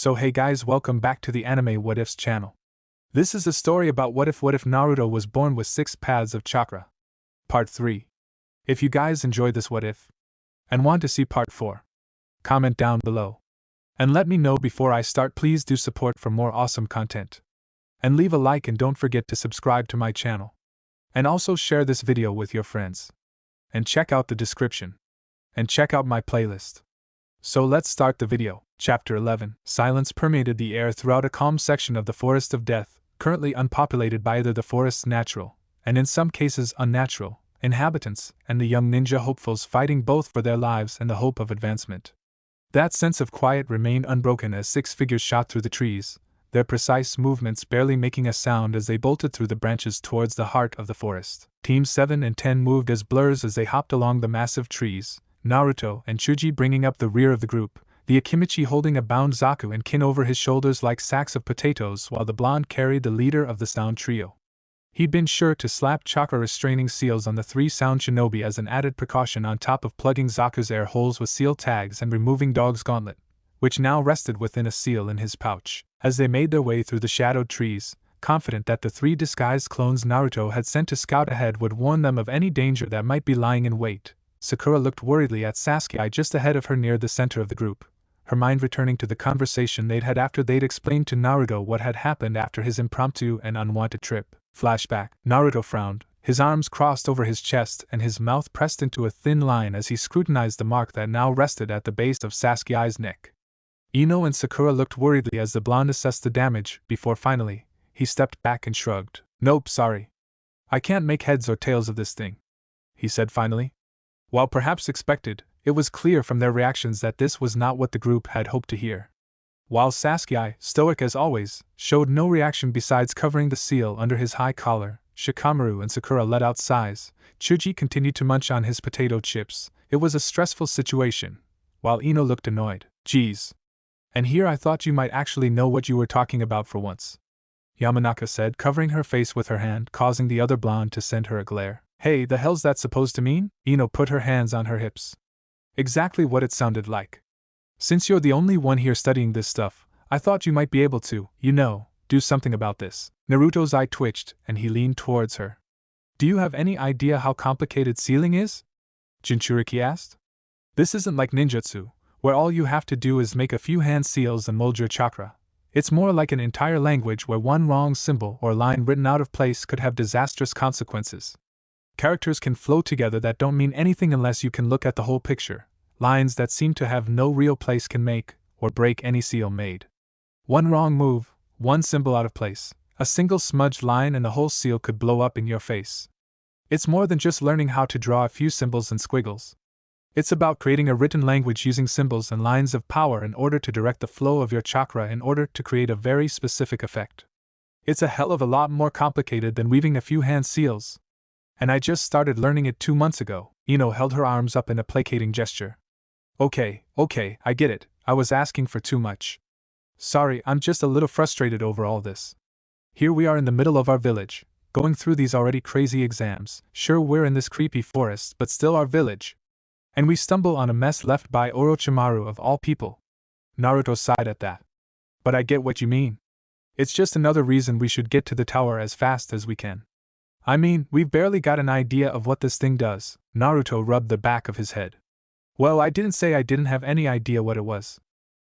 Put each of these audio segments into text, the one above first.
So hey guys, welcome back to the Anime What Ifs channel. This is a story about what if Naruto was born with 6 paths of chakra. Part 3. If you guys enjoyed this what if, and want to see part 4, comment down below. And let me know before I start. Please do support for more awesome content. And leave a like and don't forget to subscribe to my channel. And also share this video with your friends. And check out the description. And check out my playlist. So let's start the video. Chapter 11. Silence permeated the air throughout a calm section of the Forest of Death, currently unpopulated by either the forest's natural, and in some cases unnatural, inhabitants, and the young ninja hopefuls fighting both for their lives and the hope of advancement. That sense of quiet remained unbroken as 6 figures shot through the trees, their precise movements barely making a sound as they bolted through the branches towards the heart of the forest. Teams 7 and 10 moved as blurs as they hopped along the massive trees, Naruto and Chuji bringing up the rear of the group, the Akimichi holding a bound Zaku and Kin over his shoulders like sacks of potatoes, while the blonde carried the leader of the sound trio. He'd been sure to slap chakra restraining seals on the 3 sound shinobi as an added precaution, on top of plugging Zaku's air holes with seal tags and removing Dog's gauntlet, which now rested within a seal in his pouch. As they made their way through the shadowed trees, confident that the 3 disguised clones Naruto had sent to scout ahead would warn them of any danger that might be lying in wait, Sakura looked worriedly at Sasuke just ahead of her near the center of the group, her mind returning to the conversation they'd had after they'd explained to Naruto what had happened after his impromptu and unwanted trip. Flashback. Naruto frowned, his arms crossed over his chest and his mouth pressed into a thin line as he scrutinized the mark that now rested at the base of Sasuke's neck. Ino and Sakura looked worriedly as the blonde assessed the damage, before finally, he stepped back and shrugged. "Nope, sorry. I can't make heads or tails of this thing," he said finally. While perhaps expected, it was clear from their reactions that this was not what the group had hoped to hear. While Sasuke, stoic as always, showed no reaction besides covering the seal under his high collar, Shikamaru and Sakura let out sighs. Chuji continued to munch on his potato chips. It was a stressful situation, while Ino looked annoyed. "Geez. And here I thought you might actually know what you were talking about for once," Yamanaka said, covering her face with her hand, causing the other blonde to send her a glare. "Hey, the hell's that supposed to mean?" Ino put her hands on her hips. "Exactly what it sounded like. Since you're the only one here studying this stuff, I thought you might be able to, do something about this." Naruto's eye twitched, and he leaned towards her. "Do you have any idea how complicated sealing is?" Jinchuriki asked. "This isn't like ninjutsu, where all you have to do is make a few hand seals and mold your chakra. It's more like an entire language where one wrong symbol or line written out of place could have disastrous consequences. Characters can flow together that don't mean anything unless you can look at the whole picture. Lines that seem to have no real place can make or break any seal made. One wrong move, one symbol out of place, a single smudged line and the whole seal could blow up in your face. It's more than just learning how to draw a few symbols and squiggles. It's about creating a written language using symbols and lines of power in order to direct the flow of your chakra in order to create a very specific effect. It's a hell of a lot more complicated than weaving a few hand seals. And I just started learning it 2 months ago." Ino held her arms up in a placating gesture. Okay, I get it. I was asking for too much. Sorry, I'm just a little frustrated over all this. Here we are in the middle of our village, going through these already crazy exams. Sure, we're in this creepy forest, but still our village. And we stumble on a mess left by Orochimaru of all people." Naruto sighed at that. "But I get what you mean. It's just another reason we should get to the tower as fast as we can. I mean, we've barely got an idea of what this thing does." Naruto rubbed the back of his head. "Well, I didn't say I didn't have any idea what it was."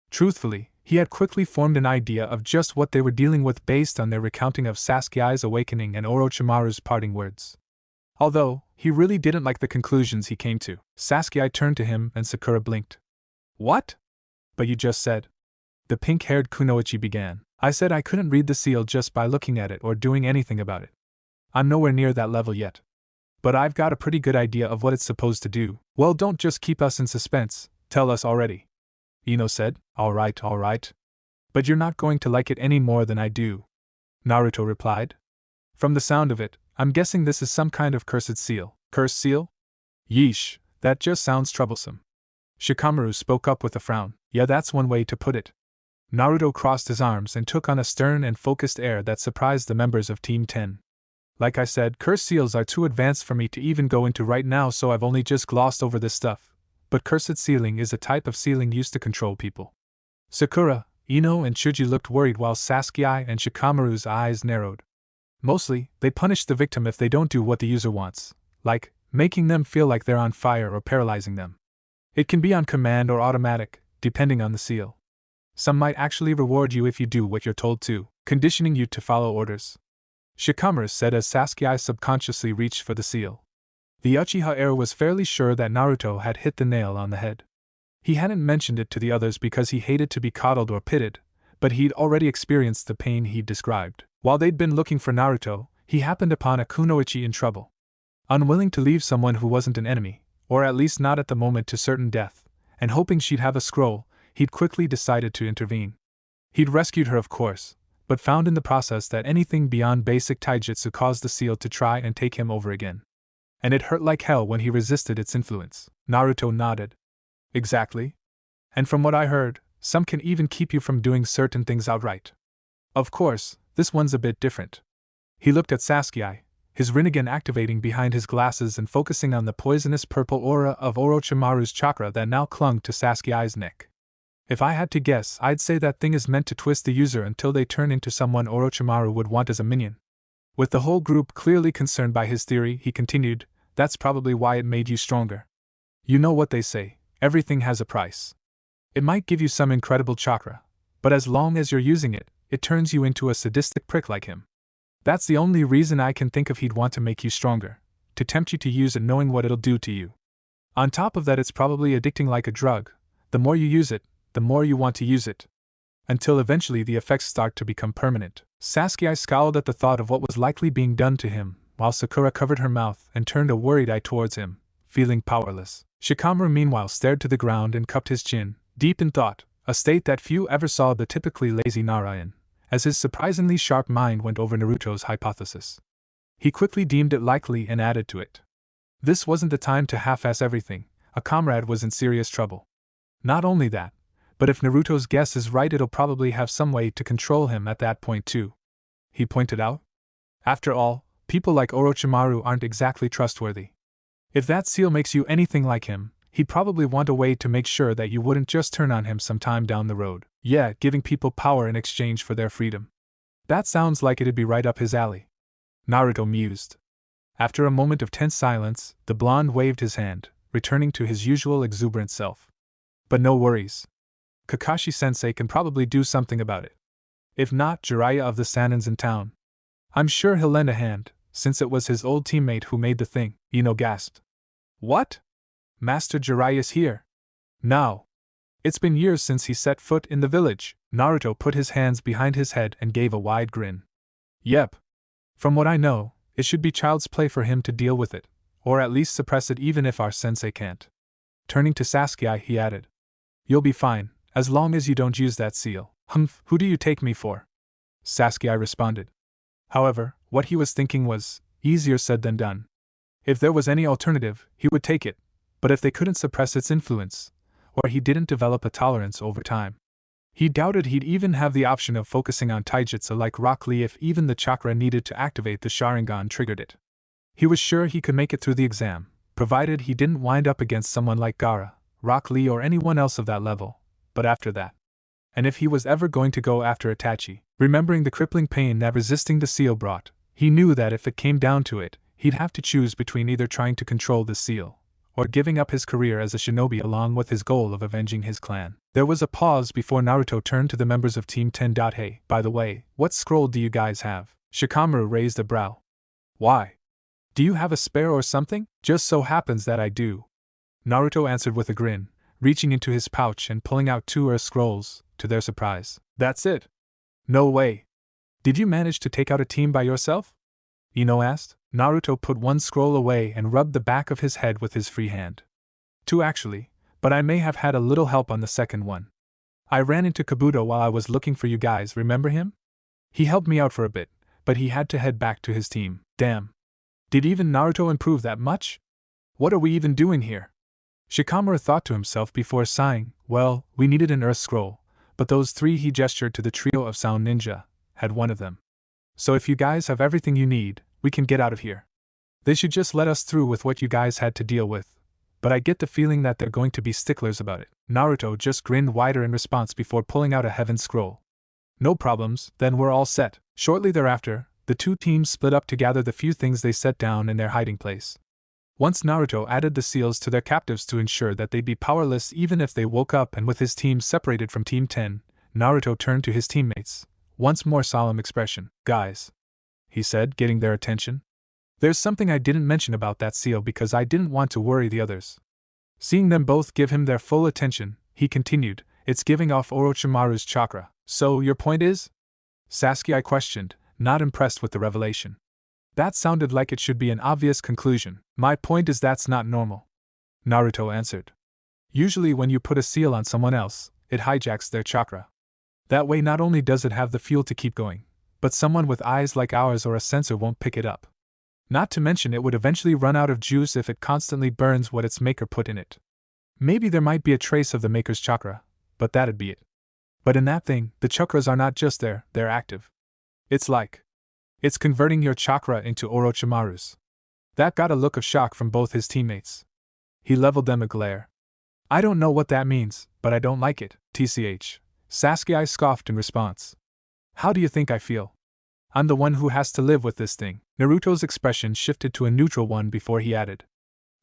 Truthfully, he had quickly formed an idea of just what they were dealing with based on their recounting of Sasuke's awakening and Orochimaru's parting words. Although, he really didn't like the conclusions he came to. Sasuke turned to him and Sakura blinked. "What?" "But you just said," the pink-haired Kunoichi began. "I said I couldn't read the seal just by looking at it or doing anything about it. I'm nowhere near that level yet. But I've got a pretty good idea of what it's supposed to do." "Well, don't just keep us in suspense, tell us already," Ino said. All right. "But you're not going to like it any more than I do," Naruto replied. "From the sound of it, I'm guessing this is some kind of cursed seal." "Cursed seal? Yeesh, that just sounds troublesome." Shikamaru spoke up with a frown. "Yeah, that's one way to put it." Naruto crossed his arms and took on a stern and focused air that surprised the members of Team 10. "Like I said, cursed seals are too advanced for me to even go into right now, so I've only just glossed over this stuff. But cursed sealing is a type of sealing used to control people. Sakura, Ino and Chuji looked worried while Sasuke and Shikamaru's eyes narrowed. Mostly, they punish the victim if they don't do what the user wants, like making them feel like they're on fire or paralyzing them. It can be on command or automatic, depending on the seal. Some might actually reward you if you do what you're told to, conditioning you to follow orders. Shikamaru said as Sasuke subconsciously reached for the seal. The Uchiha heir was fairly sure that Naruto had hit the nail on the head. He hadn't mentioned it to the others because he hated to be coddled or pitted, but he'd already experienced the pain he'd described. While they'd been looking for Naruto, he happened upon a kunoichi in trouble. Unwilling to leave someone who wasn't an enemy, or at least not at the moment to certain death, and hoping she'd have a scroll, he'd quickly decided to intervene. He'd rescued her, of course, but found in the process that anything beyond basic taijutsu caused the seal to try and take him over again. And it hurt like hell when he resisted its influence. Naruto nodded. Exactly. And from what I heard, some can even keep you from doing certain things outright. Of course, this one's a bit different. He looked at Sasuke, his Rinnegan activating behind his glasses and focusing on the poisonous purple aura of Orochimaru's chakra that now clung to Sasuke's neck. If I had to guess, I'd say that thing is meant to twist the user until they turn into someone Orochimaru would want as a minion. With the whole group clearly concerned by his theory, he continued, that's probably why it made you stronger. You know what they say, everything has a price. It might give you some incredible chakra, but as long as you're using it, it turns you into a sadistic prick like him. That's the only reason I can think of he'd want to make you stronger, to tempt you to use it knowing what it'll do to you. On top of that, it's probably addicting like a drug. The more you use it, the more you want to use it. Until eventually the effects start to become permanent. Sasuke scowled at the thought of what was likely being done to him, while Sakura covered her mouth and turned a worried eye towards him, feeling powerless. Shikamaru meanwhile stared to the ground and cupped his chin, deep in thought, a state that few ever saw the typically lazy Nara in, as his surprisingly sharp mind went over Naruto's hypothesis. He quickly deemed it likely and added to it. This wasn't the time to half-ass everything, a comrade was in serious trouble. Not only that, but if Naruto's guess is right, it'll probably have some way to control him at that point too. He pointed out. After all, people like Orochimaru aren't exactly trustworthy. If that seal makes you anything like him, he'd probably want a way to make sure that you wouldn't just turn on him sometime down the road. Yeah, giving people power in exchange for their freedom. That sounds like it'd be right up his alley. Naruto mused. After a moment of tense silence, the blonde waved his hand, returning to his usual exuberant self. But no worries. Kakashi-sensei can probably do something about it. If not, Jiraiya of the Sanin's in town. I'm sure he'll lend a hand, since it was his old teammate who made the thing, Ino gasped. What? Master Jiraiya's here? Now. It's been years since he set foot in the village. Naruto put his hands behind his head and gave a wide grin. Yep. From what I know, it should be child's play for him to deal with it, or at least suppress it even if our sensei can't. Turning to Sasuke, he added. You'll be fine, as long as you don't use that seal. Humph, who do you take me for? Sasuke responded. However, what he was thinking was easier said than done. If there was any alternative, he would take it, but if they couldn't suppress its influence, or he didn't develop a tolerance over time, he doubted he'd even have the option of focusing on taijutsu like Rock Lee if even the chakra needed to activate the Sharingan triggered it. He was sure he could make it through the exam, provided he didn't wind up against someone like Gaara, Rock Lee, or anyone else of that level, but after that. And if he was ever going to go after Itachi, remembering the crippling pain that resisting the seal brought, he knew that if it came down to it, he'd have to choose between either trying to control the seal, or giving up his career as a shinobi along with his goal of avenging his clan. There was a pause before Naruto turned to the members of Team 10. Hey, by the way, what scroll do you guys have? Shikamaru raised a brow. Why? Do you have a spare or something? Just so happens that I do. Naruto answered with a grin, reaching into his pouch and pulling out 2 Earth scrolls, to their surprise. That's it? No way. Did you manage to take out a team by yourself? Ino asked. Naruto put 1 scroll away and rubbed the back of his head with his free hand. 2 actually, but I may have had a little help on the second one. I ran into Kabuto while I was looking for you guys, remember him? He helped me out for a bit, but he had to head back to his team. Damn. Did even Naruto improve that much? What are we even doing here? Shikamaru thought to himself before sighing. Well, we needed an Earth scroll, but those 3, he gestured to the trio of Sound Ninja, had one of them. So if you guys have everything you need, we can get out of here. They should just let us through with what you guys had to deal with. but I get the feeling that they're going to be sticklers about it. Naruto just grinned wider in response before pulling out a heaven scroll. No problems, then we're all set. Shortly thereafter, the two teams split up to gather the few things they set down in their hiding place. Once Naruto added the seals to their captives to ensure that they'd be powerless even if they woke up, and with his team separated from Team 10, Naruto turned to his teammates, once more solemn expression. Guys, he said, getting their attention. There's something I didn't mention about that seal because I didn't want to worry the others. Seeing them both give him their full attention, he continued, it's giving off Orochimaru's chakra. So, your point is? Sasuke questioned, not impressed with the revelation. That sounded like it should be an obvious conclusion. My point is that's not normal, Naruto answered. Usually when you put a seal on someone else, it hijacks their chakra. That way not only does it have the fuel to keep going, but someone with eyes like ours or a sensor won't pick it up. Not to mention it would eventually run out of juice if it constantly burns what its maker put in it. Maybe there might be a trace of the maker's chakra, but that'd be it. But in that thing, the chakras are not just there, they're active. It's converting your chakra into Orochimaru's. That got a look of shock from both his teammates. He leveled them a glare. I don't know what that means, but I don't like it, tch. Sasuke scoffed in response. How do you think I feel? I'm the one who has to live with this thing. Naruto's expression shifted to a neutral one before he added.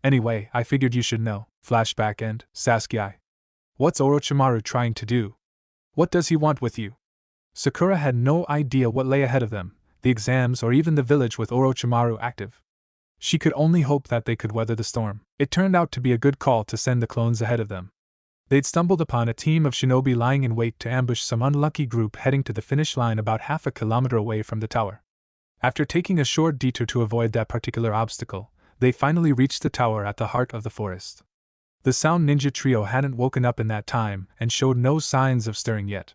Anyway, I figured you should know. Flashback end, Sasuke. What's Orochimaru trying to do? What does he want with you? Sakura had no idea what lay ahead of them, the exams or even the village with Orochimaru active. She could only hope that they could weather the storm. It turned out to be a good call to send the clones ahead of them. They'd stumbled upon a team of shinobi lying in wait to ambush some unlucky group heading to the finish line about half a kilometer away from the tower. After taking a short detour to avoid that particular obstacle, they finally reached the tower at the heart of the forest. The Sound Ninja trio hadn't woken up in that time and showed no signs of stirring yet.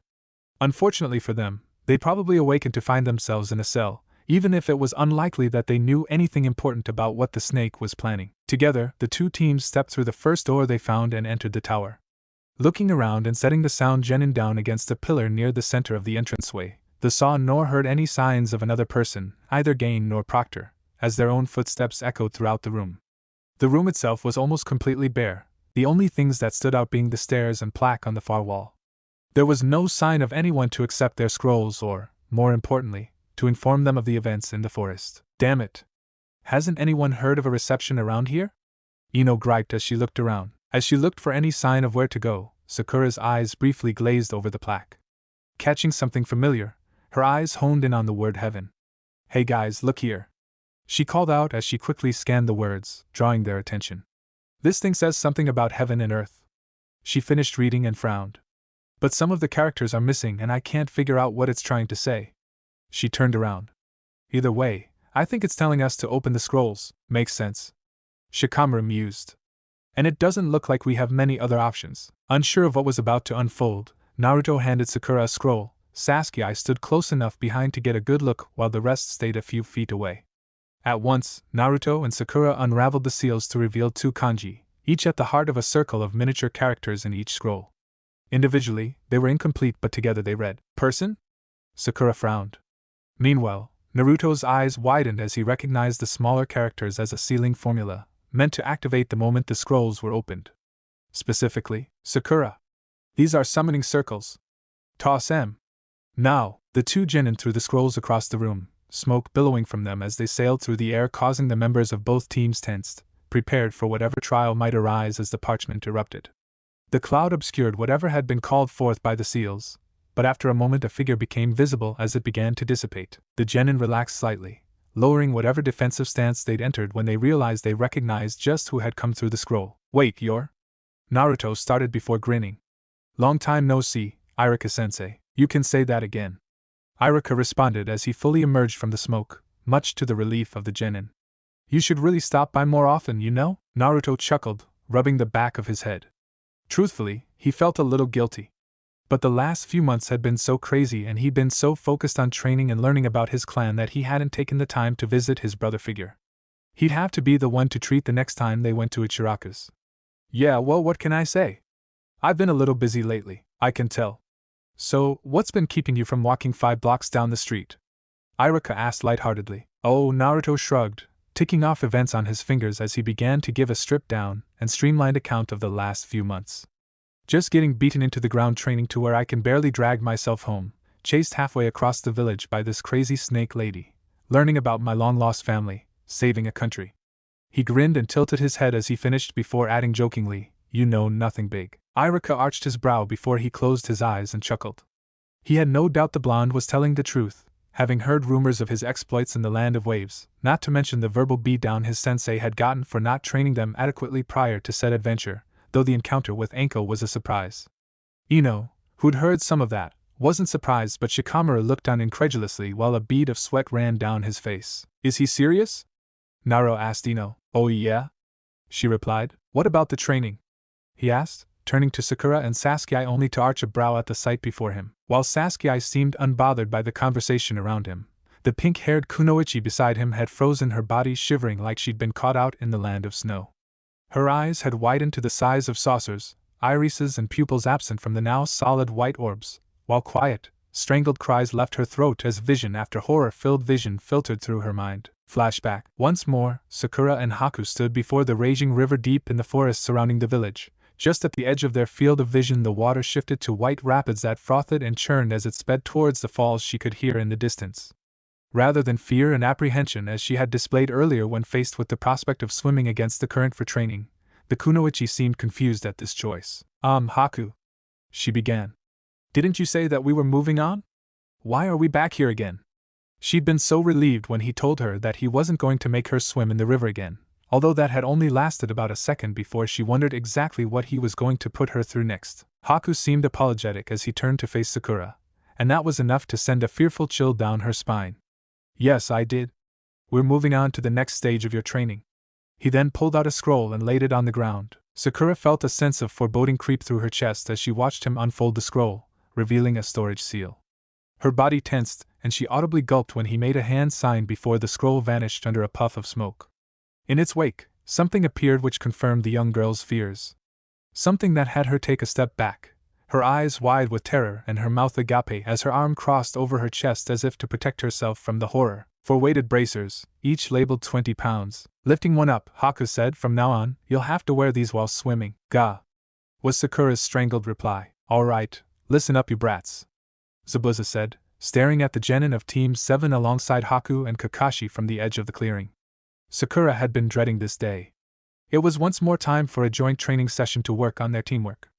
Unfortunately for them, they'd probably awakened to find themselves in a cell, even if it was unlikely that they knew anything important about what the snake was planning. Together, the two teams stepped through the first door they found and entered the tower. Looking around and setting the sound genin down against a pillar near the center of the entranceway, they saw nor heard any signs of another person, either Gain nor Proctor, as their own footsteps echoed throughout the room. The room itself was almost completely bare, the only things that stood out being the stairs and plaque on the far wall. There was no sign of anyone to accept their scrolls or, more importantly, to inform them of the events in the forest. Damn it! Hasn't anyone heard of a reception around here? Ino griped as she looked around. As she looked for any sign of where to go, Sakura's eyes briefly glazed over the plaque. Catching something familiar, her eyes honed in on the word heaven. Hey guys, look here! She called out as she quickly scanned the words, drawing their attention. This thing says something about heaven and earth. She finished reading and frowned. But some of the characters are missing and I can't figure out what it's trying to say. She turned around. Either way, I think it's telling us to open the scrolls. Makes sense. Shikamaru mused. And it doesn't look like we have many other options. Unsure of what was about to unfold, Naruto handed Sakura a scroll. Sasuke stood close enough behind to get a good look while the rest stayed a few feet away. At once, Naruto and Sakura unraveled the seals to reveal two kanji, each at the heart of a circle of miniature characters in each scroll. Individually, they were incomplete, but together they read, Person? Sakura frowned. Meanwhile, Naruto's eyes widened as he recognized the smaller characters as a sealing formula, meant to activate the moment the scrolls were opened. Specifically, Sakura. These are summoning circles. Toss M. Now, the two genin threw the scrolls across the room, smoke billowing from them as they sailed through the air, causing the members of both teams tensed, prepared for whatever trial might arise as the parchment erupted. The cloud obscured whatever had been called forth by the seals, but after a moment a figure became visible as it began to dissipate. The genin relaxed slightly, lowering whatever defensive stance they'd entered when they realized they recognized just who had come through the scroll. Wait, you're? Naruto started before grinning. Long time no see, Iruka-sensei. You can say that again. Iruka responded as he fully emerged from the smoke, much to the relief of the genin. You should really stop by more often, you know? Naruto chuckled, rubbing the back of his head. Truthfully, he felt a little guilty. But the last few months had been so crazy and he'd been so focused on training and learning about his clan that he hadn't taken the time to visit his brother figure. He'd have to be the one to treat the next time they went to Ichiraku's. Yeah, well, what can I say? I've been a little busy lately, I can tell. So, what's been keeping you from walking 5 blocks down the street? Iruka asked lightheartedly. Oh, Naruto shrugged, ticking off events on his fingers as he began to give a stripped-down and streamlined account of the last few months. Just getting beaten into the ground training to where I can barely drag myself home, chased halfway across the village by this crazy snake lady, learning about my long-lost family, saving a country. He grinned and tilted his head as he finished before adding jokingly, "You know, nothing big." Iruka arched his brow before he closed his eyes and chuckled. He had no doubt the blonde was telling the truth, having heard rumors of his exploits in the Land of Waves, not to mention the verbal beatdown his sensei had gotten for not training them adequately prior to said adventure, though the encounter with Anko was a surprise. Ino, who'd heard some of that, wasn't surprised, but Shikamaru looked on incredulously while a bead of sweat ran down his face. "Is he serious?" Naro asked Ino. "Oh yeah?" she replied. "What about the training?" he asked, turning to Sakura and Sasuke only to arch a brow at the sight before him. While Sasuke seemed unbothered by the conversation around him, the pink-haired kunoichi beside him had frozen, her body shivering like she'd been caught out in the land of snow. Her eyes had widened to the size of saucers, irises and pupils absent from the now solid white orbs, while quiet, strangled cries left her throat as vision after horror-filled vision filtered through her mind. Flashback. Once more, Sakura and Haku stood before the raging river deep in the forest surrounding the village. Just at the edge of their field of vision, the water shifted to white rapids that frothed and churned as it sped towards the falls she could hear in the distance. Rather than fear and apprehension as she had displayed earlier when faced with the prospect of swimming against the current for training, the kunoichi seemed confused at this choice. Haku," she began. "Didn't you say that we were moving on? Why are we back here again?" She'd been so relieved when he told her that he wasn't going to make her swim in the river again, although that had only lasted about a second before she wondered exactly what he was going to put her through next. Haku seemed apologetic as he turned to face Sakura, and that was enough to send a fearful chill down her spine. "Yes, I did. We're moving on to the next stage of your training." He then pulled out a scroll and laid it on the ground. Sakura felt a sense of foreboding creep through her chest as she watched him unfold the scroll, revealing a storage seal. Her body tensed, and she audibly gulped when he made a hand sign before the scroll vanished under a puff of smoke. In its wake, something appeared which confirmed the young girl's fears. Something that had her take a step back, her eyes wide with terror and her mouth agape as her arm crossed over her chest as if to protect herself from the horror. "4 weighted bracers, each labeled 20 pounds. Lifting one up," Haku said. "From now on, you'll have to wear these while swimming." "Ga," was Sakura's strangled reply. "All right, listen up, you brats," Zabuza said, staring at the genin of Team 7 alongside Haku and Kakashi from the edge of the clearing. Sakura had been dreading this day. It was once more time for a joint training session to work on their teamwork.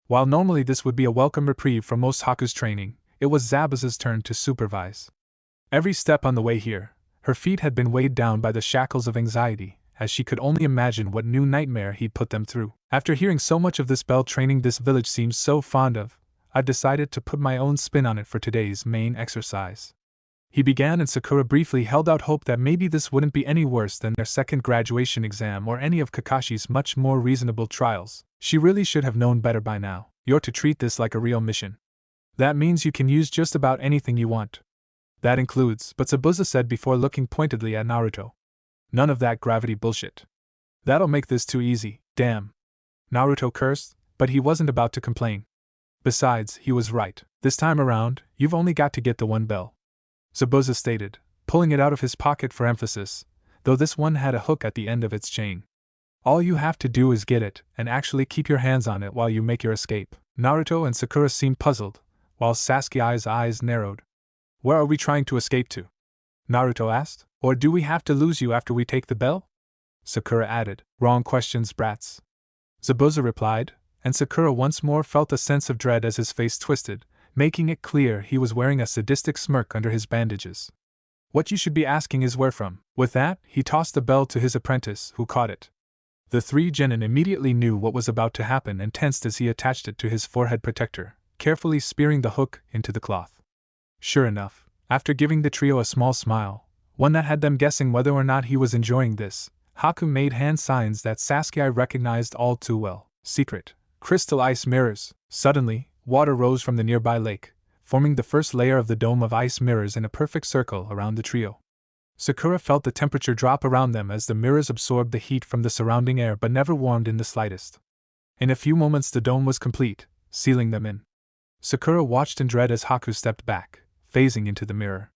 While normally this would be a welcome reprieve for most Haku's training, it was Zabuza's turn to supervise. Every step on the way here, her feet had been weighed down by the shackles of anxiety, as she could only imagine what new nightmare he'd put them through. After hearing so much of this bell training this village seems so fond of, I've decided to put my own spin on it for today's main exercise. He began, and Sakura briefly held out hope that maybe this wouldn't be any worse than their second graduation exam or any of Kakashi's much more reasonable trials. She really should have known better by now. "You're to treat this like a real mission. That means you can use just about anything you want. That includes," but Zabuza said before looking pointedly at Naruto. "None of that gravity bullshit. That'll make this too easy." "Damn." Naruto cursed, but he wasn't about to complain. Besides, he was right. "This time around, you've only got to get the one bell," Zabuza stated, pulling it out of his pocket for emphasis, though this one had a hook at the end of its chain. "All you have to do is get it, and actually keep your hands on it while you make your escape." Naruto and Sakura seemed puzzled, while Sasuke's eyes narrowed. "Where are we trying to escape to?" Naruto asked. "Or do we have to lose you after we take the bell?" Sakura added. "Wrong questions, brats," Zabuza replied, and Sakura once more felt a sense of dread as his face twisted, making it clear he was wearing a sadistic smirk under his bandages. "What you should be asking is where from." With that, he tossed the bell to his apprentice, who caught it. The 3 genin immediately knew what was about to happen and tensed as he attached it to his forehead protector, carefully spearing the hook into the cloth. Sure enough, after giving the trio a small smile, one that had them guessing whether or not he was enjoying this, Haku made hand signs that Sasuke recognized all too well. "Secret crystal ice mirrors." Suddenly, water rose from the nearby lake, forming the first layer of the dome of ice mirrors in a perfect circle around the trio. Sakura felt the temperature drop around them as the mirrors absorbed the heat from the surrounding air but never warmed in the slightest. In a few moments the dome was complete, sealing them in. Sakura watched in dread as Haku stepped back, phasing into the mirror.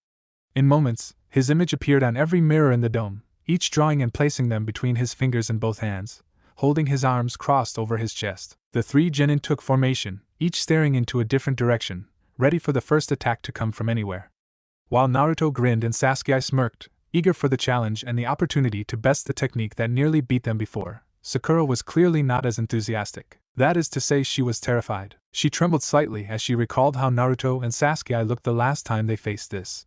In moments, his image appeared on every mirror in the dome, each drawing and placing them between his fingers in both hands, holding his arms crossed over his chest. The three genin took formation, each staring into a different direction, ready for the first attack to come from anywhere. While Naruto grinned and Sasuke smirked, eager for the challenge and the opportunity to best the technique that nearly beat them before, Sakura was clearly not as enthusiastic. That is to say, she was terrified. She trembled slightly as she recalled how Naruto and Sasuke looked the last time they faced this.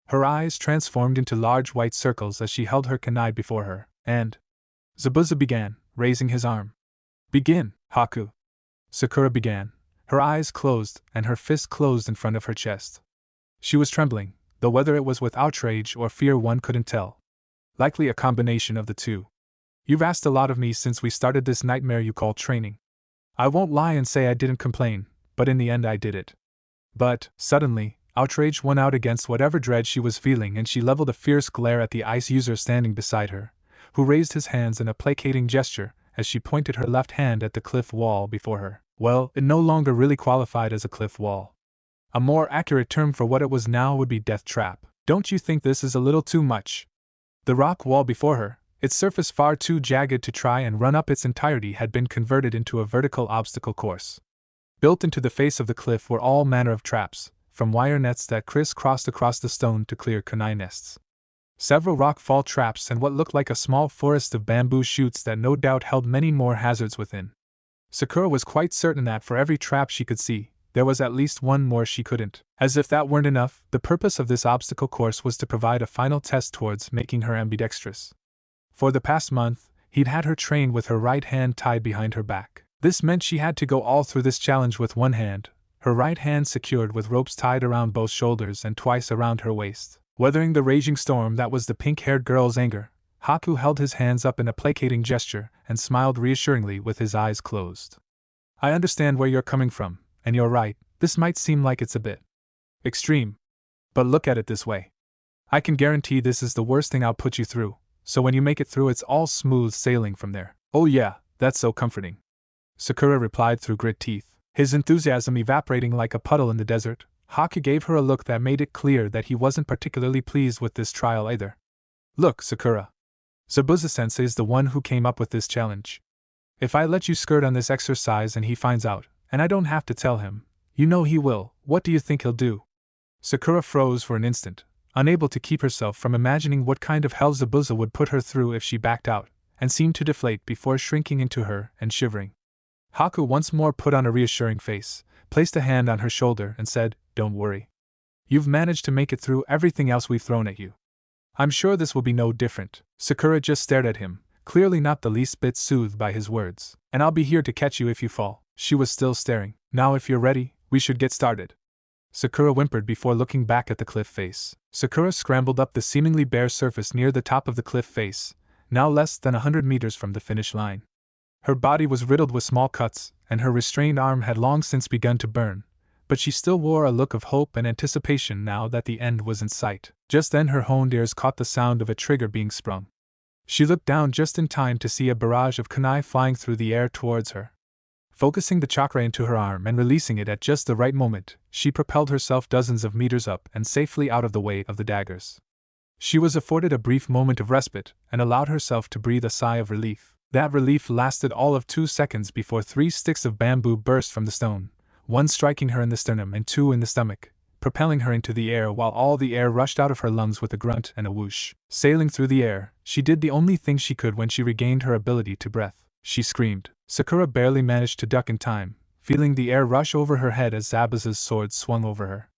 Her eyes transformed into large white circles as she held her kunai before her, and Zabuza began, raising his arm. Begin, Haku. Sakura began, her eyes closed and her fist closed in front of her chest. She was trembling, though whether it was with outrage or fear one couldn't tell. Likely a combination of the two. You've asked a lot of me since we started this nightmare you call training. I won't lie and say I didn't complain, but in the end I did it. But, suddenly, outrage won out against whatever dread she was feeling and she leveled a fierce glare at the ice user standing beside her, who raised his hands in a placating gesture as she pointed her left hand at the cliff wall before her. Well, it no longer really qualified as a cliff wall. A more accurate term for what it was now would be death trap. Don't you think this is a little too much? The rock wall before her, its surface far too jagged to try and run up its entirety, had been converted into a vertical obstacle course. Built into the face of the cliff were all manner of traps, from wire nets that criss-crossed across the stone to clear kunai nests. Several rock fall traps and what looked like a small forest of bamboo shoots that no doubt held many more hazards within. Sakura was quite certain that for every trap she could see, there was at least one more she couldn't. As if that weren't enough, the purpose of this obstacle course was to provide a final test towards making her ambidextrous. For the past month, he'd had her trained with her right hand tied behind her back. This meant she had to go all through this challenge with one hand, her right hand secured with ropes tied around both shoulders and twice around her waist. Weathering the raging storm that was the pink-haired girl's anger, Haku held his hands up in a placating gesture and smiled reassuringly with his eyes closed. I understand where you're coming from, and you're right, this might seem like it's a bit extreme. But look at it this way. I can guarantee this is the worst thing I'll put you through, so when you make it through it's all smooth sailing from there. Oh yeah, that's so comforting. Sakura replied through grit teeth. His enthusiasm evaporating like a puddle in the desert, Haku gave her a look that made it clear that he wasn't particularly pleased with this trial either. Look, Sakura. Zabuza-sensei is the one who came up with this challenge. If I let you skirt on this exercise and he finds out, and I don't have to tell him, you know he will, what do you think he'll do? Sakura froze for an instant, unable to keep herself from imagining what kind of hell Zabuza would put her through if she backed out, and seemed to deflate before shrinking into her and shivering. Haku once more put on a reassuring face, placed a hand on her shoulder and said, Don't worry. You've managed to make it through everything else we've thrown at you. I'm sure this will be no different. Sakura just stared at him, clearly not the least bit soothed by his words. And I'll be here to catch you if you fall. She was still staring. Now if you're ready, we should get started. Sakura whimpered before looking back at the cliff face. Sakura scrambled up the seemingly bare surface near the top of the cliff face, now less than 100 meters from the finish line. Her body was riddled with small cuts, and her restrained arm had long since begun to burn, but she still wore a look of hope and anticipation now that the end was in sight. Just then her honed ears caught the sound of a trigger being sprung. She looked down just in time to see a barrage of kunai flying through the air towards her. Focusing the chakra into her arm and releasing it at just the right moment, she propelled herself dozens of meters up and safely out of the way of the daggers. She was afforded a brief moment of respite and allowed herself to breathe a sigh of relief. That relief lasted all of 2 seconds before 3 sticks of bamboo burst from the stone, one striking her in the sternum and 2 in the stomach, propelling her into the air while all the air rushed out of her lungs with a grunt and a whoosh. Sailing through the air, she did the only thing she could when she regained her ability to breathe. She screamed. Sakura barely managed to duck in time, feeling the air rush over her head as Zabuza's sword swung over her.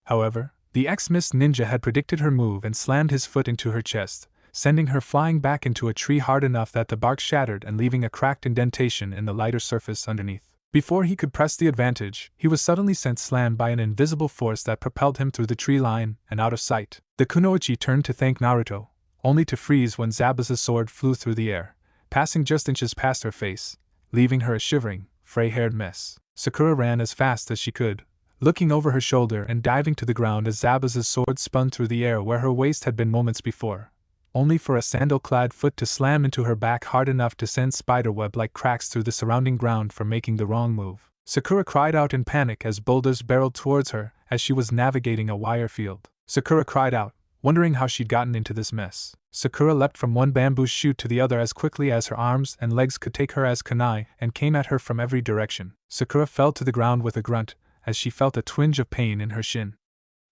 However, the ex-Mist Ninja had predicted her move and slammed his foot into her chest, sending her flying back into a tree hard enough that the bark shattered and leaving a cracked indentation in the lighter surface underneath. Before he could press the advantage, he was suddenly sent slammed by an invisible force that propelled him through the tree line and out of sight. The kunoichi turned to thank Naruto, only to freeze when Zabuza's sword flew through the air, passing just inches past her face, leaving her a shivering, fray-haired mess. Sakura ran as fast as she could, looking over her shoulder and diving to the ground as Zabuza's sword spun through the air where her waist had been moments before, only for a sandal-clad foot to slam into her back hard enough to send spiderweb-like cracks through the surrounding ground for making the wrong move. Sakura cried out in panic as boulders barreled towards her as she was navigating a wire field. Sakura cried out, wondering how she'd gotten into this mess. Sakura leapt from one bamboo shoot to the other as quickly as her arms and legs could take her as kunai and came at her from every direction. Sakura fell to the ground with a grunt as she felt a twinge of pain in her shin.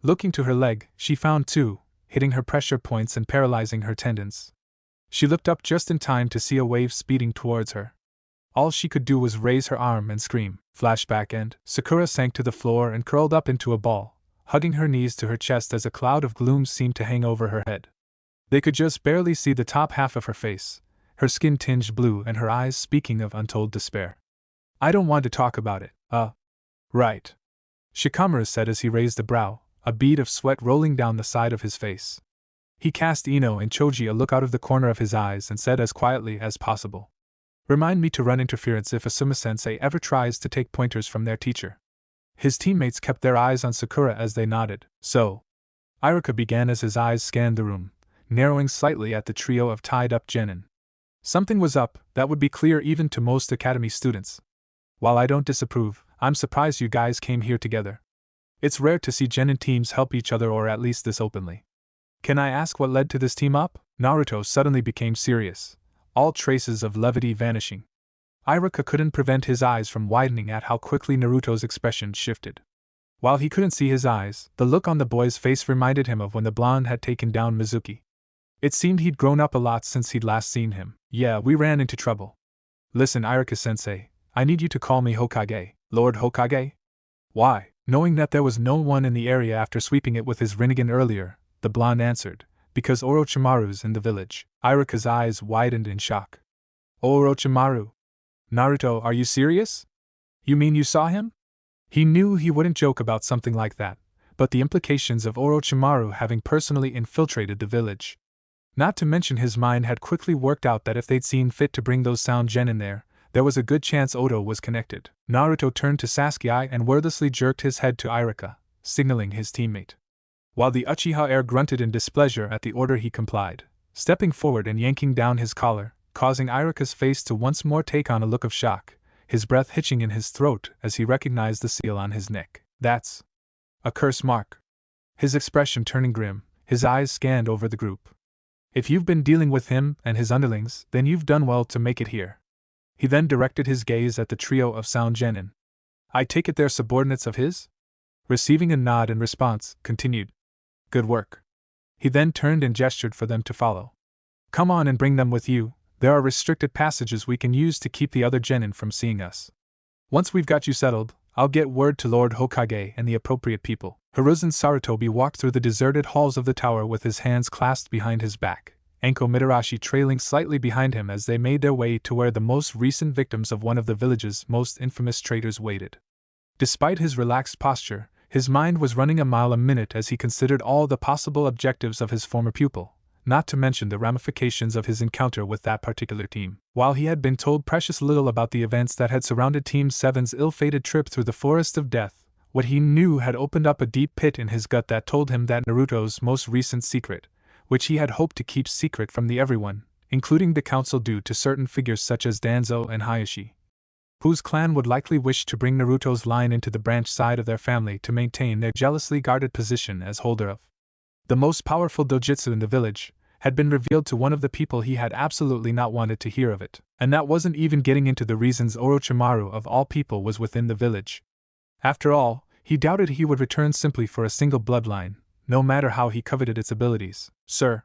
Looking to her leg, she found two, hitting her pressure points and paralyzing her tendons. She looked up just in time to see a wave speeding towards her. All she could do was raise her arm and scream. Flashback end. Sakura sank to the floor and curled up into a ball, hugging her knees to her chest as a cloud of gloom seemed to hang over her head. They could just barely see the top half of her face, her skin tinged blue and her eyes speaking of untold despair. I don't want to talk about it. Right. Shikamaru said as he raised a brow, a bead of sweat rolling down the side of his face. He cast Ino and Choji a look out of the corner of his eyes and said as quietly as possible, "Remind me to run interference if Asuma-sensei ever tries to take pointers from their teacher." His teammates kept their eyes on Sakura as they nodded. So, Iruka began as his eyes scanned the room, narrowing slightly at the trio of tied-up genin. Something was up, that would be clear even to most academy students. While I don't disapprove, I'm surprised you guys came here together. It's rare to see genin teams help each other, or at least this openly. Can I ask what led to this team up? Naruto suddenly became serious, all traces of levity vanishing. Iruka couldn't prevent his eyes from widening at how quickly Naruto's expression shifted. While he couldn't see his eyes, the look on the boy's face reminded him of when the blonde had taken down Mizuki. It seemed he'd grown up a lot since he'd last seen him. Yeah, we ran into trouble. Listen, Iruka-sensei, I need you to call me Hokage. Lord Hokage? Why? Knowing that there was no one in the area after sweeping it with his Rinnegan earlier, the blonde answered, because Orochimaru's in the village. Iruka's eyes widened in shock. Orochimaru? Naruto, are you serious? You mean you saw him? He knew he wouldn't joke about something like that, but the implications of Orochimaru having personally infiltrated the village. Not to mention his mind had quickly worked out that if they'd seen fit to bring those sound gen in there was a good chance Oto was connected. Naruto turned to Sasuke and wordlessly jerked his head to Iruka, signaling his teammate. While the Uchiha heir grunted in displeasure at the order, he complied, stepping forward and yanking down his collar, causing Iruka's face to once more take on a look of shock, his breath hitching in his throat as he recognized the seal on his neck. That's a curse mark. His expression turning grim, his eyes scanned over the group. If you've been dealing with him and his underlings, then you've done well to make it here. He then directed his gaze at the trio of sound genin. I take it they're subordinates of his? Receiving a nod in response, continued. Good work. He then turned and gestured for them to follow. Come on and bring them with you. There are restricted passages we can use to keep the other genin from seeing us. Once we've got you settled, I'll get word to Lord Hokage and the appropriate people. Hiruzen Sarutobi walked through the deserted halls of the tower with his hands clasped behind his back, Anko Mitarashi trailing slightly behind him as they made their way to where the most recent victims of one of the village's most infamous traitors waited. Despite his relaxed posture, his mind was running a mile a minute as he considered all the possible objectives of his former pupil, not to mention the ramifications of his encounter with that particular team. While he had been told precious little about the events that had surrounded Team 7's ill-fated trip through the Forest of Death, what he knew had opened up a deep pit in his gut that told him that Naruto's most recent secret, which he had hoped to keep secret from everyone, including the council due to certain figures such as Danzo and Hayashi, whose clan would likely wish to bring Naruto's line into the branch side of their family to maintain their jealously guarded position as holder of the most powerful dojutsu in the village, had been revealed to one of the people he had absolutely not wanted to hear of it. And that wasn't even getting into the reasons Orochimaru of all people was within the village. After all, he doubted he would return simply for a single bloodline, no matter how he coveted its abilities. Sir.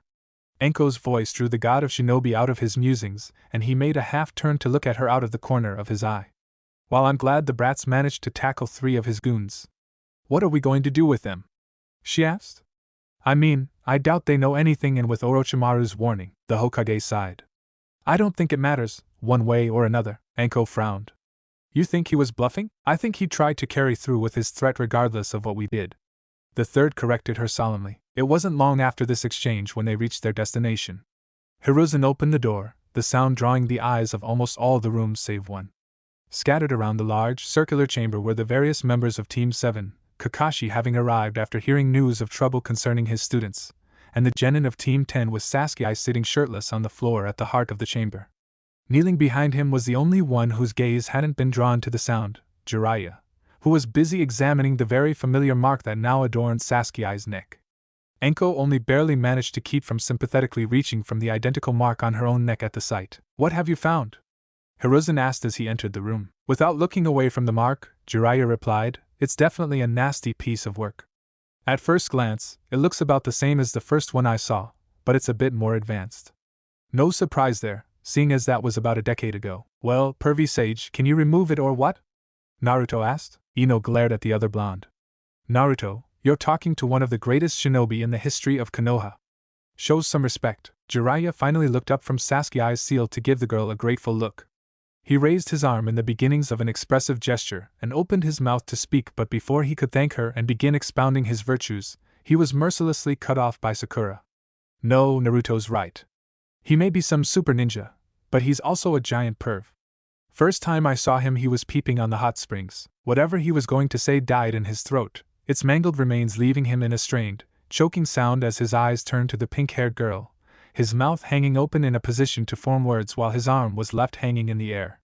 Anko's voice drew the god of shinobi out of his musings, and he made a half-turn to look at her out of the corner of his eye. While I'm glad the brats managed to tackle 3 of his goons. What are we going to do with them? She asked. I mean, I doubt they know anything, and with Orochimaru's warning, the Hokage sighed. I don't think it matters, one way or another. Anko frowned. You think he was bluffing? I think he tried to carry through with his threat regardless of what we did. The third corrected her solemnly. It wasn't long after this exchange when they reached their destination. Hiruzen opened the door, the sound drawing the eyes of almost all the rooms save one. Scattered around the large, circular chamber were the various members of Team 7, Kakashi having arrived after hearing news of trouble concerning his students, and the genin of Team 10 with Sasuke sitting shirtless on the floor at the heart of the chamber. Kneeling behind him was the only one whose gaze hadn't been drawn to the sound, Jiraiya, who was busy examining the very familiar mark that now adorned Sasuke's neck. Anko only barely managed to keep from sympathetically reaching from the identical mark on her own neck at the sight. What have you found? Hiruzen asked as he entered the room. Without looking away from the mark, Jiraiya replied, it's definitely a nasty piece of work. At first glance, it looks about the same as the first one I saw, but it's a bit more advanced. No surprise there, seeing as that was about a decade ago. Well, pervy sage, can you remove it or what? Naruto asked. Ino glared at the other blonde. Naruto, you're talking to one of the greatest shinobi in the history of Konoha. Shows some respect. Jiraiya finally looked up from Sasuke's seal to give the girl a grateful look. He raised his arm in the beginnings of an expressive gesture and opened his mouth to speak, but before he could thank her and begin expounding his virtues, he was mercilessly cut off by Sakura. No, Naruto's right. He may be some super ninja, but he's also a giant perv. First time I saw him he was peeping on the hot springs. Whatever he was going to say died in his throat, its mangled remains leaving him in a strained, choking sound as his eyes turned to the pink-haired girl, his mouth hanging open in a position to form words while his arm was left hanging in the air.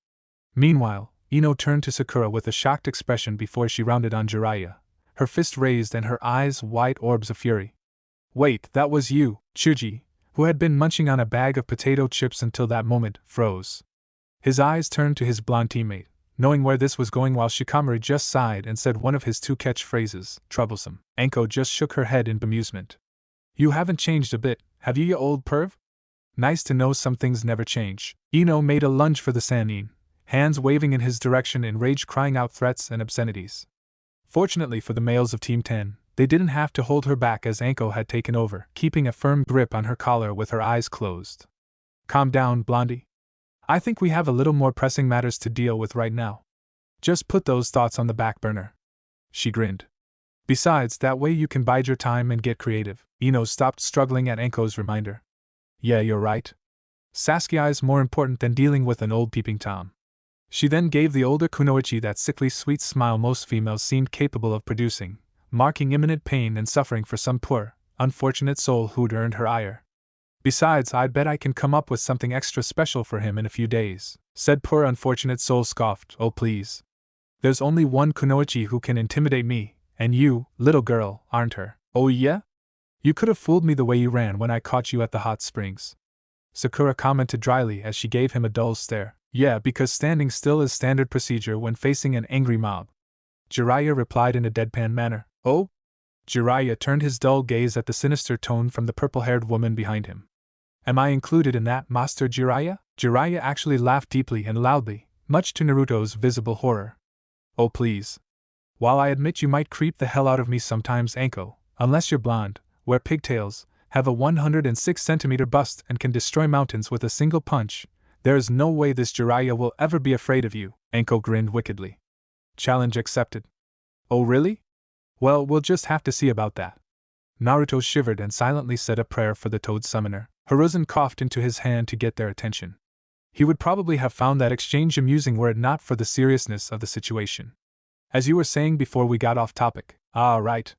Meanwhile, Ino turned to Sakura with a shocked expression before she rounded on Jiraiya, her fist raised and her eyes white orbs of fury. Wait, that was you, Chuji, who had been munching on a bag of potato chips until that moment, froze. His eyes turned to his blonde teammate, knowing where this was going, while Shikamaru just sighed and said one of his two catchphrases, troublesome. Anko just shook her head in bemusement. You haven't changed a bit, have you, you old perv? Nice to know some things never change. Ino made a lunge for the Sannin, hands waving in his direction in rage, crying out threats and obscenities. Fortunately for the males of Team 10, they didn't have to hold her back as Anko had taken over, keeping a firm grip on her collar with her eyes closed. Calm down, Blondie. I think we have a little more pressing matters to deal with right now. Just put those thoughts on the back burner. She grinned. Besides, that way you can bide your time and get creative. Ino stopped struggling at Anko's reminder. Yeah, you're right. Sasuke's more important than dealing with an old peeping Tom. She then gave the older Kunoichi that sickly sweet smile most females seemed capable of producing, marking imminent pain and suffering for some poor, unfortunate soul who'd earned her ire. Besides, I'd bet I can come up with something extra special for him in a few days, said poor unfortunate soul scoffed. Oh please. There's only one Kunoichi who can intimidate me, and you, little girl, aren't her. Oh yeah? You could have fooled me the way you ran when I caught you at the hot springs. Sakura commented dryly as she gave him a dull stare. Yeah, because standing still is standard procedure when facing an angry mob. Jiraiya replied in a deadpan manner. Oh? Jiraiya turned his dull gaze at the sinister tone from the purple-haired woman behind him. Am I included in that, Master Jiraiya? Jiraiya actually laughed deeply and loudly, much to Naruto's visible horror. Oh please. While I admit you might creep the hell out of me sometimes, Anko, unless you're blonde, wear pigtails, have a 106-centimeter bust and can destroy mountains with a single punch, there is no way this Jiraiya will ever be afraid of you. Anko grinned wickedly. Challenge accepted. Oh really? Well, we'll just have to see about that. Naruto shivered and silently said a prayer for the Toad Summoner. Hiruzen coughed into his hand to get their attention. He would probably have found that exchange amusing were it not for the seriousness of the situation. As you were saying before we got off topic. Ah, right.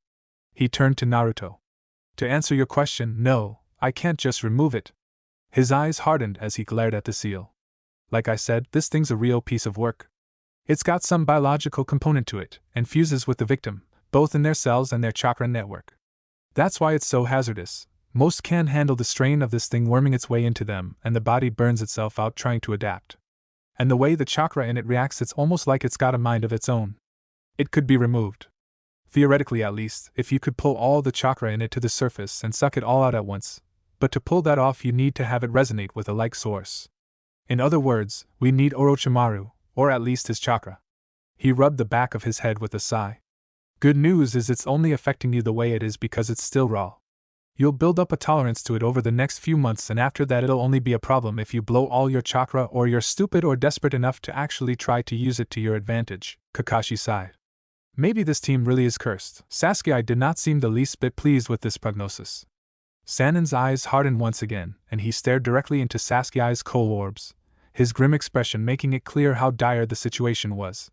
He turned to Naruto. To answer your question, no, I can't just remove it. His eyes hardened as he glared at the seal. Like I said, this thing's a real piece of work. It's got some biological component to it, and fuses with the victim, both in their cells and their chakra network. That's why it's so hazardous. Most can't handle the strain of this thing worming its way into them, and the body burns itself out trying to adapt. And the way the chakra in it reacts, it's almost like it's got a mind of its own. It could be removed. Theoretically at least, if you could pull all the chakra in it to the surface and suck it all out at once, but to pull that off you need to have it resonate with a like source. In other words, we need Orochimaru, or at least his chakra. He rubbed the back of his head with a sigh. Good news is it's only affecting you the way it is because it's still raw. You'll build up a tolerance to it over the next few months, and after that it'll only be a problem if you blow all your chakra or you're stupid or desperate enough to actually try to use it to your advantage, Kakashi sighed. Maybe this team really is cursed. Sasuke did not seem the least bit pleased with this prognosis. Sannin's eyes hardened once again, and he stared directly into Sasuke's coal orbs, his grim expression making it clear how dire the situation was.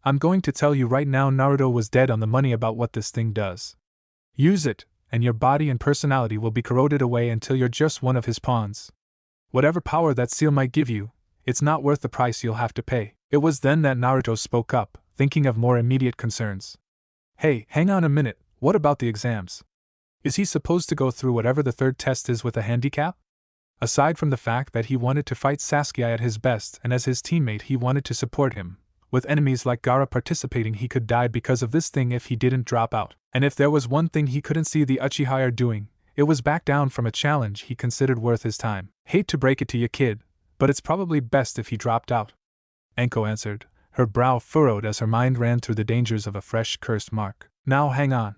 I'm going to tell you right now, Naruto was dead on the money about what this thing does. Use it, and your body and personality will be corroded away until you're just one of his pawns. Whatever power that seal might give you, it's not worth the price you'll have to pay. It was then that Naruto spoke up, thinking of more immediate concerns. Hey, hang on a minute, what about the exams? Is he supposed to go through whatever the third test is with a handicap? Aside from the fact that he wanted to fight Sasuke at his best and as his teammate he wanted to support him, with enemies like Gaara participating he could die because of this thing if he didn't drop out. And if there was one thing he couldn't see the Uchiha doing, it was back down from a challenge he considered worth his time. Hate to break it to you, kid, but it's probably best if he dropped out. Anko answered, her brow furrowed as her mind ran through the dangers of a fresh cursed mark. Now hang on.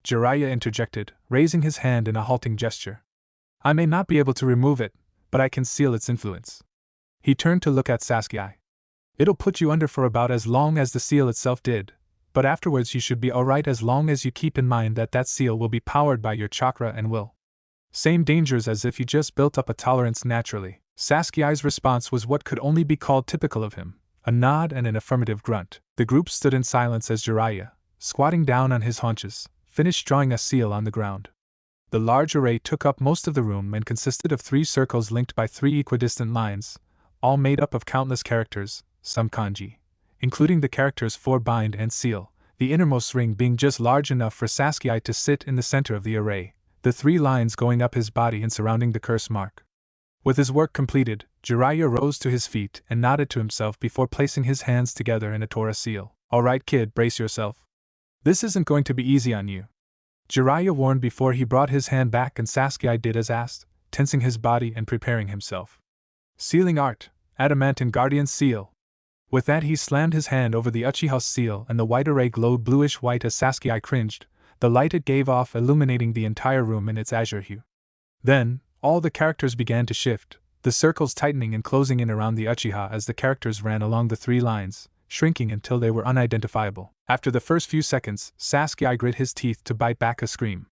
Jiraiya interjected, raising his hand in a halting gesture. I may not be able to remove it, but I can seal its influence. He turned to look at Sasuke. It'll put you under for about as long as the seal itself did, but afterwards you should be alright as long as you keep in mind that that seal will be powered by your chakra and will. Same dangers as if you just built up a tolerance naturally. Sasuke's response was what could only be called typical of him, a nod and an affirmative grunt. The group stood in silence as Jiraiya, squatting down on his haunches, finished drawing a seal on the ground. The large array took up most of the room and consisted of 3 circles linked by 3 equidistant lines, all made up of countless characters, some kanji, including the characters for bind and seal, the innermost ring being just large enough for Sasuke to sit in the center of the array, the 3 lines going up his body and surrounding the curse mark. With his work completed, Jiraiya rose to his feet and nodded to himself before placing his hands together in a Tora seal. Alright kid, brace yourself. This isn't going to be easy on you. Jiraiya warned before he brought his hand back and Sasuke did as asked, tensing his body and preparing himself. Sealing art, adamantine guardian seal. With that he slammed his hand over the Uchiha's seal and the white array glowed bluish-white as Sasuke cringed, the light it gave off illuminating the entire room in its azure hue. Then, all the characters began to shift, the circles tightening and closing in around the Uchiha as the characters ran along the 3 lines, shrinking until they were unidentifiable. After the first few seconds, Sasuke grit his teeth to bite back a scream.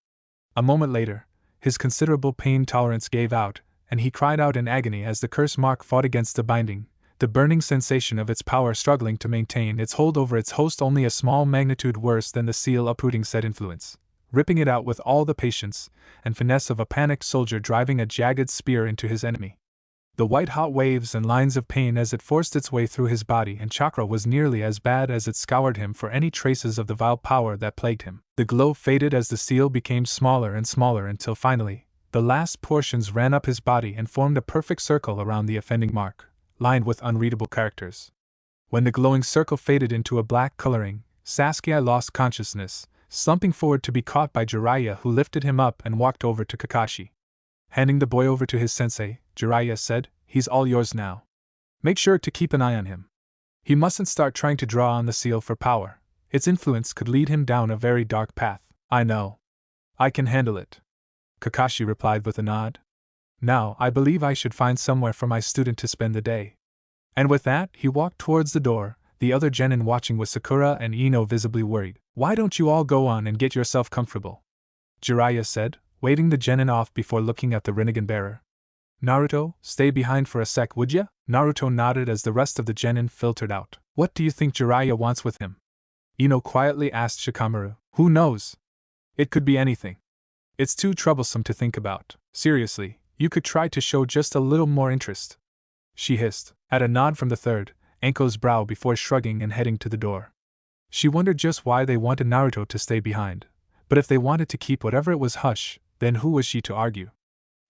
A moment later, his considerable pain tolerance gave out, and he cried out in agony as the curse mark fought against the binding, the burning sensation of its power struggling to maintain its hold over its host only a small magnitude worse than the seal uprooting said influence, ripping it out with all the patience and finesse of a panicked soldier driving a jagged spear into his enemy. The white-hot waves and lines of pain as it forced its way through his body and chakra was nearly as bad as it scoured him for any traces of the vile power that plagued him. The glow faded as the seal became smaller and smaller until finally, the last portions ran up his body and formed a perfect circle around the offending mark, lined with unreadable characters. When the glowing circle faded into a black coloring, Sasuke lost consciousness, slumping forward to be caught by Jiraiya, who lifted him up and walked over to Kakashi. Handing the boy over to his sensei, Jiraiya said, "He's all yours now. Make sure to keep an eye on him. He mustn't start trying to draw on the seal for power. Its influence could lead him down a very dark path." "I know. I can handle it," Kakashi replied with a nod. "Now, I believe I should find somewhere for my student to spend the day." And with that, he walked towards the door, the other genin watching with Sakura and Ino visibly worried. "Why don't you all go on and get yourself comfortable?" Jiraiya said, waving the genin off before looking at the Rinnegan bearer. "Naruto, stay behind for a sec, would ya?" Naruto nodded as the rest of the genin filtered out. "What do you think Jiraiya wants with him?" Ino quietly asked Shikamaru. "Who knows? It could be anything. It's too troublesome to think about. Seriously, you could try to show just a little more interest," she hissed, at a nod from the third, Anko's brow before shrugging and heading to the door. She wondered just why they wanted Naruto to stay behind, but if they wanted to keep whatever it was hush, then who was she to argue?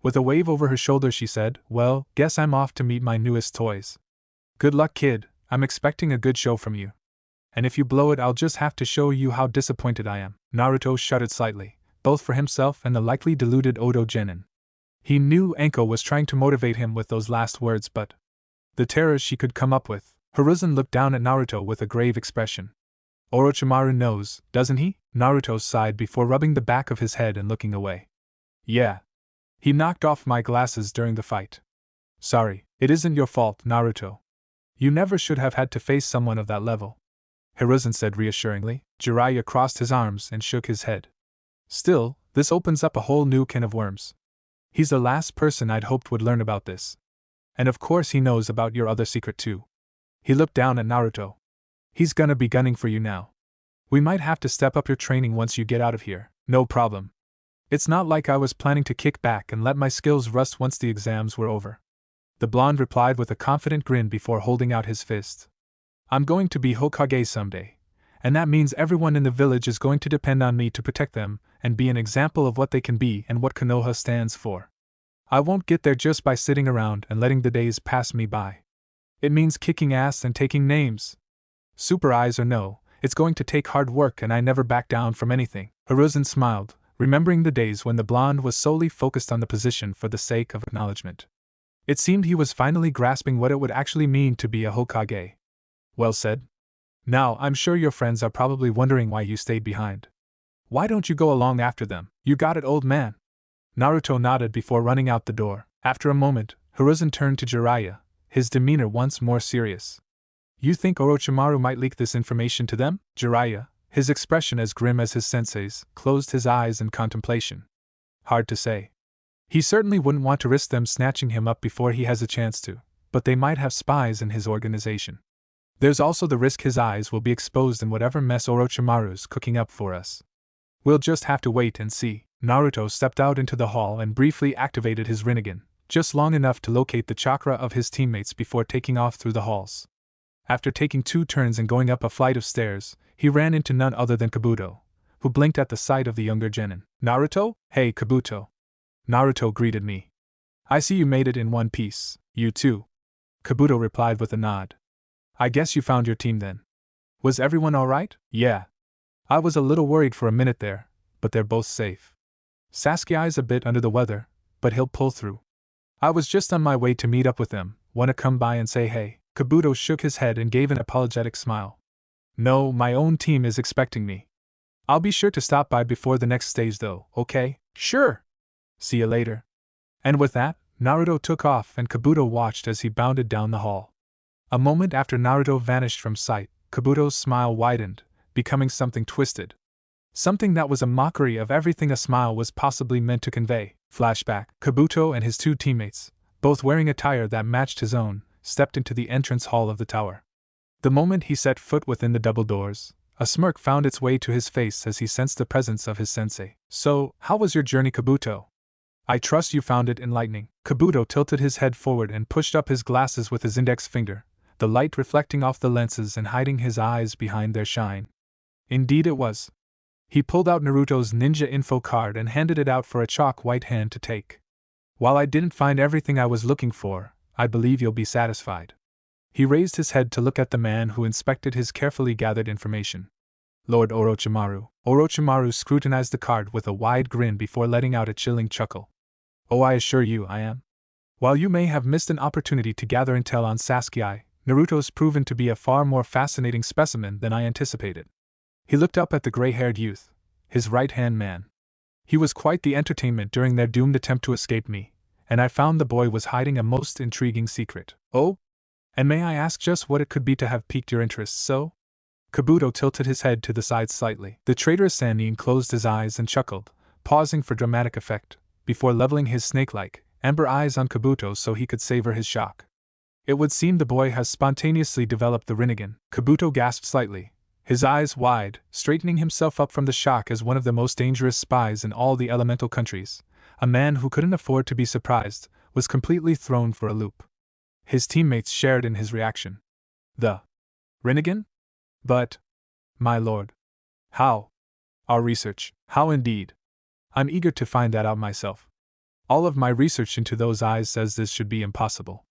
With a wave over her shoulder she said, "Well, guess I'm off to meet my newest toys. Good luck, kid, I'm expecting a good show from you. And if you blow it I'll just have to show you how disappointed I am." Naruto shuddered slightly, both for himself and the likely deluded Odo genin. He knew Anko was trying to motivate him with those last words, but the terrors she could come up with. Hiruzen looked down at Naruto with a grave expression. "Orochimaru knows, doesn't he?" Naruto sighed before rubbing the back of his head and looking away. "Yeah. He knocked off my glasses during the fight. Sorry, it isn't your fault, Naruto. You never should have had to face someone of that level," Hiruzen said reassuringly. Jiraiya crossed his arms and shook his head. "Still, this opens up a whole new can of worms. He's the last person I'd hoped would learn about this. And of course he knows about your other secret too." He looked down at Naruto. "He's gonna be gunning for you now. We might have to step up your training once you get out of here." "No problem. It's not like I was planning to kick back and let my skills rust once the exams were over," the blonde replied with a confident grin before holding out his fist. "I'm going to be Hokage someday, and that means everyone in the village is going to depend on me to protect them and be an example of what they can be and what Konoha stands for. I won't get there just by sitting around and letting the days pass me by. It means kicking ass and taking names. Super eyes or no, it's going to take hard work, and I never back down from anything. Hiruzen smiled, remembering the days when the blonde was solely focused on the position for the sake of acknowledgement. It seemed he was finally grasping what it would actually mean to be a Hokage. Well said. Now, I'm sure your friends are probably wondering why you stayed behind. Why don't you go along after them? You got it, old man. Naruto nodded before running out the door. After a moment, Hiruzen turned to Jiraiya, his demeanor once more serious. You think Orochimaru might leak this information to them? Jiraiya, his expression as grim as his sensei's, closed his eyes in contemplation. Hard to say. He certainly wouldn't want to risk them snatching him up before he has a chance to, but they might have spies in his organization. There's also the risk his eyes will be exposed in whatever mess Orochimaru's cooking up for us. We'll just have to wait and see. Naruto stepped out into the hall and briefly activated his Rinnegan, just long enough to locate the chakra of his teammates before taking off through the halls. After taking 2 turns and going up a flight of stairs, he ran into none other than Kabuto, who blinked at the sight of the younger genin. Naruto? Hey, Kabuto. Naruto greeted me. I see you made it in one piece. You too. Kabuto replied with a nod. I guess you found your team then. Was everyone alright? Yeah. I was a little worried for a minute there, but they're both safe. Sasuke's a bit under the weather, but he'll pull through. I was just on my way to meet up with them. Wanna come by and say hey? Kabuto shook his head and gave an apologetic smile. No, my own team is expecting me. I'll be sure to stop by before the next stage though, okay? Sure! See you later. And with that, Naruto took off and Kabuto watched as he bounded down the hall. A moment after Naruto vanished from sight, Kabuto's smile widened, becoming something twisted. Something that was a mockery of everything a smile was possibly meant to convey. Flashback. Kabuto and his 2 teammates, both wearing attire that matched his own, stepped into the entrance hall of the tower. The moment he set foot within the double doors, a smirk found its way to his face as he sensed the presence of his sensei. So, how was your journey, Kabuto? I trust you found it enlightening. Kabuto tilted his head forward and pushed up his glasses with his index finger, the light reflecting off the lenses and hiding his eyes behind their shine. Indeed it was. He pulled out Naruto's ninja info card and handed it out for a chalk white hand to take. While I didn't find everything I was looking for, I believe you'll be satisfied. He raised his head to look at the man who inspected his carefully gathered information. Lord Orochimaru. Orochimaru scrutinized the card with a wide grin before letting out a chilling chuckle. Oh, I assure you I am. While you may have missed an opportunity to gather intel on Sasuke, Naruto's proven to be a far more fascinating specimen than I anticipated. He looked up at the gray-haired youth, his right-hand man. He was quite the entertainment during their doomed attempt to escape me, and I found the boy was hiding a most intriguing secret. Oh? And may I ask just what it could be to have piqued your interest so? Kabuto tilted his head to the side slightly. The traitorous Sannin closed his eyes and chuckled, pausing for dramatic effect, before leveling his snake-like, amber eyes on Kabuto so he could savor his shock. It would seem the boy has spontaneously developed the Rinnegan. Kabuto gasped slightly, his eyes wide, straightening himself up from the shock as one of the most dangerous spies in all the elemental countries. A man who couldn't afford to be surprised, was completely thrown for a loop. His teammates shared in his reaction. The Rinnegan? But, my lord. How? Our research. How indeed? I'm eager to find that out myself. All of my research into those eyes says this should be impossible.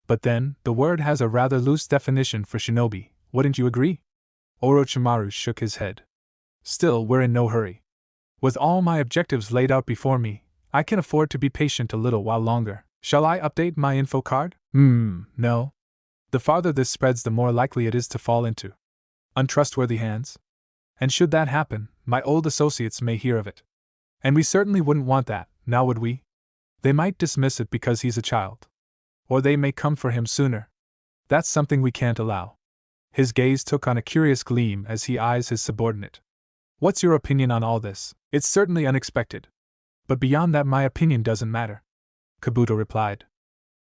But then, the word has a rather loose definition for shinobi, wouldn't you agree? Orochimaru shook his head. Still, we're in no hurry. With all my objectives laid out before me, I can afford to be patient a little while longer. Shall I update my info card? No. The farther this spreads, the more likely it is to fall into untrustworthy hands. And should that happen, my old associates may hear of it. And we certainly wouldn't want that, now would we? They might dismiss it because he's a child. Or they may come for him sooner. That's something we can't allow. His gaze took on a curious gleam as he eyes his subordinate. What's your opinion on all this? It's certainly unexpected. But beyond that, my opinion doesn't matter. Kabuto replied.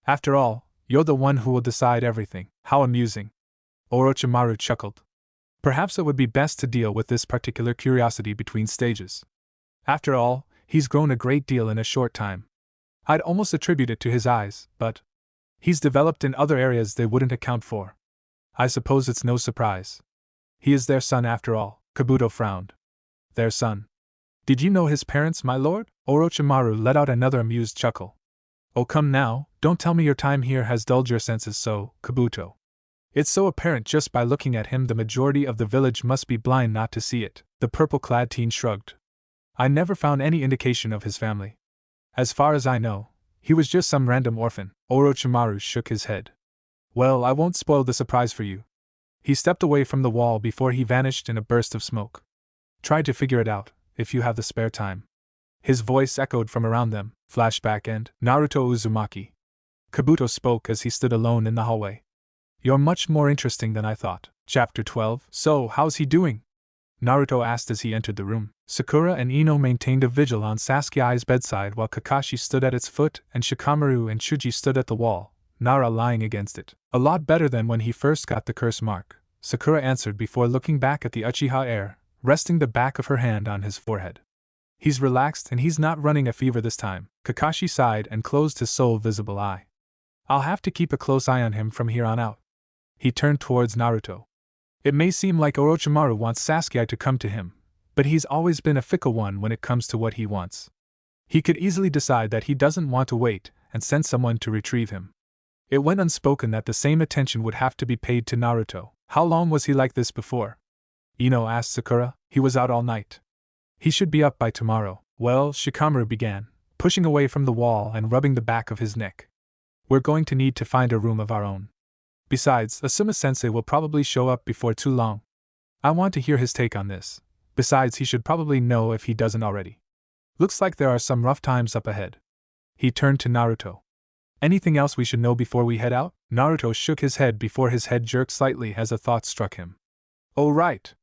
After all, you're the one who will decide everything. How amusing. Orochimaru chuckled. Perhaps it would be best to deal with this particular curiosity between stages. After all, he's grown a great deal in a short time. I'd almost attribute it to his eyes, but he's developed in other areas they wouldn't account for. I suppose it's no surprise. He is their son after all, Kabuto frowned. Their son. Did you know his parents, my lord? Orochimaru let out another amused chuckle. Oh come now, don't tell me your time here has dulled your senses so, Kabuto. It's so apparent just by looking at him the majority of the village must be blind not to see it, the purple-clad teen shrugged. I never found any indication of his family. As far as I know, he was just some random orphan. Orochimaru shook his head. Well, I won't spoil the surprise for you. He stepped away from the wall before he vanished in a burst of smoke. Try to figure it out, if you have the spare time. His voice echoed from around them, Flashback and Naruto Uzumaki. Kabuto spoke as he stood alone in the hallway. You're much more interesting than I thought. Chapter 12. So, how's he doing? Naruto asked as he entered the room. Sakura and Ino maintained a vigil on Sasuke's bedside while Kakashi stood at its foot and Shikamaru and Chuji stood at the wall, Nara lying against it. A lot better than when he first got the curse mark, Sakura answered before looking back at the Uchiha heir, resting the back of her hand on his forehead. He's relaxed and he's not running a fever this time. Kakashi sighed and closed his sole visible eye. I'll have to keep a close eye on him from here on out. He turned towards Naruto. It may seem like Orochimaru wants Sasuke to come to him, but he's always been a fickle one when it comes to what he wants. He could easily decide that he doesn't want to wait and send someone to retrieve him. It went unspoken that the same attention would have to be paid to Naruto. How long was he like this before? Ino asked Sakura. He was out all night. He should be up by tomorrow. Well, Shikamaru began, pushing away from the wall and rubbing the back of his neck. We're going to need to find a room of our own. Besides, Asuma-sensei will probably show up before too long. I want to hear his take on this. Besides, he should probably know if he doesn't already. Looks like there are some rough times up ahead. He turned to Naruto. Anything else we should know before we head out? Naruto shook his head before his head jerked slightly as a thought struck him. Oh right.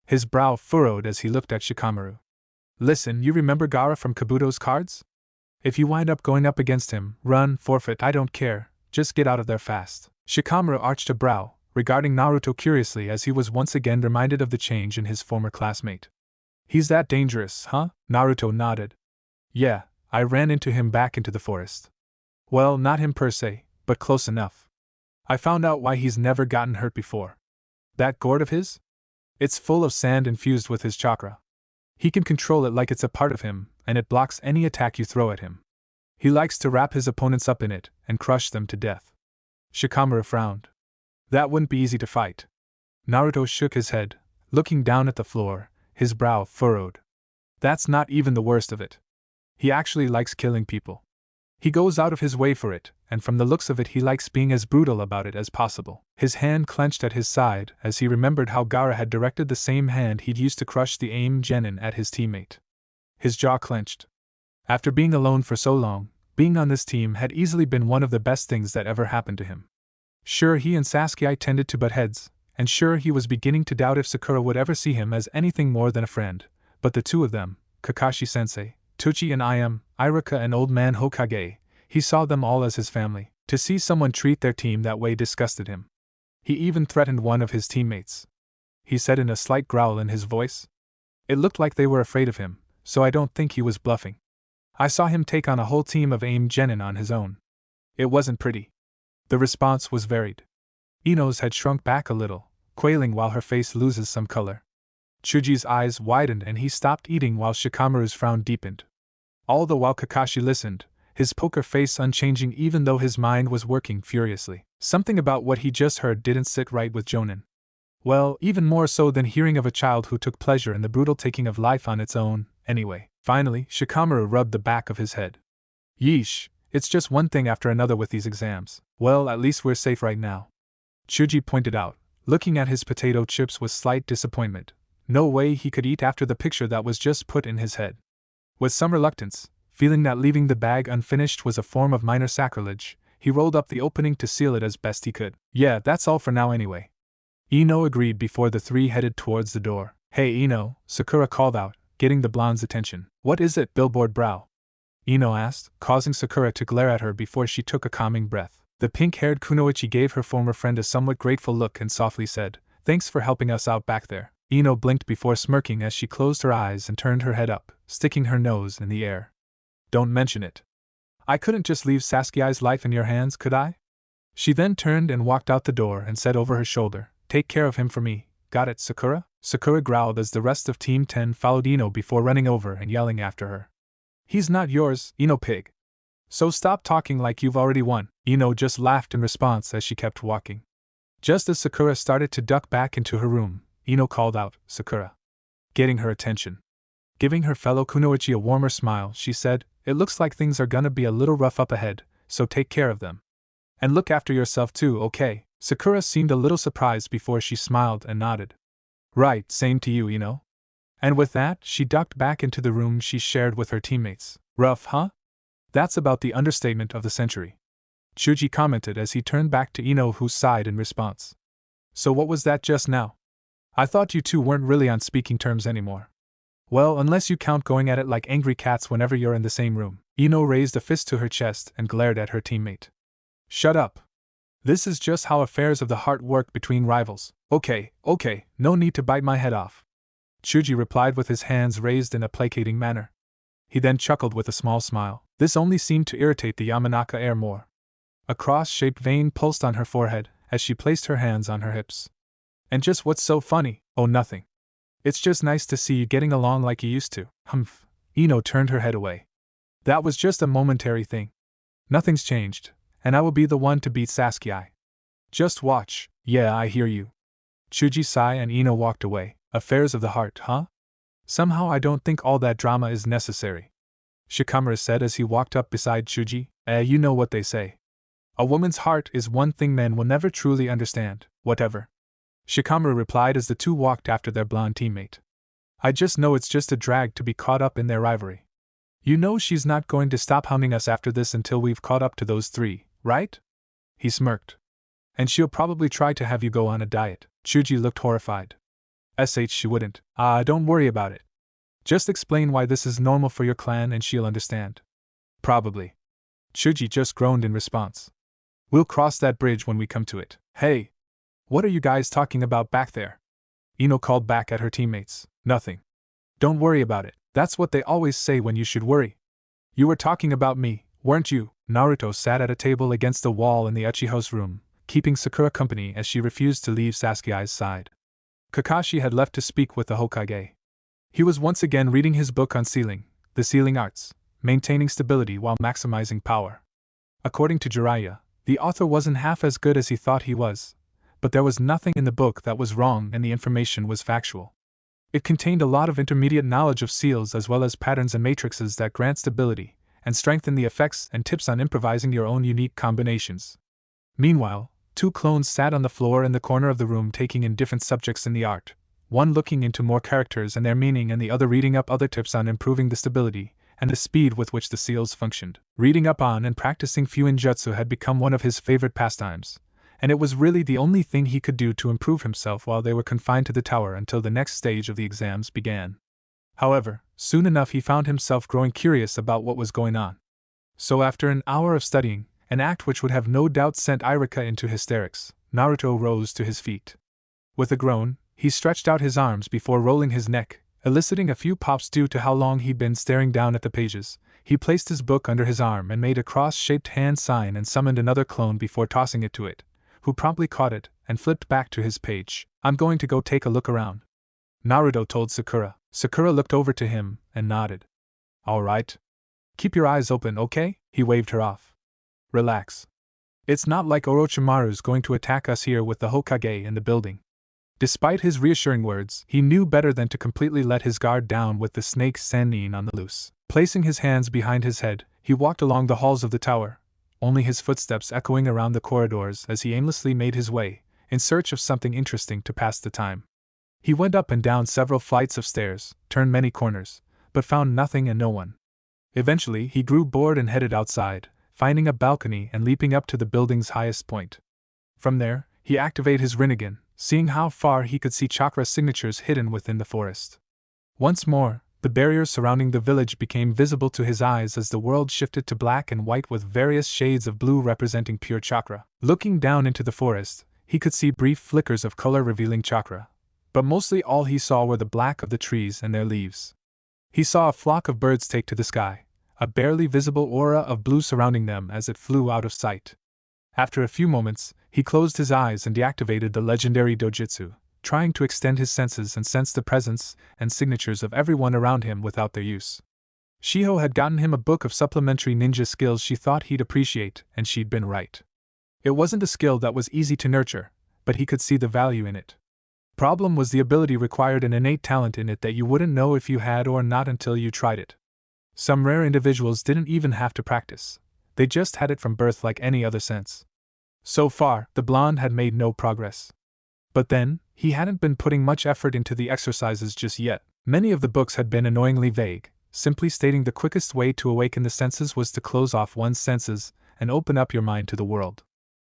His brow furrowed as he looked at Shikamaru. Listen, you remember Gaara from Kabuto's cards? If you wind up going up against him, run, forfeit, I don't care, just get out of there fast. Shikamaru arched a brow, regarding Naruto curiously as he was once again reminded of the change in his former classmate. He's that dangerous, huh? Naruto nodded. Yeah, I ran into him back into the forest. Well, not him per se, but close enough. I found out why he's never gotten hurt before. That gourd of his? It's full of sand infused with his chakra. He can control it like it's a part of him, and it blocks any attack you throw at him. He likes to wrap his opponents up in it and crush them to death. Shikamaru frowned. That wouldn't be easy to fight. Naruto shook his head, looking down at the floor, his brow furrowed. That's not even the worst of it. He actually likes killing people. He goes out of his way for it, and from the looks of it he likes being as brutal about it as possible. His hand clenched at his side as he remembered how Gaara had directed the same hand he'd used to crush the aim genin at his teammate. His jaw clenched. After being alone for so long, being on this team had easily been one of the best things that ever happened to him. Sure, he and Sasuke tended to butt heads, and sure he was beginning to doubt if Sakura would ever see him as anything more than a friend, but the two of them, Kakashi-sensei, Tochi and Iruka and Old Man Hokage, he saw them all as his family. To see someone treat their team that way disgusted him. He even threatened one of his teammates. He said in a slight growl in his voice. It looked like they were afraid of him, so I don't think he was bluffing. I saw him take on a whole team of aim genin on his own. It wasn't pretty. The response was varied. Ino's had shrunk back a little, quailing while her face loses some color. Chuji's eyes widened and he stopped eating while Shikamaru's frown deepened. All the while Kakashi listened, his poker face unchanging even though his mind was working furiously. Something about what he just heard didn't sit right with Jonin. Well, even more so than hearing of a child who took pleasure in the brutal taking of life on its own, anyway. Finally, Shikamaru rubbed the back of his head. Yeesh, it's just one thing after another with these exams. Well, at least we're safe right now. Chuji pointed out, looking at his potato chips with slight disappointment. No way he could eat after the picture that was just put in his head. With some reluctance, feeling that leaving the bag unfinished was a form of minor sacrilege, he rolled up the opening to seal it as best he could. Yeah, that's all for now anyway. Ino agreed before the three headed towards the door. Hey Ino, Sakura called out, getting the blonde's attention. What is it, billboard brow? Ino asked, causing Sakura to glare at her before she took a calming breath. The pink-haired kunoichi gave her former friend a somewhat grateful look and softly said, Thanks for helping us out back there. Ino blinked before smirking as she closed her eyes and turned her head up, sticking her nose in the air. Don't mention it. I couldn't just leave Sasuke's life in your hands, could I? She then turned and walked out the door and said over her shoulder, Take care of him for me, got it, Sakura? Sakura growled as the rest of Team 10 followed Ino before running over and yelling after her. He's not yours, Ino pig. So stop talking like you've already won. Ino just laughed in response as she kept walking. Just as Sakura started to duck back into her room, Ino called out, Sakura. Getting her attention. Giving her fellow kunoichi a warmer smile, she said, it looks like things are gonna be a little rough up ahead, so take care of them. And look after yourself too, okay? Sakura seemed a little surprised before she smiled and nodded. Right, same to you, Ino. And with that, she ducked back into the room she shared with her teammates. Rough, huh? That's about the understatement of the century. Chuji commented as he turned back to Ino, who sighed in response. So what was that just now? I thought you two weren't really on speaking terms anymore. Well, unless you count going at it like angry cats whenever you're in the same room. Ino raised a fist to her chest and glared at her teammate. Shut up. This is just how affairs of the heart work between rivals. Okay, no need to bite my head off. Chuji replied with his hands raised in a placating manner. He then chuckled with a small smile. This only seemed to irritate the Yamanaka heir more. A cross-shaped vein pulsed on her forehead as she placed her hands on her hips. And just what's so funny? Oh, nothing. It's just nice to see you getting along like you used to. Humph. Ino turned her head away. That was just a momentary thing. Nothing's changed, and I will be the one to beat Sasuke. Just watch. Yeah, I hear you. Chuji sighed and Ino walked away. Affairs of the heart, huh? Somehow I don't think all that drama is necessary. Shikamaru said as he walked up beside Chuji. You know what they say. A woman's heart is one thing men will never truly understand, whatever. Shikamaru replied as the two walked after their blonde teammate. I just know it's just a drag to be caught up in their rivalry. You know she's not going to stop hounding us after this until we've caught up to those three, right? He smirked. And she'll probably try to have you go on a diet. Chuji looked horrified. She wouldn't. Don't worry about it. Just explain why this is normal for your clan and she'll understand. Probably. Chuji just groaned in response. We'll cross that bridge when we come to it. Hey! What are you guys talking about back there? Ino called back at her teammates. Nothing. Don't worry about it. That's what they always say when you should worry. You were talking about me, weren't you? Naruto sat at a table against the wall in the Uchiha's room, keeping Sakura company as she refused to leave Sasuke's side. Kakashi had left to speak with the Hokage. He was once again reading his book on sealing, the sealing arts, maintaining stability while maximizing power. According to Jiraiya, the author wasn't half as good as he thought he was, but there was nothing in the book that was wrong and the information was factual. It contained a lot of intermediate knowledge of seals as well as patterns and matrices that grant stability and strengthen the effects and tips on improvising your own unique combinations. Meanwhile, two clones sat on the floor in the corner of the room taking in different subjects in the art, one looking into more characters and their meaning and the other reading up other tips on improving the stability and the speed with which the seals functioned. Reading up on and practicing Fuinjutsu had become one of his favorite pastimes, and it was really the only thing he could do to improve himself while they were confined to the tower until the next stage of the exams began. However, soon enough he found himself growing curious about what was going on. So after an hour of studying, an act which would have no doubt sent Iruka into hysterics, Naruto rose to his feet. With a groan, he stretched out his arms before rolling his neck, eliciting a few pops due to how long he'd been staring down at the pages. He placed his book under his arm and made a cross-shaped hand sign and summoned another clone before tossing it to it, who promptly caught it and flipped back to his page. I'm going to go take a look around, Naruto told Sakura. Sakura looked over to him and nodded. All right. Keep your eyes open, okay? He waved her off. Relax. It's not like Orochimaru's going to attack us here with the Hokage in the building. Despite his reassuring words, he knew better than to completely let his guard down with the snake Sannin on the loose. Placing his hands behind his head, he walked along the halls of the tower, only his footsteps echoing around the corridors as he aimlessly made his way, in search of something interesting to pass the time. He went up and down several flights of stairs, turned many corners, but found nothing and no one. Eventually he grew bored and headed outside, finding a balcony and leaping up to the building's highest point. From there, he activated his Rinnegan, seeing how far he could see Chakra signatures hidden within the forest. Once more, the barriers surrounding the village became visible to his eyes as the world shifted to black and white with various shades of blue representing pure Chakra. Looking down into the forest, he could see brief flickers of color revealing Chakra, but mostly all he saw were the black of the trees and their leaves. He saw a flock of birds take to the sky, a barely visible aura of blue surrounding them as it flew out of sight. After a few moments, he closed his eyes and deactivated the legendary dojutsu, trying to extend his senses and sense the presence and signatures of everyone around him without their use. Shiho had gotten him a book of supplementary ninja skills she thought he'd appreciate, and she'd been right. It wasn't a skill that was easy to nurture, but he could see the value in it. Problem was the ability required an innate talent in it that you wouldn't know if you had or not until you tried it. Some rare individuals didn't even have to practice. They just had it from birth like any other sense. So far, the blonde had made no progress. But then, he hadn't been putting much effort into the exercises just yet. Many of the books had been annoyingly vague, simply stating the quickest way to awaken the senses was to close off one's senses and open up your mind to the world.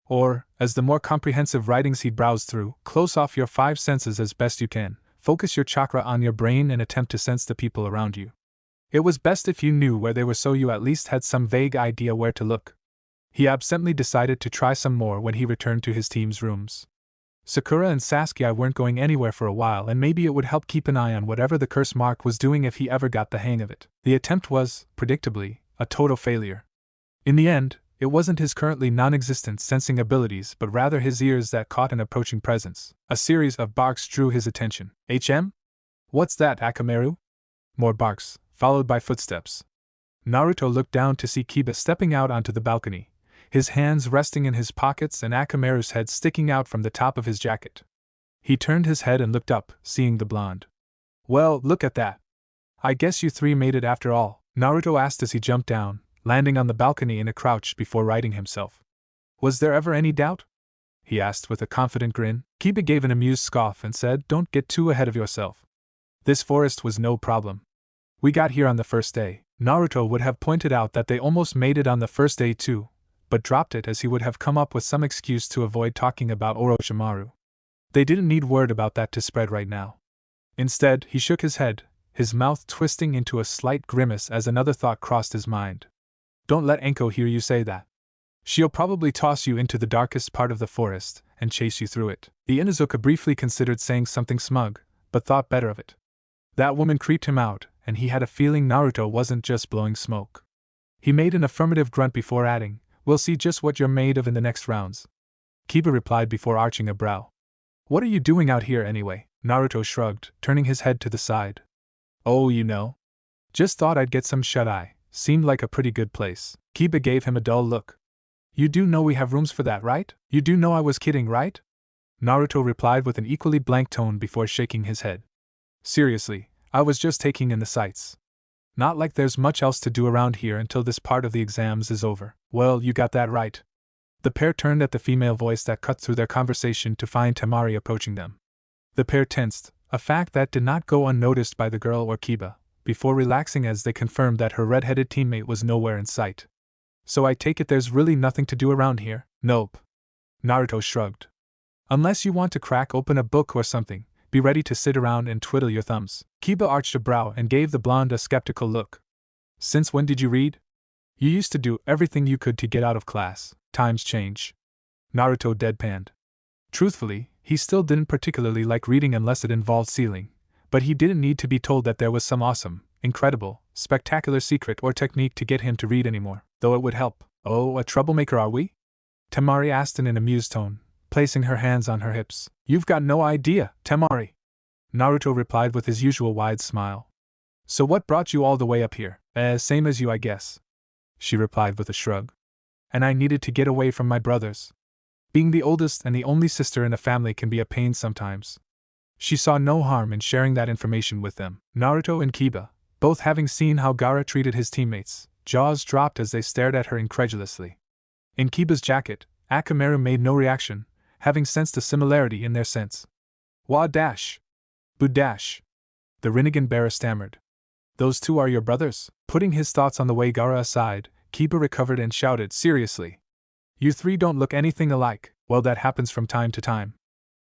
Or, as the more comprehensive writings he'd browsed through, close off your 5 senses as best you can, focus your chakra on your brain and attempt to sense the people around you. It was best if you knew where they were so you at least had some vague idea where to look. He absently decided to try some more when he returned to his team's rooms. Sakura and Sasuke weren't going anywhere for a while, and maybe it would help keep an eye on whatever the curse mark was doing if he ever got the hang of it. The attempt was, predictably, a total failure. In the end, it wasn't his currently non-existent sensing abilities but rather his ears that caught an approaching presence. A series of barks drew his attention. HM? What's that, Akamaru? More barks, followed by footsteps. Naruto looked down to see Kiba stepping out onto the balcony, his hands resting in his pockets and Akamaru's head sticking out from the top of his jacket. He turned his head and looked up, seeing the blonde. Well, look at that. I guess you 3 made it after all, Naruto asked as he jumped down, landing on the balcony in a crouch before righting himself. Was there ever any doubt? He asked with a confident grin. Kiba gave an amused scoff and said, Don't get too ahead of yourself. This forest was no problem. We got here on the first day. Naruto would have pointed out that they almost made it on the first day too, but dropped it as he would have come up with some excuse to avoid talking about Orochimaru. They didn't need word about that to spread right now. Instead, he shook his head, his mouth twisting into a slight grimace as another thought crossed his mind. Don't let Enko hear you say that. She'll probably toss you into the darkest part of the forest and chase you through it. The Inuzuka briefly considered saying something smug, but thought better of it. That woman creeped him out, and he had a feeling Naruto wasn't just blowing smoke. He made an affirmative grunt before adding, We'll see just what you're made of in the next rounds. Kiba replied before arching a brow. What are you doing out here anyway? Naruto shrugged, turning his head to the side. Oh, you know. Just thought I'd get some shut-eye. Seemed like a pretty good place. Kiba gave him a dull look. You do know we have rooms for that, right? You do know I was kidding, right? Naruto replied with an equally blank tone before shaking his head. Seriously, I was just taking in the sights. Not like there's much else to do around here until this part of the exams is over. Well, you got that right. The pair turned at the female voice that cut through their conversation to find Temari approaching them. The pair tensed, a fact that did not go unnoticed by the girl or Kiba, before relaxing as they confirmed that her red-headed teammate was nowhere in sight. So I take it there's really nothing to do around here? Nope. Naruto shrugged. Unless you want to crack open a book or something, be ready to sit around and twiddle your thumbs. Kiba arched a brow and gave the blonde a skeptical look. Since when did you read? You used to do everything you could to get out of class. Times change. Naruto deadpanned. Truthfully, he still didn't particularly like reading unless it involved stealing, but he didn't need to be told that there was some awesome, incredible, spectacular secret or technique to get him to read anymore, though it would help. Oh, a troublemaker are we? Temari asked in an amused tone, placing her hands on her hips. You've got no idea, Temari. Naruto replied with his usual wide smile. So what brought you all the way up here? Same as you, I guess. She replied with a shrug. And I needed to get away from my brothers. Being the oldest and the only sister in a family can be a pain sometimes. She saw no harm in sharing that information with them. Naruto and Kiba, both having seen how Gaara treated his teammates, jaws dropped as they stared at her incredulously. In Kiba's jacket, Akamaru made no reaction, having sensed a similarity in their sense. Wa-dash! Bu-dash! The Rinnegan bearer stammered. Those two are your brothers? Putting his thoughts on the way Gaara aside, Kiba recovered and shouted seriously. You 3 don't look anything alike. Well, that happens from time to time.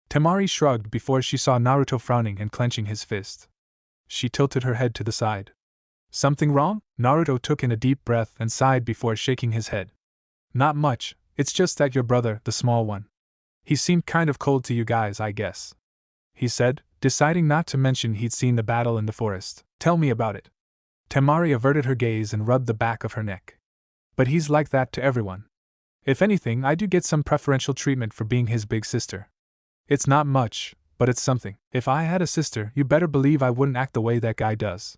Temari shrugged before she saw Naruto frowning and clenching his fist. She tilted her head to the side. Something wrong? Naruto took in a deep breath and sighed before shaking his head. Not much, it's just that your brother, the small one. He seemed kind of cold to you guys, I guess. He said, deciding not to mention he'd seen the battle in the forest. Tell me about it. Temari averted her gaze and rubbed the back of her neck. But he's like that to everyone. If anything, I do get some preferential treatment for being his big sister. It's not much, but it's something. If I had a sister, you better believe I wouldn't act the way that guy does.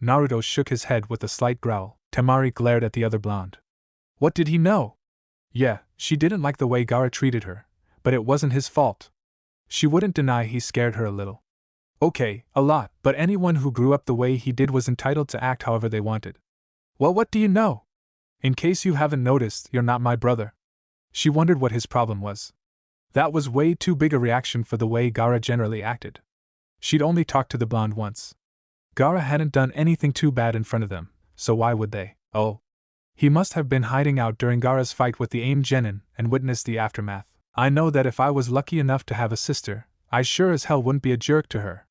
Naruto shook his head with a slight growl. Temari glared at the other blonde. What did he know? Yeah, she didn't like the way Gaara treated her, but it wasn't his fault. She wouldn't deny he scared her a little. Okay, a lot, but anyone who grew up the way he did was entitled to act however they wanted. Well, what do you know? In case you haven't noticed, you're not my brother. She wondered what his problem was. That was way too big a reaction for the way Gaara generally acted. She'd only talked to the blonde once. Gaara hadn't done anything too bad in front of them, so why would they? Oh. He must have been hiding out during Gaara's fight with the Aim Genin and witnessed the aftermath. I know that if I was lucky enough to have a sister, I sure as hell wouldn't be a jerk to her.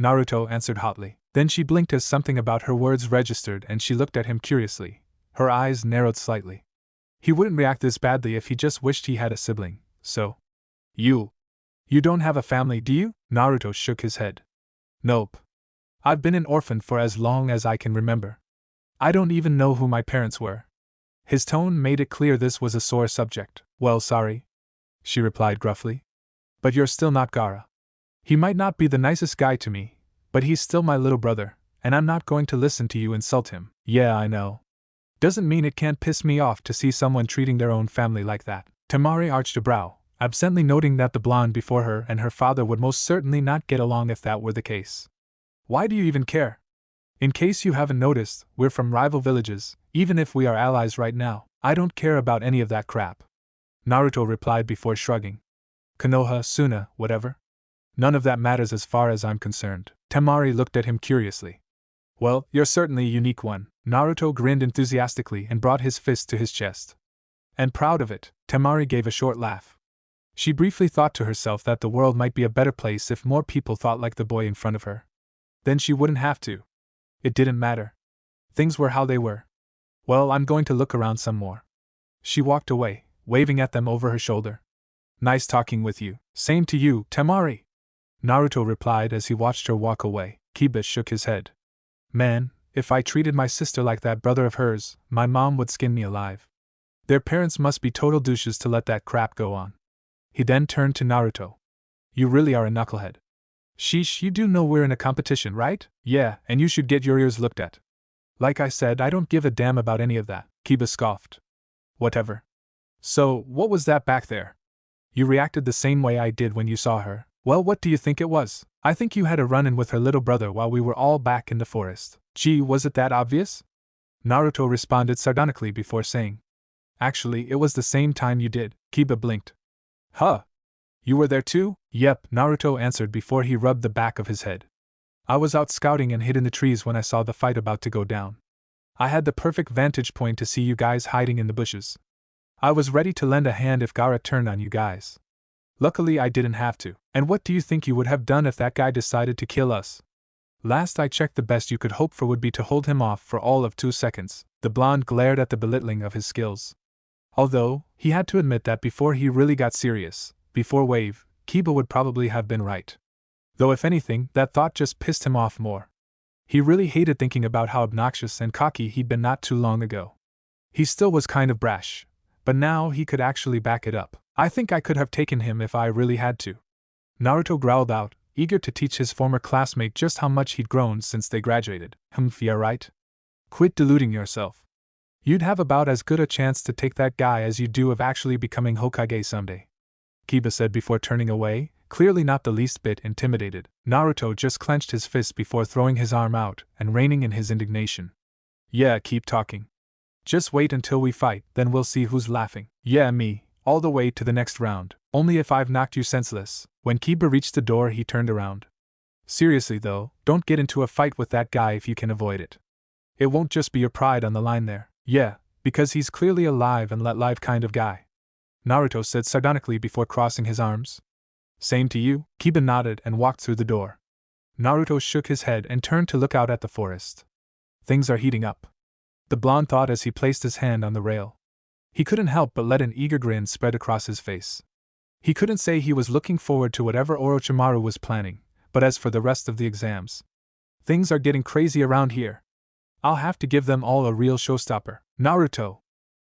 Naruto answered hotly. Then she blinked as something about her words registered and she looked at him curiously. Her eyes narrowed slightly. He wouldn't react this badly if he just wished he had a sibling, so. You don't have a family, do you? Naruto shook his head. Nope. I've been an orphan for as long as I can remember. I don't even know who my parents were. His tone made it clear this was a sore subject. Well, sorry, she replied gruffly. But you're still not Gaara. He might not be the nicest guy to me, but he's still my little brother, and I'm not going to listen to you insult him. Yeah, I know. Doesn't mean it can't piss me off to see someone treating their own family like that. Temari arched a brow, absently noting that the blonde before her and her father would most certainly not get along if that were the case. Why do you even care? In case you haven't noticed, we're from rival villages, even if we are allies right now. I don't care about any of that crap. Naruto replied before shrugging. Konoha, Suna, whatever. None of that matters as far as I'm concerned. Temari looked at him curiously. Well, you're certainly a unique one. Naruto grinned enthusiastically and brought his fist to his chest. And proud of it, Temari gave a short laugh. She briefly thought to herself that the world might be a better place if more people thought like the boy in front of her. Then she wouldn't have to. It didn't matter. Things were how they were. Well, I'm going to look around some more. She walked away, waving at them over her shoulder. Nice talking with you. Same to you, Temari. Naruto replied as he watched her walk away. Kiba shook his head. Man, if I treated my sister like that brother of hers, my mom would skin me alive. Their parents must be total douches to let that crap go on. He then turned to Naruto. You really are a knucklehead. Sheesh, you do know we're in a competition, right? Yeah, and you should get your ears looked at. Like I said, I don't give a damn about any of that, Kiba scoffed. Whatever. So, what was that back there? You reacted the same way I did when you saw her. Well, what do you think it was? I think you had a run-in with her little brother while we were all back in the forest. Gee, was it that obvious? Naruto responded sardonically before saying. Actually, it was the same time you did. Kiba blinked. Huh. You were there too? Yep, Naruto answered before he rubbed the back of his head. I was out scouting and hid in the trees when I saw the fight about to go down. I had the perfect vantage point to see you guys hiding in the bushes. I was ready to lend a hand if Gaara turned on you guys. Luckily I didn't have to. And what do you think you would have done if that guy decided to kill us? Last I checked, the best you could hope for would be to hold him off for all of 2 seconds. The blonde glared at the belittling of his skills. Although, he had to admit that before he really got serious, before Wave, Kiba would probably have been right. Though if anything, that thought just pissed him off more. He really hated thinking about how obnoxious and cocky he'd been not too long ago. He still was kind of brash, but now he could actually back it up. I think I could have taken him if I really had to. Naruto growled out, eager to teach his former classmate just how much he'd grown since they graduated. Yeah, right? Quit deluding yourself. You'd have about as good a chance to take that guy as you do of actually becoming Hokage someday. Kiba said before turning away, clearly not the least bit intimidated. Naruto just clenched his fist before throwing his arm out and reining in his indignation. Yeah, keep talking. Just wait until we fight, then we'll see who's laughing. Yeah, me, all the way to the next round, only if I've knocked you senseless. When Kiba reached the door, he turned around. Seriously though, don't get into a fight with that guy if you can avoid it. It won't just be your pride on the line there. Yeah, because he's clearly a live and let live kind of guy. Naruto said sardonically before crossing his arms. Same to you? Kiba nodded and walked through the door. Naruto shook his head and turned to look out at the forest. Things are heating up. The blonde thought as he placed his hand on the rail. He couldn't help but let an eager grin spread across his face. He couldn't say he was looking forward to whatever Orochimaru was planning, but as for the rest of the exams, things are getting crazy around here. I'll have to give them all a real showstopper. Naruto.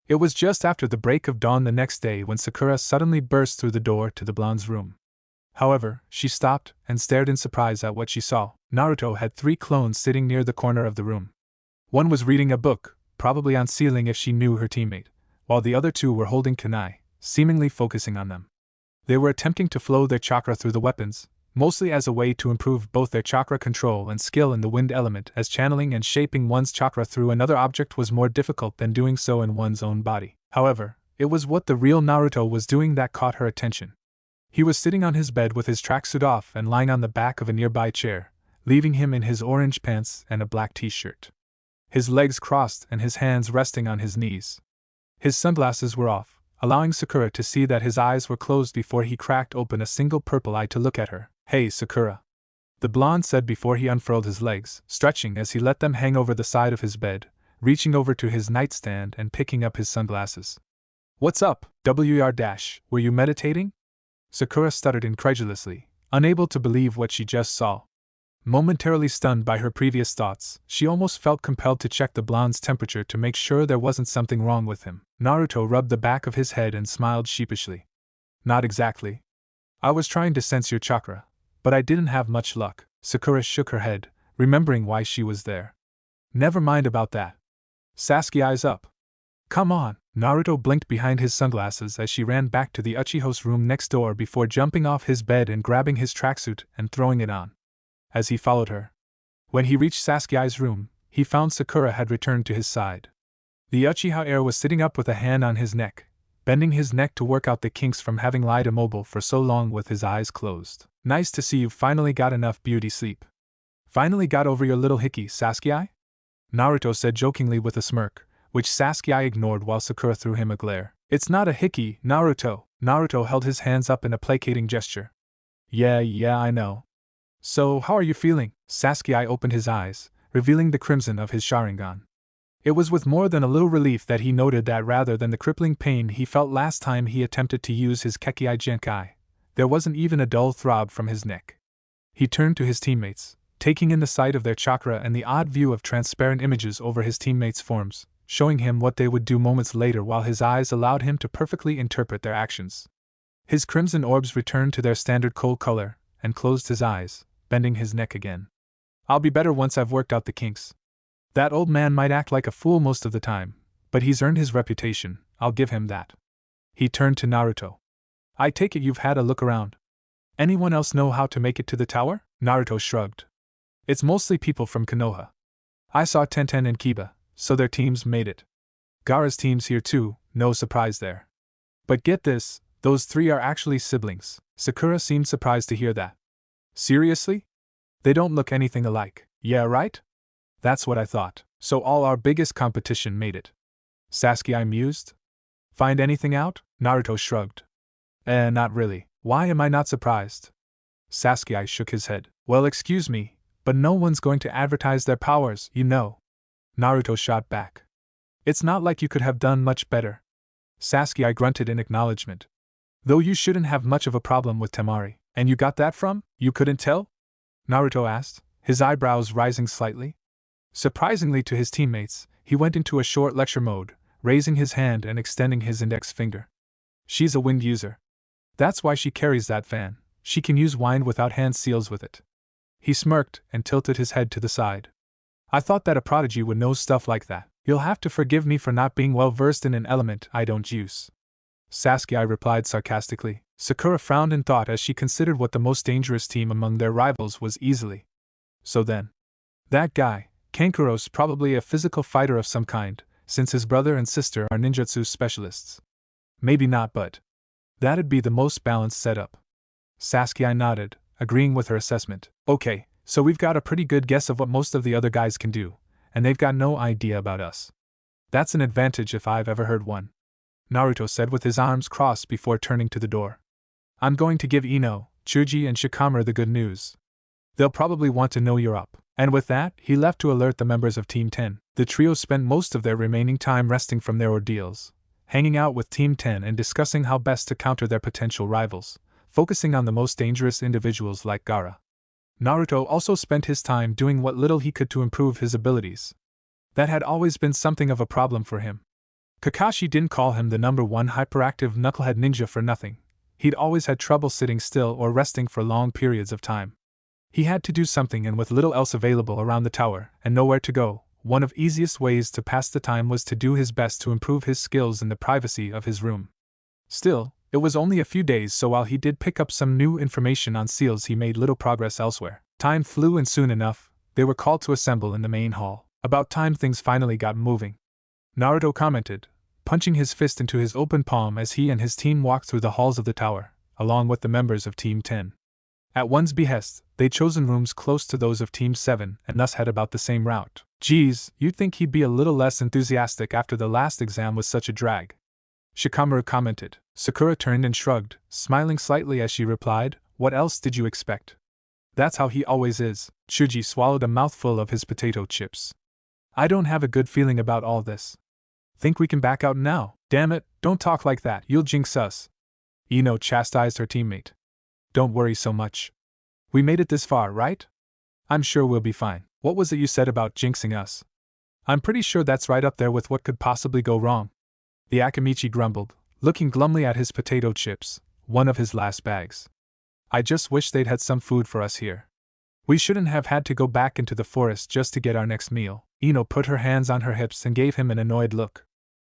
It was just after the break of dawn the next day when Sakura suddenly burst through the door to the blonde's room. However, she stopped and stared in surprise at what she saw. Naruto had 3 clones sitting near the corner of the room. One was reading a book, probably on sealing if she knew her teammate, while the other 2 were holding kunai, seemingly focusing on them. They were attempting to flow their chakra through the weapons, mostly as a way to improve both their chakra control and skill in the wind element, as channeling and shaping one's chakra through another object was more difficult than doing so in one's own body. However, it was what the real Naruto was doing that caught her attention. He was sitting on his bed with his tracksuit off and lying on the back of a nearby chair, leaving him in his orange pants and a black t-shirt. His legs crossed and his hands resting on his knees. His sunglasses were off, allowing Sakura to see that his eyes were closed before he cracked open a single purple eye to look at her. "Hey, Sakura," the blonde said before he unfurled his legs, stretching as he let them hang over the side of his bed, reaching over to his nightstand and picking up his sunglasses. "What's up, were you meditating?" Sakura stuttered incredulously, unable to believe what she just saw. Momentarily stunned by her previous thoughts, she almost felt compelled to check the blonde's temperature to make sure there wasn't something wrong with him. Naruto rubbed the back of his head and smiled sheepishly. "Not exactly. I was trying to sense your chakra, but I didn't have much luck." Sakura shook her head, remembering why she was there. "Never mind about that. Sasuke, eyes up. Come on." Naruto blinked behind his sunglasses as she ran back to the Uchiha's room next door before jumping off his bed and grabbing his tracksuit and throwing it on. As he followed her, when he reached Sasuke's room, he found Sakura had returned to his side. The Uchiha heir was sitting up with a hand on his neck, bending his neck to work out the kinks from having lied immobile for so long with his eyes closed. "Nice to see you finally got enough beauty sleep. Finally got over your little hickey, Sasuke?" Naruto said jokingly with a smirk, which Sasuke ignored while Sakura threw him a glare. "It's not a hickey, Naruto." Naruto held his hands up in a placating gesture. Yeah, I know. "So, how are you feeling?" Sasuke opened his eyes, revealing the crimson of his Sharingan. It was with more than a little relief that he noted that rather than the crippling pain he felt last time he attempted to use his Kekkei Genkai, there wasn't even a dull throb from his neck. He turned to his teammates, taking in the sight of their chakra and the odd view of transparent images over his teammates' forms, showing him what they would do moments later while his eyes allowed him to perfectly interpret their actions. His crimson orbs returned to their standard cold color, and closed his eyes, bending his neck again. "I'll be better once I've worked out the kinks. That old man might act like a fool most of the time, but he's earned his reputation, I'll give him that." He turned to Naruto. "I take it you've had a look around. Anyone else know how to make it to the tower?" Naruto shrugged. "It's mostly people from Konoha. I saw Tenten and Kiba, so their teams made it. Gaara's team's here too, no surprise there. But get this, those 3 are actually siblings." Sakura seemed surprised to hear that. "Seriously? They don't look anything alike." "Yeah, right? That's what I thought. So all our biggest competition made it." Sasuke mused. "Find anything out?" Naruto shrugged. Not really. Why am I not surprised?" Sasuke shook his head. "Well, excuse me, but no one's going to advertise their powers, you know." Naruto shot back. "It's not like you could have done much better." Sasuke grunted in acknowledgement. "Though you shouldn't have much of a problem with Temari. And you got that from? You couldn't tell?" Naruto asked, his eyebrows rising slightly. Surprisingly to his teammates, he went into a short lecture mode, raising his hand and extending his index finger. "She's a wind user. That's why she carries that fan. She can use wind without hand seals with it." He smirked and tilted his head to the side. "I thought that a prodigy would know stuff like that. You'll have to forgive me for not being well versed in an element I don't use." Sasuke replied sarcastically. Sakura frowned in thought as she considered what the most dangerous team among their rivals was easily. So then, that guy, Kankuro's probably a physical fighter of some kind, since his brother and sister are ninjutsu specialists. Maybe not, but that'd be the most balanced setup. Sasuke nodded, agreeing with her assessment. "Okay, so we've got a pretty good guess of what most of the other guys can do, and they've got no idea about us. That's an advantage if I've ever heard one," Naruto said with his arms crossed before turning to the door. "I'm going to give Ino, Chuji, and Shikamaru the good news. They'll probably want to know you're up." And with that, he left to alert the members of Team 10. The trio spent most of their remaining time resting from their ordeals, hanging out with Team 10 and discussing how best to counter their potential rivals, focusing on the most dangerous individuals like Gaara. Naruto also spent his time doing what little he could to improve his abilities. That had always been something of a problem for him. Kakashi didn't call him the #1 hyperactive knucklehead ninja for nothing. He'd always had trouble sitting still or resting for long periods of time. He had to do something, and with little else available around the tower, and nowhere to go, one of easiest ways to pass the time was to do his best to improve his skills in the privacy of his room. Still, it was only a few days, so while he did pick up some new information on seals, he made little progress elsewhere. Time flew, and soon enough, they were called to assemble in the main hall. About time things finally got moving, Naruto commented, punching his fist into his open palm as he and his team walked through the halls of the tower, along with the members of Team 10. At one's behest, they'd chosen rooms close to those of Team 7 and thus had about the same route. Geez, you'd think he'd be a little less enthusiastic after the last exam was such a drag, Shikamaru commented. Sakura turned and shrugged, smiling slightly as she replied, what else did you expect? That's how he always is. Chuji swallowed a mouthful of his potato chips. I don't have a good feeling about all this. Think we can back out now? Damn it, don't talk like that, you'll jinx us. Ino chastised her teammate. Don't worry so much. We made it this far, right? I'm sure we'll be fine. What was it you said about jinxing us? I'm pretty sure that's right up there with what could possibly go wrong. The Akamichi grumbled, looking glumly at his potato chips, one of his last bags. I just wish they'd had some food for us here. We shouldn't have had to go back into the forest just to get our next meal. Ino put her hands on her hips and gave him an annoyed look.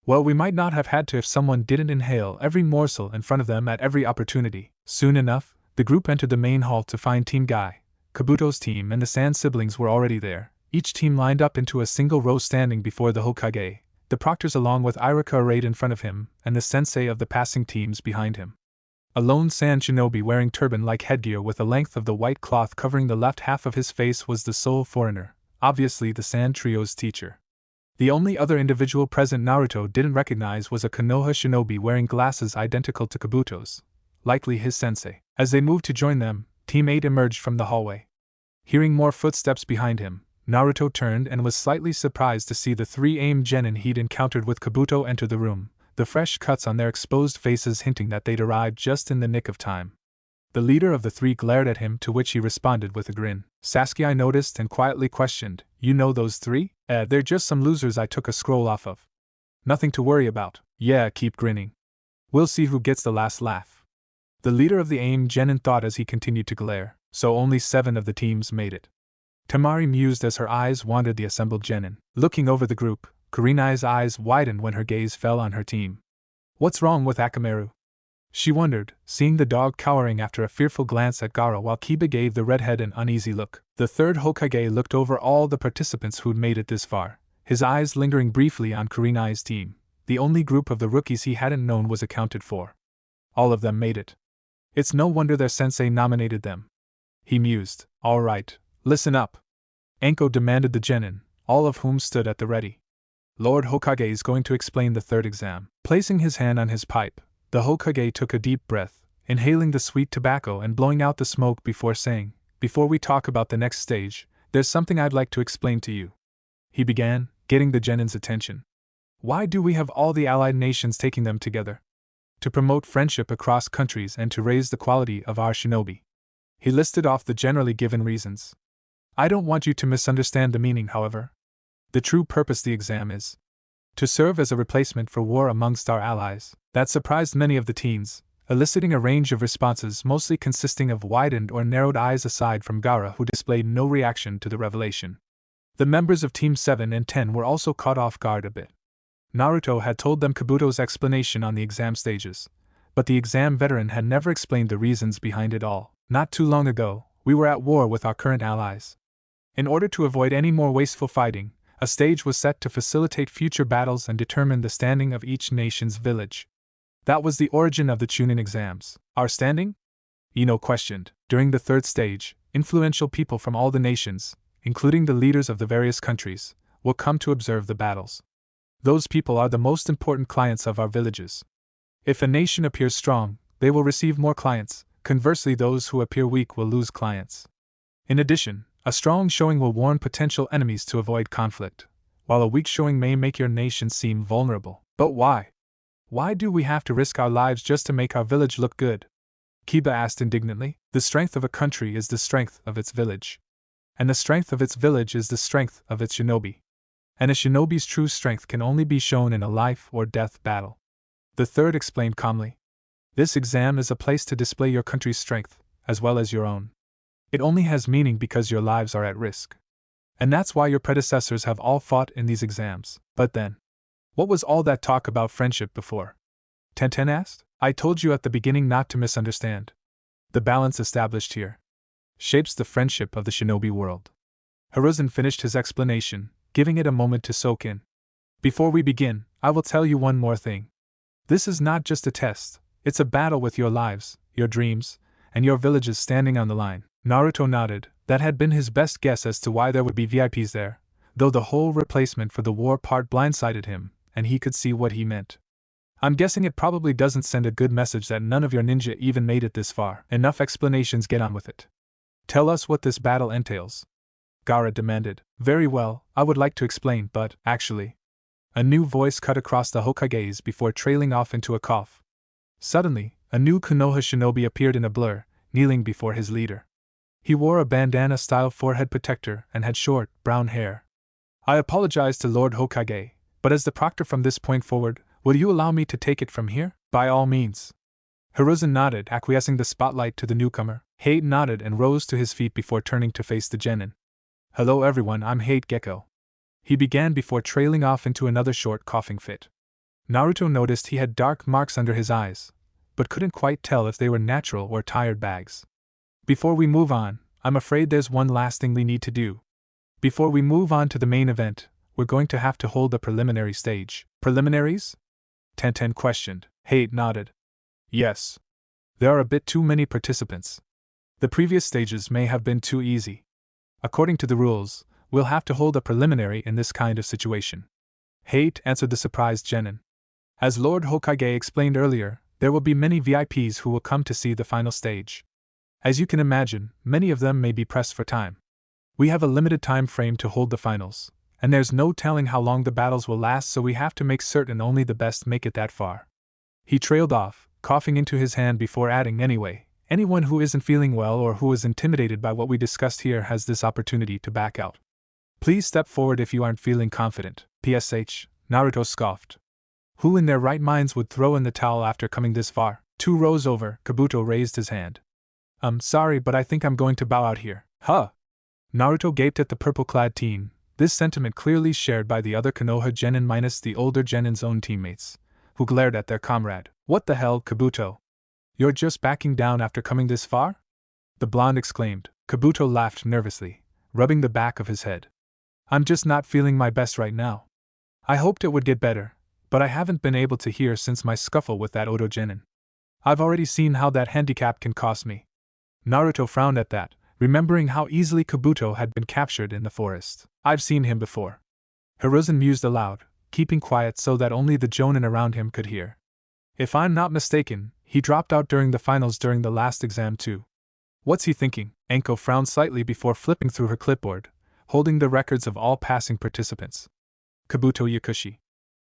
Well, we might not have had to if someone didn't inhale every morsel in front of them at every opportunity. Soon enough, the group entered the main hall to find Team Guy. Kabuto's team and the Sand siblings were already there, each team lined up into a single row standing before the Hokage, the proctors along with Iruka arrayed in front of him, and the sensei of the passing teams behind him. A lone Sand shinobi wearing turban-like headgear with the length of the white cloth covering the left half of his face was the sole foreigner, obviously the Sand trio's teacher. The only other individual present Naruto didn't recognize was a Konoha shinobi wearing glasses identical to Kabuto's, likely his sensei. As they moved to join them, Team 8 emerged from the hallway. Hearing more footsteps behind him, Naruto turned and was slightly surprised to see the three genin he'd encountered with Kabuto enter the room, the fresh cuts on their exposed faces hinting that they'd arrived just in the nick of time. The leader of the three glared at him, to which he responded with a grin. Sasuke noticed and quietly questioned, You know those three? They're just some losers I took a scroll off of. Nothing to worry about. Yeah, keep grinning. We'll see who gets the last laugh. The leader of the genin thought as he continued to glare, so only 7 of the teams made it. Temari mused as her eyes wandered the assembled genin. Looking over the group, Kurena's eyes widened when her gaze fell on her team. What's wrong with Akamaru? She wondered, seeing the dog cowering after a fearful glance at Gaara while Kiba gave the redhead an uneasy look. The third Hokage looked over all the participants who'd made it this far, his eyes lingering briefly on Kurena's team. The only group of the rookies he hadn't known was accounted for. All of them made it. It's no wonder their sensei nominated them. He mused. All right, listen up. Anko demanded the genin, all of whom stood at the ready. Lord Hokage is going to explain the third exam. Placing his hand on his pipe, the Hokage took a deep breath, inhaling the sweet tobacco and blowing out the smoke before saying, Before we talk about the next stage, there's something I'd like to explain to you. He began, getting the genin's attention. Why do we have all the allied nations taking them together? To promote friendship across countries and to raise the quality of our shinobi. He listed off the generally given reasons. I don't want you to misunderstand the meaning, however. The true purpose of the exam is to serve as a replacement for war amongst our allies. That surprised many of the teens, eliciting a range of responses mostly consisting of widened or narrowed eyes aside from Gaara, who displayed no reaction to the revelation. The members of Team 7 and 10 were also caught off guard a bit. Naruto had told them Kabuto's explanation on the exam stages, but the exam veteran had never explained the reasons behind it all. Not too long ago, we were at war with our current allies. In order to avoid any more wasteful fighting, a stage was set to facilitate future battles and determine the standing of each nation's village. That was the origin of the Chunin exams. Our standing? Ino questioned. During the third stage, influential people from all the nations, including the leaders of the various countries, will come to observe the battles. Those people are the most important clients of our villages. If a nation appears strong, they will receive more clients. Conversely, those who appear weak will lose clients. In addition, a strong showing will warn potential enemies to avoid conflict, while a weak showing may make your nation seem vulnerable. But why? Why do we have to risk our lives just to make our village look good? Kiba asked indignantly. The strength of a country is the strength of its village. And the strength of its village is the strength of its shinobi. And a shinobi's true strength can only be shown in a life or death battle. The third explained calmly. This exam is a place to display your country's strength, as well as your own. It only has meaning because your lives are at risk. And that's why your predecessors have all fought in these exams. But then, what was all that talk about friendship before? Tenten asked. I told you at the beginning not to misunderstand. The balance established here shapes the friendship of the shinobi world. Hiruzen finished his explanation, giving it a moment to soak in. Before we begin, I will tell you one more thing. This is not just a test, it's a battle with your lives, your dreams, and your villages standing on the line. Naruto nodded. That had been his best guess as to why there would be VIPs there, though the whole replacement for the war part blindsided him, and he could see what he meant. I'm guessing it probably doesn't send a good message that none of your ninja even made it this far. Enough explanations, get on with it. Tell us what this battle entails. Gaara demanded. Very well, I would like to explain, but, actually. A new voice cut across the Hokage's before trailing off into a cough. Suddenly, a new Konoha shinobi appeared in a blur, kneeling before his leader. He wore a bandana-style forehead protector and had short, brown hair. I apologize to Lord Hokage, but as the proctor from this point forward, will you allow me to take it from here? By all means. Hiruzen nodded, acquiescing the spotlight to the newcomer. Hate nodded and rose to his feet before turning to face the genin. Hello everyone, I'm Hate Gecko. He began before trailing off into another short coughing fit. Naruto noticed he had dark marks under his eyes, but couldn't quite tell if they were natural or tired bags. Before we move on, I'm afraid there's one last thing we need to do. Before we move on to the main event, we're going to have to hold a preliminary stage. Preliminaries? Tenten questioned. Hate nodded. Yes. There are a bit too many participants. The previous stages may have been too easy. According to the rules, we'll have to hold a preliminary in this kind of situation. Hate answered the surprised genin. As Lord Hokage explained earlier, there will be many VIPs who will come to see the final stage. As you can imagine, many of them may be pressed for time. We have a limited time frame to hold the finals, and there's no telling how long the battles will last, so we have to make certain only the best make it that far. He trailed off, coughing into his hand before adding, anyway, anyone who isn't feeling well or who is intimidated by what we discussed here has this opportunity to back out. Please step forward if you aren't feeling confident. PSH, Naruto scoffed. Who in their right minds would throw in the towel after coming this far? 2 rows over, Kabuto raised his hand. Sorry, but I think I'm going to bow out here. Huh? Naruto gaped at the purple-clad teen, this sentiment clearly shared by the other Konoha genin minus the older genin's own teammates, who glared at their comrade. What the hell, Kabuto? You're just backing down after coming this far? The blonde exclaimed. Kabuto laughed nervously, rubbing the back of his head. I'm just not feeling my best right now. I hoped it would get better, but I haven't been able to hear since my scuffle with that Odo genin. I've already seen how that handicap can cost me. Naruto frowned at that, remembering how easily Kabuto had been captured in the forest. I've seen him before. Hiruzen mused aloud, keeping quiet so that only the jonin around him could hear. If I'm not mistaken, he dropped out during the finals during the last exam too. What's he thinking? Anko frowned slightly before flipping through her clipboard, holding the records of all passing participants. Kabuto Yakushi.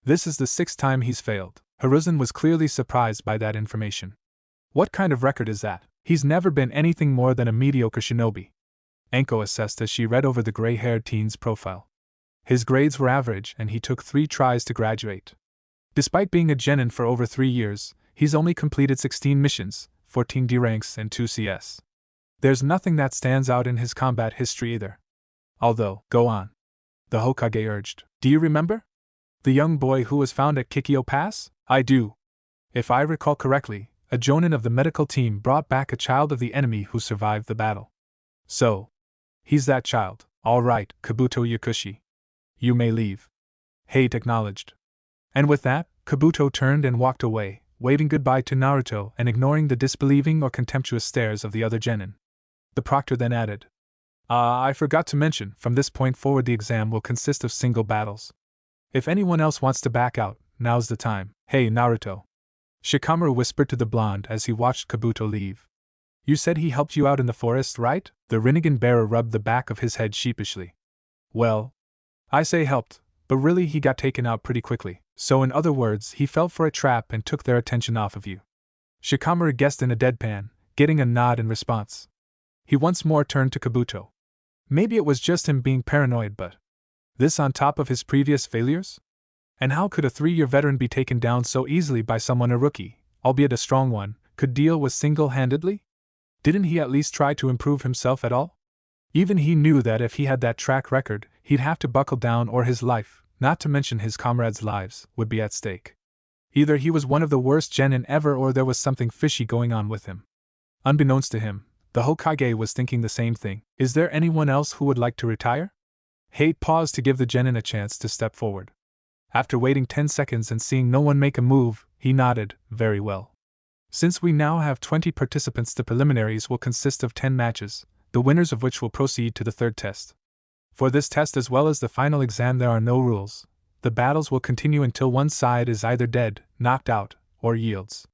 This is the 6th time he's failed. Hiruzen was clearly surprised by that information. What kind of record is that? He's never been anything more than a mediocre shinobi. Anko assessed as she read over the gray-haired teen's profile. His grades were average and he took 3 tries to graduate. Despite being a genin for over 3 years, he's only completed 16 missions, 14 D ranks and 2 CS. There's nothing that stands out in his combat history either. Although, go on. The Hokage urged. Do you remember? The young boy who was found at Kikyo Pass? I do. If I recall correctly, a jonin of the medical team brought back a child of the enemy who survived the battle. So, he's that child. All right, Kabuto Yakushi. You may leave. Hate acknowledged. And with that, Kabuto turned and walked away, waving goodbye to Naruto and ignoring the disbelieving or contemptuous stares of the other genin. The proctor then added, I forgot to mention, from this point forward the exam will consist of single battles. If anyone else wants to back out, now's the time. Hey Naruto. Shikamaru whispered to the blonde as he watched Kabuto leave. You said he helped you out in the forest, right? The Rinnegan bearer rubbed the back of his head sheepishly. Well, I say helped, but really he got taken out pretty quickly. So in other words, he fell for a trap and took their attention off of you. Shikamaru guessed in a deadpan, getting a nod in response. He once more turned to Kabuto. Maybe it was just him being paranoid, but this on top of his previous failures? And how could a 3-year veteran be taken down so easily by someone a rookie, albeit a strong one, could deal with single-handedly? Didn't he at least try to improve himself at all? Even he knew that if he had that track record, he'd have to buckle down or his life, not to mention his comrades' lives, would be at stake. Either he was one of the worst genin ever or there was something fishy going on with him. Unbeknownst to him, the Hokage was thinking the same thing. Is there anyone else who would like to retire? Hate paused to give the genin a chance to step forward. After waiting 10 seconds and seeing no one make a move, he nodded. Very well. Since we now have 20 participants, the preliminaries will consist of 10 matches, the winners of which will proceed to the third test. For this test as well as the final exam there are no rules. The battles will continue until one side is either dead, knocked out, or yields.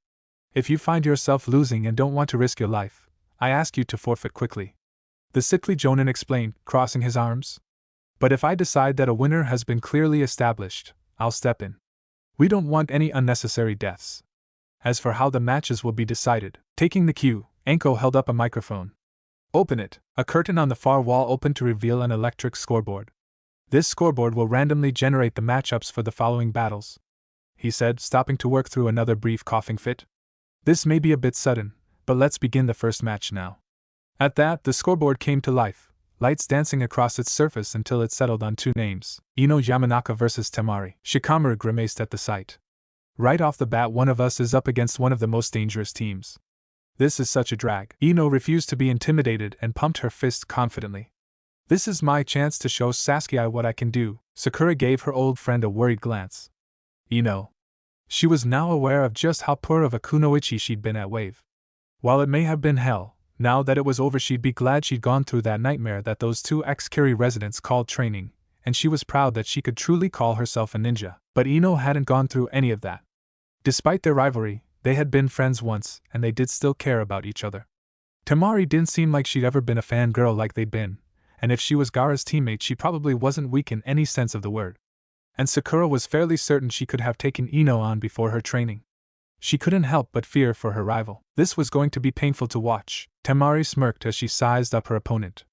If you find yourself losing and don't want to risk your life, I ask you to forfeit quickly. The sickly jonin explained, crossing his arms. But if I decide that a winner has been clearly established, I'll step in. We don't want any unnecessary deaths. As for how the matches will be decided, taking the cue, Anko held up a microphone. Open it. A curtain on the far wall opened to reveal an electric scoreboard. This scoreboard will randomly generate the matchups for the following battles, he said, stopping to work through another brief coughing fit. This may be a bit sudden, but let's begin the first match now. At that, the scoreboard came to life, lights dancing across its surface until it settled on two names, Ino Yamanaka versus Temari. Shikamaru grimaced at the sight. Right off the bat, one of us is up against one of the most dangerous teams. This is such a drag. Ino refused to be intimidated and pumped her fist confidently. This is my chance to show Sasuke what I can do. Sakura gave her old friend a worried glance. Ino. She was now aware of just how poor of a kunoichi she'd been at Wave. While it may have been hell, now that it was over she'd be glad she'd gone through that nightmare that those two ex-Kiri residents called training, and she was proud that she could truly call herself a ninja. But Ino hadn't gone through any of that. Despite their rivalry, they had been friends once, and they did still care about each other. Temari didn't seem like she'd ever been a fangirl like they'd been, and if she was Gaara's teammate she probably wasn't weak in any sense of the word. And Sakura was fairly certain she could have taken Ino on before her training. She couldn't help but fear for her rival. This was going to be painful to watch. Temari smirked as she sized up her opponent.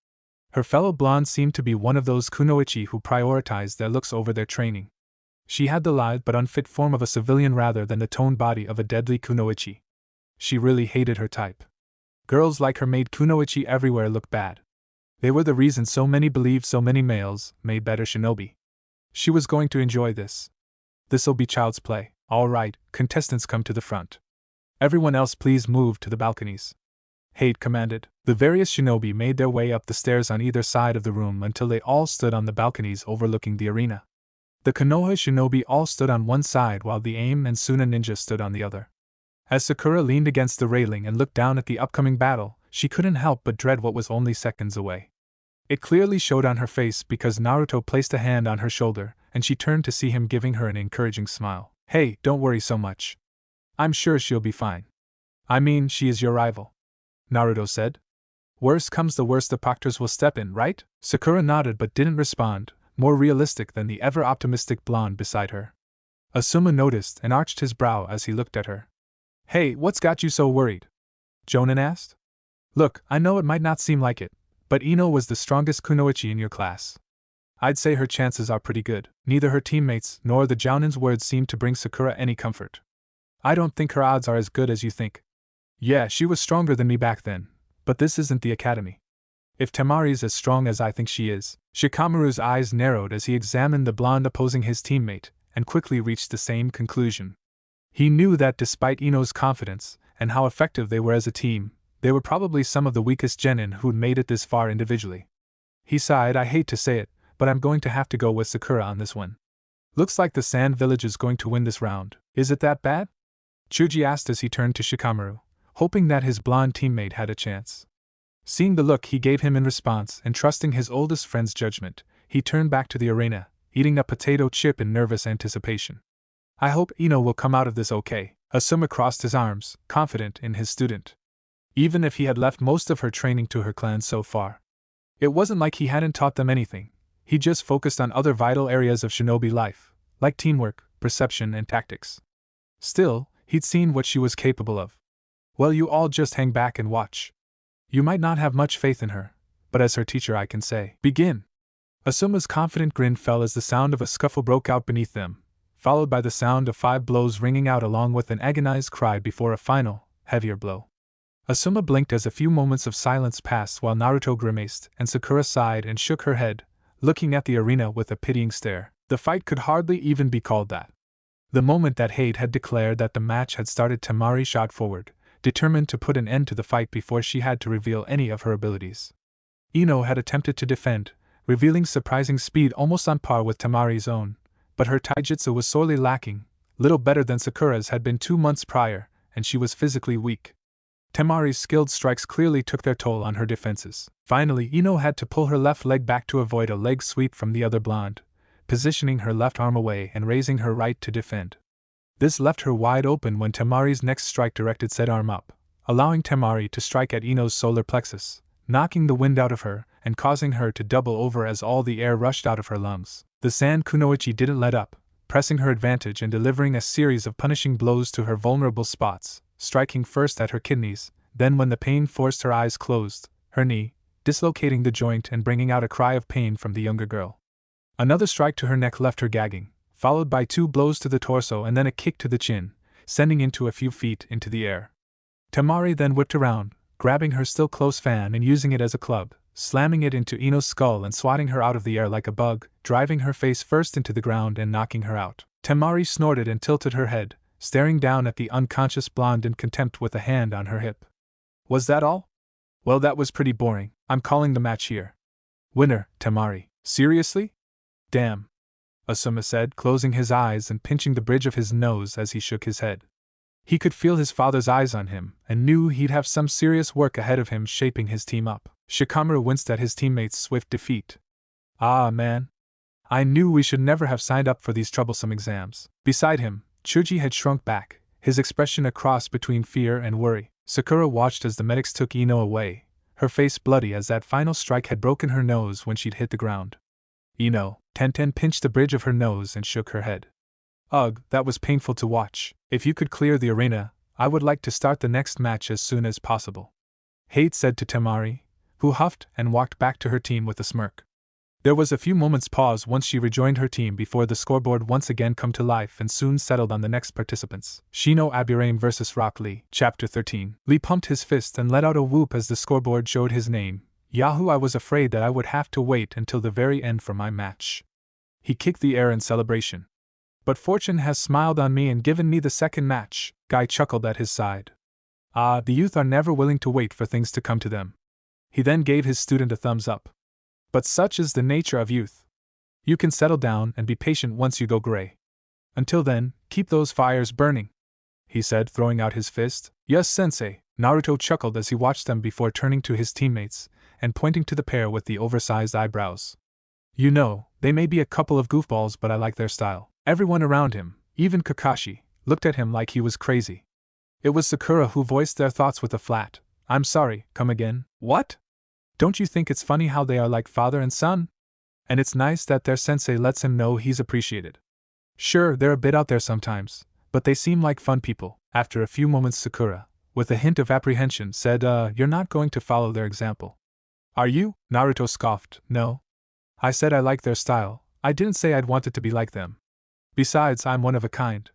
Her fellow blonde seemed to be one of those kunoichi who prioritized their looks over their training. She had the lithe but unfit form of a civilian rather than the toned body of a deadly kunoichi. She really hated her type. Girls like her made kunoichi everywhere look bad. They were the reason so many believed so many males made better shinobi. She was going to enjoy this. This'll be child's play. All right, contestants, come to the front. Everyone else please move to the balconies. Hate commanded. The various shinobi made their way up the stairs on either side of the room until they all stood on the balconies overlooking the arena. The Konoha shinobi all stood on one side while the AIM and Suna ninja stood on the other. As Sakura leaned against the railing and looked down at the upcoming battle, she couldn't help but dread what was only seconds away. It clearly showed on her face because Naruto placed a hand on her shoulder, and she turned to see him giving her an encouraging smile. Hey, don't worry so much. I'm sure she'll be fine. I mean, she is your rival, Naruto said. Worst comes to worst, the proctors will step in, right? Sakura nodded but didn't respond, more realistic than the ever-optimistic blonde beside her. Asuma noticed and arched his brow as he looked at her. Hey, what's got you so worried? Jonin asked. Look, I know it might not seem like it, but Ino was the strongest kunoichi in your class. I'd say her chances are pretty good. Neither her teammates nor the Jounin's words seemed to bring Sakura any comfort. I don't think her odds are as good as you think. Yeah, she was stronger than me back then, but this isn't the academy. If Temari's as strong as I think she is. Shikamaru's eyes narrowed as he examined the blonde opposing his teammate, and quickly reached the same conclusion. He knew that despite Ino's confidence, and how effective they were as a team, they were probably some of the weakest genin who'd made it this far individually. He sighed. I hate to say it, but I'm going to have to go with Sakura on this one. Looks like the Sand Village is going to win this round. Is it that bad? Chuji asked as he turned to Shikamaru, hoping that his blonde teammate had a chance. Seeing the look he gave him in response and trusting his oldest friend's judgment, he turned back to the arena, eating a potato chip in nervous anticipation. I hope Ino will come out of this okay. Asuma crossed his arms, confident in his student. Even if he had left most of her training to her clan so far, it wasn't like he hadn't taught them anything. He just focused on other vital areas of shinobi life, like teamwork, perception, and tactics. Still, he'd seen what she was capable of. Well, you all just hang back and watch. You might not have much faith in her, but as her teacher I can say, begin. Asuma's confident grin fell as the sound of a scuffle broke out beneath them, followed by the sound of 5 blows ringing out along with an agonized cry before a final, heavier blow. Asuma blinked as a few moments of silence passed while Naruto grimaced and Sakura sighed and shook her head, looking at the arena with a pitying stare. The fight could hardly even be called that. The moment that Hade had declared that the match had started, Temari shot forward, determined to put an end to the fight before she had to reveal any of her abilities. Ino had attempted to defend, revealing surprising speed almost on par with Temari's own, but her taijutsu was sorely lacking, little better than Sakura's had been 2 months prior, and she was physically weak. Temari's skilled strikes clearly took their toll on her defenses. Finally, Ino had to pull her left leg back to avoid a leg sweep from the other blonde, positioning her left arm away and raising her right to defend. This left her wide open when Temari's next strike directed said arm up, allowing Temari to strike at Ino's solar plexus, knocking the wind out of her and causing her to double over as all the air rushed out of her lungs. The Sand Kunoichi didn't let up, pressing her advantage and delivering a series of punishing blows to her vulnerable spots, striking first at her kidneys, then when the pain forced her eyes closed, her knee, dislocating the joint and bringing out a cry of pain from the younger girl. Another strike to her neck left her gagging, followed by 2 blows to the torso and then a kick to the chin, sending into a few feet into the air. Temari then whipped around, grabbing her still close fan and using it as a club, slamming it into Ino's skull and swatting her out of the air like a bug, driving her face first into the ground and knocking her out. Temari snorted and tilted her head, staring down at the unconscious blonde in contempt with a hand on her hip. Was that all? Well, that was pretty boring. I'm calling the match here. Winner, Temari. Seriously? Damn. Asuma said, closing his eyes and pinching the bridge of his nose as he shook his head. He could feel his father's eyes on him, and knew he'd have some serious work ahead of him shaping his team up. Shikamaru winced at his teammates' swift defeat. Ah, man. I knew we should never have signed up for these troublesome exams. Beside him, Chuji had shrunk back, his expression a cross between fear and worry. Sakura watched as the medics took Ino away, her face bloody as that final strike had broken her nose when she'd hit the ground. Ino, Tenten pinched the bridge of her nose and shook her head. Ugh, that was painful to watch. If you could clear the arena, I would like to start the next match as soon as possible. Hate said to Temari, who huffed and walked back to her team with a smirk. There was a few moments' pause once she rejoined her team before the scoreboard once again come to life and soon settled on the next participants. Shino Aburame vs. Rock Lee. Chapter 13. Lee pumped his fist and let out a whoop as the scoreboard showed his name. Yahoo! I was afraid that I would have to wait until the very end for my match. He kicked the air in celebration. But fortune has smiled on me and given me the second match. Guy chuckled at his side. Ah, the youth are never willing to wait for things to come to them. He then gave his student a thumbs up. But such is the nature of youth. You can settle down and be patient once you go gray. Until then, keep those fires burning, he said, throwing out his fist. Yes, sensei. Naruto chuckled as he watched them before turning to his teammates and pointing to the pair with the oversized eyebrows. You know, they may be a couple of goofballs, but I like their style. Everyone around him, even Kakashi, looked at him like he was crazy. It was Sakura who voiced their thoughts with a flat, "I'm sorry, come again." What? Don't you think it's funny how they are like father and son? And it's nice that their sensei lets him know he's appreciated. Sure, they're a bit out there sometimes, but they seem like fun people. After a few moments, Sakura, with a hint of apprehension, said, You're not going to follow their example. Are you? Naruto scoffed. No. I said I like their style. I didn't say I'd want it to be like them. Besides, I'm one of a kind.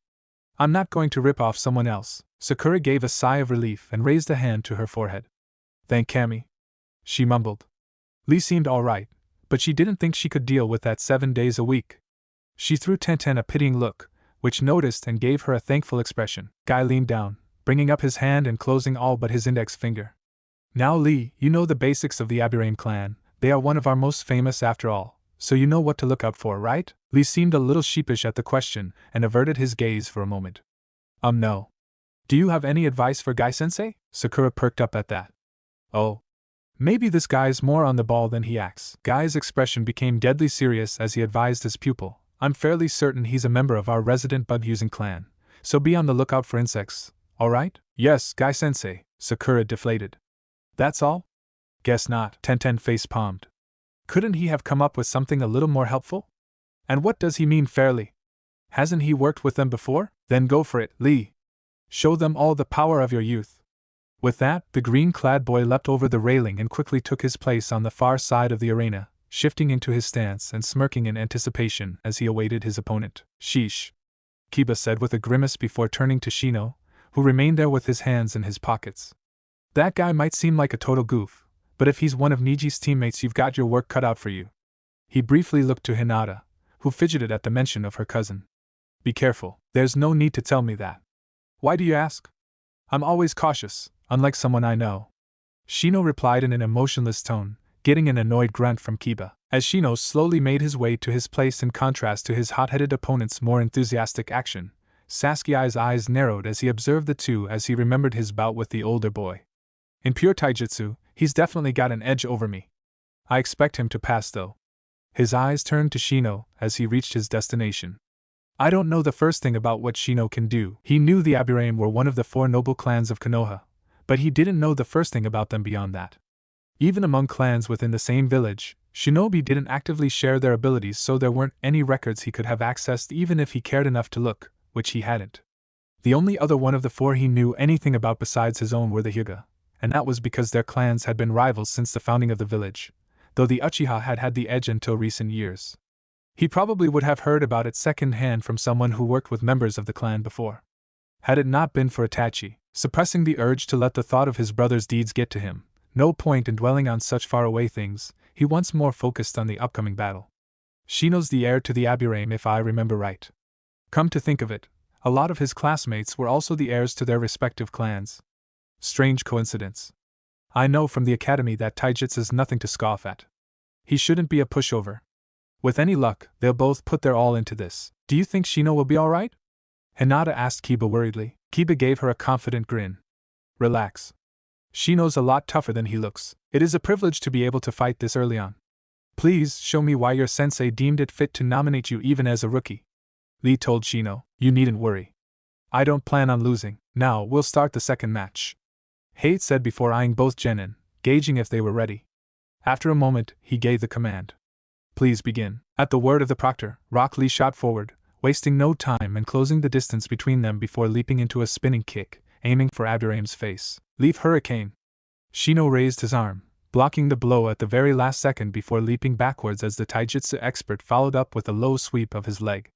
I'm not going to rip off someone else. Sakura gave a sigh of relief and raised a hand to her forehead. Thank Kami, she mumbled. Lee seemed all right, but she didn't think she could deal with that 7 days a week. She threw Tenten a pitying look, which noticed and gave her a thankful expression. Guy leaned down, bringing up his hand and closing all but his index finger. Now Lee, you know the basics of the Aburame clan. They are one of our most famous after all, so you know what to look out for, right? Lee seemed a little sheepish at the question and averted his gaze for a moment. No. Do you have any advice for Guy-sensei? Sakura perked up at that. Oh. Maybe this guy's more on the ball than he acts. Guy's expression became deadly serious as he advised his pupil. I'm fairly certain he's a member of our resident bug-using clan, so be on the lookout for insects, alright? Yes, Guy-sensei, Sakura deflated. That's all? Guess not, Tenten face-palmed. Couldn't he have come up with something a little more helpful? And what does he mean fairly? Hasn't he worked with them before? Then go for it, Lee. Show them all the power of your youth. With that, the green-clad boy leapt over the railing and quickly took his place on the far side of the arena, shifting into his stance and smirking in anticipation as he awaited his opponent. Sheesh. Kiba said with a grimace before turning to Shino, who remained there with his hands in his pockets. That guy might seem like a total goof, but if he's one of Niji's teammates, you've got your work cut out for you. He briefly looked to Hinata, who fidgeted at the mention of her cousin. Be careful, there's no need to tell me that. Why do you ask? I'm always cautious, unlike someone I know. Shino replied in an emotionless tone, getting an annoyed grunt from Kiba, as Shino slowly made his way to his place in contrast to his hot-headed opponent's more enthusiastic action. Sasuke's eyes narrowed as he observed the two as he remembered his bout with the older boy. In pure taijutsu, he's definitely got an edge over me. I expect him to pass though. His eyes turned to Shino as he reached his destination. I don't know the first thing about what Shino can do. He knew the Aburame were one of the 4 noble clans of Konoha, but he didn't know the first thing about them beyond that. Even among clans within the same village, shinobi didn't actively share their abilities, so there weren't any records he could have accessed even if he cared enough to look, which he hadn't. The only other one of the 4 he knew anything about besides his own were the Hyuga, and that was because their clans had been rivals since the founding of the village, though the Uchiha had had the edge until recent years. He probably would have heard about it second-hand from someone who worked with members of the clan before. Had it not been for Itachi, suppressing the urge to let the thought of his brother's deeds get to him, no point in dwelling on such faraway things, he once more focused on the upcoming battle. Shino's the heir to the Aburame if I remember right. Come to think of it, a lot of his classmates were also the heirs to their respective clans. Strange coincidence. I know from the academy that taijutsu's nothing to scoff at. He shouldn't be a pushover. With any luck, they'll both put their all into this. Do you think Shino will be alright? Hinata asked Kiba worriedly. Kiba gave her a confident grin. Relax. Shino's a lot tougher than he looks. It is a privilege to be able to fight this early on. Please show me why your sensei deemed it fit to nominate you even as a rookie. Lee told Shino, you needn't worry. I don't plan on losing. Now we'll start the second match. Hate said before eyeing both genin, gauging if they were ready. After a moment, he gave the command. Please begin. At the word of the proctor, Rock Lee shot forward, wasting no time and closing the distance between them before leaping into a spinning kick, aiming for Aburame's face. Leaf Hurricane! Shino raised his arm, blocking the blow at the very last second before leaping backwards as the taijutsu expert followed up with a low sweep of his leg.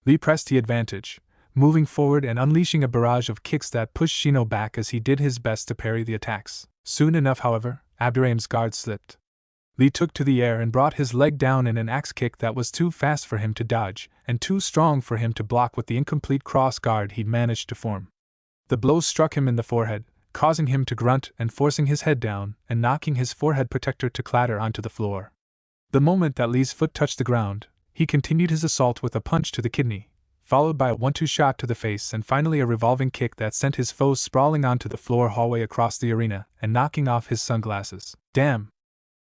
Lee pressed the advantage, moving forward and unleashing a barrage of kicks that pushed Shino back as he did his best to parry the attacks. Soon enough, however, Aburame's guard slipped. Lee took to the air and brought his leg down in an axe kick that was too fast for him to dodge, and too strong for him to block with the incomplete cross guard he'd managed to form. The blow struck him in the forehead, causing him to grunt and forcing his head down and knocking his forehead protector to clatter onto the floor. The moment that Lee's foot touched the ground, he continued his assault with a punch to the kidney, followed by a 1-2 shot to the face and finally a revolving kick that sent his foe sprawling onto the floor hallway across the arena and knocking off his sunglasses. Damn!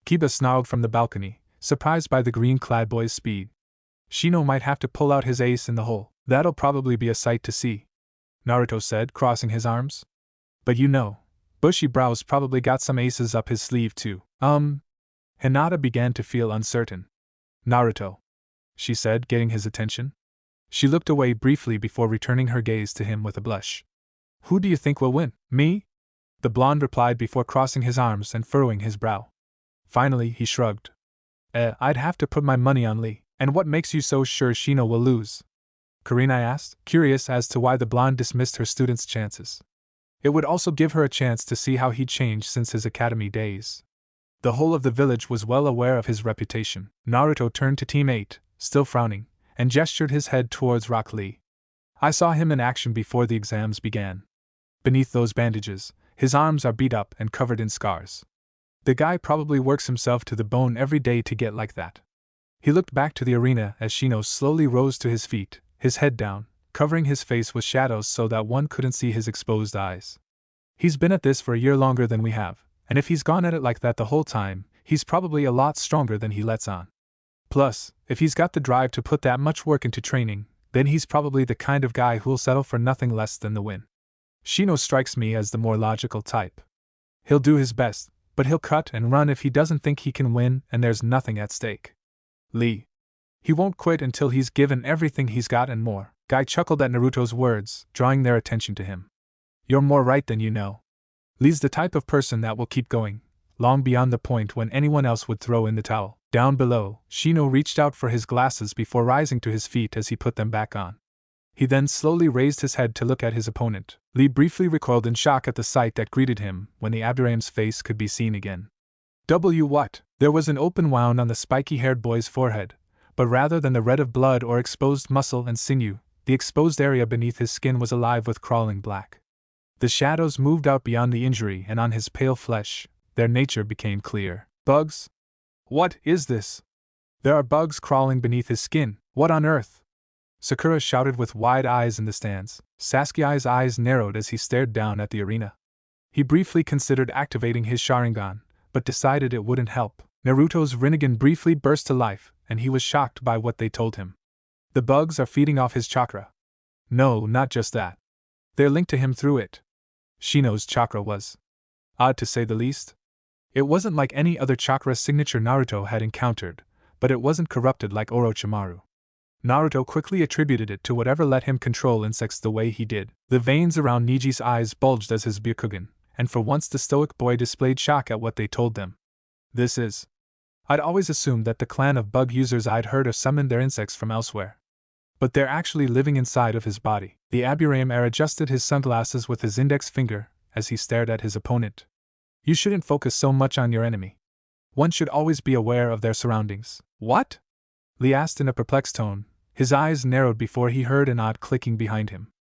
Kiba snarled from the balcony, surprised by the green-clad boy's speed. Shino might have to pull out his ace in the hole. That'll probably be a sight to see, Naruto said, crossing his arms. But you know, Bushy Brow's probably got some aces up his sleeve too. Hinata began to feel uncertain. Naruto, she said, getting his attention. She looked away briefly before returning her gaze to him with a blush. Who do you think will win? Me? The blonde replied before crossing his arms and furrowing his brow. Finally, he shrugged. I'd have to put my money on Lee. And what makes you so sure Shino will lose? Karina asked, curious as to why the blonde dismissed her student's chances. It would also give her a chance to see how he'd changed since his academy days. The whole of the village was well aware of his reputation. Naruto turned to Team 8, still frowning, and gestured his head towards Rock Lee. I saw him in action before the exams began. Beneath those bandages, his arms are beat up and covered in scars. The guy probably works himself to the bone every day to get like that. He looked back to the arena as Shino slowly rose to his feet, his head down, covering his face with shadows so that one couldn't see his exposed eyes. He's been at this for a year longer than we have, and if he's gone at it like that the whole time, he's probably a lot stronger than he lets on. Plus, if he's got the drive to put that much work into training, then he's probably the kind of guy who'll settle for nothing less than the win. Shino strikes me as the more logical type. He'll do his best, but he'll cut and run if he doesn't think he can win and there's nothing at stake. Lee. He won't quit until he's given everything he's got and more. Guy chuckled at Naruto's words, drawing their attention to him. You're more right than you know. Lee's the type of person that will keep going, long beyond the point when anyone else would throw in the towel. Down below, Shino reached out for his glasses before rising to his feet as he put them back on. He then slowly raised his head to look at his opponent. Lee briefly recoiled in shock at the sight that greeted him when the Abdurrahim's face could be seen again. What? There was an open wound on the spiky-haired boy's forehead, but rather than the red of blood or exposed muscle and sinew, the exposed area beneath his skin was alive with crawling black. The shadows moved out beyond the injury, and on his pale flesh, their nature became clear. Bugs? What is this? There are bugs crawling beneath his skin. What on earth? Sakura shouted with wide eyes in the stands. Sasuke's eyes narrowed as he stared down at the arena. He briefly considered activating his Sharingan, but decided it wouldn't help. Naruto's Rinnegan briefly burst to life, and he was shocked by what they told him. The bugs are feeding off his chakra. No, not just that. They're linked to him through it. Shino's chakra was odd to say the least. It wasn't like any other chakra signature Naruto had encountered, but it wasn't corrupted like Orochimaru. Naruto quickly attributed it to whatever let him control insects the way he did. The veins around Niji's eyes bulged as his Byakugan, and for once the stoic boy displayed shock at what they told them. This is. I'd always assumed that the clan of bug users I'd heard of summoned their insects from elsewhere. But they're actually living inside of his body. The Abdurrahim adjusted his sunglasses with his index finger as he stared at his opponent. You shouldn't focus so much on your enemy. One should always be aware of their surroundings. What? Lee asked in a perplexed tone. His eyes narrowed before he heard an odd clicking behind him.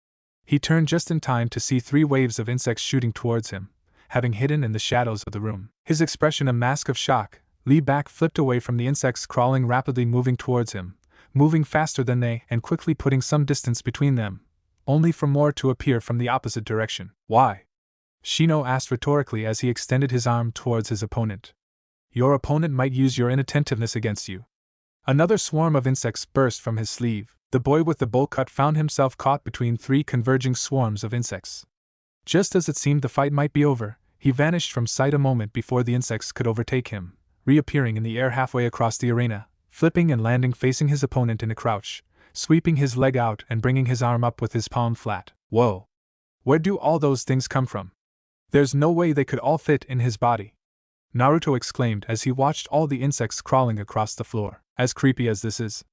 He turned just in time to see 3 waves of insects shooting towards him, having hidden in the shadows of the room. His expression a mask of shock, Lee back flipped away from the insects crawling rapidly moving towards him, moving faster than they and quickly putting some distance between them, only for more to appear from the opposite direction. Why? Shino asked rhetorically as he extended his arm towards his opponent. Your opponent might use your inattentiveness against you. Another swarm of insects burst from his sleeve. The boy with the bowl cut found himself caught between 3 converging swarms of insects. Just as it seemed the fight might be over, he vanished from sight a moment before the insects could overtake him, reappearing in the air halfway across the arena, flipping and landing facing his opponent in a crouch, sweeping his leg out and bringing his arm up with his palm flat. Whoa! Where do all those things come from? There's no way they could all fit in his body. Naruto exclaimed as he watched all the insects crawling across the floor. As creepy as this is.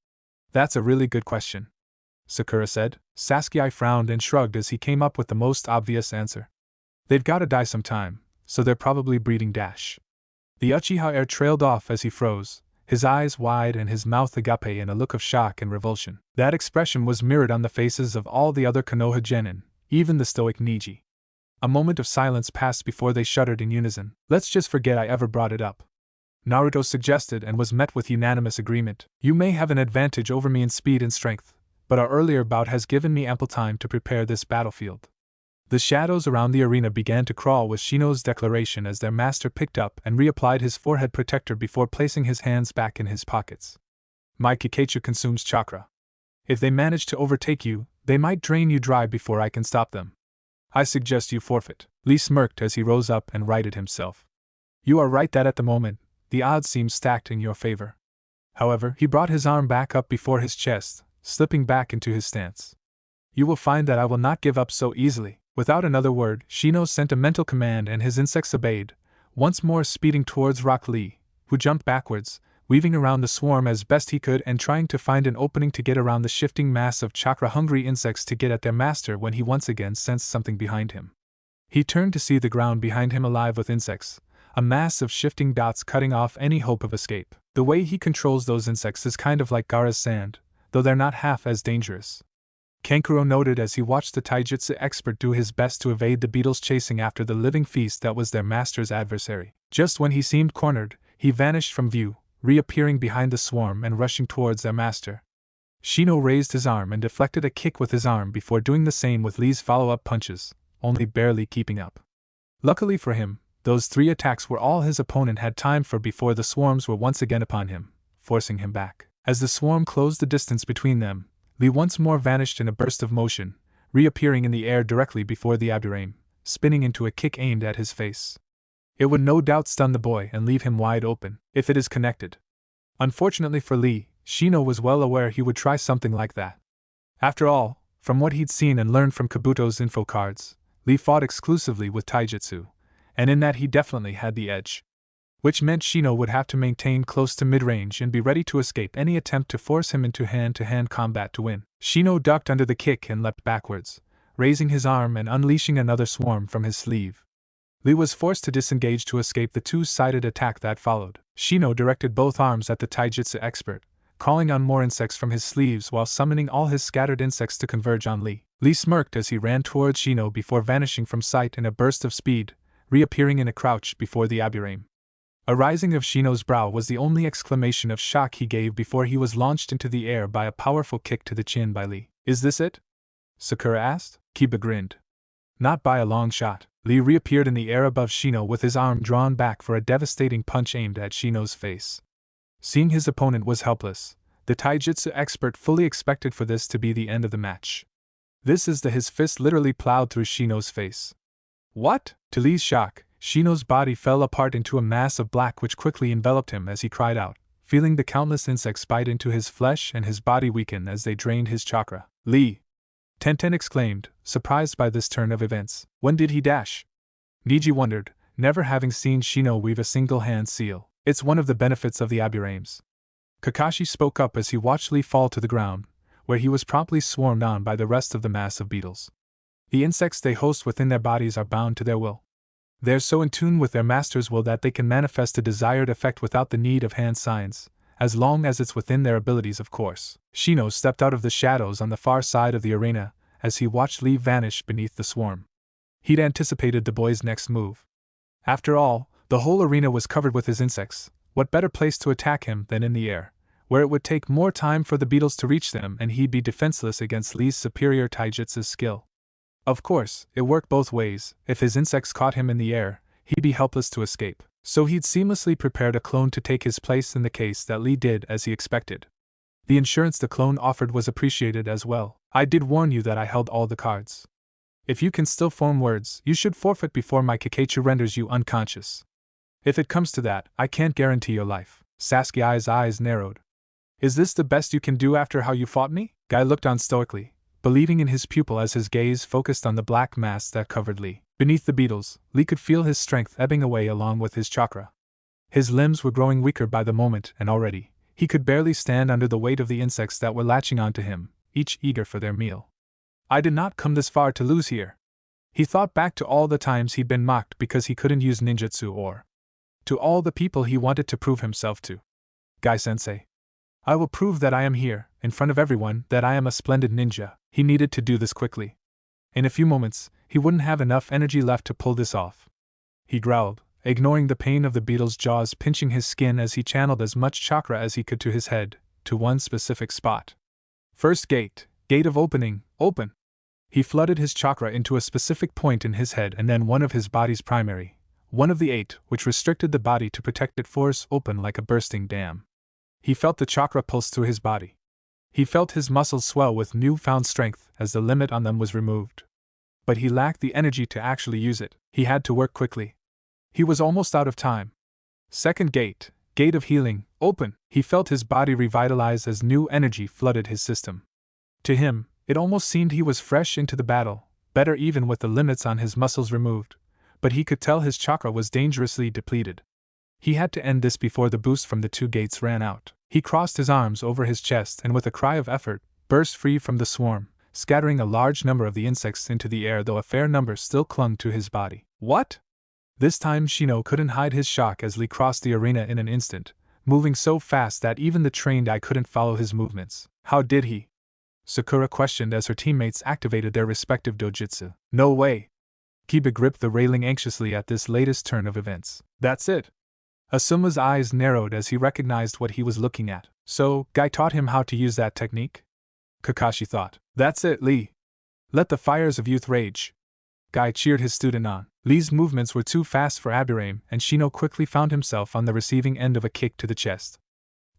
That's a really good question, Sakura said. Sasuke frowned and shrugged as he came up with the most obvious answer. They've gotta die sometime, so they're probably breeding dash. The Uchiha heir trailed off as he froze, his eyes wide and his mouth agape in a look of shock and revulsion. That expression was mirrored on the faces of all the other Konoha genin, even the stoic Niji. A moment of silence passed before they shuddered in unison. Let's just forget I ever brought it up, Naruto suggested and was met with unanimous agreement. You may have an advantage over me in speed and strength, but our earlier bout has given me ample time to prepare this battlefield. The shadows around the arena began to crawl with Shino's declaration as their master picked up and reapplied his forehead protector before placing his hands back in his pockets. My Kikaichu consumes chakra. If they manage to overtake you, they might drain you dry before I can stop them. I suggest you forfeit. Lee smirked as he rose up and righted himself. You are right that at the moment, the odds seem stacked in your favor. However, he brought his arm back up before his chest, slipping back into his stance. You will find that I will not give up so easily. Without another word, Shino sent a mental command and his insects obeyed, once more speeding towards Rock Lee, who jumped backwards, weaving around the swarm as best he could and trying to find an opening to get around the shifting mass of chakra-hungry insects to get at their master when he once again sensed something behind him. He turned to see the ground behind him alive with insects, a mass of shifting dots cutting off any hope of escape. The way he controls those insects is kind of like Gaara's sand, though they're not half as dangerous. Kankuro noted as he watched the taijutsu expert do his best to evade the beetles chasing after the living feast that was their master's adversary. Just when he seemed cornered, he vanished from view, reappearing behind the swarm and rushing towards their master. Shino raised his arm and deflected a kick with his arm before doing the same with Lee's follow-up punches, only barely keeping up. Luckily for him, those 3 attacks were all his opponent had time for before the swarms were once again upon him, forcing him back. As the swarm closed the distance between them, Lee once more vanished in a burst of motion, reappearing in the air directly before the Abdurrahim, spinning into a kick aimed at his face. It would no doubt stun the boy and leave him wide open, if it is connected. Unfortunately for Lee, Shino was well aware he would try something like that. After all, from what he'd seen and learned from Kabuto's info cards, Lee fought exclusively with taijutsu, and in that he definitely had the edge. Which meant Shino would have to maintain close to mid-range and be ready to escape any attempt to force him into hand-to-hand combat to win. Shino ducked under the kick and leapt backwards, raising his arm and unleashing another swarm from his sleeve. Lee was forced to disengage to escape the two-sided attack that followed. Shino directed both arms at the taijutsu expert, calling on more insects from his sleeves while summoning all his scattered insects to converge on Lee. Lee smirked as he ran towards Shino before vanishing from sight in a burst of speed, reappearing in a crouch before the abirame. A rising of Shino's brow was the only exclamation of shock he gave before he was launched into the air by a powerful kick to the chin by Lee. "Is this it?" Sakura asked. Kiba grinned. "Not by a long shot." Lee reappeared in the air above Shino with his arm drawn back for a devastating punch aimed at Shino's face. Seeing his opponent was helpless, the taijutsu expert fully expected for this to be the end of the match. His fist literally plowed through Shino's face. "What?" To Lee's shock, Shino's body fell apart into a mass of black which quickly enveloped him as he cried out, feeling the countless insects bite into his flesh and his body weaken as they drained his chakra. "Lee!" Tenten exclaimed, surprised by this turn of events. "When did he dash?" Niji wondered, never having seen Shino weave a single hand seal. "It's one of the benefits of the abirames." Kakashi spoke up as he watched Lee fall to the ground, where he was promptly swarmed on by the rest of the mass of beetles. The insects they host within their bodies are bound to their will. They're so in tune with their master's will that they can manifest a desired effect without the need of hand signs, as long as it's within their abilities, of course. Shino stepped out of the shadows on the far side of the arena as he watched Lee vanish beneath the swarm. He'd anticipated the boy's next move. After all, the whole arena was covered with his insects. What better place to attack him than in the air, where it would take more time for the beetles to reach them and he'd be defenseless against Lee's superior taijutsu skill. Of course, it worked both ways. If his insects caught him in the air, he'd be helpless to escape. So he'd seamlessly prepared a clone to take his place in the case that Lee did as he expected. The insurance the clone offered was appreciated as well. "I did warn you that I held all the cards. If you can still form words, you should forfeit before my Kakeichu renders you unconscious. If it comes to that, I can't guarantee your life." Sasuke's eyes narrowed. "Is this the best you can do after how you fought me?" Guy looked on stoically, believing in his pupil as his gaze focused on the black mass that covered Lee. Beneath the beetles, Lee could feel his strength ebbing away along with his chakra. His limbs were growing weaker by the moment, and already, he could barely stand under the weight of the insects that were latching onto him, each eager for their meal. "I did not come this far to lose here." He thought back to all the times he'd been mocked because he couldn't use ninjutsu, or to all the people he wanted to prove himself to. "Guy-sensei, I will prove that I am here, in front of everyone, that I am a splendid ninja." He needed to do this quickly. In a few moments, he wouldn't have enough energy left to pull this off. He growled, ignoring the pain of the beetle's jaws pinching his skin as he channeled as much chakra as he could to his head, to one specific spot. "First gate, gate of opening, open." He flooded his chakra into a specific point in his head and then one of his body's primary, one of the 8, which restricted the body to protect it, force open like a bursting dam. He felt the chakra pulse through his body. He felt his muscles swell with newfound strength as the limit on them was removed. But he lacked the energy to actually use it. He had to work quickly. He was almost out of time. Second gate, gate of healing, open. He felt his body revitalize as new energy flooded his system. To him, it almost seemed he was fresh into the battle, better even with the limits on his muscles removed, but he could tell his chakra was dangerously depleted. He had to end this before the boost from the 2 gates ran out. He crossed his arms over his chest and with a cry of effort, burst free from the swarm, scattering a large number of the insects into the air, though a fair number still clung to his body. "What?" This time Shino couldn't hide his shock as Lee crossed the arena in an instant, moving so fast that even the trained eye couldn't follow his movements. "How did he?" Sakura questioned as her teammates activated their respective dojutsu. "No way." Kiba gripped the railing anxiously at this latest turn of events. "That's it." Asuma's eyes narrowed as he recognized what he was looking at. "So, Guy taught him how to use that technique?" Kakashi thought. "That's it, Lee. Let the fires of youth rage." Guy cheered his student on. Lee's movements were too fast for Abirame, and Shino quickly found himself on the receiving end of a kick to the chest.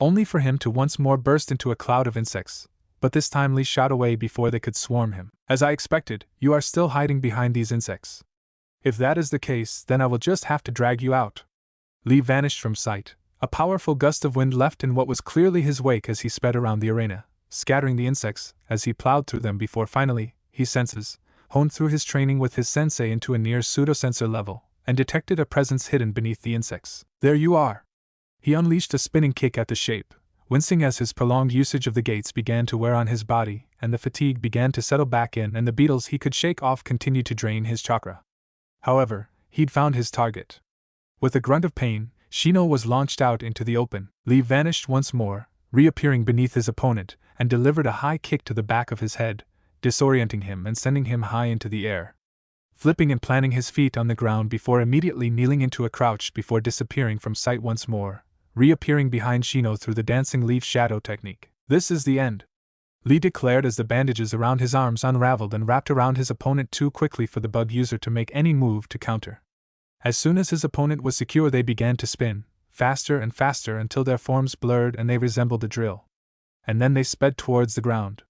Only for him to once more burst into a cloud of insects, but this time Lee shot away before they could swarm him. "As I expected, you are still hiding behind these insects. If that is the case, then I will just have to drag you out." Lee vanished from sight. A powerful gust of wind left in what was clearly his wake as he sped around the arena, scattering the insects as he plowed through them before finally, his senses, honed through his training with his sensei into a near pseudo-sensor level, and detected a presence hidden beneath the insects. "There you are!" He unleashed a spinning kick at the shape, wincing as his prolonged usage of the gates began to wear on his body, and the fatigue began to settle back in, and the beetles he could shake off continued to drain his chakra. However, he'd found his target. With a grunt of pain, Shino was launched out into the open. Lee vanished once more, reappearing beneath his opponent, and delivered a high kick to the back of his head, disorienting him and sending him high into the air. Flipping and planting his feet on the ground before immediately kneeling into a crouch before disappearing from sight once more, reappearing behind Shino through the dancing leaf shadow technique. This is the end, Lee declared as the bandages around his arms unraveled and wrapped around his opponent too quickly for the bug user to make any move to counter. As soon as his opponent was secure, they began to spin, faster and faster until their forms blurred and they resembled a drill. And then they sped towards the ground.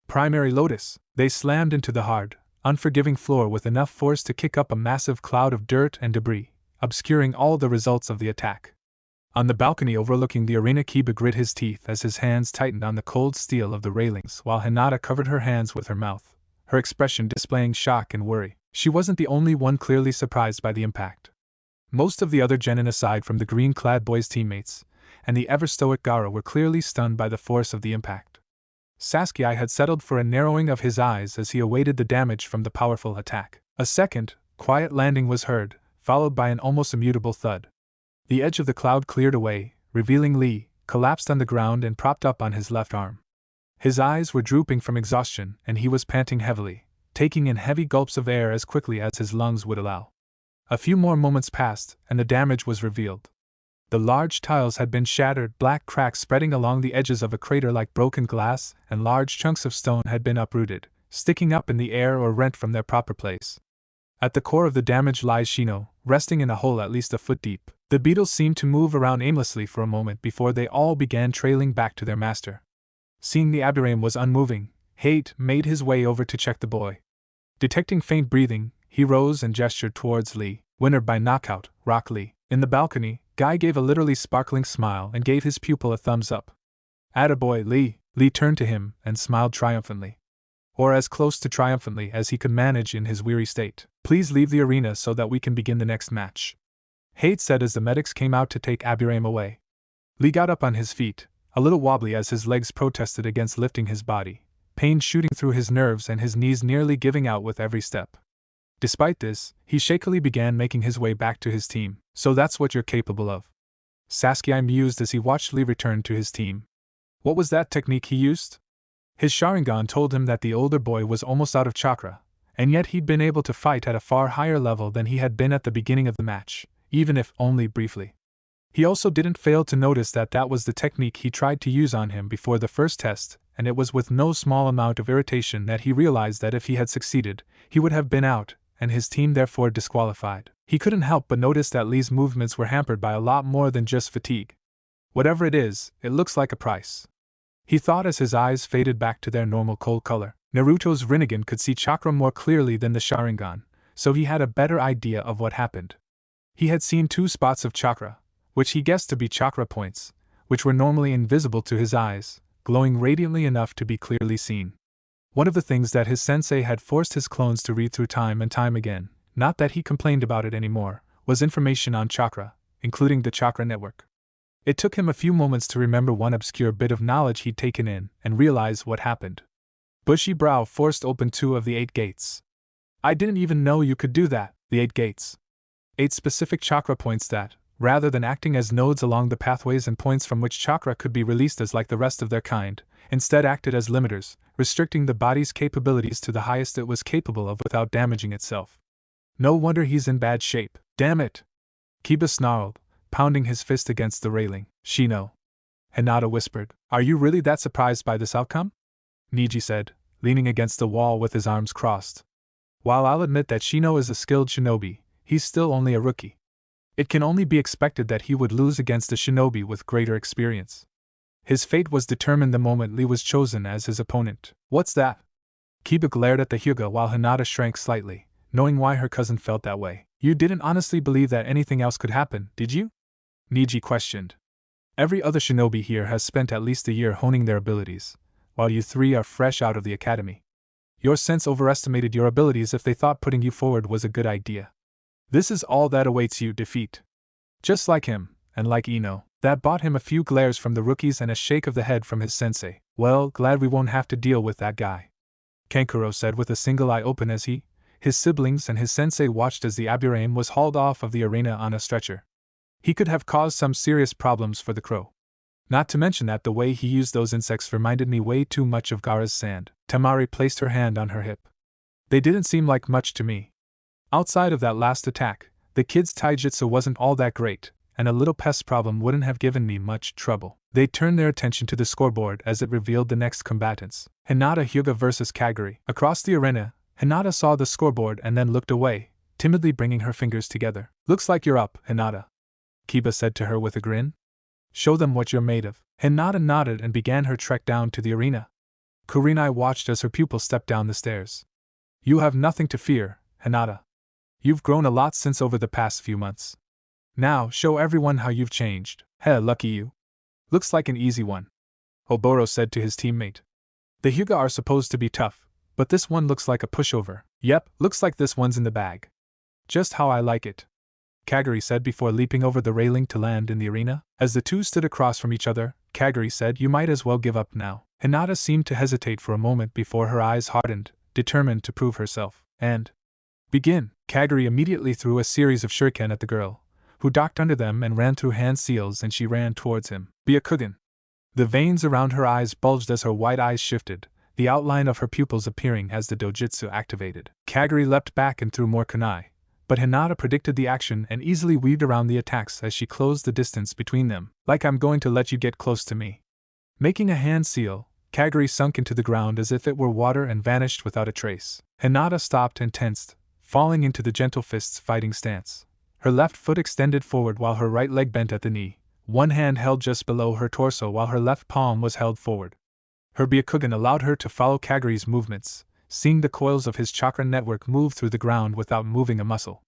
Primary Lotus, they slammed into the hard, unforgiving floor with enough force to kick up a massive cloud of dirt and debris, obscuring all the results of the attack. On the balcony overlooking the arena, Kiba grit his teeth as his hands tightened on the cold steel of the railings, while Hinata covered her hands with her mouth, her expression displaying shock and worry. She wasn't the only one clearly surprised by the impact. Most of the other genin, aside from the green-clad boy's teammates, and the ever-stoic Gaara, were clearly stunned by the force of the impact. Sasuke had settled for a narrowing of his eyes as he awaited the damage from the powerful attack. A second, quiet landing was heard, followed by an almost immutable thud. The edge of the cloud cleared away, revealing Lee, collapsed on the ground and propped up on his left arm. His eyes were drooping from exhaustion, and he was panting heavily, taking in heavy gulps of air as quickly as his lungs would allow. A few more moments passed, and the damage was revealed. The large tiles had been shattered, black cracks spreading along the edges of a crater like broken glass, and large chunks of stone had been uprooted, sticking up in the air or rent from their proper place. At the core of the damage lies Shino, resting in a hole at least a foot deep. The beetles seemed to move around aimlessly for a moment before they all began trailing back to their master. Seeing the Abirame was unmoving, Hate made his way over to check the boy. Detecting faint breathing, he rose and gestured towards Lee. Winner by knockout, Rock Lee. In the balcony, Guy gave a literally sparkling smile and gave his pupil a thumbs up. Attaboy, Lee. Lee turned to him and smiled triumphantly. Or as close to triumphantly as he could manage in his weary state. Please leave the arena so that we can begin the next match, Hate said as the medics came out to take Abirame away. Lee got up on his feet, a little wobbly as his legs protested against lifting his body, pain shooting through his nerves and his knees nearly giving out with every step. Despite this, he shakily began making his way back to his team. So that's what you're capable of, Sasuke mused as he watched Lee return to his team. What was that technique he used? His Sharingan told him that the older boy was almost out of chakra, and yet he'd been able to fight at a far higher level than he had been at the beginning of the match, even if only briefly. He also didn't fail to notice that that was the technique he tried to use on him before the first test, and it was with no small amount of irritation that he realized that if he had succeeded, he would have been out, and his team therefore disqualified. He couldn't help but notice that Lee's movements were hampered by a lot more than just fatigue. Whatever it is, it looks like a price, he thought as his eyes faded back to their normal cold color. Naruto's Rinnegan could see chakra more clearly than the Sharingan, so he had a better idea of what happened. He had seen 2 spots of chakra, which he guessed to be chakra points, which were normally invisible to his eyes, glowing radiantly enough to be clearly seen. One of the things that his sensei had forced his clones to read through time and time again, not that he complained about it anymore, was information on chakra, including the chakra network. It took him a few moments to remember one obscure bit of knowledge he'd taken in and realize what happened. Bushy brow forced open 2 of the 8 gates. I didn't even know you could do that. The 8 gates. 8 specific chakra points that, rather than acting as nodes along the pathways and points from which chakra could be released as like the rest of their kind, instead acted as limiters, restricting the body's capabilities to the highest it was capable of without damaging itself. No wonder he's in bad shape. Damn it! Kiba snarled, pounding his fist against the railing. Shino, Hinata whispered. Are you really that surprised by this outcome? Neji said, leaning against the wall with his arms crossed. While I'll admit that Shino is a skilled shinobi, he's still only a rookie. It can only be expected that he would lose against a shinobi with greater experience. His fate was determined the moment Lee was chosen as his opponent. What's that? Kiba glared at the Hyuga while Hinata shrank slightly, knowing why her cousin felt that way. You didn't honestly believe that anything else could happen, did you? Neji questioned. Every other shinobi here has spent at least a year honing their abilities, while you 3 are fresh out of the academy. Your sense overestimated your abilities if they thought putting you forward was a good idea. This is all that awaits you, defeat. Just like him, and like Ino. That bought him a few glares from the rookies and a shake of the head from his sensei. Well, glad we won't have to deal with that guy, Kankuro said with a single eye open as he, his siblings and his sensei watched as the Aburame was hauled off of the arena on a stretcher. He could have caused some serious problems for the crow. Not to mention that the way he used those insects reminded me way too much of Gaara's sand. Temari placed her hand on her hip. They didn't seem like much to me. Outside of that last attack, the kid's taijutsu wasn't all that great, and a little pest problem wouldn't have given me much trouble. They turned their attention to the scoreboard as it revealed the next combatants. Hinata Hyuga vs. Kagari. Across the arena, Hinata saw the scoreboard and then looked away, timidly bringing her fingers together. Looks like you're up, Hinata, Kiba said to her with a grin. Show them what you're made of. Hinata nodded and began her trek down to the arena. Kurenai watched as her pupil stepped down the stairs. You have nothing to fear, Hinata. You've grown a lot since over the past few months. Now, show everyone how you've changed. Heh, lucky you. Looks like an easy one, Oboro said to his teammate. The Hyuga are supposed to be tough, but this one looks like a pushover. Yep, looks like this one's in the bag. Just how I like it, Kagari said before leaping over the railing to land in the arena. As the two stood across from each other, Kagari said, You might as well give up now. Hinata seemed to hesitate for a moment before her eyes hardened, determined to prove herself. And begin. Kagari immediately threw a series of shuriken at the girl, who ducked under them and ran through hand seals, and she ran towards him. Byakugan. The veins around her eyes bulged as her white eyes shifted, the outline of her pupils appearing as the dojutsu activated. Kagari leapt back and threw more kunai, but Hinata predicted the action and easily weaved around the attacks as she closed the distance between them. Like I'm going to let you get close to me. Making a hand seal, Kagari sunk into the ground as if it were water and vanished without a trace. Hinata stopped and tensed, falling into the gentle fists fighting stance. Her left foot extended forward while her right leg bent at the knee, one hand held just below her torso while her left palm was held forward. Her Byakugan allowed her to follow Kagari's movements, seeing the coils of his chakra network move through the ground without moving a muscle.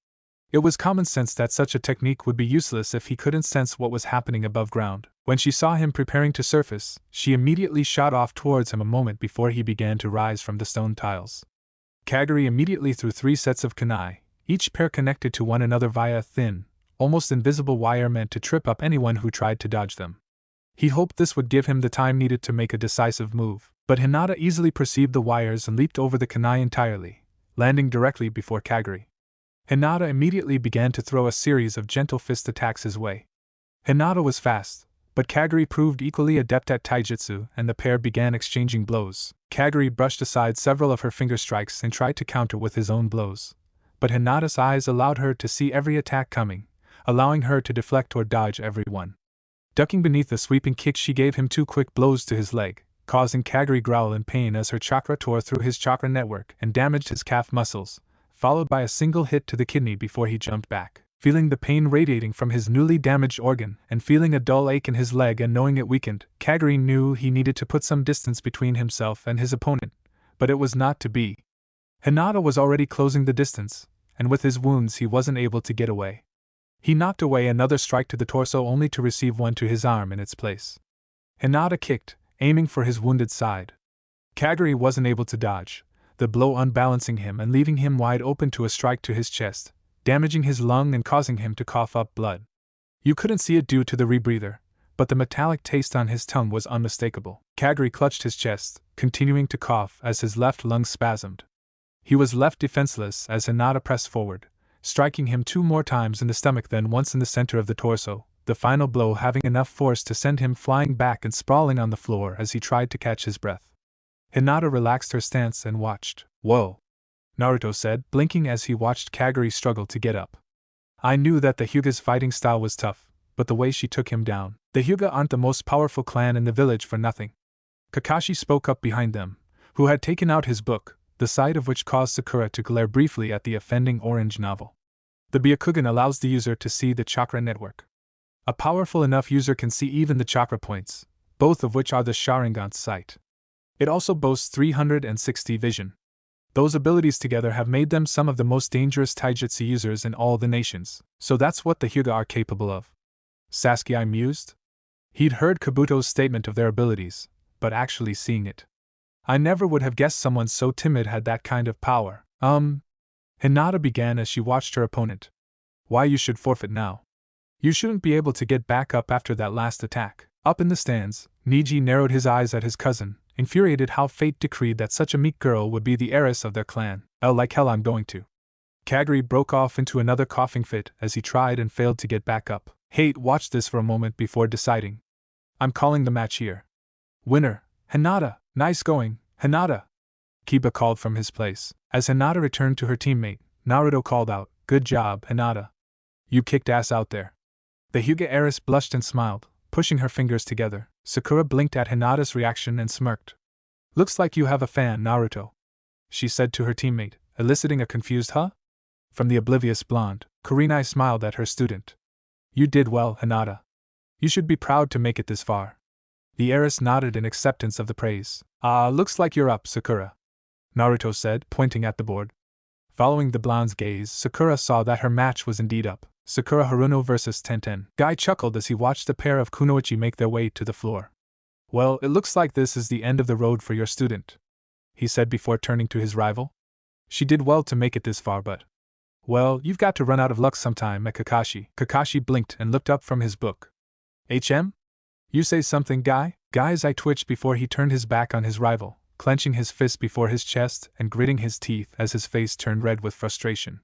It was common sense that such a technique would be useless if he couldn't sense what was happening above ground. When she saw him preparing to surface, she immediately shot off towards him a moment before he began to rise from the stone tiles. Kagari immediately threw 3 sets of kunai, each pair connected to one another via a thin, almost invisible wire meant to trip up anyone who tried to dodge them. He hoped this would give him the time needed to make a decisive move, but Hinata easily perceived the wires and leaped over the kunai entirely, landing directly before Kagari. Hinata immediately began to throw a series of gentle fist attacks his way. Hinata was fast, but Kagari proved equally adept at taijutsu and the pair began exchanging blows. Kagari brushed aside several of her finger strikes and tried to counter with his own blows, but Hinata's eyes allowed her to see every attack coming, allowing her to deflect or dodge every one. Ducking beneath a sweeping kick, she gave him 2 quick blows to his leg, causing Kagari growl in pain as her chakra tore through his chakra network and damaged his calf muscles, followed by a single hit to the kidney before he jumped back. Feeling the pain radiating from his newly damaged organ and feeling a dull ache in his leg and knowing it weakened, Kagari knew he needed to put some distance between himself and his opponent, but it was not to be. Hinata was already closing the distance, and with his wounds he wasn't able to get away. He knocked away another strike to the torso only to receive one to his arm in its place. Hinata kicked, aiming for his wounded side. Kagari wasn't able to dodge, the blow unbalancing him and leaving him wide open to a strike to his chest, damaging his lung and causing him to cough up blood. You couldn't see it due to the rebreather, but the metallic taste on his tongue was unmistakable. Kagari clutched his chest, continuing to cough as his left lung spasmed. He was left defenseless as Hinata pressed forward, striking him 2 more times in the stomach then once in the center of the torso, the final blow having enough force to send him flying back and sprawling on the floor as he tried to catch his breath. Hinata relaxed her stance and watched. Whoa! Naruto said, blinking as he watched Kagari struggle to get up. I knew that the Hyuga's fighting style was tough, but the way she took him down. The Hyuga aren't the most powerful clan in the village for nothing. Kakashi spoke up behind them, who had taken out his book, the sight of which caused Sakura to glare briefly at the offending orange novel. The Byakugan allows the user to see the chakra network. A powerful enough user can see even the chakra points, both of which are the Sharingan's sight. It also boasts 360 vision. Those abilities together have made them some of the most dangerous taijutsu users in all the nations. So that's what the Hyuga are capable of. Sasuke mused. He'd heard Kabuto's statement of their abilities, but actually seeing it. I never would have guessed someone so timid had that kind of power. Hinata began as she watched her opponent. Why you should forfeit now? You shouldn't be able to get back up after that last attack. Up in the stands, Niji narrowed his eyes at his cousin, infuriated how fate decreed that such a meek girl would be the heiress of their clan. Oh, like hell I'm going to. Kagri broke off into another coughing fit as he tried and failed to get back up. Hate watched this for a moment before deciding. I'm calling the match here. Winner, Hinata. Nice going, Hinata. Kiba called from his place. As Hinata returned to her teammate, Naruto called out, Good job, Hinata. You kicked ass out there. The Hyuga heiress blushed and smiled, pushing her fingers together. Sakura blinked at Hinata's reaction and smirked. Looks like you have a fan, Naruto, she said to her teammate, eliciting a confused huh? From the oblivious blonde. Kurenai smiled at her student. You did well, Hinata. You should be proud to make it this far. The heiress nodded in acceptance of the praise. Looks like you're up, Sakura, Naruto said, pointing at the board. Following the blonde's gaze, Sakura saw that her match was indeed up. Sakura Haruno vs Tenten. Guy chuckled as he watched a pair of kunoichi make their way to the floor. Well, it looks like this is the end of the road for your student, he said before turning to his rival. She did well to make it this far, but well, you've got to run out of luck sometime at Kakashi. Kakashi blinked and looked up from his book. HM? You say something, Guy? Guy's eye twitched before he turned his back on his rival, clenching his fist before his chest and gritting his teeth as his face turned red with frustration.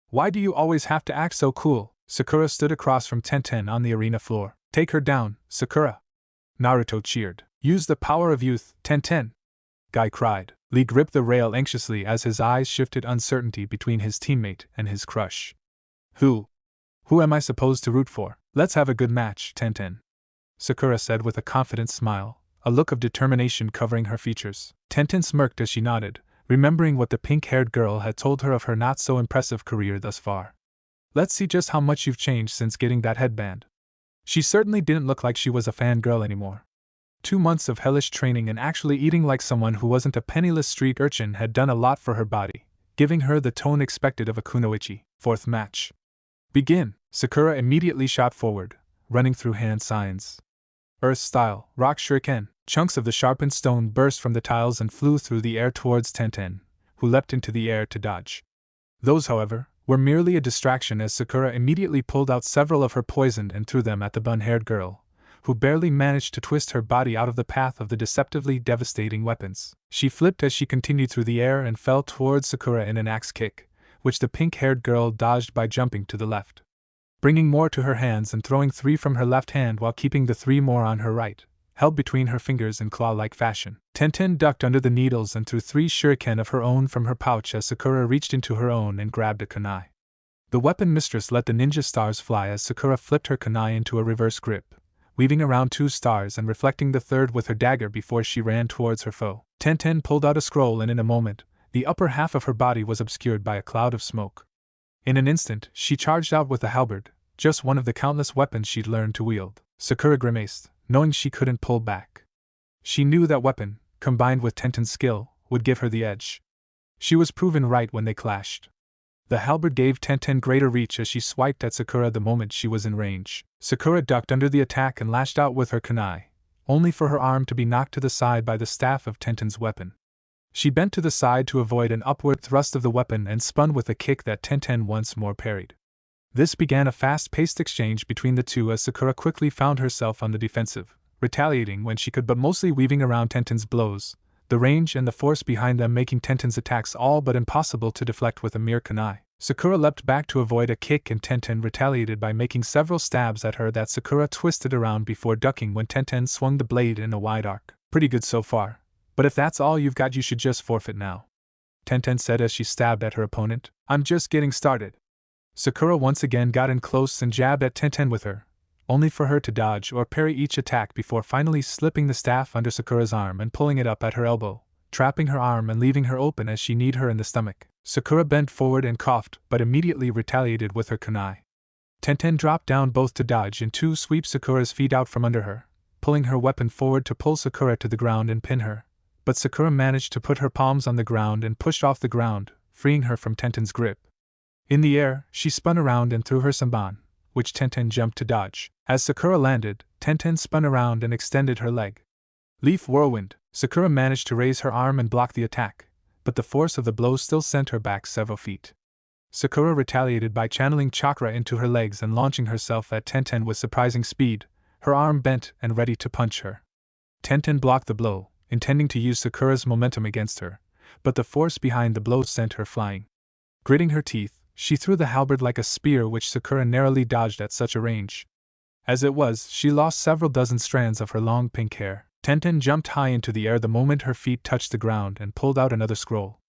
Why do you always have to act so cool? Sakura stood across from Tenten on the arena floor. Take her down, Sakura. Naruto cheered. Use the power of youth, Tenten. Guy cried. Lee gripped the rail anxiously as his eyes shifted uncertainty between his teammate and his crush. Who am I supposed to root for? Let's have a good match, Tenten, Sakura said with a confident smile, a look of determination covering her features. Tenten smirked as she nodded, remembering what the pink-haired girl had told her of her not-so-impressive career thus far. Let's see just how much you've changed since getting that headband. She certainly didn't look like she was a fangirl anymore. 2 months of hellish training and actually eating like someone who wasn't a penniless street urchin had done a lot for her body, giving her the tone expected of a kunoichi. Fourth match. Begin! Sakura immediately shot forward, running through hand signs. Earth-style, rock shuriken. Chunks of the sharpened stone burst from the tiles and flew through the air towards Tenten, who leapt into the air to dodge. Those, however, were merely a distraction as Sakura immediately pulled out several of her poison and threw them at the bun-haired girl, who barely managed to twist her body out of the path of the deceptively devastating weapons. She flipped as she continued through the air and fell towards Sakura in an axe kick, which the pink-haired girl dodged by jumping to the left, bringing more to her hands and throwing 3 from her left hand while keeping the 3 more on her right, held between her fingers in claw-like fashion. Tenten ducked under the needles and threw 3 shuriken of her own from her pouch as Sakura reached into her own and grabbed a kunai. The weapon mistress let the ninja stars fly as Sakura flipped her kunai into a reverse grip, weaving around 2 stars and reflecting the third with her dagger before she ran towards her foe. Tenten pulled out a scroll and in a moment, the upper half of her body was obscured by a cloud of smoke. In an instant, she charged out with a halberd, just one of the countless weapons she'd learned to wield. Sakura grimaced, knowing she couldn't pull back. She knew that weapon, combined with Tenten's skill, would give her the edge. She was proven right when they clashed. The halberd gave Tenten greater reach as she swiped at Sakura the moment she was in range. Sakura ducked under the attack and lashed out with her kunai, only for her arm to be knocked to the side by the staff of Tenten's weapon. She bent to the side to avoid an upward thrust of the weapon and spun with a kick that Tenten once more parried. This began a fast-paced exchange between the two as Sakura quickly found herself on the defensive, retaliating when she could but mostly weaving around Tenten's blows, the range and the force behind them making Tenten's attacks all but impossible to deflect with a mere kunai. Sakura leapt back to avoid a kick and Tenten retaliated by making several stabs at her that Sakura twisted around before ducking when Tenten swung the blade in a wide arc. Pretty good so far, but if that's all you've got you should just forfeit now, Tenten said as she stabbed at her opponent. I'm just getting started. Sakura once again got in close and jabbed at Tenten with her, only for her to dodge or parry each attack before finally slipping the staff under Sakura's arm and pulling it up at her elbow, trapping her arm and leaving her open as she kneed her in the stomach. Sakura bent forward and coughed, but immediately retaliated with her kunai. Tenten dropped down both to dodge and to sweep Sakura's feet out from under her, pulling her weapon forward to pull Sakura to the ground and pin her, but Sakura managed to put her palms on the ground and pushed off the ground, freeing her from Tenten's grip. In the air, she spun around and threw her samban, which Tenten jumped to dodge. As Sakura landed, Tenten spun around and extended her leg. Leaf whirlwind. Sakura managed to raise her arm and block the attack, but the force of the blow still sent her back several feet. Sakura retaliated by channeling chakra into her legs and launching herself at Tenten with surprising speed, her arm bent and ready to punch her. Tenten blocked the blow, intending to use Sakura's momentum against her, but the force behind the blow sent her flying. Gritting her teeth, she threw the halberd like a spear, which Sakura narrowly dodged at such a range. As it was, she lost several dozen strands of her long pink hair. Tenten jumped high into the air the moment her feet touched the ground and pulled out another scroll.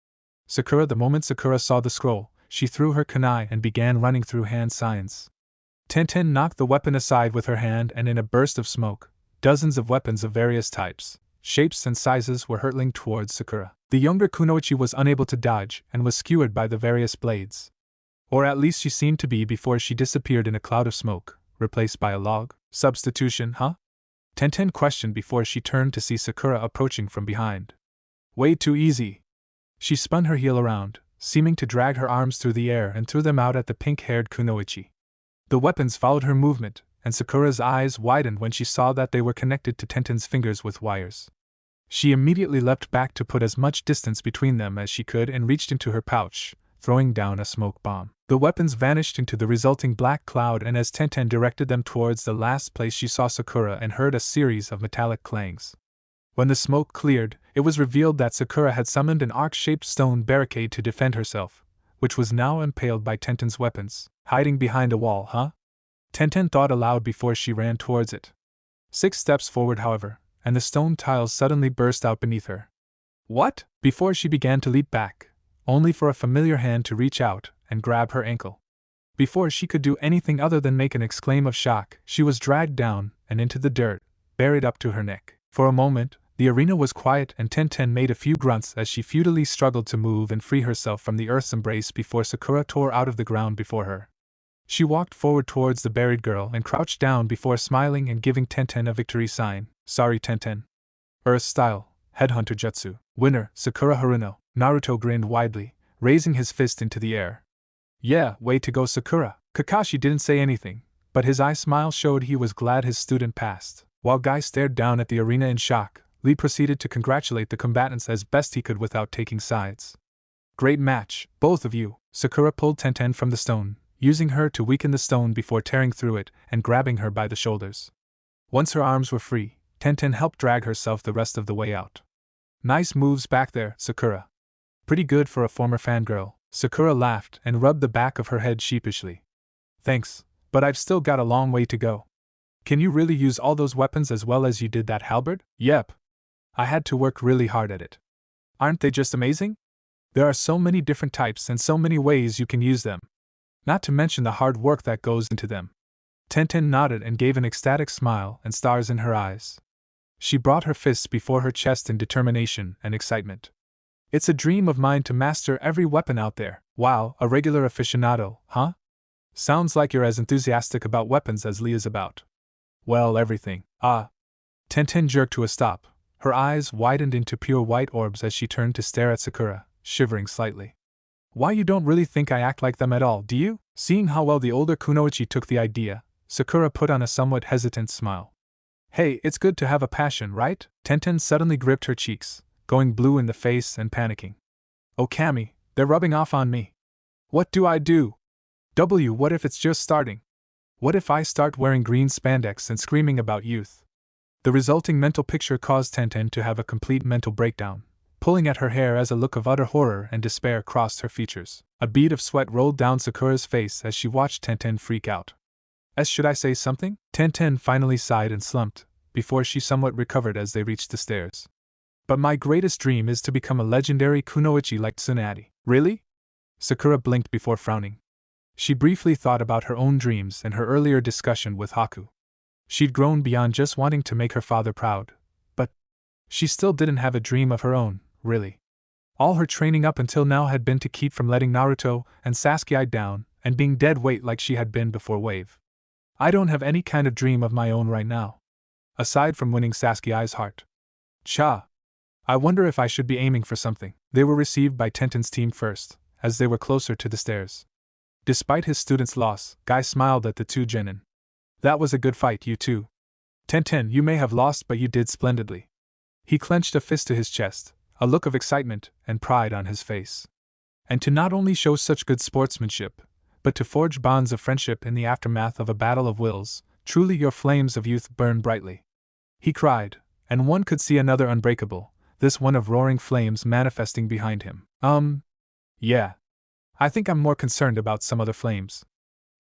The moment Sakura saw the scroll, she threw her kunai and began running through hand signs. Tenten knocked the weapon aside with her hand, and in a burst of smoke, dozens of weapons of various types, shapes and sizes were hurtling towards Sakura. The younger kunoichi was unable to dodge and was skewered by the various blades. Or at least she seemed to be before she disappeared in a cloud of smoke, replaced by a log. Substitution, huh? Tenten questioned before she turned to see Sakura approaching from behind. Way too easy. She spun her heel around, seeming to drag her arms through the air and threw them out at the pink-haired kunoichi. The weapons followed her movement, and Sakura's eyes widened when she saw that they were connected to Tenten's fingers with wires. She immediately leapt back to put as much distance between them as she could and reached into her pouch, throwing down a smoke bomb. The weapons vanished into the resulting black cloud, and as Tenten directed them towards the last place, she saw Sakura and heard a series of metallic clangs. When the smoke cleared, it was revealed that Sakura had summoned an arc-shaped stone barricade to defend herself, which was now impaled by Tenten's weapons. Hiding behind a wall, huh? Tenten thought aloud before she ran towards it. 6 steps forward, however, and the stone tiles suddenly burst out beneath her. What? Before she began to leap back, only for a familiar hand to reach out and grab her ankle. Before she could do anything other than make an exclaim of shock, she was dragged down and into the dirt, buried up to her neck. For a moment, the arena was quiet, and Tenten made a few grunts as she futilely struggled to move and free herself from the earth's embrace before Sakura tore out of the ground before her. She walked forward towards the buried girl and crouched down before smiling and giving Tenten a victory sign. Sorry, Tenten. Earth style, headhunter jutsu. Winner, Sakura Haruno. Naruto grinned widely, raising his fist into the air. Yeah, way to go, Sakura. Kakashi didn't say anything, but his eye smile showed he was glad his student passed. While Guy stared down at the arena in shock, Lee proceeded to congratulate the combatants as best he could without taking sides. Great match, both of you. Sakura pulled Tenten from the stone, using her to weaken the stone before tearing through it and grabbing her by the shoulders. Once her arms were free, Tenten helped drag herself the rest of the way out. Nice moves back there, Sakura. Pretty good for a former fangirl. Sakura laughed and rubbed the back of her head sheepishly. Thanks, but I've still got a long way to go. Can you really use all those weapons as well as you did that halberd? Yep. I had to work really hard at it. Aren't they just amazing? There are so many different types and so many ways you can use them. Not to mention the hard work that goes into them. Tenten nodded and gave an ecstatic smile and stars in her eyes. She brought her fists before her chest in determination and excitement. It's a dream of mine to master every weapon out there. Wow, a regular aficionado, huh? Sounds like you're as enthusiastic about weapons as Lee is about. Well, everything. Tenten jerked to a stop. Her eyes widened into pure white orbs as she turned to stare at Sakura, shivering slightly. Why, you don't really think I act like them at all, do you? Seeing how well the older kunoichi took the idea, Sakura put on a somewhat hesitant smile. Hey, it's good to have a passion, right? Tenten suddenly gripped her cheeks, going blue in the face and panicking. Oh, Cammy, they're rubbing off on me. What do I do? What if it's just starting? What if I start wearing green spandex and screaming about youth? The resulting mental picture caused Tenten to have a complete mental breakdown, pulling at her hair as a look of utter horror and despair crossed her features. A bead of sweat rolled down Sakura's face as she watched Tenten freak out. Should I say something? Tenten finally sighed and slumped, before she somewhat recovered as they reached the stairs. But my greatest dream is to become a legendary kunoichi like Tsunade. Really? Sakura blinked before frowning. She briefly thought about her own dreams and her earlier discussion with Haku. She'd grown beyond just wanting to make her father proud, but she still didn't have a dream of her own, really. All her training up until now had been to keep from letting Naruto and Sasuke down and being dead weight like she had been before Wave. I don't have any kind of dream of my own right now. Aside from winning Sasuke's heart. I wonder if I should be aiming for something. They were received by Tenten's team first, as they were closer to the stairs. Despite his student's loss, Guy smiled at the two genin. That was a good fight, you two. Tenten, you may have lost, but you did splendidly. He clenched a fist to his chest, a look of excitement and pride on his face. and to not only show such good sportsmanship, but to forge bonds of friendship in the aftermath of a battle of wills. Truly your flames of youth burn brightly," he cried, and one could see another unbreakable, this one of roaring flames manifesting behind him. Yeah. I think I'm more concerned about some other flames."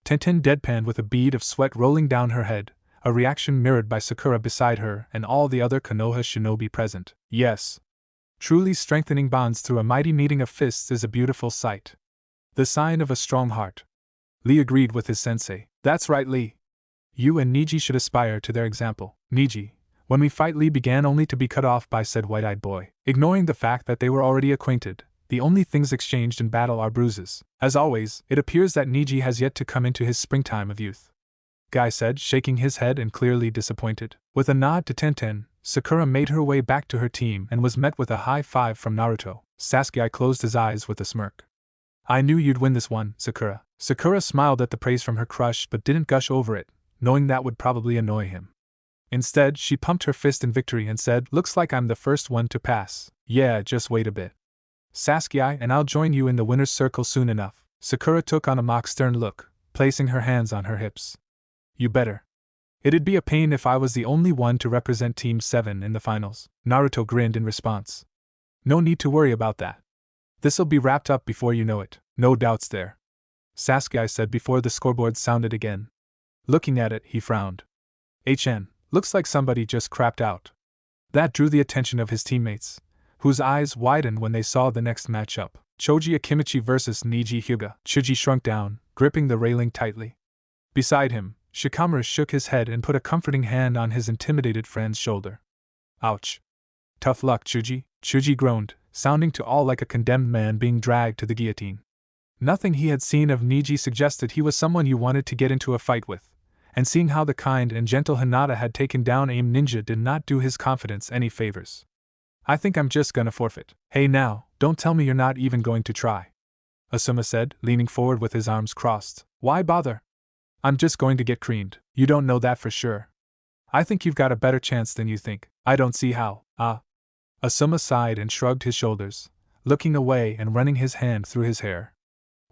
Tenten deadpanned with a bead of sweat rolling down her head, a reaction mirrored by Sakura beside her and all the other Konoha shinobi present. Yes. Truly strengthening bonds through a mighty meeting of fists is a beautiful sight. The sign of a strong heart. Lee agreed with his sensei. That's right, Lee. You and Niji should aspire to their example. Niji, when we fight, Lee began only to be cut off by said white-eyed boy. Ignoring the fact that they were already acquainted, the only things exchanged in battle are bruises. As always, it appears that Niji has yet to come into his springtime of youth, Guy said, shaking his head and clearly disappointed. With a nod to Tenten, Sakura made her way back to her team and was met with a high five from Naruto. Sasuke closed his eyes with a smirk. "I knew you'd win this one, Sakura." Sakura smiled at the praise from her crush but didn't gush over it, knowing that would probably annoy him. Instead, she pumped her fist in victory and said, "Looks like I'm the first one to pass." "Yeah, just wait a bit, Sasuke, and I'll join you in the winner's circle soon enough." Sakura took on a mock stern look, placing her hands on her hips. "You better. It'd be a pain if I was the only one to represent Team 7 in the finals." Naruto grinned in response. "No need to worry about that. This'll be wrapped up before you know it." "No doubts there," Sasuke said before the scoreboard sounded again. Looking at it, he frowned. Looks like somebody just crapped out." That drew the attention of his teammates, whose eyes widened when they saw the next matchup. Choji Akimichi vs. Niji Hyuga. Choji shrunk down, gripping the railing tightly. Beside him, Shikamaru shook his head and put a comforting hand on his intimidated friend's shoulder. "Ouch. Tough luck, Choji," Choji groaned, sounding to all like a condemned man being dragged to the guillotine. Nothing he had seen of Niji suggested he was someone you wanted to get into a fight with, and seeing how the kind and gentle Hinata had taken down AIM Ninja did not do his confidence any favors. "I think I'm just gonna forfeit." "Hey now, don't tell me you're not even going to try," Asuma said, leaning forward with his arms crossed. "Why bother? I'm just going to get creamed." "You don't know that for sure. I think you've got a better chance than you think." "I don't see how." Asuma sighed and shrugged his shoulders, looking away and running his hand through his hair.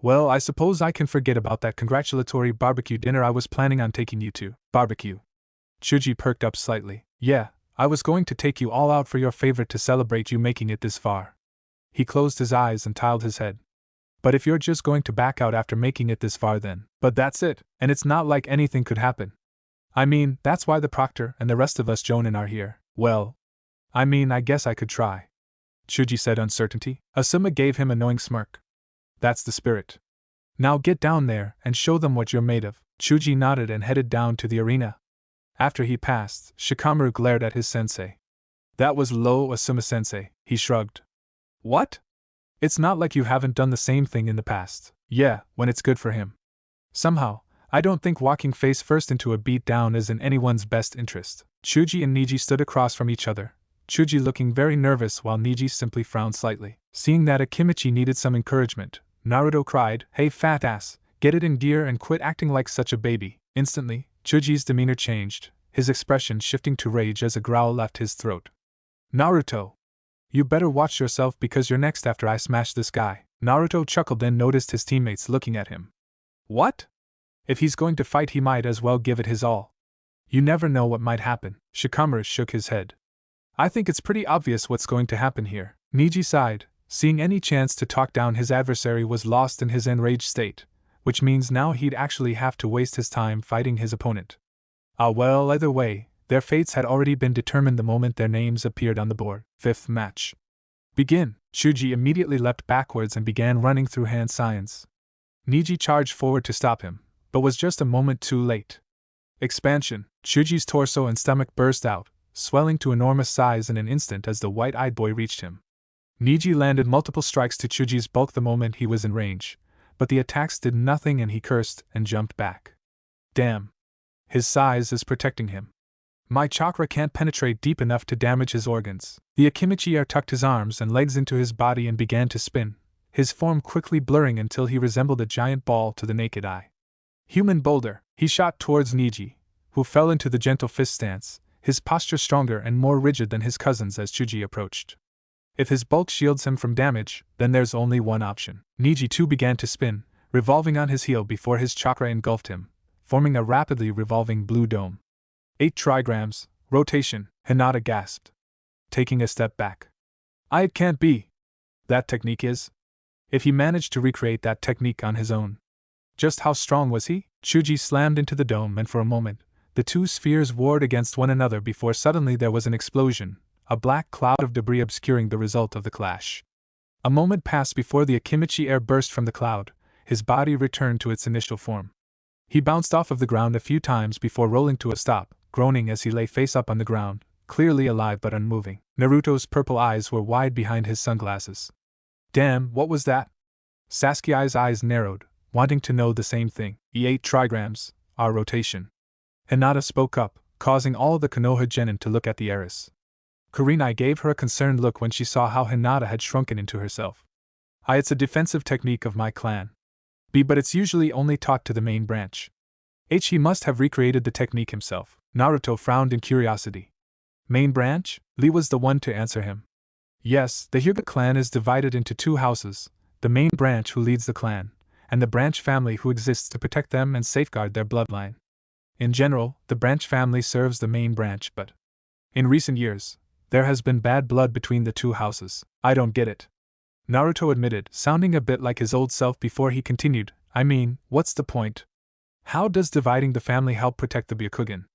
"Well, I suppose I can forget about that congratulatory barbecue dinner I was planning on taking you to." "Barbecue?" Chuji perked up slightly. "Yeah, I was going to take you all out for your favorite to celebrate you making it this far." He closed his eyes and tiled his head. "But if you're just going to back out after making it this far then." "But that's it, and it's not like anything could happen. I mean, that's why the proctor and the rest of us Jonin are here." "Well, I mean, I guess I could try," Chuji said, uncertainty. Asuma gave him a knowing smirk. "That's the spirit. Now get down there and show them what you're made of." Chuji nodded and headed down to the arena. After he passed, Shikamaru glared at his sensei. "That was low, Asuma-sensei," he shrugged. "What? It's not like you haven't done the same thing in the past." "Yeah, when it's good for him. Somehow, I don't think walking face first into a beat-down is in anyone's best interest." Chuji and Niji stood across from each other, Chuji looking very nervous while Niji simply frowned slightly. Seeing that Akimichi needed some encouragement, Naruto cried, "Hey fat ass, get it in gear and quit acting like such a baby." Instantly, Chuji's demeanor changed, his expression shifting to rage as a growl left his throat. "Naruto! You better watch yourself because you're next after I smash this guy." Naruto chuckled, then noticed his teammates looking at him. "What? If he's going to fight, he might as well give it his all. You never know what might happen." Shikamaru shook his head. "I think it's pretty obvious what's going to happen here." Niji sighed, seeing any chance to talk down his adversary was lost in his enraged state, which means now he'd actually have to waste his time fighting his opponent. Well, either way, their fates had already been determined the moment their names appeared on the board. Fifth match. "Begin!" Chuji immediately leapt backwards and began running through hand signs. Niji charged forward to stop him, but was just a moment too late. Expansion. Chuji's torso and stomach burst out, swelling to enormous size in an instant as the white-eyed boy reached him. Niji landed multiple strikes to Chuji's bulk the moment he was in range, but the attacks did nothing and he cursed and jumped back. Damn. His size is protecting him. My chakra can't penetrate deep enough to damage his organs. The Akimichi tucked his arms and legs into his body and began to spin, his form quickly blurring until he resembled a giant ball to the naked eye. Human boulder. He shot towards Niji, who fell into the gentle fist stance, his posture stronger and more rigid than his cousin's as Chuji approached. If his bulk shields him from damage, then there's only one option. Niji too began to spin, revolving on his heel before his chakra engulfed him, forming a rapidly revolving blue dome. 8 trigrams, rotation, Hinata gasped, taking a step back. It can't be. That technique is? If he managed to recreate that technique on his own. Just how strong was he? Chuji slammed into the dome, and for a moment, the two spheres warred against one another before suddenly there was an explosion, a black cloud of debris obscuring the result of the clash. A moment passed before the Akimichi air burst from the cloud, his body returned to its initial form. He bounced off of the ground a few times before rolling to a stop, groaning as he lay face up on the ground, clearly alive but unmoving. Naruto's purple eyes were wide behind his sunglasses. Damn, what was that? Sasuke's eyes narrowed, wanting to know the same thing. 8 trigrams, our rotation. Hinata spoke up, causing all the Konoha genin to look at the heiress. Kurenai gave her a concerned look when she saw how Hinata had shrunken into herself. It's a defensive technique of my clan. But it's usually only taught to the main branch. He must have recreated the technique himself. Naruto frowned in curiosity. Main branch? Lee was the one to answer him. Yes, the Hyuga clan is divided into 2 houses, the main branch who leads the clan, and the branch family who exists to protect them and safeguard their bloodline. In general, the branch family serves the main branch, but in recent years, there has been bad blood between the 2 houses. I don't get it. Naruto admitted, sounding a bit like his old self before he continued, I mean, what's the point? How does dividing the family help protect the Byakugan?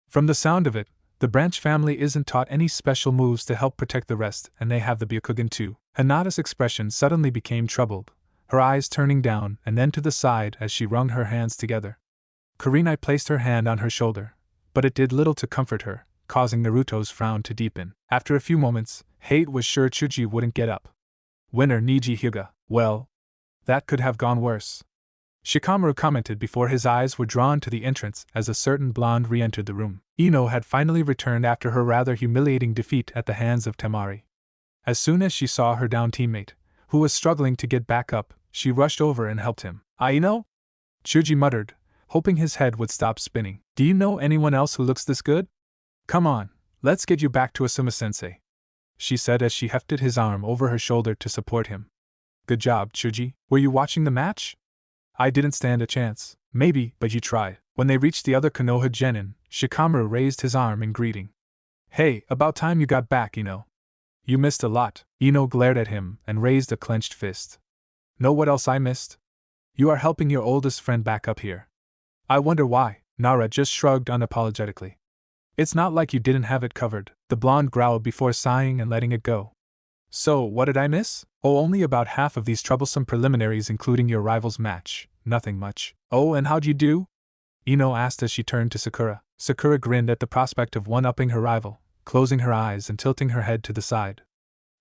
From the sound of it, the branch family isn't taught any special moves to help protect the rest, and they have the Byakugan too. Hinata's expression suddenly became troubled, her eyes turning down and then to the side as she wrung her hands together. Kurenai placed her hand on her shoulder, but it did little to comfort her, causing Naruto's frown to deepen. After a few moments, Hate was sure Chuji wouldn't get up. Winner Niji Hyuga. Well, that could have gone worse. Shikamaru commented before his eyes were drawn to the entrance as a certain blonde re-entered the room. Ino had finally returned after her rather humiliating defeat at the hands of Temari. As soon as she saw her down teammate, who was struggling to get back up, she rushed over and helped him. Ino? Chuji muttered, hoping his head would stop spinning. Do you know anyone else who looks this good? Come on, let's get you back to Asuma-sensei, she said as she hefted his arm over her shoulder to support him. Good job, Chuji. Were you watching the match? I didn't stand a chance. Maybe, but you tried. When they reached the other Konoha genin, Shikamaru raised his arm in greeting. Hey, about time you got back, Ino. You missed a lot. Ino glared at him and raised a clenched fist. Know what else I missed? You are helping your oldest friend back up here. I wonder why. Nara just shrugged unapologetically. It's not like you didn't have it covered, the blonde growled before sighing and letting it go. So, what did I miss? Oh, only about half of these troublesome preliminaries including your rival's match. Nothing much. Oh, and how'd you do? Ino asked as she turned to Sakura. Sakura grinned at the prospect of one-upping her rival, closing her eyes and tilting her head to the side.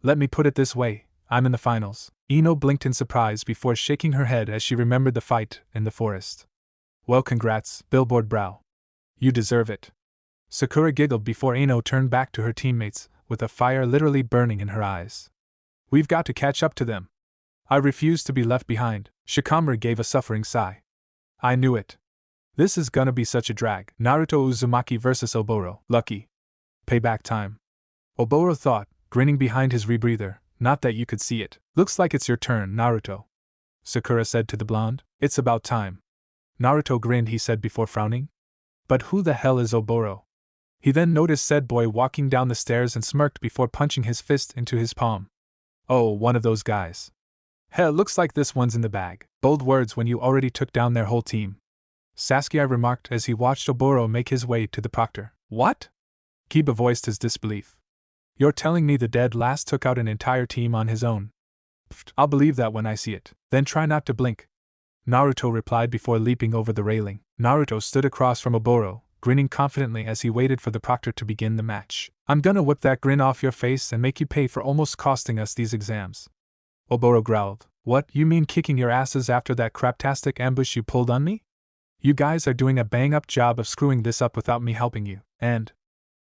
Let me put it this way, I'm in the finals. Ino blinked in surprise before shaking her head as she remembered the fight in the forest. Well, congrats, billboard brow. You deserve it. Sakura giggled before Ino turned back to her teammates, with a fire literally burning in her eyes. We've got to catch up to them. I refuse to be left behind. Shikamaru gave a suffering sigh. I knew it. This is gonna be such a drag. Naruto Uzumaki vs Oboro. Lucky. Payback time. Oboro thought, grinning behind his rebreather, not that you could see it. Looks like it's your turn, Naruto. Sakura said to the blonde. It's about time. Naruto grinned, he said before frowning. But who the hell is Oboro? He then noticed said boy walking down the stairs and smirked before punching his fist into his palm. Oh, one of those guys. Hell, looks like this one's in the bag. Bold words when you already took down their whole team. Sasuke remarked as he watched Oboro make his way to the proctor. What? Kiba voiced his disbelief. You're telling me the dead last took out an entire team on his own? Pfft, I'll believe that when I see it. Then try not to blink. Naruto replied before leaping over the railing. Naruto stood across from Oboro, grinning confidently as he waited for the proctor to begin the match. I'm gonna whip that grin off your face and make you pay for almost costing us these exams. Oboro growled. What, you mean kicking your asses after that craptastic ambush you pulled on me? You guys are doing a bang-up job of screwing this up without me helping you, and…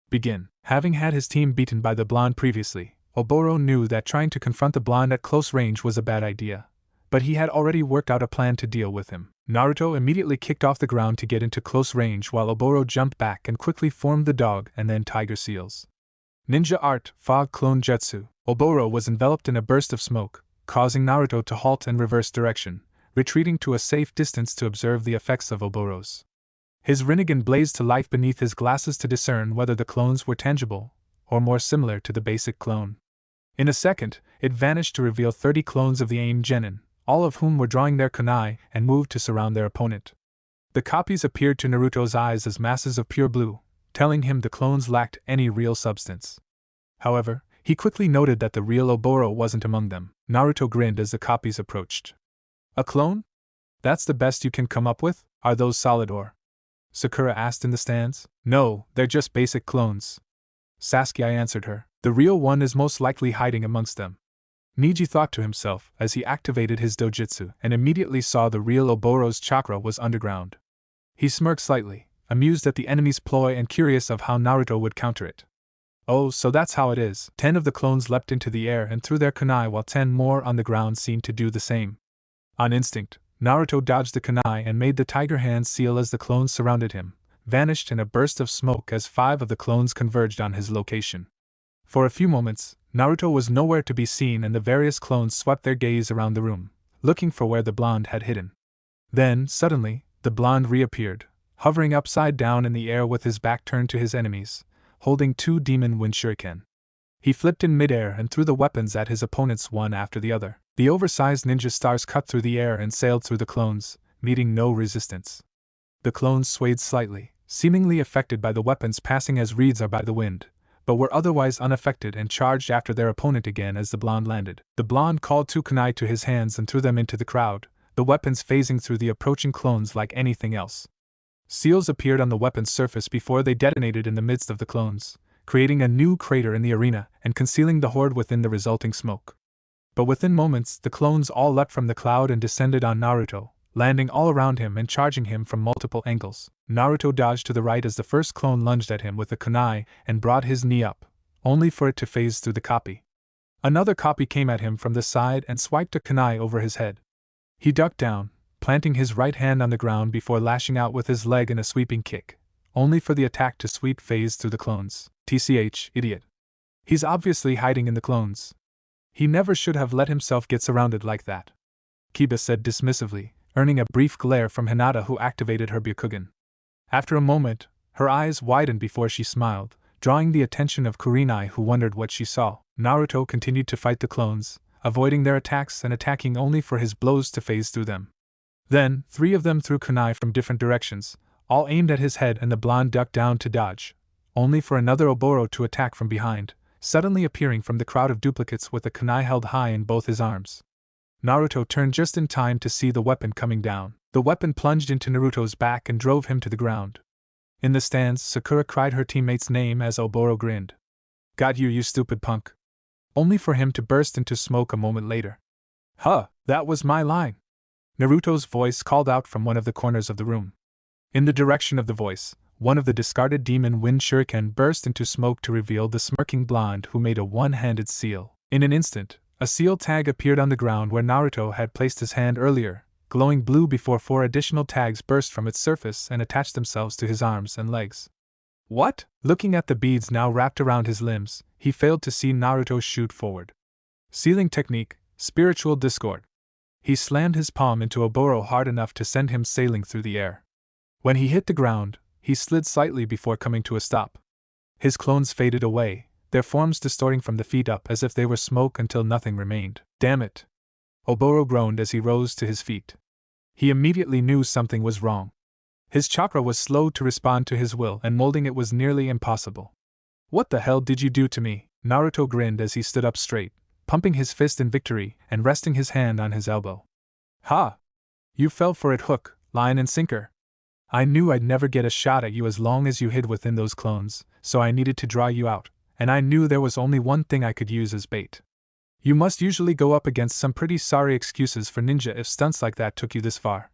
begin. Having had his team beaten by the blonde previously, Oboro knew that trying to confront the blonde at close range was a bad idea, but he had already worked out a plan to deal with him. Naruto immediately kicked off the ground to get into close range while Oboro jumped back and quickly formed the dog and then tiger seals. Ninja art, fog clone jutsu. Oboro was enveloped in a burst of smoke, causing Naruto to halt and reverse direction, retreating to a safe distance to observe the effects of Oboro's. His Rinnegan blazed to life beneath his glasses to discern whether the clones were tangible, or more similar to the basic clone. In a second, it vanished to reveal 30 clones of the AIM Genin, all of whom were drawing their kunai and moved to surround their opponent. The copies appeared to Naruto's eyes as masses of pure blue, telling him the clones lacked any real substance. However, he quickly noted that the real Oboro wasn't among them. Naruto grinned as the copies approached. A clone? That's the best you can come up with? Are those solid or? Sakura asked in the stands. No, they're just basic clones. Sasuke answered her. The real one is most likely hiding amongst them. Niji thought to himself as he activated his dojutsu and immediately saw the real Oboro's chakra was underground. He smirked slightly, amused at the enemy's ploy and curious of how Naruto would counter it. Oh, so that's how it is. 10 of the clones leapt into the air and threw their kunai while 10 more on the ground seemed to do the same. On instinct, Naruto dodged the kunai and made the tiger hand seal as the clones surrounded him, vanished in a burst of smoke as 5 of the clones converged on his location. For a few moments, Naruto was nowhere to be seen and the various clones swept their gaze around the room, looking for where the blonde had hidden. Then, suddenly, the blonde reappeared, hovering upside down in the air with his back turned to his enemies, holding 2 demon wind shuriken. He flipped in midair and threw the weapons at his opponents one after the other. The oversized ninja stars cut through the air and sailed through the clones, meeting no resistance. The clones swayed slightly, seemingly affected by the weapons passing as reeds are by the wind, but were otherwise unaffected and charged after their opponent again as the blonde landed. The blonde called 2 kunai to his hands and threw them into the crowd, the weapons phasing through the approaching clones like anything else. Seals appeared on the weapon's surface before they detonated in the midst of the clones, creating a new crater in the arena and concealing the horde within the resulting smoke. But within moments, the clones all leapt from the cloud and descended on Naruto, landing all around him and charging him from multiple angles. Naruto dodged to the right as the first clone lunged at him with a kunai and brought his knee up, only for it to phase through the copy. Another copy came at him from the side and swiped a kunai over his head. He ducked down, planting his right hand on the ground before lashing out with his leg in a sweeping kick, only for the attack to sweep phase through the clones. TCH, idiot. He's obviously hiding in the clones. He never should have let himself get surrounded like that. Kiba said dismissively, earning a brief glare from Hinata who activated her Byakugan. After a moment, her eyes widened before she smiled, drawing the attention of Kurenai who wondered what she saw. Naruto continued to fight the clones, avoiding their attacks and attacking only for his blows to phase through them. Then, 3 of them threw kunai from different directions, all aimed at his head and the blonde ducked down to dodge, only for another Oboro to attack from behind, suddenly appearing from the crowd of duplicates with a kunai held high in both his arms. Naruto turned just in time to see the weapon coming down. The weapon plunged into Naruto's back and drove him to the ground. In the stands, Sakura cried her teammate's name as Oboro grinned. Got you, you stupid punk. Only for him to burst into smoke a moment later. Huh, that was my line. Naruto's voice called out from one of the corners of the room. In the direction of the voice, one of the discarded demon wind shuriken burst into smoke to reveal the smirking blonde who made a one-handed seal. In an instant, a seal tag appeared on the ground where Naruto had placed his hand earlier, glowing blue before 4 additional tags burst from its surface and attached themselves to his arms and legs. What? Looking at the beads now wrapped around his limbs, he failed to see Naruto shoot forward. Sealing technique, spiritual discord. He slammed his palm into Oboro hard enough to send him sailing through the air. When he hit the ground, he slid slightly before coming to a stop. His clones faded away, their forms distorting from the feet up as if they were smoke until nothing remained. Damn it! Oboro groaned as he rose to his feet. He immediately knew something was wrong. His chakra was slow to respond to his will and molding it was nearly impossible. What the hell did you do to me? Naruto grinned as he stood up straight, pumping his fist in victory and resting his hand on his elbow. Ha! You fell for it hook, line and sinker. I knew I'd never get a shot at you as long as you hid within those clones, so I needed to draw you out, and I knew there was only one thing I could use as bait. You must usually go up against some pretty sorry excuses for ninja if stunts like that took you this far.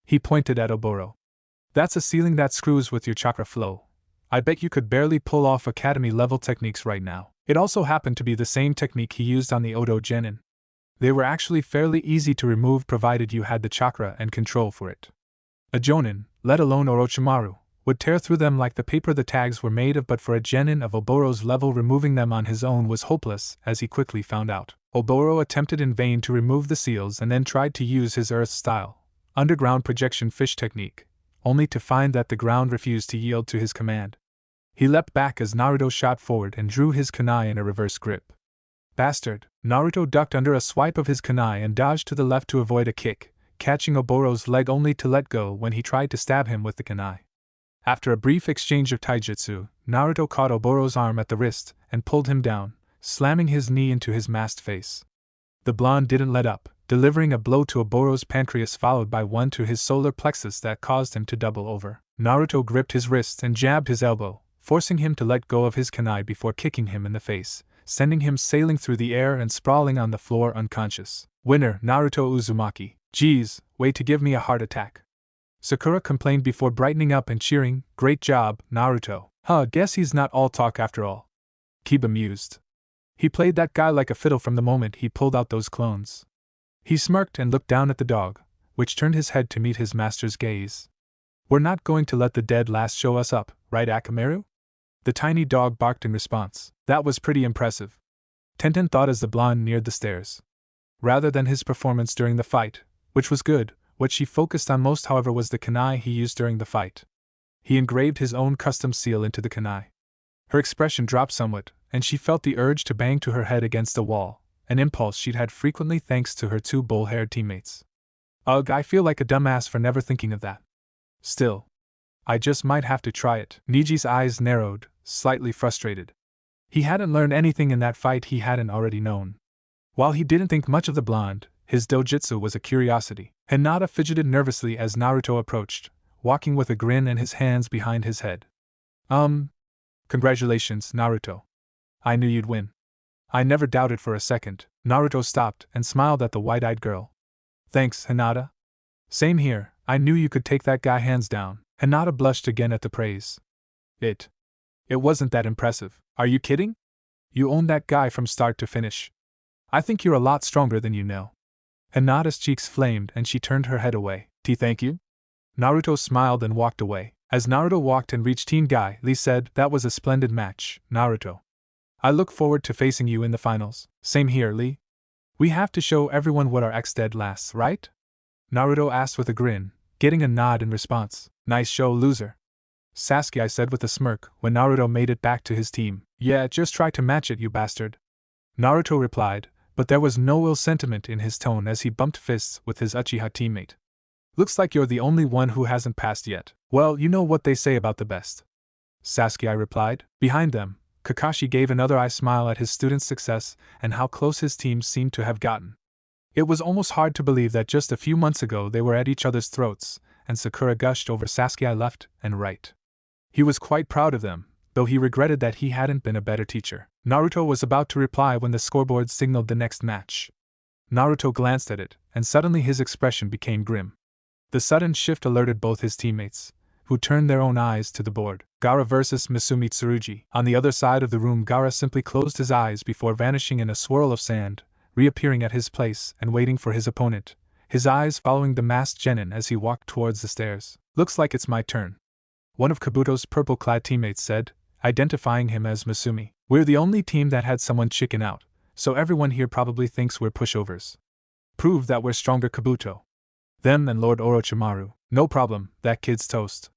He pointed at Oboro. That's a ceiling that screws with your chakra flow. I bet you could barely pull off academy-level techniques right now. It also happened to be the same technique he used on the Odo Genin. They were actually fairly easy to remove provided you had the chakra and control for it. A Jonin, let alone Orochimaru, would tear through them like the paper the tags were made of, but for a genin of Oboro's level, removing them on his own was hopeless, as he quickly found out. Oboro attempted in vain to remove the seals and then tried to use his Earth-style underground projection fish technique, only to find that the ground refused to yield to his command. He leapt back as Naruto shot forward and drew his kunai in a reverse grip. Bastard! Naruto ducked under a swipe of his kunai and dodged to the left to avoid a kick, catching Oboro's leg only to let go when he tried to stab him with the kunai. After a brief exchange of taijutsu, Naruto caught Oboro's arm at the wrist and pulled him down, slamming his knee into his masked face. The blonde didn't let up, delivering a blow to Oboro's pancreas followed by one to his solar plexus that caused him to double over. Naruto gripped his wrist and jabbed his elbow, forcing him to let go of his kunai before kicking him in the face, sending him sailing through the air and sprawling on the floor unconscious. Winner, Naruto Uzumaki. Geez, way to give me a heart attack. Sakura complained before brightening up and cheering, great job, Naruto. Guess he's not all talk after all. Kiba mused. He played that guy like a fiddle from the moment he pulled out those clones. He smirked and looked down at the dog, which turned his head to meet his master's gaze. We're not going to let the dead last show us up, right, Akamaru? The tiny dog barked in response. That was pretty impressive, Tenten thought as the blonde neared the stairs. Rather than his performance during the fight, which was good, what she focused on most, however, was the kunai he used during the fight. He engraved his own custom seal into the kunai. Her expression dropped somewhat, and she felt the urge to bang to her head against the wall, an impulse she'd had frequently thanks to her two bull-haired teammates. Ugh, I feel like a dumbass for never thinking of that. Still, I just might have to try it. Niji's eyes narrowed, slightly frustrated. He hadn't learned anything in that fight he hadn't already known. While he didn't think much of the blonde, his dojutsu was a curiosity. Hinata fidgeted nervously as Naruto approached, walking with a grin and his hands behind his head. Congratulations, Naruto. I knew you'd win. I never doubted for a second. Naruto stopped and smiled at the wide-eyed girl. Thanks, Hinata. Same here, I knew you could take that guy hands down. Hinata blushed again at the praise. It wasn't that impressive. Are you kidding? You owned that guy from start to finish. I think you're a lot stronger than you know. Hinata's cheeks flamed and she turned her head away. Thank you? Naruto smiled and walked away. As Naruto walked and reached Teen Guy, Lee said, that was a splendid match, Naruto. I look forward to facing you in the finals. Same here, Lee. We have to show everyone what our ex-dead lasts, right? Naruto asked with a grin, getting a nod in response. Nice show, loser. Sasuke said with a smirk when Naruto made it back to his team. Yeah, just try to match it, you bastard. Naruto replied, but there was no ill sentiment in his tone as he bumped fists with his Uchiha teammate. Looks like you're the only one who hasn't passed yet. Well, you know what they say about the best. Sasuke replied. Behind them, Kakashi gave another eye smile at his student's success and how close his teams seemed to have gotten. It was almost hard to believe that just a few months ago they were at each other's throats, and Sakura gushed over Sasuke left and right. He was quite proud of them, though he regretted that he hadn't been a better teacher. Naruto was about to reply when the scoreboard signaled the next match. Naruto glanced at it, and suddenly his expression became grim. The sudden shift alerted both his teammates, who turned their own eyes to the board. Gaara versus Misumi Tsurugi. On the other side of the room, Gaara simply closed his eyes before vanishing in a swirl of sand, reappearing at his place and waiting for his opponent, his eyes following the masked genin as he walked towards the stairs. Looks like it's my turn. One of Kabuto's purple-clad teammates said, identifying him as Misumi. We're the only team that had someone chicken out, so everyone here probably thinks we're pushovers. Prove that we're stronger, Kabuto. Them and Lord Orochimaru. No problem, that kid's toast.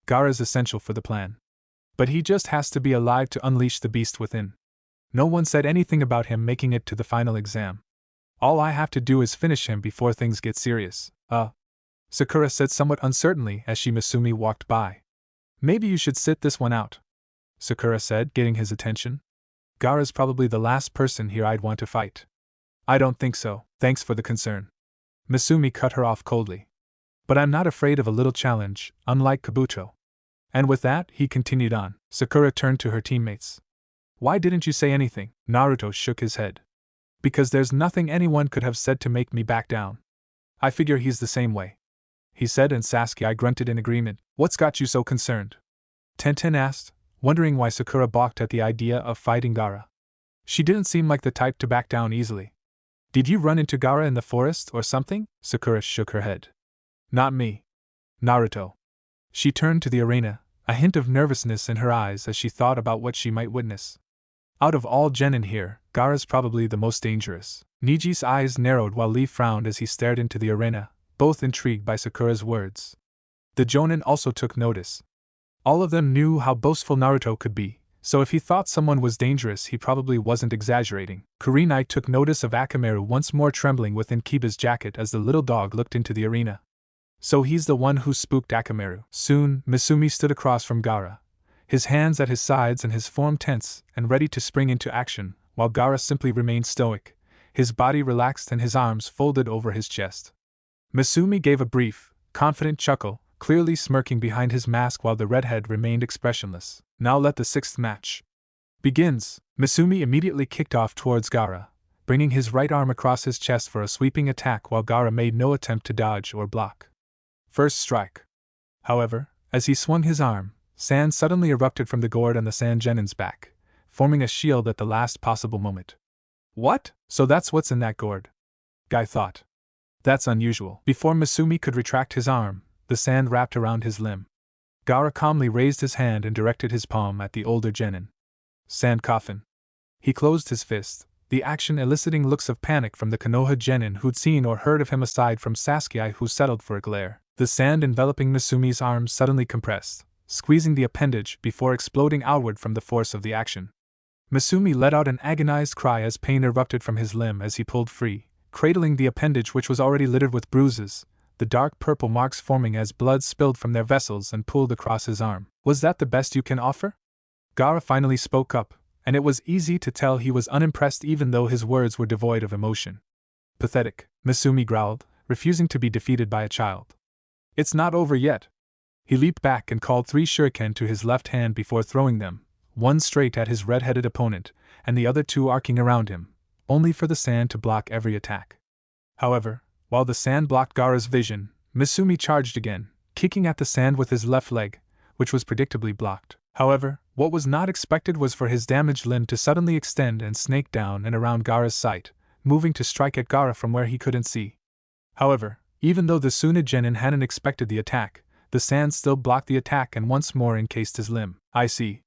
Gaara's essential for the plan. But he just has to be alive to unleash the beast within. No one said anything about him making it to the final exam. All I have to do is finish him before things get serious. Sakura said somewhat uncertainly as Misumi walked by. Maybe you should sit this one out, Sakura said, getting his attention. Gaara's probably the last person here I'd want to fight. I don't think so, thanks for the concern. Misumi cut her off coldly. But I'm not afraid of a little challenge, unlike Kabuto. And with that, he continued on. Sakura turned to her teammates. Why didn't you say anything? Naruto shook his head. Because there's nothing anyone could have said to make me back down. I figure he's the same way, he said, and Sasuke grunted in agreement. What's got you so concerned? Tenten asked, wondering why Sakura balked at the idea of fighting Gaara. She didn't seem like the type to back down easily. Did you run into Gaara in the forest or something? Sakura shook her head. Not me. Naruto. She turned to the arena, a hint of nervousness in her eyes as she thought about what she might witness. Out of all genin here, Gaara's probably the most dangerous. Niji's eyes narrowed while Lee frowned as he stared into the arena, both intrigued by Sakura's words. The Jonin also took notice. All of them knew how boastful Naruto could be, so if he thought someone was dangerous he probably wasn't exaggerating. Kurenai took notice of Akamaru once more trembling within Kiba's jacket as the little dog looked into the arena. So he's the one who spooked Akamaru. Soon, Misumi stood across from Gaara, his hands at his sides and his form tense and ready to spring into action, while Gaara simply remained stoic, his body relaxed and his arms folded over his chest. Misumi gave a brief, confident chuckle, clearly smirking behind his mask while the redhead remained expressionless. Now let the sixth match begins. Misumi immediately kicked off towards Gaara, bringing his right arm across his chest for a sweeping attack while Gaara made no attempt to dodge or block. First strike. However, as he swung his arm, sand suddenly erupted from the gourd on the Sand Genin's back, forming a shield at the last possible moment. What? So that's what's in that gourd? Guy thought. That's unusual. Before Misumi could retract his arm, the sand wrapped around his limb. Gaara calmly raised his hand and directed his palm at the older genin. Sand coffin. He closed his fist, the action eliciting looks of panic from the Konoha genin who'd seen or heard of him aside from Sasuke who settled for a glare. The sand enveloping Misumi's arm suddenly compressed, squeezing the appendage before exploding outward from the force of the action. Misumi let out an agonized cry as pain erupted from his limb as he pulled free, cradling the appendage which was already littered with bruises, the dark purple marks forming as blood spilled from their vessels and pooled across his arm. Was that the best you can offer? Gaara finally spoke up, and it was easy to tell he was unimpressed even though his words were devoid of emotion. Pathetic, Misumi growled, refusing to be defeated by a child. It's not over yet. He leaped back and called 3 shuriken to his left hand before throwing them, one straight at his red-headed opponent, and the other 2 arcing around him, only for the sand to block every attack. However, while the sand blocked Gaara's vision, Misumi charged again, kicking at the sand with his left leg, which was predictably blocked. However, what was not expected was for his damaged limb to suddenly extend and snake down and around Gaara's sight, moving to strike at Gaara from where he couldn't see. However, even though the Tsunade genin hadn't expected the attack, the sand still blocked the attack and once more encased his limb. I see.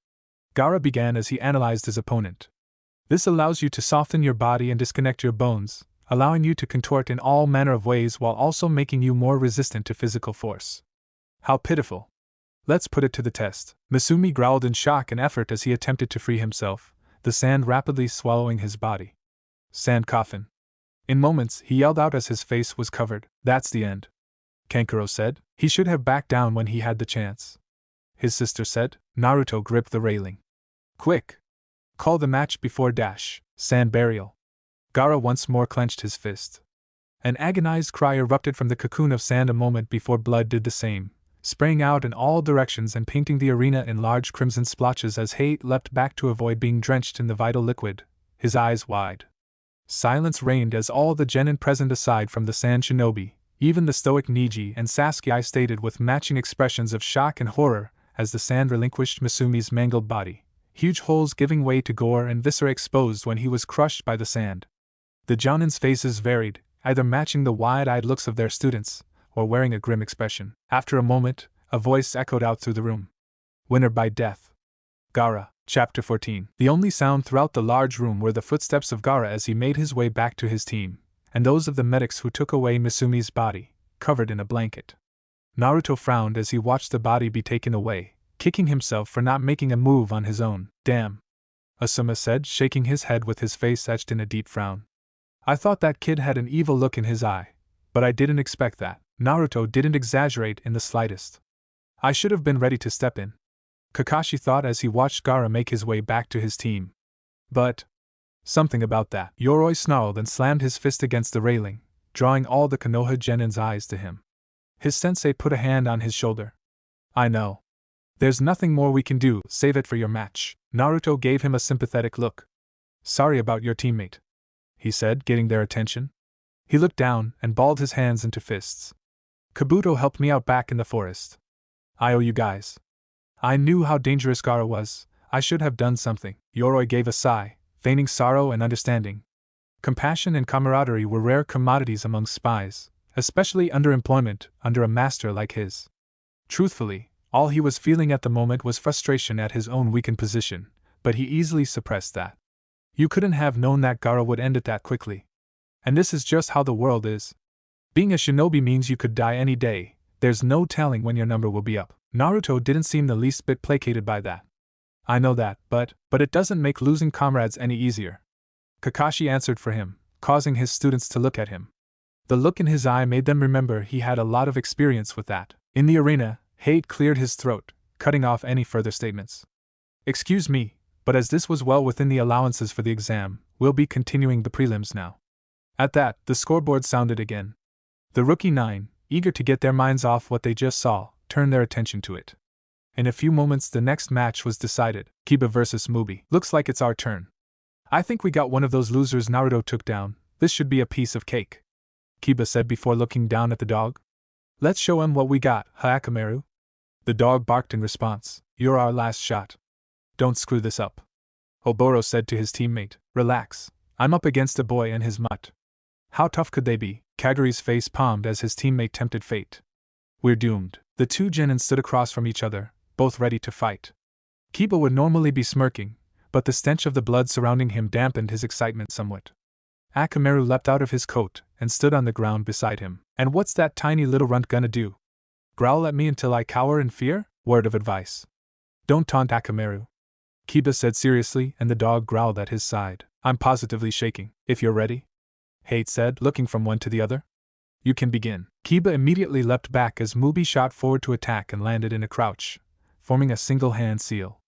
Gaara began as he analyzed his opponent. This allows you to soften your body and disconnect your bones, allowing you to contort in all manner of ways while also making you more resistant to physical force. How pitiful. Let's put it to the test. Misumi growled in shock and effort as he attempted to free himself, the sand rapidly swallowing his body. Sand coffin. In moments, he yelled out as his face was covered. That's the end. Kankuro said. He should have backed down when he had the chance. His sister said. Naruto gripped the railing. Quick! Call the match before dash. Sand burial. Gaara once more clenched his fist. An agonized cry erupted from the cocoon of sand a moment before blood did the same, spraying out in all directions and painting the arena in large crimson splotches as Hate leapt back to avoid being drenched in the vital liquid, his eyes wide. Silence reigned as all the genin present aside from the sand shinobi, even the stoic Niji and Sasuke stated with matching expressions of shock and horror as the sand relinquished Misumi's mangled body, huge holes giving way to gore and viscera exposed when he was crushed by the sand. The Jonin's faces varied, either matching the wide-eyed looks of their students, or wearing a grim expression. After a moment, a voice echoed out through the room. Winner by death. Gaara. Chapter 14. The only sound throughout the large room were the footsteps of Gaara as he made his way back to his team, and those of the medics who took away Misumi's body, covered in a blanket. Naruto frowned as he watched the body be taken away, kicking himself for not making a move on his own. Damn. Asuma said, shaking his head with his face etched in a deep frown. I thought that kid had an evil look in his eye, but I didn't expect that. Naruto didn't exaggerate in the slightest. I should have been ready to step in, Kakashi thought as he watched Gaara make his way back to his team. But something about that. Yoroi snarled and slammed his fist against the railing, drawing all the Konoha genin's eyes to him. His sensei put a hand on his shoulder. I know. There's nothing more we can do, save it for your match. Naruto gave him a sympathetic look. Sorry about your teammate, he said, getting their attention. He looked down and balled his hands into fists. Kabuto helped me out back in the forest. I owe you guys. I knew how dangerous Gaara was. I should have done something. Yoroi gave a sigh, feigning sorrow and understanding. Compassion and camaraderie were rare commodities among spies, especially underemployment under a master like his. Truthfully, All he was feeling at the moment was frustration at his own weakened position, but he easily suppressed that. You couldn't have known that Gaara would end it that quickly. And this is just how the world is. Being a shinobi means you could die any day, there's no telling when your number will be up. Naruto didn't seem the least bit placated by that. I know that, but it doesn't make losing comrades any easier. Kakashi answered for him, causing his students to look at him. The look in his eye made them remember he had a lot of experience with that. In the arena, Hate cleared his throat, cutting off any further statements. Excuse me, but as this was well within the allowances for the exam, we'll be continuing the prelims now. At that, the scoreboard sounded again. The rookie 9, eager to get their minds off what they just saw, turned their attention to it. In a few moments the next match was decided, Kiba vs. Mubi. Looks like it's our turn. I think we got one of those losers Naruto took down, this should be a piece of cake. Kiba said before looking down at the dog. Let's show him what we got, Shikamaru. The dog barked in response, you're our last shot. Don't screw this up. Oboro said to his teammate, relax, I'm up against a boy and his mutt. How tough could they be? Kaguri's face palmed as his teammate tempted fate. We're doomed. The two genin stood across from each other, both ready to fight. Kiba would normally be smirking, but the stench of the blood surrounding him dampened his excitement somewhat. Shikamaru leapt out of his coat and stood on the ground beside him. And what's that tiny little runt gonna do? Growl at me until I cower in fear? Word of advice. Don't taunt Shikamaru. Kiba said seriously, and the dog growled at his side. I'm positively shaking. If you're ready? Hate said, looking from one to the other. You can begin. Kiba immediately leapt back as Mubi shot forward to attack and landed in a crouch, forming a single hand seal.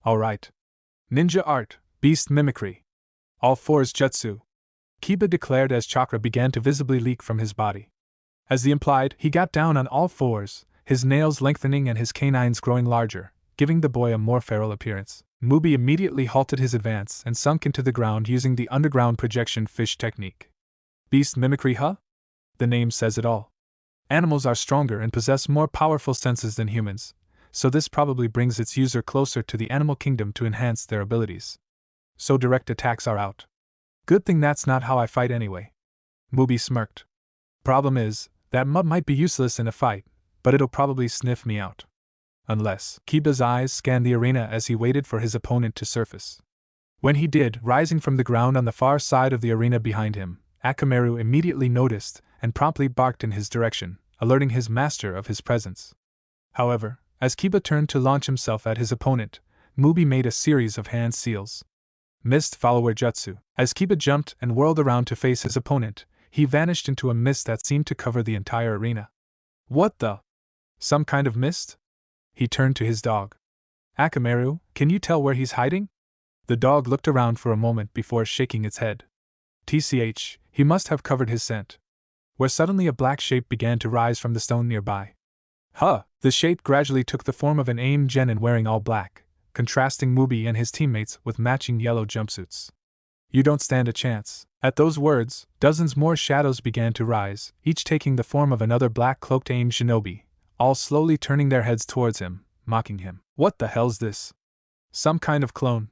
Alright. Ninja art, beast mimicry. All fours jutsu. Kiba declared as chakra began to visibly leak from his body. As he implied, he got down on all fours, his nails lengthening and his canines growing larger, giving the boy a more feral appearance. Mubi immediately halted his advance and sunk into the ground using the underground projection fish technique. Beast mimicry, huh? The name says it all. Animals are stronger and possess more powerful senses than humans, so this probably brings its user closer to the animal kingdom to enhance their abilities. So direct attacks are out. Good thing that's not how I fight anyway. Mubi smirked. Problem is, that mud might be useless in a fight, but it'll probably sniff me out. Unless. Kiba's eyes scanned the arena as he waited for his opponent to surface. When he did, rising from the ground on the far side of the arena behind him, Shikamaru immediately noticed and promptly barked in his direction, alerting his master of his presence. However, as Kiba turned to launch himself at his opponent, Mubi made a series of hand seals. Mist follower jutsu. As Kiba jumped and whirled around to face his opponent, he vanished into a mist that seemed to cover the entire arena. What the? Some kind of mist? He turned to his dog. Shikamaru, can you tell where he's hiding? The dog looked around for a moment before shaking its head. TCH, he must have covered his scent. Where suddenly a black shape began to rise from the stone nearby. Huh! The shape gradually took the form of an AIM genin wearing all black, contrasting Mubi and his teammates with matching yellow jumpsuits. You don't stand a chance. At those words, dozens more shadows began to rise, each taking the form of another black-cloaked AIM shinobi, all slowly turning their heads towards him, mocking him. What the hell's this? Some kind of clone?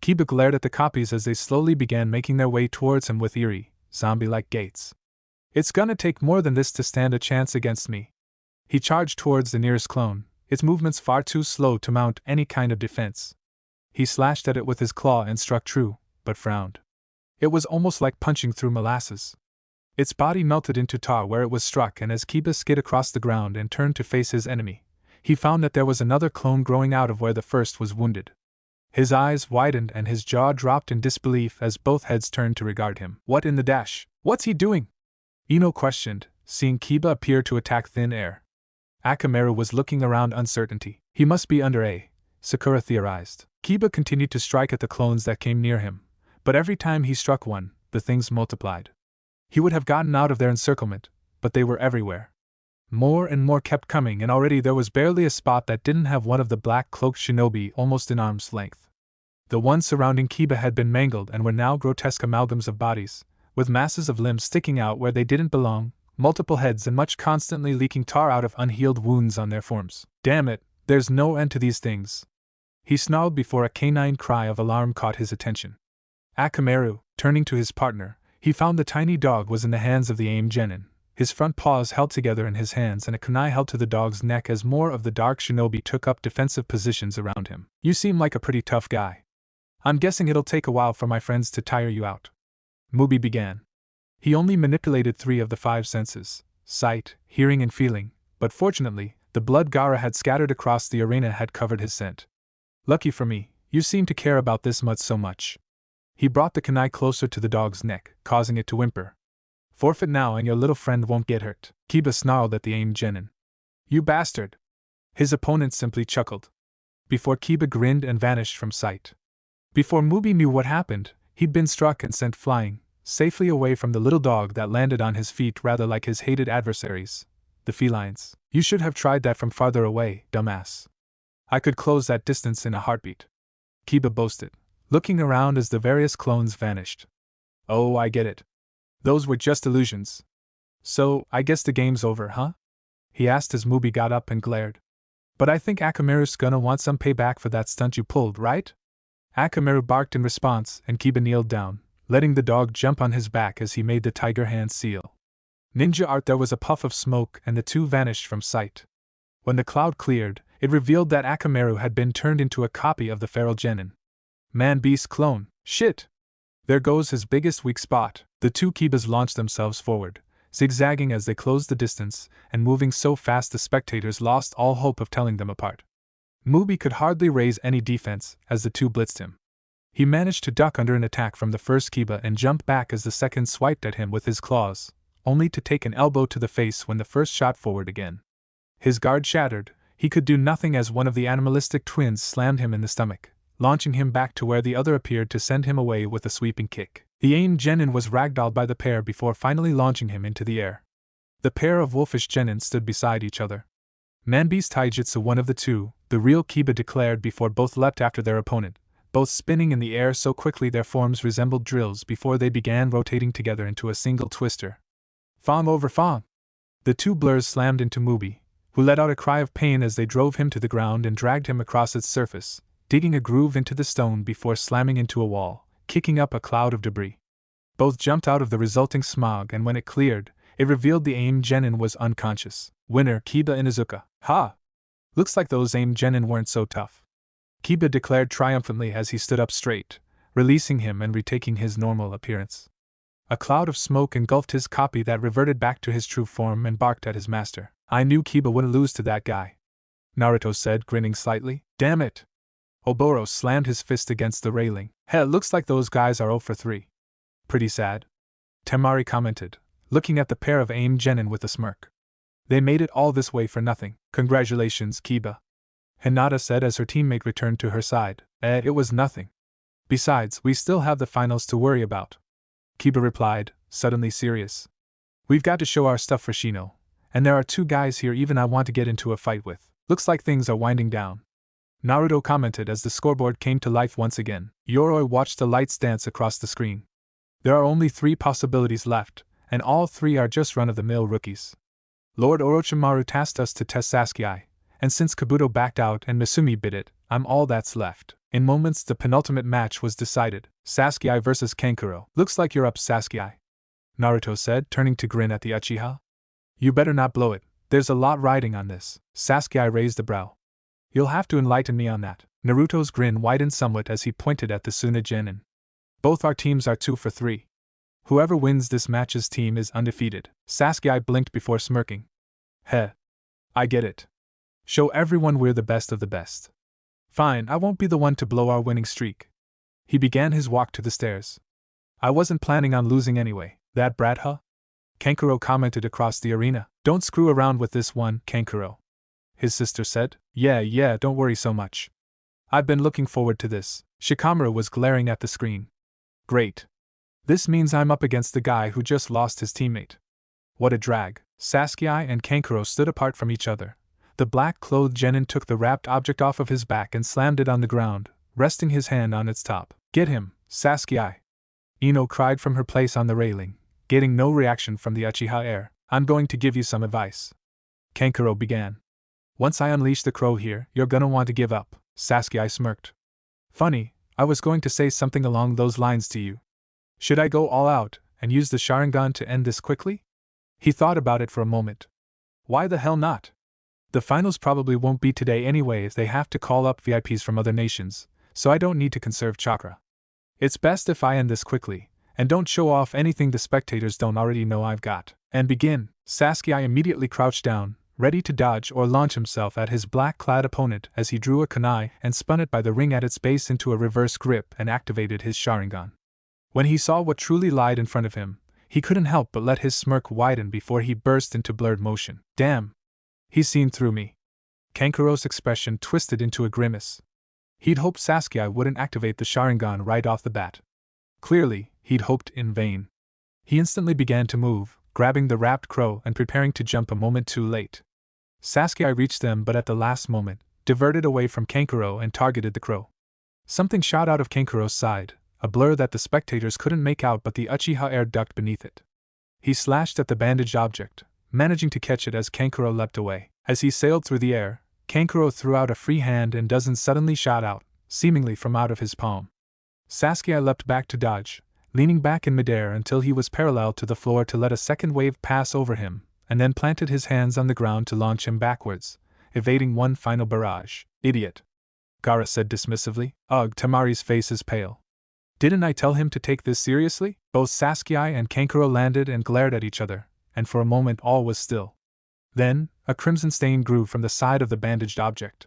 Kiba glared at the copies as they slowly began making their way towards him with eerie, zombie-like gaits. It's gonna take more than this to stand a chance against me. He charged towards the nearest clone, its movements far too slow to mount any kind of defense. He slashed at it with his claw and struck true, but frowned. It was almost like punching through molasses. Its body melted into tar where it was struck, and as Kiba skid across the ground and turned to face his enemy, he found that there was another clone growing out of where the first was wounded. His eyes widened and his jaw dropped in disbelief as both heads turned to regard him. What in the dash? What's he doing? Ino questioned, seeing Kiba appear to attack thin air. Shikamaru was looking around uncertainty. He must be under A, Sakura theorized. Kiba continued to strike at the clones that came near him, but every time he struck one, the things multiplied. He would have gotten out of their encirclement, but they were everywhere. More and more kept coming, and already there was barely a spot that didn't have one of the black-cloaked shinobi almost in arm's length. The ones surrounding Kiba had been mangled and were now grotesque amalgams of bodies, with masses of limbs sticking out where they didn't belong, multiple heads and much constantly leaking tar out of unhealed wounds on their forms. Damn it, there's no end to these things. He snarled before a canine cry of alarm caught his attention. Shikamaru, turning to his partner, he found the tiny dog was in the hands of the AIM genin, His front paws held together in his hands and a kunai held to the dog's neck as more of the dark shinobi took up defensive positions around him. You seem like a pretty tough guy. I'm guessing it'll take a while for my friends to tire you out. Mubi began. He only manipulated 3 of the 5 senses, sight, hearing and feeling, but fortunately, the blood Gaara had scattered across the arena had covered his scent. Lucky for me, you seem to care about this much so much. He brought the kunai closer to the dog's neck, causing it to whimper. Forfeit now and your little friend won't get hurt. Kiba snarled at the aimed genin. You bastard! His opponent simply chuckled. Before Kiba grinned and vanished from sight. Before Mubi knew what happened, he'd been struck and sent flying, safely away from the little dog that landed on his feet rather like his hated adversaries, the felines. You should have tried that from farther away, dumbass. I could close that distance in a heartbeat. Kiba boasted, looking around as the various clones vanished. Oh, I get it. Those were just illusions. So, I guess the game's over, huh? He asked as Mubi got up and glared. But I think Akamaru's gonna want some payback for that stunt you pulled, right? Akamaru barked in response and Kiba kneeled down, letting the dog jump on his back as he made the tiger hand seal. Ninja art. There was a puff of smoke and the two vanished from sight. When the cloud cleared, it revealed that Akamaru had been turned into a copy of the feral genin. Man-beast clone, shit! There goes his biggest weak spot. The 2 Kibas launched themselves forward, zigzagging as they closed the distance, and moving so fast the spectators lost all hope of telling them apart. Mubi could hardly raise any defense as the 2 blitzed him. He managed to duck under an attack from the first Kiba and jump back as the second swiped at him with his claws, only to take an elbow to the face when the first shot forward again. His guard shattered, he could do nothing as one of the animalistic twins slammed him in the stomach, launching him back to where the other appeared to send him away with a sweeping kick. The aimed genin was ragdolled by the pair before finally launching him into the air. The pair of wolfish genin stood beside each other. Man-beast taijutsu, one of the 2, the real Kiba declared before both leapt after their opponent, both spinning in the air so quickly their forms resembled drills before they began rotating together into a single twister. Fawn over fawn! The 2 blurs slammed into Mubi, who let out a cry of pain as they drove him to the ground and dragged him across its surface, digging a groove into the stone before slamming into a wall, kicking up a cloud of debris. Both jumped out of the resulting smog and when it cleared, it revealed the aimed genin was unconscious. Winner Kiba Inuzuka. Ha! Looks like those aimed genin weren't so tough. Kiba declared triumphantly as he stood up straight, releasing him and retaking his normal appearance. A cloud of smoke engulfed his copy that reverted back to his true form and barked at his master. I knew Kiba wouldn't lose to that guy, Naruto said, grinning slightly. Damn it! Oboro slammed his fist against the railing. Hell, looks like those guys are 0 for 3. Pretty sad, Temari commented, looking at the pair of aimed genin with a smirk. They made it all this way for nothing. Congratulations, Kiba, Hinata said as her teammate returned to her side. It was nothing. Besides, we still have the finals to worry about, Kiba replied, suddenly serious. We've got to show our stuff for Shino, and there are 2 guys here even I want to get into a fight with. Looks like things are winding down, Naruto commented as the scoreboard came to life once again. Yoroi watched the lights dance across the screen. There are only 3 possibilities left, and all 3 are just run-of-the-mill rookies. Lord Orochimaru tasked us to test Sasuke, and since Kabuto backed out and Misumi bit it, I'm all that's left. In moments the penultimate match was decided, Sasuke versus Kankuro. Looks like you're up, Sasuke, Naruto said, turning to grin at the Uchiha. You better not blow it, there's a lot riding on this. Sasuke raised a brow. You'll have to enlighten me on that. Naruto's grin widened somewhat as he pointed at the Suna genin. Both our teams are 2 for 3. Whoever wins this match's team is undefeated. Sasuke blinked before smirking. Heh. I get it. Show everyone we're the best of the best. Fine, I won't be the one to blow our winning streak. He began his walk to the stairs. I wasn't planning on losing anyway. That brat, huh? Kankuro commented across the arena. Don't screw around with this one, Kankuro, his sister said. Yeah, don't worry so much. I've been looking forward to this. Shikamaru was glaring at the screen. Great. This means I'm up against the guy who just lost his teammate. What a drag. Sasuke and Kankuro stood apart from each other. The black-clothed genin took the wrapped object off of his back and slammed it on the ground, resting his hand on its top. Get him, Sasuke! Ino cried from her place on the railing, getting no reaction from the Uchiha heir. I'm going to give you some advice, Kankuro began. Once I unleash the crow here, you're gonna want to give up, Sasuke smirked. Funny, I was going to say something along those lines to you. Should I go all out and use the Sharingan to end this quickly? He thought about it for a moment. Why the hell not? The finals probably won't be today anyway if they have to call up VIPs from other nations, so I don't need to conserve chakra. It's best if I end this quickly, and don't show off anything the spectators don't already know I've got. And begin. Sasuke immediately crouched down, ready to dodge or launch himself at his black-clad opponent as he drew a kunai and spun it by the ring at its base into a reverse grip and activated his Sharingan. When he saw what truly lied in front of him, he couldn't help but let his smirk widen before he burst into blurred motion. Damn! He's seen through me. Kankuro's expression twisted into a grimace. He'd hoped Sasuke wouldn't activate the Sharingan right off the bat. Clearly, he'd hoped in vain. He instantly began to move, grabbing the wrapped crow and preparing to jump a moment too late. Sasuke reached them but at the last moment, diverted away from Kankuro and targeted the crow. Something shot out of Kankuro's side, a blur that the spectators couldn't make out but the Uchiha air duct beneath it. He slashed at the bandaged object, managing to catch it as Kankuro leapt away. As he sailed through the air, Kankuro threw out a free hand and dozens suddenly shot out, seemingly from out of his palm. Sasuke leapt back to dodge, leaning back in midair until he was parallel to the floor to let a second wave pass over him, and then planted his hands on the ground to launch him backwards, evading one final barrage. Idiot! Gaara said dismissively. Ugh, Temari's face is pale. Didn't I tell him to take this seriously? Both Sasuke and Kankuro landed and glared at each other, and for a moment all was still. Then, a crimson stain grew from the side of the bandaged object.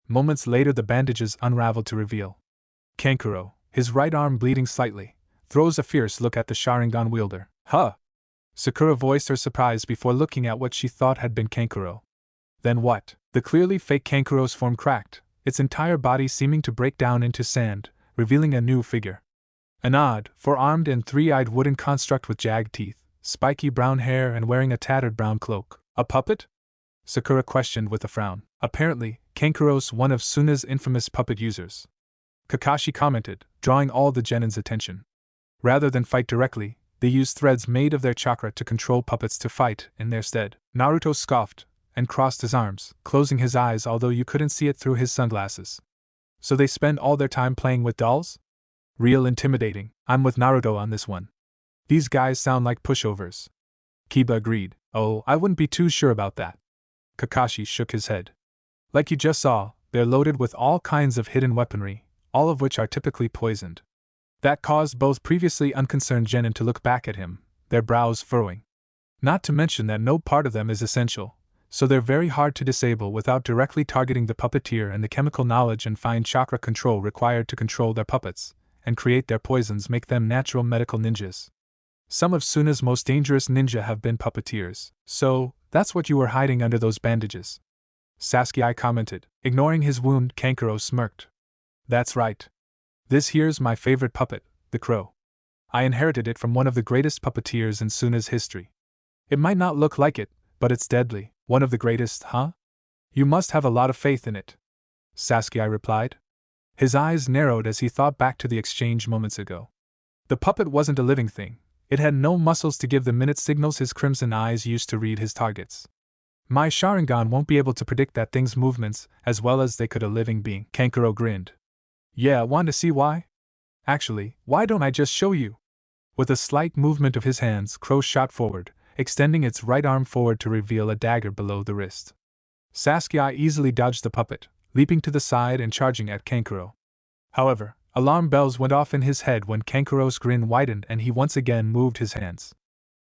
Moments later the bandages unraveled to reveal Kankuro, his right arm bleeding slightly, throws a fierce look at the Sharingan wielder. Huh! Sakura voiced her surprise before looking at what she thought had been Kankuro. Then what? The clearly fake Kankuro's form cracked, its entire body seeming to break down into sand, revealing a new figure. An odd, four-armed and three-eyed wooden construct with jagged teeth, spiky brown hair and wearing a tattered brown cloak. A puppet? Sakura questioned with a frown. Apparently, Kankuro's one of Suna's infamous puppet users. Kakashi commented, drawing all the genin's attention. Rather than fight directly, they used threads made of their chakra to control puppets to fight in their stead. Naruto scoffed and crossed his arms, closing his eyes although you couldn't see it through his sunglasses. So they spend all their time playing with dolls? Real intimidating. I'm with Naruto on this one. These guys sound like pushovers. Kiba agreed. Oh, I wouldn't be too sure about that. Kakashi shook his head. Like you just saw, they're loaded with all kinds of hidden weaponry, all of which are typically poisoned. That caused both previously unconcerned genin to look back at him, their brows furrowing. Not to mention that no part of them is essential, so they're very hard to disable without directly targeting the puppeteer and the chemical knowledge and fine chakra control required to control their puppets, and create their poisons make them natural medical ninjas. Some of Suna's most dangerous ninja have been puppeteers, so that's what you were hiding under those bandages. Sasuke commented. Ignoring his wound, Kankuro smirked. That's right. This here's my favorite puppet, the crow. I inherited it from one of the greatest puppeteers in Suna's history. It might not look like it, but it's deadly. One of the greatest, huh? You must have a lot of faith in it. Sasuke replied. His eyes narrowed as he thought back to the exchange moments ago. The puppet wasn't a living thing. It had no muscles to give the minute signals his crimson eyes used to read his targets. My Sharingan won't be able to predict that thing's movements as well as they could a living being. Kankuro grinned. Yeah, want to see why? Actually, why don't I just show you? With a slight movement of his hands, Crow shot forward, extending its right arm forward to reveal a dagger below the wrist. Sasuke easily dodged the puppet, leaping to the side and charging at Kankuro. However, alarm bells went off in his head when Kankuro's grin widened and he once again moved his hands.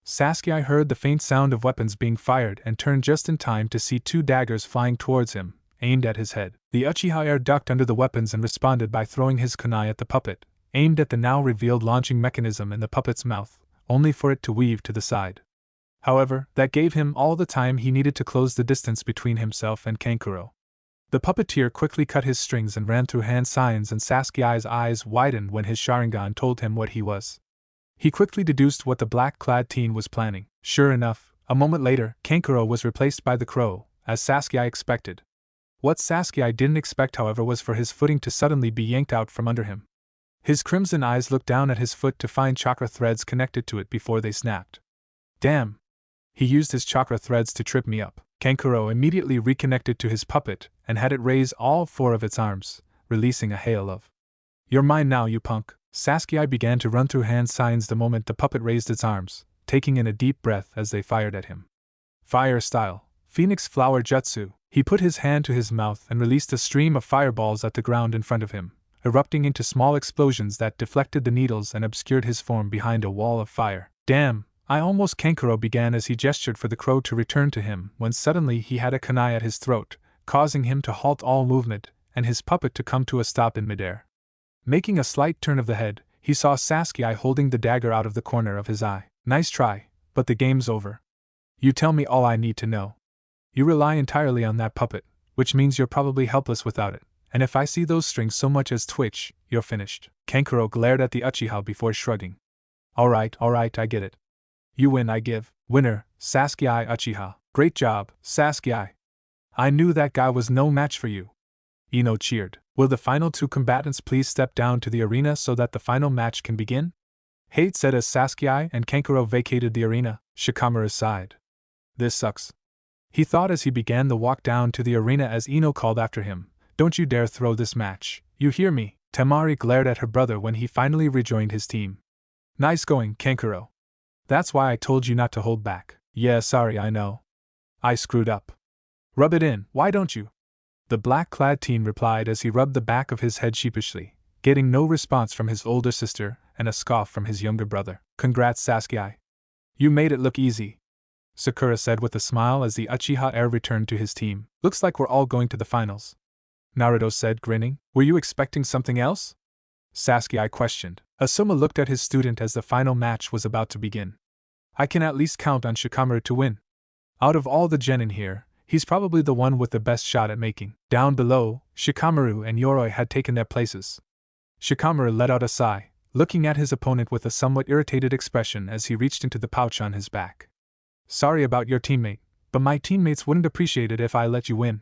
Sasuke heard the faint sound of weapons being fired and turned just in time to see two daggers flying towards him, aimed at his head. The Uchiha air ducked under the weapons and responded by throwing his kunai at the puppet, aimed at the now revealed launching mechanism in the puppet's mouth, only for it to weave to the side. However, that gave him all the time he needed to close the distance between himself and Kankuro. The puppeteer quickly cut his strings and ran through hand signs, and Sasuke's eyes widened when his Sharingan told him what he was. He quickly deduced what the black-clad teen was planning. Sure enough, a moment later, Kankuro was replaced by the crow, as Sasuke expected. What Sasuke didn't expect, however, was for his footing to suddenly be yanked out from under him. His crimson eyes looked down at his foot to find chakra threads connected to it before they snapped. Damn! He used his chakra threads to trip me up. Kankuro immediately reconnected to his puppet and had it raise all four of its arms, releasing a hail of "You're mine now, you punk." Sasuke began to run through hand signs the moment the puppet raised its arms, taking in a deep breath as they fired at him. Fire style, Phoenix Flower Jutsu. He put his hand to his mouth and released a stream of fireballs at the ground in front of him, erupting into small explosions that deflected the needles and obscured his form behind a wall of fire. Damn! I almost. Kankuro began as he gestured for the crow to return to him when suddenly he had a kunai at his throat, causing him to halt all movement and his puppet to come to a stop in midair. Making a slight turn of the head, he saw Sasuke holding the dagger out of the corner of his eye. Nice try, but the game's over. You tell me all I need to know. You rely entirely on that puppet, which means you're probably helpless without it, and if I see those strings so much as twitch, you're finished. Kankuro glared at the Uchiha before shrugging. Alright, I get it. You win, I give. Winner, Sasuke Uchiha. Great job, Sasuke. I knew that guy was no match for you. Ino cheered. Will the final two combatants please step down to the arena so that the final match can begin? Hate said as Sasuke and Kankuro vacated the arena. Shikamaru sighed. This sucks. He thought as he began the walk down to the arena as Ino called after him. Don't you dare throw this match, you hear me? Temari glared at her brother when he finally rejoined his team. Nice going, Kankuro. That's why I told you not to hold back. Yeah, sorry, I know. I screwed up. Rub it in, why don't you? The black-clad teen replied as he rubbed the back of his head sheepishly, getting no response from his older sister and a scoff from his younger brother. Congrats, Sasuke. You made it look easy, Sakura said with a smile as the Uchiha heir returned to his team. Looks like we're all going to the finals, Naruto said, grinning. Were you expecting something else? Sasuke questioned. Asuma looked at his student as the final match was about to begin. I can at least count on Shikamaru to win. Out of all the genin here, he's probably the one with the best shot at making. Down below, Shikamaru and Yoroi had taken their places. Shikamaru let out a sigh, looking at his opponent with a somewhat irritated expression as he reached into the pouch on his back. Sorry about your teammate, but my teammates wouldn't appreciate it if I let you win.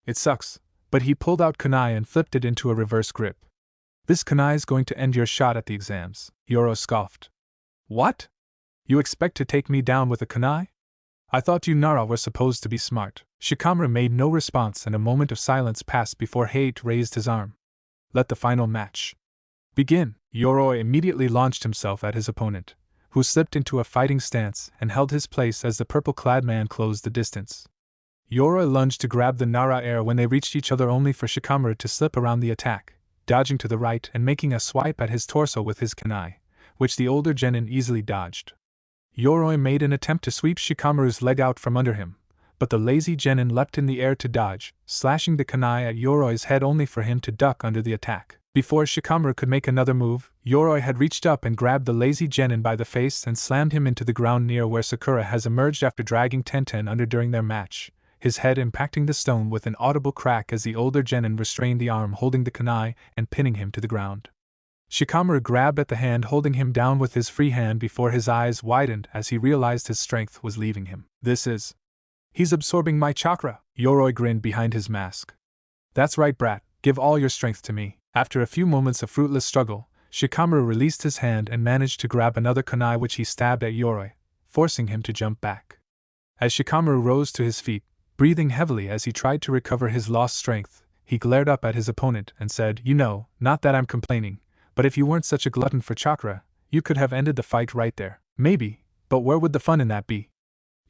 It sucks, but he pulled out kunai and flipped it into a reverse grip. This kunai's going to end your shot at the exams, Yoroi scoffed. What? You expect to take me down with a kunai? I thought you Nara were supposed to be smart. Shikamaru made no response and a moment of silence passed before Hate raised his arm. Let the final match begin. Yoroi immediately launched himself at his opponent, who slipped into a fighting stance and held his place as the purple-clad man closed the distance. Yoroi lunged to grab the Nara air when they reached each other only for Shikamaru to slip around the attack, dodging to the right and making a swipe at his torso with his kunai, which the older genin easily dodged. Yoroi made an attempt to sweep Shikamaru's leg out from under him, but the lazy genin leapt in the air to dodge, slashing the kunai at Yoroi's head only for him to duck under the attack. Before Shikamaru could make another move, Yoroi had reached up and grabbed the lazy genin by the face and slammed him into the ground near where Sakura has emerged after dragging Tenten under during their match, his head impacting the stone with an audible crack as the older genin restrained the arm holding the kunai and pinning him to the ground. Shikamaru grabbed at the hand holding him down with his free hand before his eyes widened as he realized his strength was leaving him. He's absorbing my chakra, Yoroi grinned behind his mask. That's right, brat, give all your strength to me. After a few moments of fruitless struggle, Shikamaru released his hand and managed to grab another kunai which he stabbed at Yoroi, forcing him to jump back. As Shikamaru rose to his feet, breathing heavily as he tried to recover his lost strength, he glared up at his opponent and said, not that I'm complaining, but if you weren't such a glutton for chakra, you could have ended the fight right there. Maybe, but where would the fun in that be?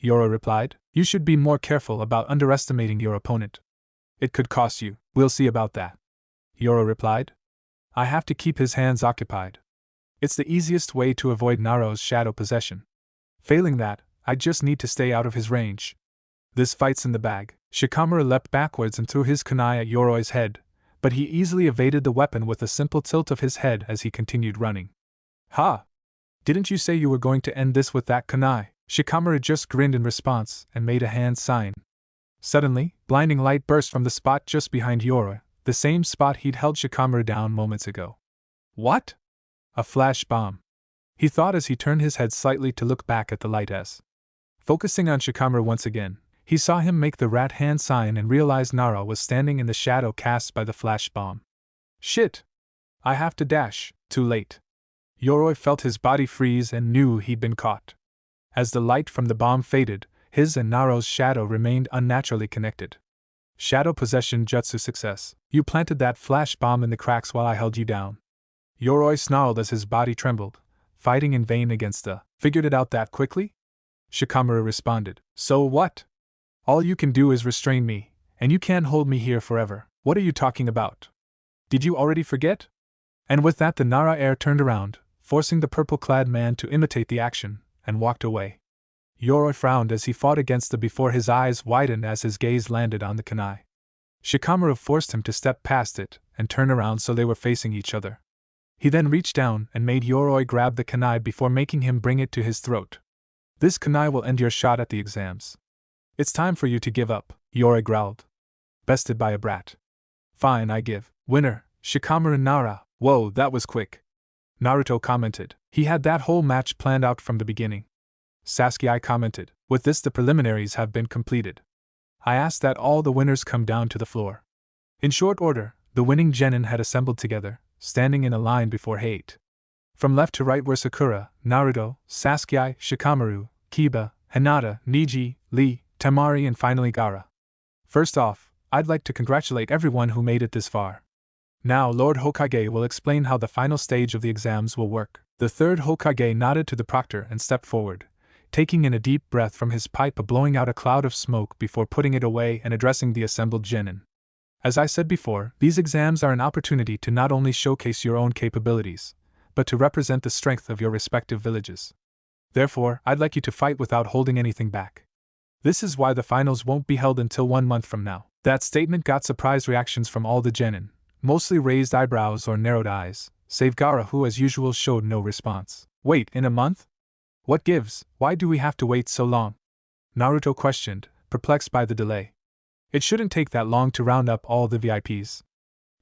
Yoroi replied, you should be more careful about underestimating your opponent. It could cost you. We'll see about that. Yoroi replied. I have to keep his hands occupied. It's the easiest way to avoid Naruto's shadow possession. Failing that, I just need to stay out of his range. This fight's in the bag. Shikamaru leapt backwards and threw his kunai at Yoroi's head, but he easily evaded the weapon with a simple tilt of his head as he continued running. Ha! Didn't you say you were going to end this with that kunai? Shikamaru just grinned in response and made a hand sign. Suddenly, blinding light burst from the spot just behind Yoroi, the same spot he'd held Shikamaru down moments ago. What? A flash bomb. He thought as he turned his head slightly to look back at the light as. Focusing on Shikamaru once again, he saw him make the rat hand sign and realized Nara was standing in the shadow cast by the flash bomb. Shit! I have to dash. Too late. Yoroi felt his body freeze and knew he'd been caught. As the light from the bomb faded, his and Naruto's shadow remained unnaturally connected. Shadow possession jutsu success. You planted that flash bomb in the cracks while I held you down. Yoroi snarled as his body trembled, fighting in vain against the. Figured it out that quickly? Shikamaru responded. So what? All you can do is restrain me, and you can't hold me here forever. What are you talking about? Did you already forget? And with that the Nara heir turned around, forcing the purple-clad man to imitate the action, and walked away. Yoroi frowned as he fought against the before his eyes widened as his gaze landed on the kunai. Shikamaru forced him to step past it, and turn around so they were facing each other. He then reached down and made Yoroi grab the kunai before making him bring it to his throat. This kunai will end your shot at the exams. It's time for you to give up, Yoroi growled. Bested by a brat. Fine, I give. Winner, Shikamaru Nara. Whoa, that was quick. Naruto commented. He had that whole match planned out from the beginning. Sasuke commented. With this the preliminaries have been completed. I asked that all the winners come down to the floor. In short order, the winning genin had assembled together, standing in a line before Hate. From left to right were Sakura, Naruto, Sasuke, Shikamaru, Kiba, Hinata, Neji, Lee, Temari and finally Gaara. First off, I'd like to congratulate everyone who made it this far. Now Lord Hokage will explain how the final stage of the exams will work. The third Hokage nodded to the proctor and stepped forward, taking in a deep breath from his pipe and blowing out a cloud of smoke before putting it away and addressing the assembled genin. As I said before, these exams are an opportunity to not only showcase your own capabilities, but to represent the strength of your respective villages. Therefore, I'd like you to fight without holding anything back. This is why the finals won't be held until 1 month from now. That statement got surprised reactions from all the genin, mostly raised eyebrows or narrowed eyes, save Gaara who as usual showed no response. Wait, in a month? What gives? Why do we have to wait so long? Naruto questioned, perplexed by the delay. It shouldn't take that long to round up all the VIPs.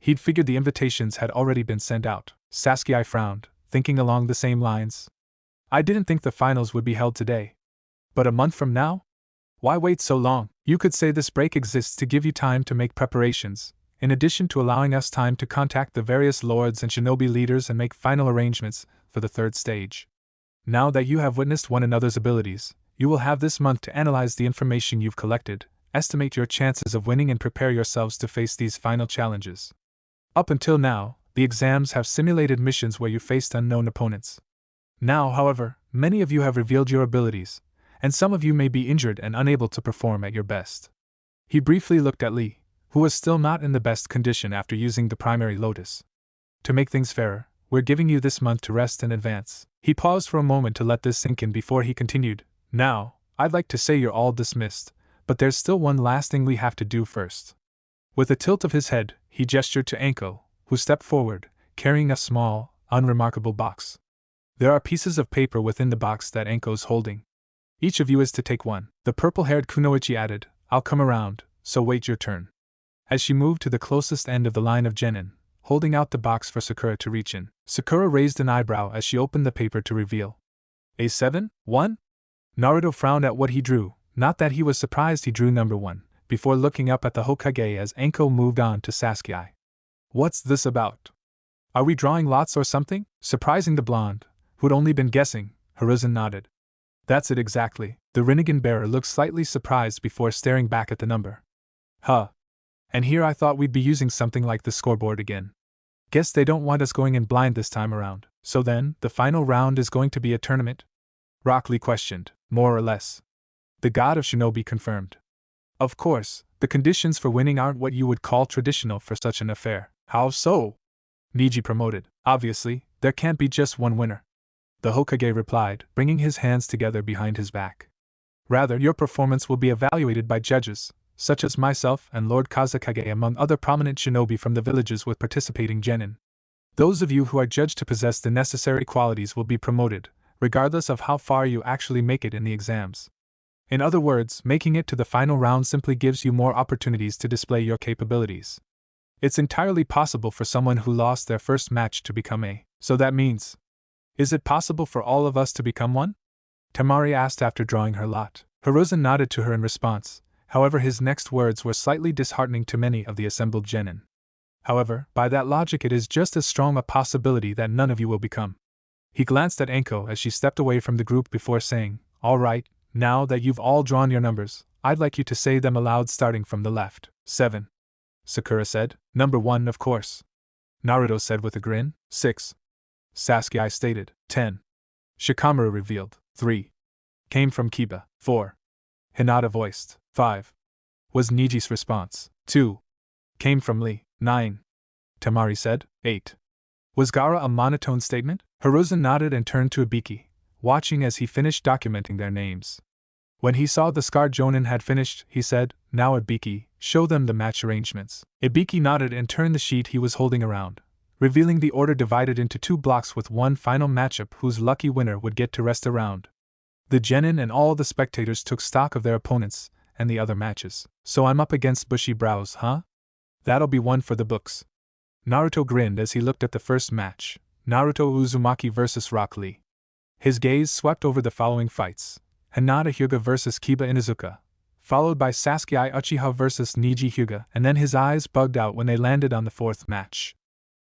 He'd figured the invitations had already been sent out. Sasuke frowned, thinking along the same lines. I didn't think the finals would be held today. But a month from now? Why wait so long? You could say this break exists to give you time to make preparations, in addition to allowing us time to contact the various lords and shinobi leaders and make final arrangements for the third stage. Now that you have witnessed one another's abilities, you will have this month to analyze the information you've collected, estimate your chances of winning and prepare yourselves to face these final challenges. Up until now, the exams have simulated missions where you faced unknown opponents. Now, however, many of you have revealed your abilities, and some of you may be injured and unable to perform at your best. He briefly looked at Lee, who was still not in the best condition after using the primary lotus. To make things fairer, we're giving you this month to rest in advance. He paused for a moment to let this sink in before he continued. Now, I'd like to say you're all dismissed, but there's still one last thing we have to do first. With a tilt of his head, he gestured to Anko, who stepped forward, carrying a small, unremarkable box. There are pieces of paper within the box that Anko's holding. Each of you is to take one. The purple-haired Kunoichi added, I'll come around, so wait your turn. As she moved to the closest end of the line of genin, holding out the box for Sakura to reach in. Sakura raised an eyebrow as she opened the paper to reveal. A7? 1? Naruto frowned at what he drew, not that he was surprised he drew number 1, before looking up at the Hokage as Anko moved on to Sasuke. What's this about? Are we drawing lots or something? Surprising the blonde, who'd only been guessing, Hiruzen nodded. That's it exactly. The Rinnegan bearer looked slightly surprised before staring back at the number. Huh. And here I thought we'd be using something like the scoreboard again. Guess they don't want us going in blind this time around. So then, the final round is going to be a tournament? Rock Lee questioned, more or less. The god of shinobi confirmed. Of course, the conditions for winning aren't what you would call traditional for such an affair. How so? Neji promoted. Obviously, there can't be just one winner. The Hokage replied, bringing his hands together behind his back. Rather, your performance will be evaluated by judges, such as myself and Lord Kazekage among other prominent shinobi from the villages with participating genin. Those of you who are judged to possess the necessary qualities will be promoted, regardless of how far you actually make it in the exams. In other words, making it to the final round simply gives you more opportunities to display your capabilities. It's entirely possible for someone who lost their first match to become a. So that means, is it possible for all of us to become one? Temari asked after drawing her lot. Hiruzen nodded to her in response, however his next words were slightly disheartening to many of the assembled genin. However, by that logic it is just as strong a possibility that none of you will become. He glanced at Anko as she stepped away from the group before saying, all right, now that you've all drawn your numbers, I'd like you to say them aloud starting from the left. 7. Sakura said. Number 1, of course. Naruto said with a grin. 6. Sasuke stated. 10. Shikamaru revealed. 3. Came from Kiba. 4. Hinata voiced. 5. Was Niji's response. 2. Came from Lee. 9. Temari said. 8. Was Gaara a monotone statement? Hiruzen nodded and turned to Ibiki, watching as he finished documenting their names. When he saw the scarred Jonin had finished, he said, "Now Ibiki, show them the match arrangements." Ibiki nodded and turned the sheet he was holding around, revealing the order divided into 2 blocks with one final matchup whose lucky winner would get to rest a round. The genin and all the spectators took stock of their opponents and the other matches. "So I'm up against Bushy Brows, huh? That'll be one for the books." Naruto grinned as he looked at the first match, Naruto Uzumaki vs Rock Lee. His gaze swept over the following fights: Hinata Hyuga vs Kiba Inuzuka, followed by Sasuke Uchiha vs Niji Hyuga, and then his eyes bugged out when they landed on the 4th match.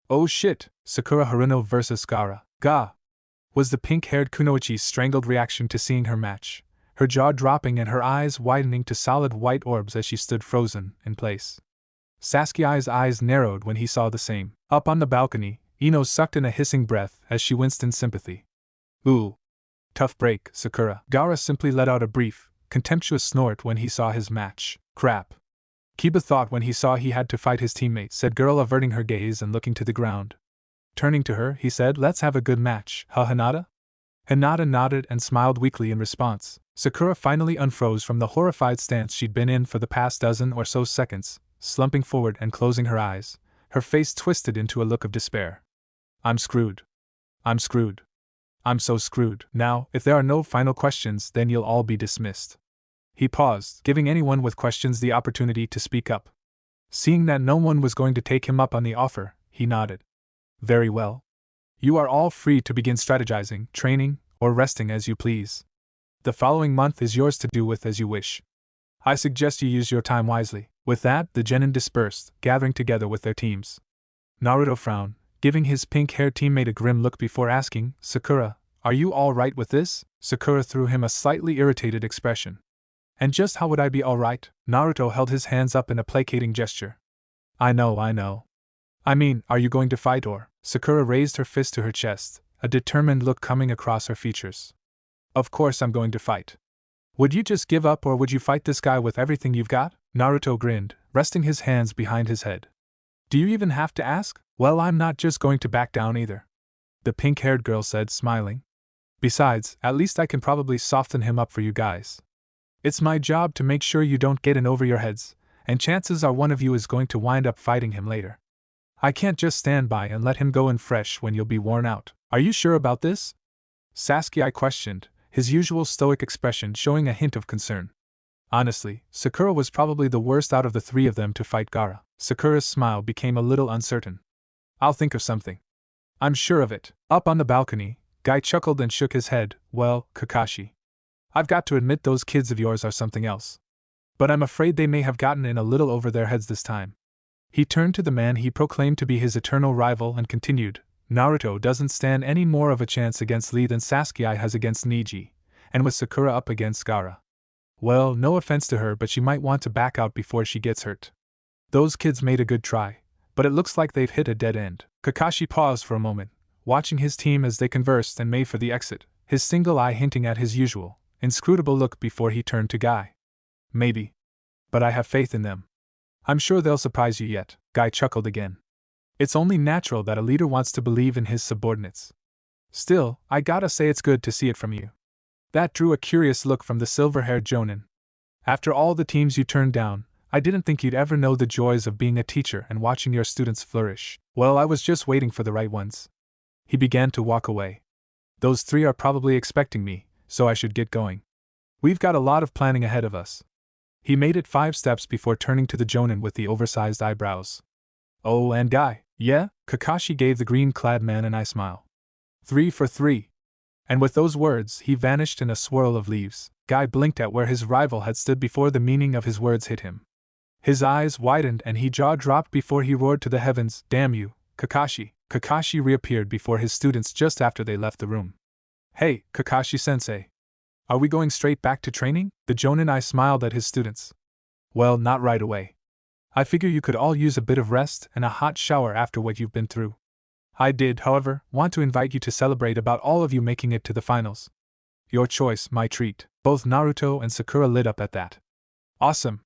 "Oh shit, Sakura Haruno vs Gaara." "Ga!" was the pink-haired Kunoichi's strangled reaction to seeing her match, her jaw dropping and her eyes widening to solid white orbs as she stood frozen in place. Sasuke's eyes narrowed when he saw the same. Up on the balcony, Ino sucked in a hissing breath as she winced in sympathy. "Ooh. Tough break, Sakura." Gaara simply let out a brief, contemptuous snort when he saw his match. "Crap." Kiba thought when he saw he had to fight his teammate, said girl, averting her gaze and looking to the ground. Turning to her, he said, "Let's have a good match, huh, Hinata?" Hinata nodded and smiled weakly in response. Sakura finally unfroze from the horrified stance she'd been in for the past dozen or so seconds, slumping forward and closing her eyes, her face twisted into a look of despair. "I'm screwed. I'm screwed. I'm so screwed. Now, if there are no final questions, then you'll all be dismissed." He paused, giving anyone with questions the opportunity to speak up. Seeing that no one was going to take him up on the offer, he nodded. "Very well. You are all free to begin strategizing, training, or resting as you please. The following month is yours to do with as you wish. I suggest you use your time wisely." With that, the genin dispersed, gathering together with their teams. Naruto frowned, giving his pink-haired teammate a grim look before asking, "Sakura, are you all right with this?" Sakura threw him a slightly irritated expression. "And just how would I be all right?" Naruto held his hands up in a placating gesture. I know. I mean, are you going to fight or?" Sakura raised her fist to her chest, a determined look coming across her features. "Of course I'm going to fight. Would you just give up or would you fight this guy with everything you've got?" Naruto grinned, resting his hands behind his head. "Do you even have to ask?" "Well, I'm not just going to back down either," the pink-haired girl said, smiling. "Besides, at least I can probably soften him up for you guys. It's my job to make sure you don't get in over your heads, and chances are one of you is going to wind up fighting him later. I can't just stand by and let him go in fresh when you'll be worn out." "Are you sure about this?" Sasuke questioned, his usual stoic expression showing a hint of concern. Honestly, Sakura was probably the worst out of the 3 of them to fight Gaara. Sakura's smile became a little uncertain. "I'll think of something. I'm sure of it." Up on the balcony, Guy chuckled and shook his head. "Well, Kakashi, I've got to admit those kids of yours are something else. But I'm afraid they may have gotten in a little over their heads this time." He turned to the man he proclaimed to be his eternal rival and continued, "Naruto doesn't stand any more of a chance against Lee than Sasuke has against Niji, and with Sakura up against Gaara. Well, no offense to her, but she might want to back out before she gets hurt. Those kids made a good try, but it looks like they've hit a dead end." Kakashi paused for a moment, watching his team as they conversed and made for the exit, his single eye hinting at his usual, inscrutable look before he turned to Guy. "Maybe. But I have faith in them. I'm sure they'll surprise you yet." Guy chuckled again. "It's only natural that a leader wants to believe in his subordinates. Still, I gotta say it's good to see it from you." That drew a curious look from the silver-haired Jonin. "After all the teams you turned down, I didn't think you'd ever know the joys of being a teacher and watching your students flourish." "Well, I was just waiting for the right ones." He began to walk away. "Those 3 are probably expecting me, so I should get going. We've got a lot of planning ahead of us." He made it 5 steps before turning to the Jonin with the oversized eyebrows. "Oh, and Guy, yeah?" Kakashi gave the green-clad man an eye smile. 3 for 3. And with those words, he vanished in a swirl of leaves. Guy blinked at where his rival had stood before the meaning of his words hit him. His eyes widened and he jaw-dropped before he roared to the heavens, "Damn you, Kakashi!" Kakashi reappeared before his students just after they left the room. "Hey, Kakashi-sensei. Are we going straight back to training?" The Jonin eye smiled at his students. "Well, not right away. I figure you could all use a bit of rest and a hot shower after what you've been through. I did, however, want to invite you to celebrate about all of you making it to the finals. Your choice, my treat. Both Naruto and Sakura lit up at that. Awesome,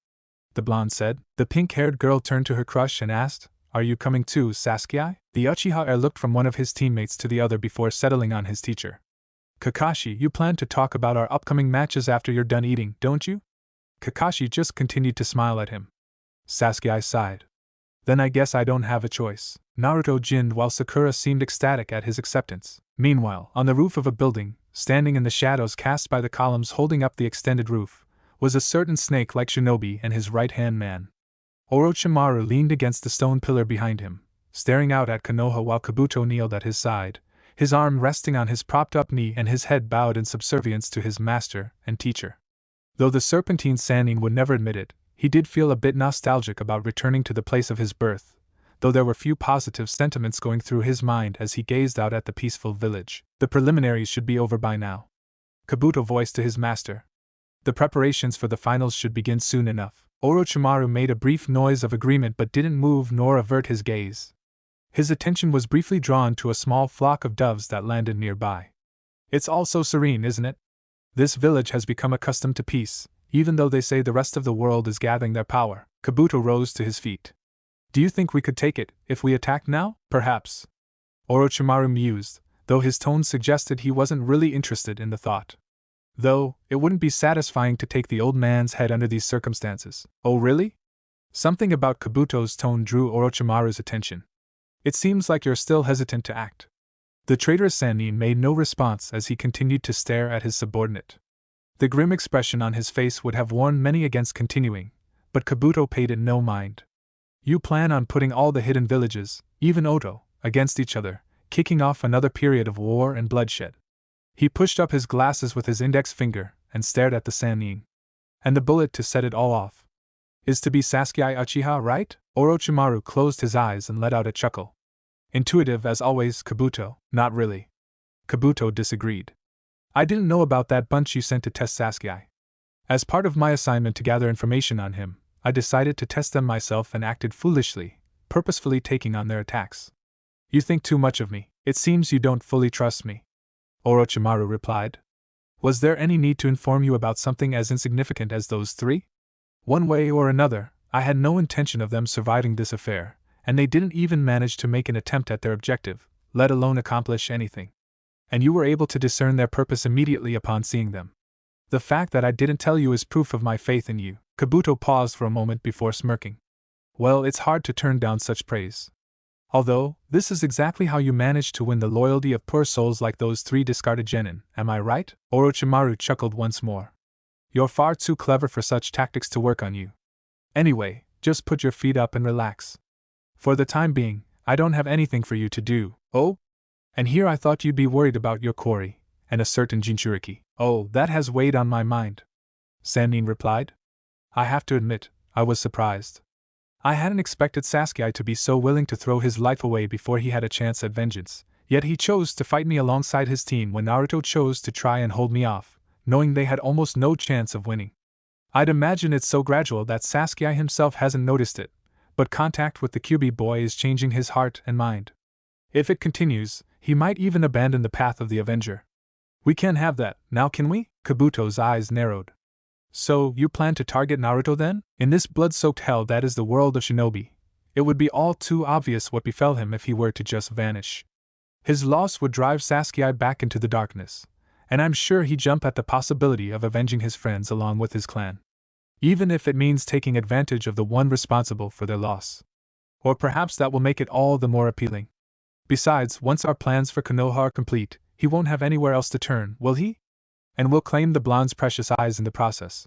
the blonde said. The pink-haired girl turned to her crush and asked, Are you coming too, Sasuke? The Uchiha looked from one of his teammates to the other before settling on his teacher. Kakashi, you plan to talk about our upcoming matches after you're done eating, don't you? Kakashi just continued to smile at him. Sasuke sighed. Then I guess I don't have a choice. Naruto grinned while Sakura seemed ecstatic at his acceptance. Meanwhile, on the roof of a building, standing in the shadows cast by the columns holding up the extended roof, was a certain snake-like shinobi and his right-hand man. Orochimaru leaned against the stone pillar behind him, staring out at Konoha while Kabuto kneeled at his side, his arm resting on his propped-up knee and his head bowed in subservience to his master and teacher. Though the Serpentine Sannin would never admit it, he did feel a bit nostalgic about returning to the place of his birth, though there were few positive sentiments going through his mind as he gazed out at the peaceful village. The preliminaries should be over by now, Kabuto voiced to his master. The preparations for the finals should begin soon enough. Orochimaru made a brief noise of agreement but didn't move nor avert his gaze. His attention was briefly drawn to a small flock of doves that landed nearby. It's all so serene, isn't it? This village has become accustomed to peace, even though they say the rest of the world is gathering their power. Kabuto rose to his feet. Do you think we could take it, if we attacked now? Perhaps. Orochimaru mused, though his tone suggested he wasn't really interested in the thought. Though, it wouldn't be satisfying to take the old man's head under these circumstances. Oh really? Something about Kabuto's tone drew Orochimaru's attention. It seems like you're still hesitant to act. The traitorous Sannin made no response as he continued to stare at his subordinate. The grim expression on his face would have warned many against continuing, but Kabuto paid it no mind. You plan on putting all the hidden villages, even Oto, against each other, kicking off another period of war and bloodshed. He pushed up his glasses with his index finger and stared at the Sannin. And the bullet to set it all off is to be Sasuke Uchiha, right? Orochimaru closed his eyes and let out a chuckle. Intuitive as always, Kabuto. Not really. Kabuto disagreed. I didn't know about that bunch you sent to test Sasuke. As part of my assignment to gather information on him, I decided to test them myself and acted foolishly, purposefully taking on their attacks. You think too much of me. It seems you don't fully trust me. Orochimaru replied. Was there any need to inform you about something as insignificant as those three? One way or another, I had no intention of them surviving this affair, and they didn't even manage to make an attempt at their objective, let alone accomplish anything. And you were able to discern their purpose immediately upon seeing them. The fact that I didn't tell you is proof of my faith in you. Kabuto paused for a moment before smirking. Well, it's hard to turn down such praise. Although, this is exactly how you managed to win the loyalty of poor souls like those three discarded genin, am I right? Orochimaru chuckled once more. You're far too clever for such tactics to work on you. Anyway, just put your feet up and relax. For the time being, I don't have anything for you to do. Oh? And here I thought you'd be worried about your quarry, and a certain Jinchuriki. Oh, that has weighed on my mind, Sannin replied. I have to admit, I was surprised. I hadn't expected Sasuke to be so willing to throw his life away before he had a chance at vengeance, yet he chose to fight me alongside his team when Naruto chose to try and hold me off, knowing they had almost no chance of winning. I'd imagine it's so gradual that Sasuke himself hasn't noticed it, but contact with the Kyuubi boy is changing his heart and mind. If it continues, he might even abandon the path of the Avenger. We can't have that, now can we? Kabuto's eyes narrowed. So, you plan to target Naruto then? In this blood-soaked hell that is the world of shinobi, it would be all too obvious what befell him if he were to just vanish. His loss would drive Sasuke back into the darkness, and I'm sure he'd jump at the possibility of avenging his friends along with his clan. Even if it means taking advantage of the one responsible for their loss. Or perhaps that will make it all the more appealing. Besides, once our plans for Konoha are complete, he won't have anywhere else to turn, will he? And we'll claim the blonde's precious eyes in the process.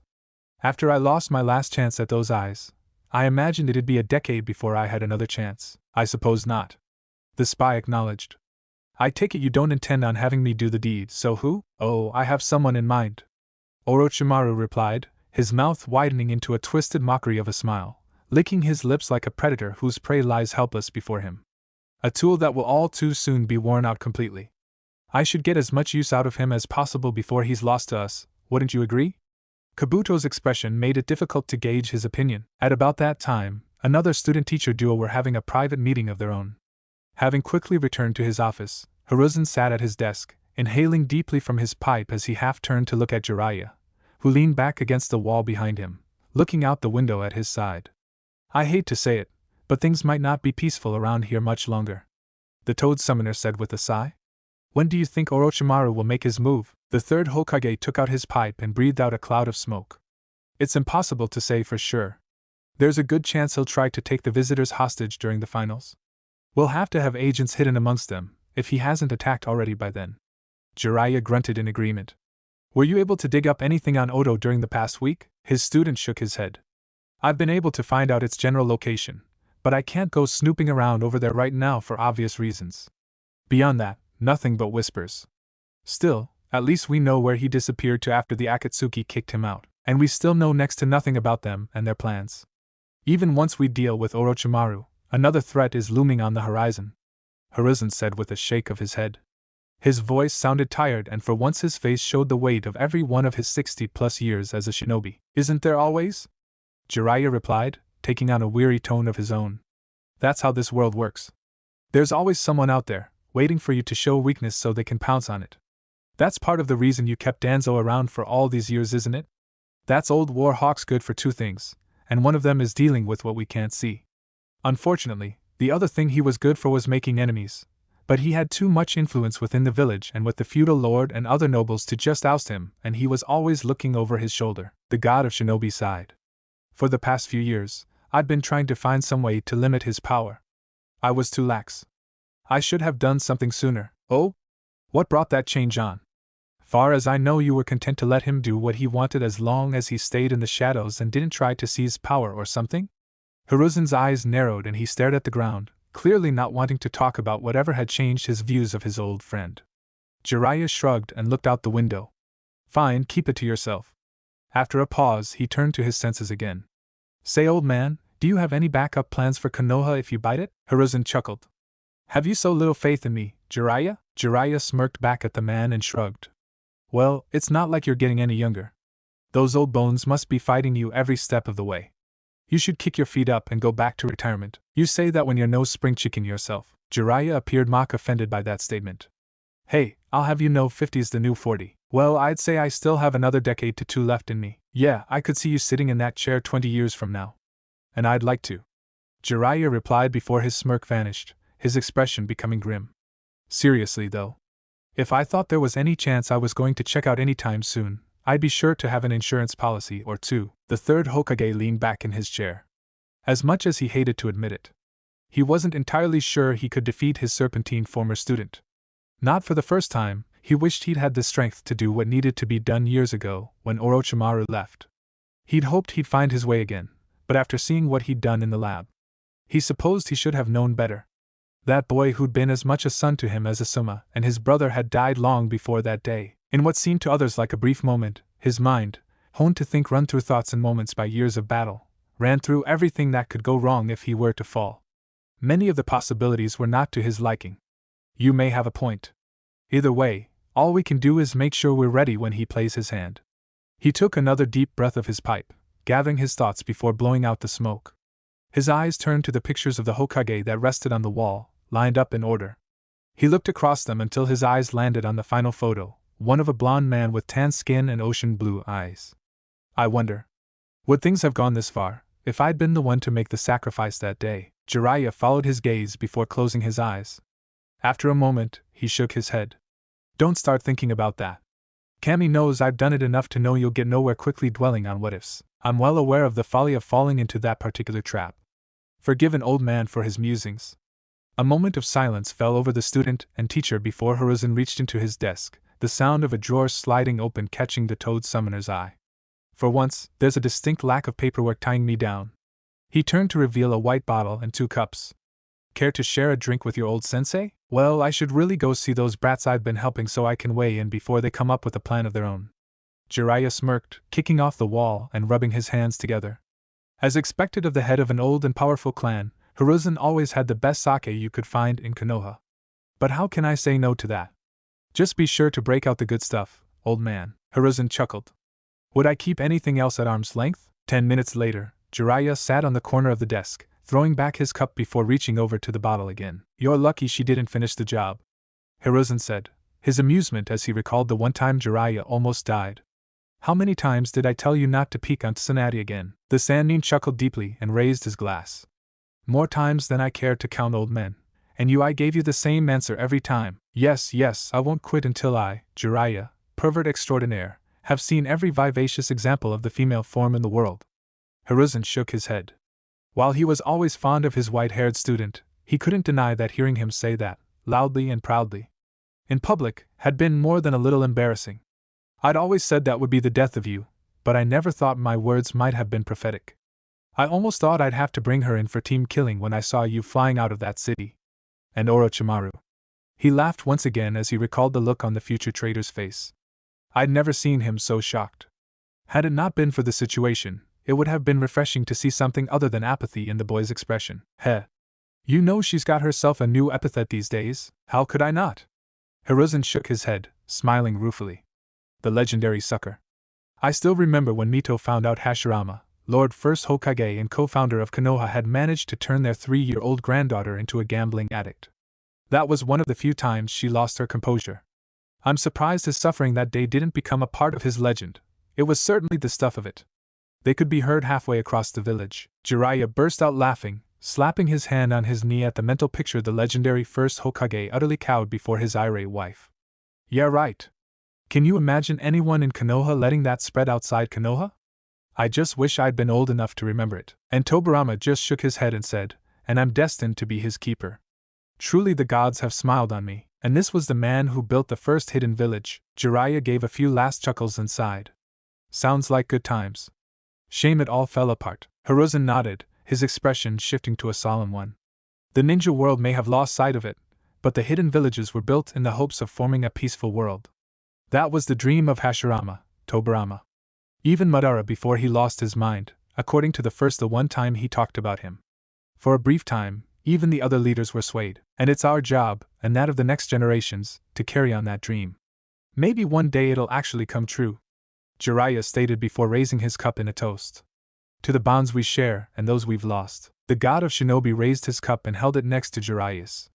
After I lost my last chance at those eyes, I imagined it'd be a decade before I had another chance. I suppose not. The spy acknowledged. I take it you don't intend on having me do the deed, so who? Oh, I have someone in mind. Orochimaru replied, his mouth widening into a twisted mockery of a smile, licking his lips like a predator whose prey lies helpless before him. A tool that will all too soon be worn out completely. I should get as much use out of him as possible before he's lost to us, wouldn't you agree? Kabuto's expression made it difficult to gauge his opinion. At about that time, another student-teacher duo were having a private meeting of their own. Having quickly returned to his office, Hiruzen sat at his desk, inhaling deeply from his pipe as he half turned to look at Jiraiya, who leaned back against the wall behind him, looking out the window at his side. I hate to say it, but things might not be peaceful around here much longer, the Toad Summoner said with a sigh. When do you think Orochimaru will make his move? The third Hokage took out his pipe and breathed out a cloud of smoke. It's impossible to say for sure. There's a good chance he'll try to take the visitors hostage during the finals. We'll have to have agents hidden amongst them, if he hasn't attacked already by then. Jiraiya grunted in agreement. Were you able to dig up anything on Odo during the past week? His student shook his head. I've been able to find out its general location, but I can't go snooping around over there right now for obvious reasons. Beyond that, nothing but whispers. Still, at least we know where he disappeared to after the Akatsuki kicked him out, and we still know next to nothing about them and their plans. Even once we deal with Orochimaru, another threat is looming on the horizon, Hiruzen said with a shake of his head. His voice sounded tired, and for once his face showed the weight of every one of his 60-plus years as a shinobi. Isn't there always? Jiraiya replied, taking on a weary tone of his own. That's how this world works. There's always someone out there, waiting for you to show weakness so they can pounce on it. That's part of the reason you kept Danzo around for all these years, isn't it? That's old War Hawk's good for two things, and one of them is dealing with what we can't see. Unfortunately, the other thing he was good for was making enemies, but he had too much influence within the village and with the feudal lord and other nobles to just oust him, and he was always looking over his shoulder, the god of shinobi sighed. For the past few years, I'd been trying to find some way to limit his power. I was too lax. I should have done something sooner. Oh? What brought that change on? Far as I know, you were content to let him do what he wanted as long as he stayed in the shadows and didn't try to seize power or something? Hiruzen's eyes narrowed and he stared at the ground, clearly not wanting to talk about whatever had changed his views of his old friend. Jiraiya shrugged and looked out the window. Fine, keep it to yourself. After a pause, he turned to his senses again. Say, old man, do you have any backup plans for Konoha if you bite it? Hiruzen chuckled. Have you so little faith in me, Jiraiya? Jiraiya smirked back at the man and shrugged. Well, it's not like you're getting any younger. Those old bones must be fighting you every step of the way. You should kick your feet up and go back to retirement. You say that when you're no spring chicken yourself. Jiraiya appeared mock offended by that statement. Hey, I'll have you know 50's the new 40. Well, I'd say I still have another decade to 2 left in me. Yeah, I could see you sitting in that chair 20 years from now. And I'd like to. Jiraiya replied before his smirk vanished, his expression becoming grim. Seriously though. If I thought there was any chance I was going to check out anytime soon, I'd be sure to have an insurance policy or two. The third Hokage leaned back in his chair. As much as he hated to admit it, he wasn't entirely sure he could defeat his serpentine former student. Not for the first time, he wished he'd had the strength to do what needed to be done years ago, when Orochimaru left. He'd hoped he'd find his way again, but after seeing what he'd done in the lab, he supposed he should have known better. That boy who'd been as much a son to him as a Suma and his brother had died long before that day. In what seemed to others like a brief moment, his mind, honed to think run through thoughts and moments by years of battle, ran through everything that could go wrong if he were to fall. Many of the possibilities were not to his liking. You may have a point. Either way, all we can do is make sure we're ready when he plays his hand. He took another deep breath of his pipe, gathering his thoughts before blowing out the smoke. His eyes turned to the pictures of the Hokage that rested on the wall, lined up in order. He looked across them until his eyes landed on the final photo, one of a blond man with tan skin and ocean blue eyes. I wonder, would things have gone this far if I'd been the one to make the sacrifice that day? Jiraiya followed his gaze before closing his eyes. After a moment, he shook his head. Don't start thinking about that. Kami knows I've done it enough to know you'll get nowhere quickly dwelling on what-ifs. I'm well aware of the folly of falling into that particular trap. Forgive an old man for his musings. A moment of silence fell over the student and teacher before Hiruzen reached into his desk, the sound of a drawer sliding open catching the Toad Summoner's eye. For once, there's a distinct lack of paperwork tying me down. He turned to reveal a white bottle and 2 cups. Care to share a drink with your old sensei? Well, I should really go see those brats I've been helping so I can weigh in before they come up with a plan of their own. Jiraiya smirked, kicking off the wall and rubbing his hands together. As expected of the head of an old and powerful clan, Hiruzen always had the best sake you could find in Konoha. But how can I say no to that? Just be sure to break out the good stuff, old man, Hiruzen chuckled. Would I keep anything else at arm's length? 10 minutes later, Jiraiya sat on the corner of the desk, throwing back his cup before reaching over to the bottle again. "You're lucky she didn't finish the job," Hiruzen said, his amusement as he recalled the one time Jiraiya almost died. "How many times did I tell you not to peek on Tsunade again?" The Sannin chuckled deeply and raised his glass. "More times than I care to count, old man. And I gave you the same answer every time. Yes, I won't quit until I, Jiraiya, pervert extraordinaire, have seen every vivacious example of the female form in the world." Hiruzen shook his head. While he was always fond of his white-haired student, he couldn't deny that hearing him say that, loudly and proudly, in public, had been more than a little embarrassing. "I'd always said that would be the death of you, but I never thought my words might have been prophetic. I almost thought I'd have to bring her in for team killing when I saw you flying out of that city." And Orochimaru. He laughed once again as he recalled the look on the future trader's face. I'd never seen him so shocked. Had it not been for the situation, it would have been refreshing to see something other than apathy in the boy's expression. "Heh. You know she's got herself a new epithet these days, how could I not?" Hiruzen shook his head, smiling ruefully. "The legendary sucker. I still remember when Mito found out Hashirama, Lord First Hokage and co-founder of Konoha, had managed to turn their 3-year-old granddaughter into a gambling addict. That was one of the few times she lost her composure. I'm surprised his suffering that day didn't become a part of his legend. It was certainly the stuff of it." They could be heard halfway across the village. Jiraiya burst out laughing, slapping his hand on his knee at the mental picture the legendary First Hokage utterly cowed before his irate wife. "Yeah, right. Can you imagine anyone in Konoha letting that spread outside Konoha? I just wish I'd been old enough to remember it." And Tobirama just shook his head and said, "And I'm destined to be his keeper. Truly the gods have smiled on me." And this was the man who built the first hidden village. Jiraiya gave a few last chuckles and sighed. "Sounds like good times. Shame it all fell apart." Hiruzen nodded, his expression shifting to a solemn one. "The ninja world may have lost sight of it, but the hidden villages were built in the hopes of forming a peaceful world. That was the dream of Hashirama, Tobirama. Even Madara before he lost his mind, according to the one time he talked about him. For a brief time, even the other leaders were swayed, and it's our job, and that of the next generations, to carry on that dream. Maybe one day it'll actually come true," Jiraiya stated before raising his cup in a toast. "To the bonds we share and those we've lost." The god of shinobi raised his cup and held it next to Jiraiya's.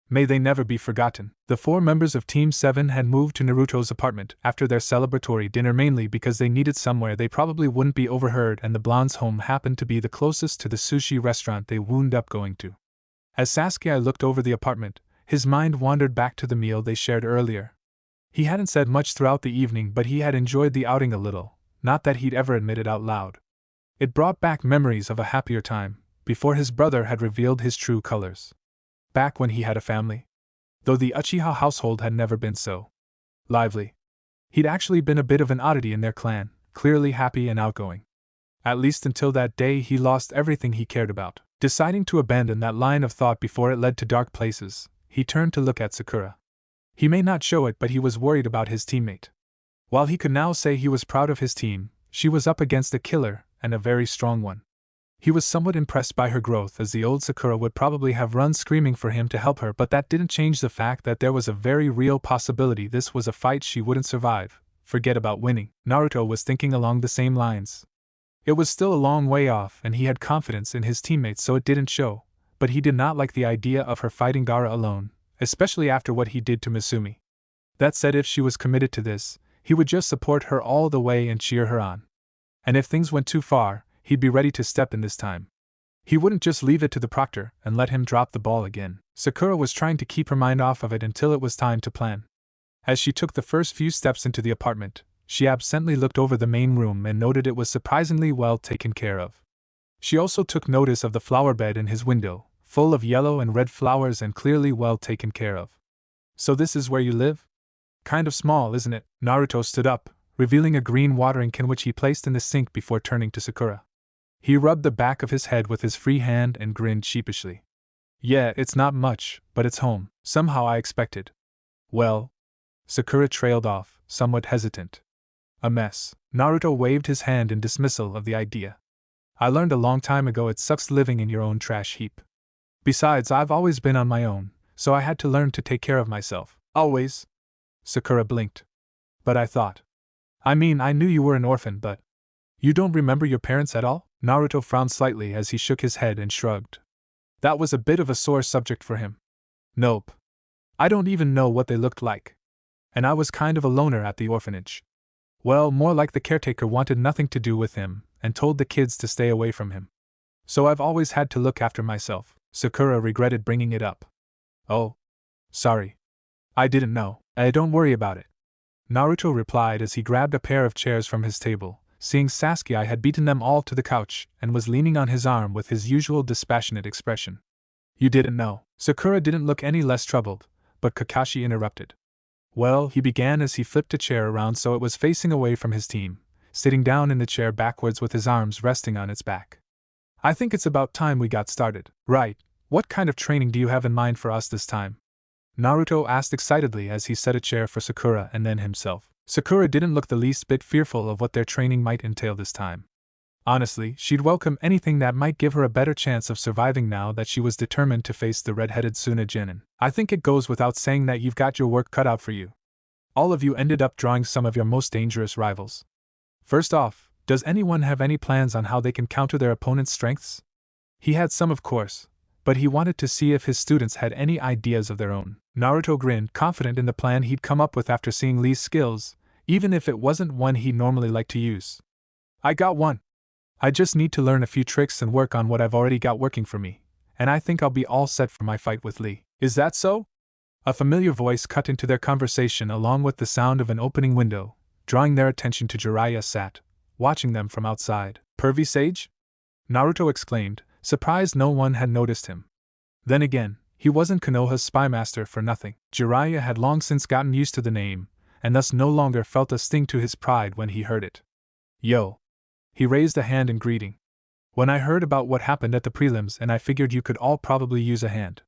"May they never be forgotten." The 4 members of Team 7 had moved to Naruto's apartment after their celebratory dinner, mainly because they needed somewhere they probably wouldn't be overheard, and the blonde's home happened to be the closest to the sushi restaurant they wound up going to. As Sasuke looked over the apartment, his mind wandered back to the meal they shared earlier. He hadn't said much throughout the evening, but he had enjoyed the outing a little, not that he'd ever admit it out loud. It brought back memories of a happier time, before his brother had revealed his true colors. Back when he had a family. Though the Uchiha household had never been so lively. He'd actually been a bit of an oddity in their clan, clearly happy and outgoing. At least until that day he lost everything he cared about. Deciding to abandon that line of thought before it led to dark places, he turned to look at Sakura. He may not show it, but he was worried about his teammate. While he could now say he was proud of his team, she was up against a killer, and a very strong one. He was somewhat impressed by her growth, as the old Sakura would probably have run screaming for him to help her, but that didn't change the fact that there was a very real possibility this was a fight she wouldn't survive. Forget about winning. Naruto was thinking along the same lines. It was still a long way off, and he had confidence in his teammates, so it didn't show, but he did not like the idea of her fighting Gaara alone, especially after what he did to Misumi. That said, if she was committed to this, he would just support her all the way and cheer her on. And if things went too far, he'd be ready to step in this time. He wouldn't just leave it to the proctor and let him drop the ball again. Sakura was trying to keep her mind off of it until it was time to plan. As she took the first few steps into the apartment, she absently looked over the main room and noted it was surprisingly well taken care of. She also took notice of the flower bed in his window, full of yellow and red flowers and clearly well taken care of. "So this is where you live? Kind of small, isn't it?" Naruto stood up, revealing a green watering can which he placed in the sink before turning to Sakura. He rubbed the back of his head with his free hand and grinned sheepishly. "Yeah, it's not much, but it's home. Somehow I expected." "Well," Sakura trailed off, somewhat hesitant. "A mess." Naruto waved his hand in dismissal of the idea. "I learned a long time ago it sucks living in your own trash heap. Besides, I've always been on my own, so I had to learn to take care of myself. Always." Sakura blinked. "But I thought. I mean, I knew you were an orphan, but. You don't remember your parents at all?" Naruto frowned slightly as he shook his head and shrugged. That was a bit of a sore subject for him. Nope. I don't even know what they looked like. And I was kind of a loner at the orphanage. Well, more like the caretaker wanted nothing to do with him and told the kids to stay away from him. So I've always had to look after myself. Sakura regretted bringing it up. Oh. Sorry. I didn't know. Don't worry about it. Naruto replied as he grabbed a pair of chairs from his table, seeing Sasuke had beaten them all to the couch and was leaning on his arm with his usual dispassionate expression. You didn't know. Sakura didn't look any less troubled, but Kakashi interrupted. Well, he began as he flipped a chair around so it was facing away from his team, sitting down in the chair backwards with his arms resting on its back. I think it's about time we got started. Right, what kind of training do you have in mind for us this time? Naruto asked excitedly as he set a chair for Sakura and then himself. Sakura didn't look the least bit fearful of what their training might entail this time. Honestly, she'd welcome anything that might give her a better chance of surviving now that she was determined to face the red-headed Suna Genin. I think it goes without saying that you've got your work cut out for you. All of you ended up drawing some of your most dangerous rivals. First off, does anyone have any plans on how they can counter their opponent's strengths? He had some, of course, but he wanted to see if his students had any ideas of their own. Naruto grinned, confident in the plan he'd come up with after seeing Lee's skills, even if it wasn't one he normally liked to use. I got one. I just need to learn a few tricks and work on what I've already got working for me, and I think I'll be all set for my fight with Lee. Is that so? A familiar voice cut into their conversation along with the sound of an opening window, drawing their attention to Jiraiya sat, watching them from outside. Pervy Sage? Naruto exclaimed, surprised no one had noticed him. Then again, he wasn't Konoha's spymaster for nothing. Jiraiya had long since gotten used to the name, and thus no longer felt a sting to his pride when he heard it. Yo. He raised a hand in greeting. When I heard about what happened at the prelims and I figured you could all probably use a hand.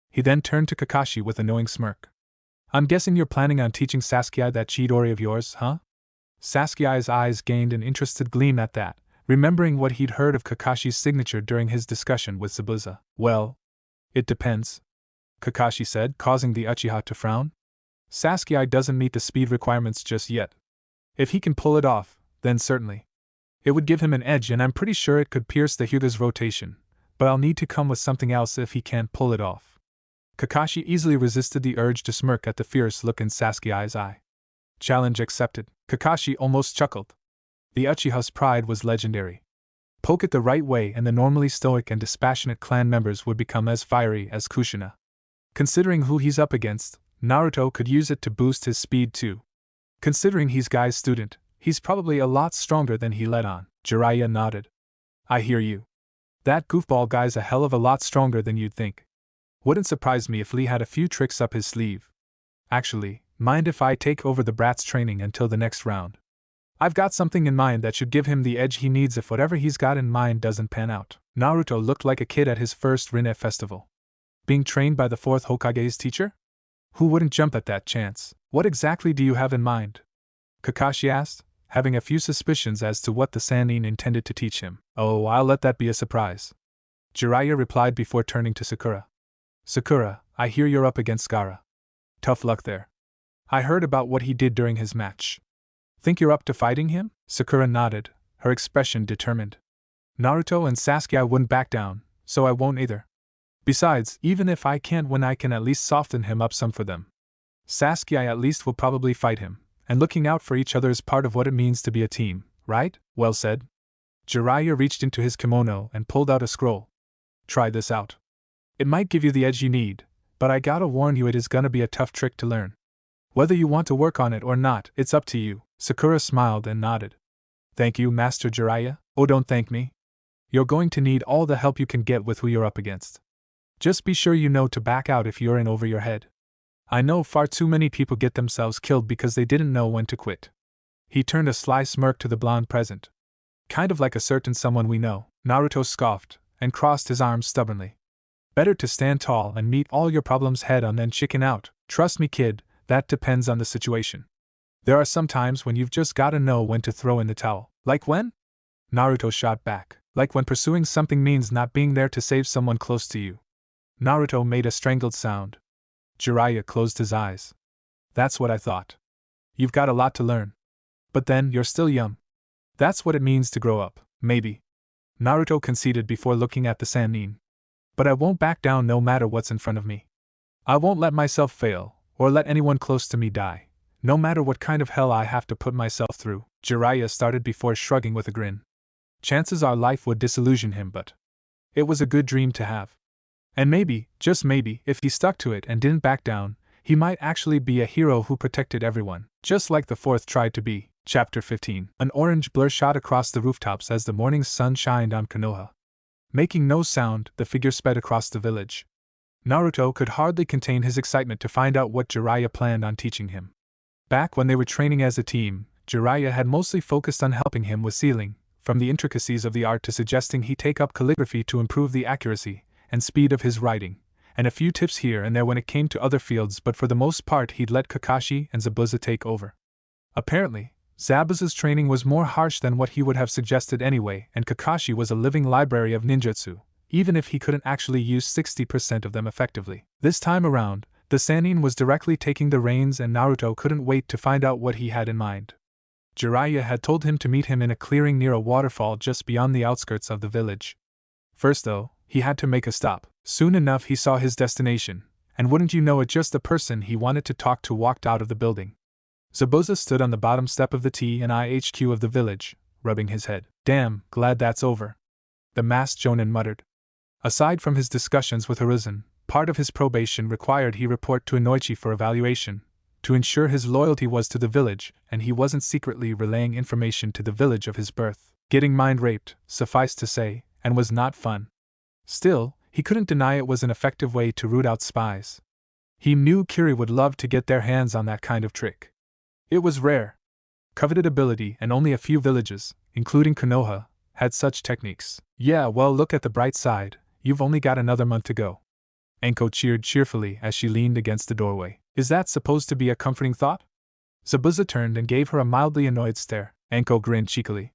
He then turned to Kakashi with a knowing smirk. I'm guessing you're planning on teaching Sasuke that Chidori of yours, huh? Sasuke's eyes gained an interested gleam at that, remembering what he'd heard of Kakashi's signature during his discussion with Zabuza. Well, it depends, Kakashi said, causing the Uchiha to frown. Sasuke doesn't meet the speed requirements just yet. If he can pull it off, then certainly. It would give him an edge and I'm pretty sure it could pierce the Hyuga's rotation, but I'll need to come with something else if he can't pull it off. Kakashi easily resisted the urge to smirk at the fierce look in Sasuke's eye. Challenge accepted. Kakashi almost chuckled. The Uchiha's pride was legendary. Poke it the right way and the normally stoic and dispassionate clan members would become as fiery as Kushina. Considering who he's up against, Naruto could use it to boost his speed too. Considering he's Guy's student, he's probably a lot stronger than he let on. Jiraiya nodded. I hear you. That goofball guy's a hell of a lot stronger than you'd think. Wouldn't surprise me if Lee had a few tricks up his sleeve. Actually, mind if I take over the brat's training until the next round? I've got something in mind that should give him the edge he needs if whatever he's got in mind doesn't pan out. Naruto looked like a kid at his first Rinne festival. Being trained by the fourth Hokage's teacher? Who wouldn't jump at that chance? What exactly do you have in mind? Kakashi asked, having a few suspicions as to what the Sannin intended to teach him. Oh, I'll let that be a surprise. Jiraiya replied before turning to Sakura. Sakura, I hear you're up against Gaara. Tough luck there. I heard about what he did during his match. Think you're up to fighting him? Sakura nodded, her expression determined. Naruto and Sasuke wouldn't back down, so I won't either. Besides, even if I can't win, I can at least soften him up some for them. Sasuke at least will probably fight him, and looking out for each other is part of what it means to be a team, right? Well said. Jiraiya reached into his kimono and pulled out a scroll. Try this out. It might give you the edge you need, but I gotta warn you, it is gonna be a tough trick to learn. Whether you want to work on it or not, it's up to you. Sakura smiled and nodded. Thank you, Master Jiraiya. Oh, don't thank me. You're going to need all the help you can get with who you're up against. Just be sure you know to back out if you're in over your head. I know far too many people get themselves killed because they didn't know when to quit. He turned a sly smirk to the blonde present. Kind of like a certain someone we know. Naruto scoffed and crossed his arms stubbornly. Better to stand tall and meet all your problems head on than chicken out. Trust me, kid, that depends on the situation. There are some times when you've just gotta know when to throw in the towel. Like when? Naruto shot back. Like when pursuing something means not being there to save someone close to you. Naruto made a strangled sound. Jiraiya closed his eyes. That's what I thought. You've got a lot to learn. But then, you're still young. That's what it means to grow up, maybe. Naruto conceded before looking at the Sannin. But I won't back down no matter what's in front of me. I won't let myself fail, or let anyone close to me die, no matter what kind of hell I have to put myself through, Jiraiya started before shrugging with a grin. Chances are life would disillusion him, but it was a good dream to have. And maybe, just maybe, if he stuck to it and didn't back down, he might actually be a hero who protected everyone, just like the fourth tried to be. Chapter 15. An orange blur shot across the rooftops as the morning sun shined on Konoha. Making no sound, the figure sped across the village. Naruto could hardly contain his excitement to find out what Jiraiya planned on teaching him. Back when they were training as a team, Jiraiya had mostly focused on helping him with sealing, from the intricacies of the art to suggesting he take up calligraphy to improve the accuracy and speed of his writing, and a few tips here and there when it came to other fields, but for the most part he'd let Kakashi and Zabuza take over. Apparently, Zabuza's training was more harsh than what he would have suggested anyway, and Kakashi was a living library of ninjutsu, even if he couldn't actually use 60% of them effectively. This time around, the Sannin was directly taking the reins and Naruto couldn't wait to find out what he had in mind. Jiraiya had told him to meet him in a clearing near a waterfall just beyond the outskirts of the village. First though, he had to make a stop. Soon enough he saw his destination, and wouldn't you know it, just the person he wanted to talk to walked out of the building. Zabuza stood on the bottom step of the T&IHQ of the village, rubbing his head. Damn, glad that's over, the masked jonin muttered. Aside from his discussions with Hiruzen, part of his probation required he report to Inoichi for evaluation, to ensure his loyalty was to the village, and he wasn't secretly relaying information to the village of his birth. Getting mind-raped, suffice to say, and was not fun. Still, he couldn't deny it was an effective way to root out spies. He knew Kiri would love to get their hands on that kind of trick. It was rare, coveted ability, and only a few villages, including Konoha, had such techniques. Yeah, well, look at the bright side, you've only got another month to go. Anko cheered cheerfully as she leaned against the doorway. Is that supposed to be a comforting thought? Zabuza turned and gave her a mildly annoyed stare. Anko grinned cheekily.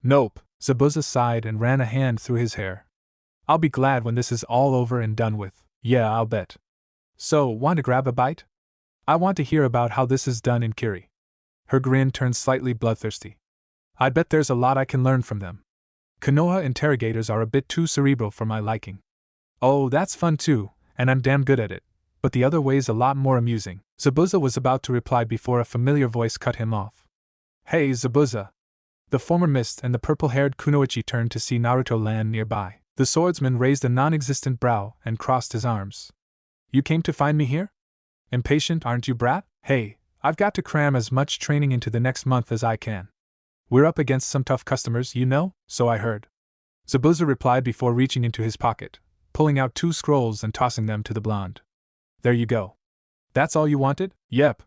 Nope, Zabuza sighed and ran a hand through his hair. I'll be glad when this is all over and done with. Yeah, I'll bet. So, want to grab a bite? I want to hear about how this is done in Kiri. Her grin turned slightly bloodthirsty. I bet there's a lot I can learn from them. Konoha interrogators are a bit too cerebral for my liking. Oh, that's fun too, and I'm damn good at it, but the other way's a lot more amusing. Zabuza was about to reply before a familiar voice cut him off. Hey, Zabuza! The former mist and the purple-haired Kunoichi turned to see Naruto land nearby. The swordsman raised a non-existent brow and crossed his arms. You came to find me here? Impatient, aren't you, brat? Hey, I've got to cram as much training into the next month as I can. We're up against some tough customers, you know, so I heard. Zabuza replied before reaching into his pocket, pulling out 2 scrolls and tossing them to the blonde. There you go. That's all you wanted? Yep.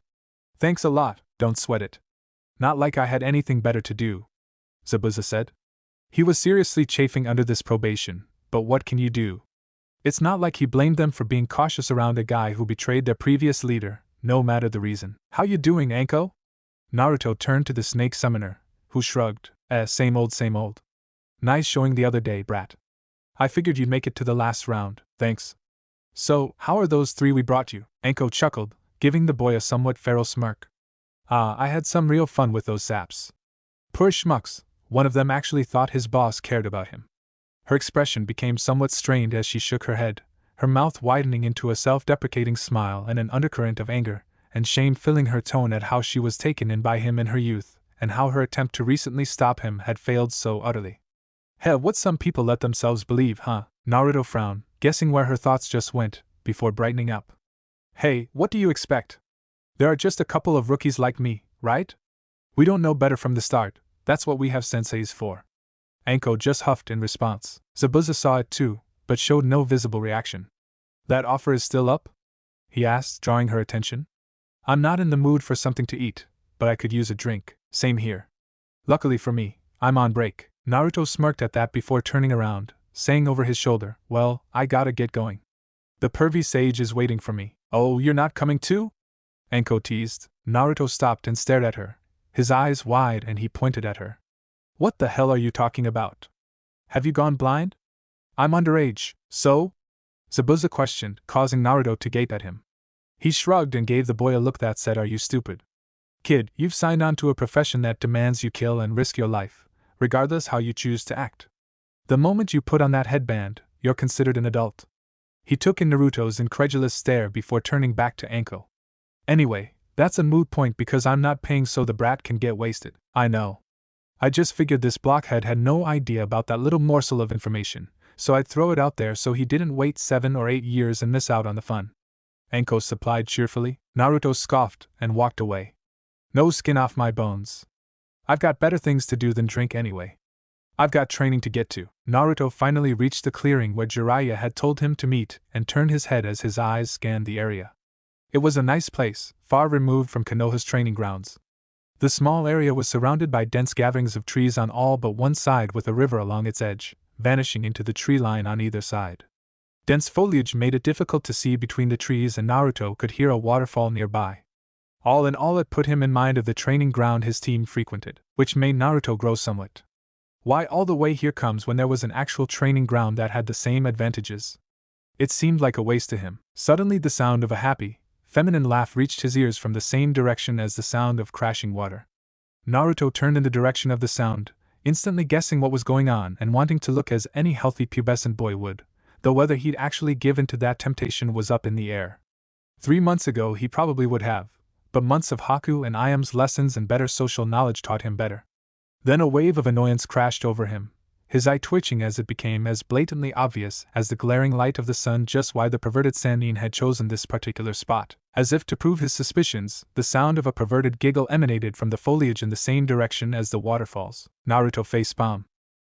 Thanks a lot, don't sweat it. Not like I had anything better to do, Zabuza said. He was seriously chafing under this probation, but what can you do? It's not like he blamed them for being cautious around a guy who betrayed their previous leader, no matter the reason. How you doing, Anko? Naruto turned to the snake summoner, who shrugged. Same old, same old. Nice showing the other day, brat. I figured you'd make it to the last round, thanks. So, how are those 3 we brought you? Anko chuckled, giving the boy a somewhat feral smirk. I had some real fun with those saps. Poor schmucks, one of them actually thought his boss cared about him. Her expression became somewhat strained as she shook her head, her mouth widening into a self-deprecating smile and an undercurrent of anger and shame filling her tone at how she was taken in by him in her youth, and how her attempt to recently stop him had failed so utterly. Hell, what some people let themselves believe, huh? Naruto frowned, guessing where her thoughts just went, before brightening up. Hey, what do you expect? There are just a couple of rookies like me, right? We don't know better from the start, that's what we have senseis for. Anko just huffed in response. Zabuza saw it too, but showed no visible reaction. That offer is still up? He asked, drawing her attention. I'm not in the mood for something to eat, but I could use a drink. Same here. Luckily for me, I'm on break. Naruto smirked at that before turning around, saying over his shoulder, well, I gotta get going. The pervy sage is waiting for me. Oh, you're not coming too? Anko teased. Naruto stopped and stared at her, his eyes wide, and he pointed at her. What the hell are you talking about? Have you gone blind? I'm underage, so? Zabuza questioned, causing Naruto to gape at him. He shrugged and gave the boy a look that said, are you stupid? Kid, you've signed on to a profession that demands you kill and risk your life, regardless how you choose to act. The moment you put on that headband, you're considered an adult. He took in Naruto's incredulous stare before turning back to Anko. Anyway, that's a moot point because I'm not paying so the brat can get wasted. I know. I just figured this blockhead had no idea about that little morsel of information, so I'd throw it out there so he didn't wait 7 or 8 years and miss out on the fun. Anko supplied cheerfully. Naruto scoffed and walked away. No skin off my bones. I've got better things to do than drink anyway. I've got training to get to. Naruto finally reached the clearing where Jiraiya had told him to meet and turned his head as his eyes scanned the area. It was a nice place, far removed from Konoha's training grounds. The small area was surrounded by dense gatherings of trees on all but one side with a river along its edge, vanishing into the tree line on either side. Dense foliage made it difficult to see between the trees and Naruto could hear a waterfall nearby. All in all, it put him in mind of the training ground his team frequented, which made Naruto grow somewhat. Why all the way here comes when there was an actual training ground that had the same advantages? It seemed like a waste to him. Suddenly the sound of a happy, feminine laugh reached his ears from the same direction as the sound of crashing water. Naruto turned in the direction of the sound, instantly guessing what was going on and wanting to look as any healthy pubescent boy would, though whether he'd actually give in to that temptation was up in the air. 3 months ago he probably would have, but months of Haku and Iam's lessons and better social knowledge taught him better. Then a wave of annoyance crashed over him, his eye twitching as it became as blatantly obvious as the glaring light of the sun just why the perverted Sannin had chosen this particular spot. As if to prove his suspicions, the sound of a perverted giggle emanated from the foliage in the same direction as the waterfalls. Naruto facepalmed.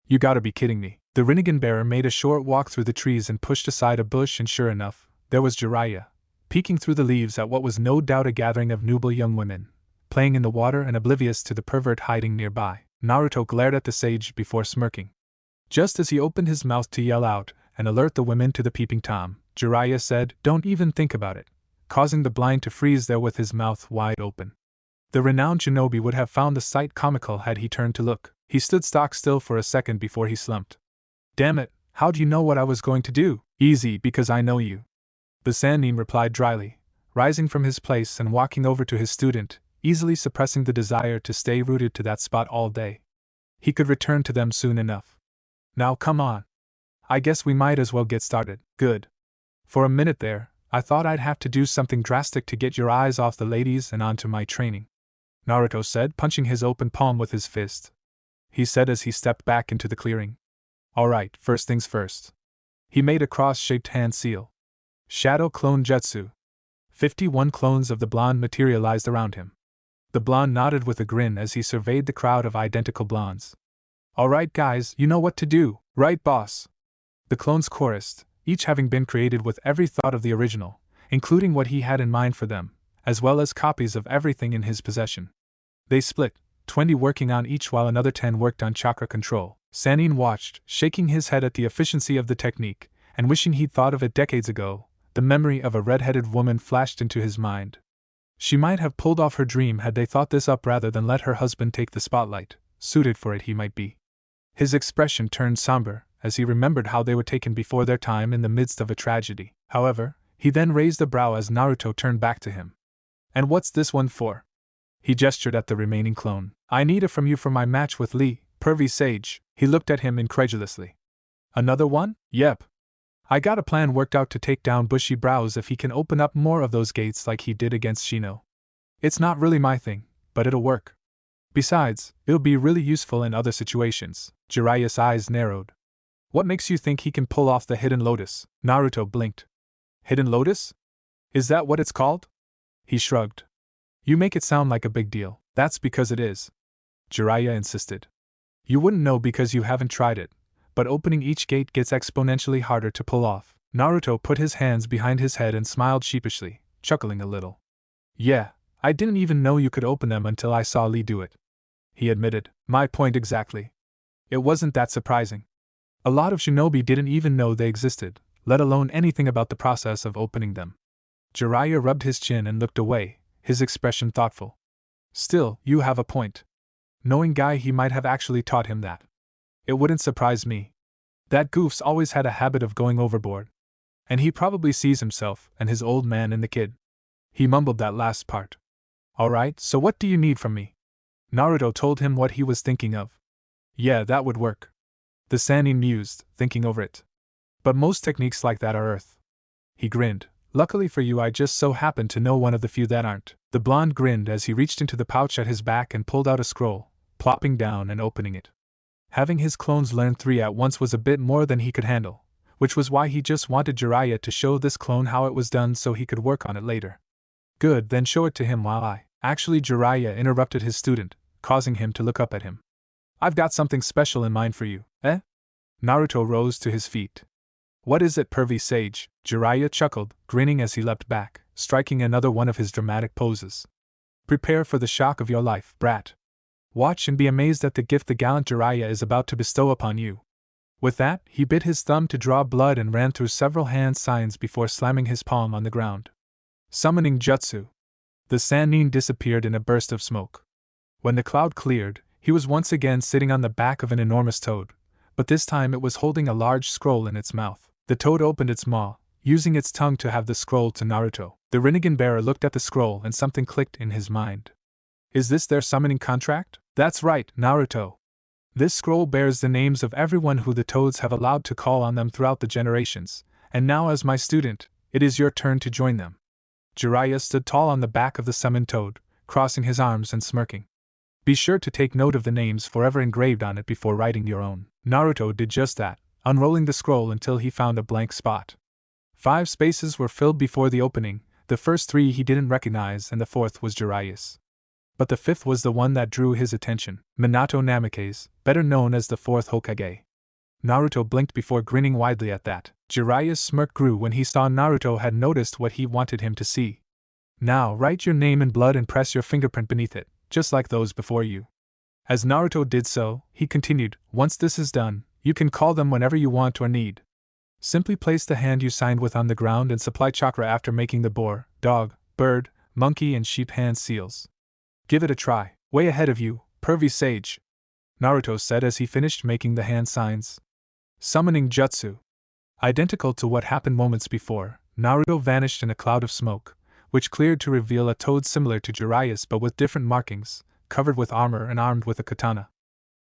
You gotta be kidding me. The Rinnegan bearer made a short walk through the trees and pushed aside a bush, and sure enough, there was Jiraiya, peeking through the leaves at what was no doubt a gathering of noble young women, playing in the water and oblivious to the pervert hiding nearby. Naruto glared at the sage before smirking. Just as he opened his mouth to yell out and alert the women to the peeping Tom, Jiraiya said, "Don't even think about it," causing the blind to freeze there with his mouth wide open. The renowned shinobi would have found the sight comical had he turned to look. He stood stock still for a second before he slumped. "Damn it, how'd you know what I was going to do?" "Easy, because I know you," the Sannin replied dryly, rising from his place and walking over to his student, easily suppressing the desire to stay rooted to that spot all day. He could return to them soon enough. "Now come on. I guess we might as well get started." "Good. For a minute there, I thought I'd have to do something drastic to get your eyes off the ladies and onto my training," Naruto said, punching his open palm with his fist. He said as he stepped back into the clearing. "Alright, first things first." He made a cross-shaped hand seal. Shadow Clone Jutsu. 51 clones of the blonde materialized around him. The blonde nodded with a grin as he surveyed the crowd of identical blondes. "Alright guys, you know what to do, right boss?" The clones chorused, each having been created with every thought of the original, including what he had in mind for them, as well as copies of everything in his possession. They split, 20 working on each while another 10 worked on chakra control. Sannin watched, shaking his head at the efficiency of the technique, and wishing he'd thought of it decades ago. The memory of a red-headed woman flashed into his mind. She might have pulled off her dream had they thought this up rather than let her husband take the spotlight, suited for it he might be. His expression turned somber as he remembered how they were taken before their time in the midst of a tragedy. However, he then raised a brow as Naruto turned back to him. "And what's this one for?" He gestured at the remaining clone. "I need it from you for my match with Lee, pervy sage." He looked at him incredulously. "Another one?" "Yep. I got a plan worked out to take down bushy brows if he can open up more of those gates like he did against Shino. It's not really my thing, but it'll work. Besides, it'll be really useful in other situations." Jiraiya's eyes narrowed. "What makes you think he can pull off the Hidden Lotus?" Naruto blinked. "Hidden Lotus? Is that what it's called?" He shrugged. "You make it sound like a big deal." "That's because it is," Jiraiya insisted. "You wouldn't know because you haven't tried it, but opening each gate gets exponentially harder to pull off." Naruto put his hands behind his head and smiled sheepishly, chuckling a little. "Yeah, I didn't even know you could open them until I saw Lee do it," he admitted. "My point exactly. It wasn't that surprising. A lot of shinobi didn't even know they existed, let alone anything about the process of opening them." Jiraiya rubbed his chin and looked away, his expression thoughtful. "Still, you have a point. Knowing Guy, he might have actually taught him that. It wouldn't surprise me. That goof's always had a habit of going overboard. And he probably sees himself and his old man in the kid." He mumbled that last part. "Alright, so what do you need from me?" Naruto told him what he was thinking of. "Yeah, that would work. The Sannin mused, thinking over it. But most techniques like that are earth. He grinned. Luckily for you, I just so happen to know one of the few that aren't. The blonde grinned as he reached into the pouch at his back and pulled out a scroll, plopping down and opening it. Having his clones learn 3 at once was a bit more than he could handle, which was why he just wanted Jiraiya to show this clone how it was done so he could work on it later. Good, then show it to him while I. Actually, Jiraiya interrupted his student, causing him to look up at him. I've got something special in mind for you, eh? Naruto rose to his feet. What is it, pervy sage? Jiraiya chuckled, grinning as he leapt back, striking another one of his dramatic poses. Prepare for the shock of your life, brat. Watch and be amazed at the gift the gallant Jiraiya is about to bestow upon you. With that, he bit his thumb to draw blood and ran through several hand signs before slamming his palm on the ground. Summoning Jutsu. The Sannin disappeared in a burst of smoke. When the cloud cleared, he was once again sitting on the back of an enormous toad, but this time it was holding a large scroll in its mouth. The toad opened its maw, using its tongue to have the scroll to Naruto. The Rinnegan bearer looked at the scroll and something clicked in his mind. Is this their summoning contract? That's right, Naruto. This scroll bears the names of everyone who the toads have allowed to call on them throughout the generations, and now as my student, it is your turn to join them. Jiraiya stood tall on the back of the summoned toad, crossing his arms and smirking. Be sure to take note of the names forever engraved on it before writing your own. Naruto did just that, unrolling the scroll until he found a blank spot. 5 spaces were filled before the opening, the first 3 he didn't recognize and the 4th was Jiraiya's. But the 5th was the one that drew his attention, Minato Namake's, better known as the 4th Hokage. Naruto blinked before grinning widely at that. Jiraiya's smirk grew when he saw Naruto had noticed what he wanted him to see. Now write your name in blood and press your fingerprint beneath it, just like those before you. As Naruto did so, he continued, once this is done, you can call them whenever you want or need. Simply place the hand you signed with on the ground and supply chakra after making the boar, dog, bird, monkey and sheep hand seals. Give it a try, way ahead of you, pervy sage, Naruto said as he finished making the hand signs. Summoning Jutsu. Identical to what happened moments before, Naruto vanished in a cloud of smoke, which cleared to reveal a toad similar to Jiraiya's but with different markings, covered with armor and armed with a katana.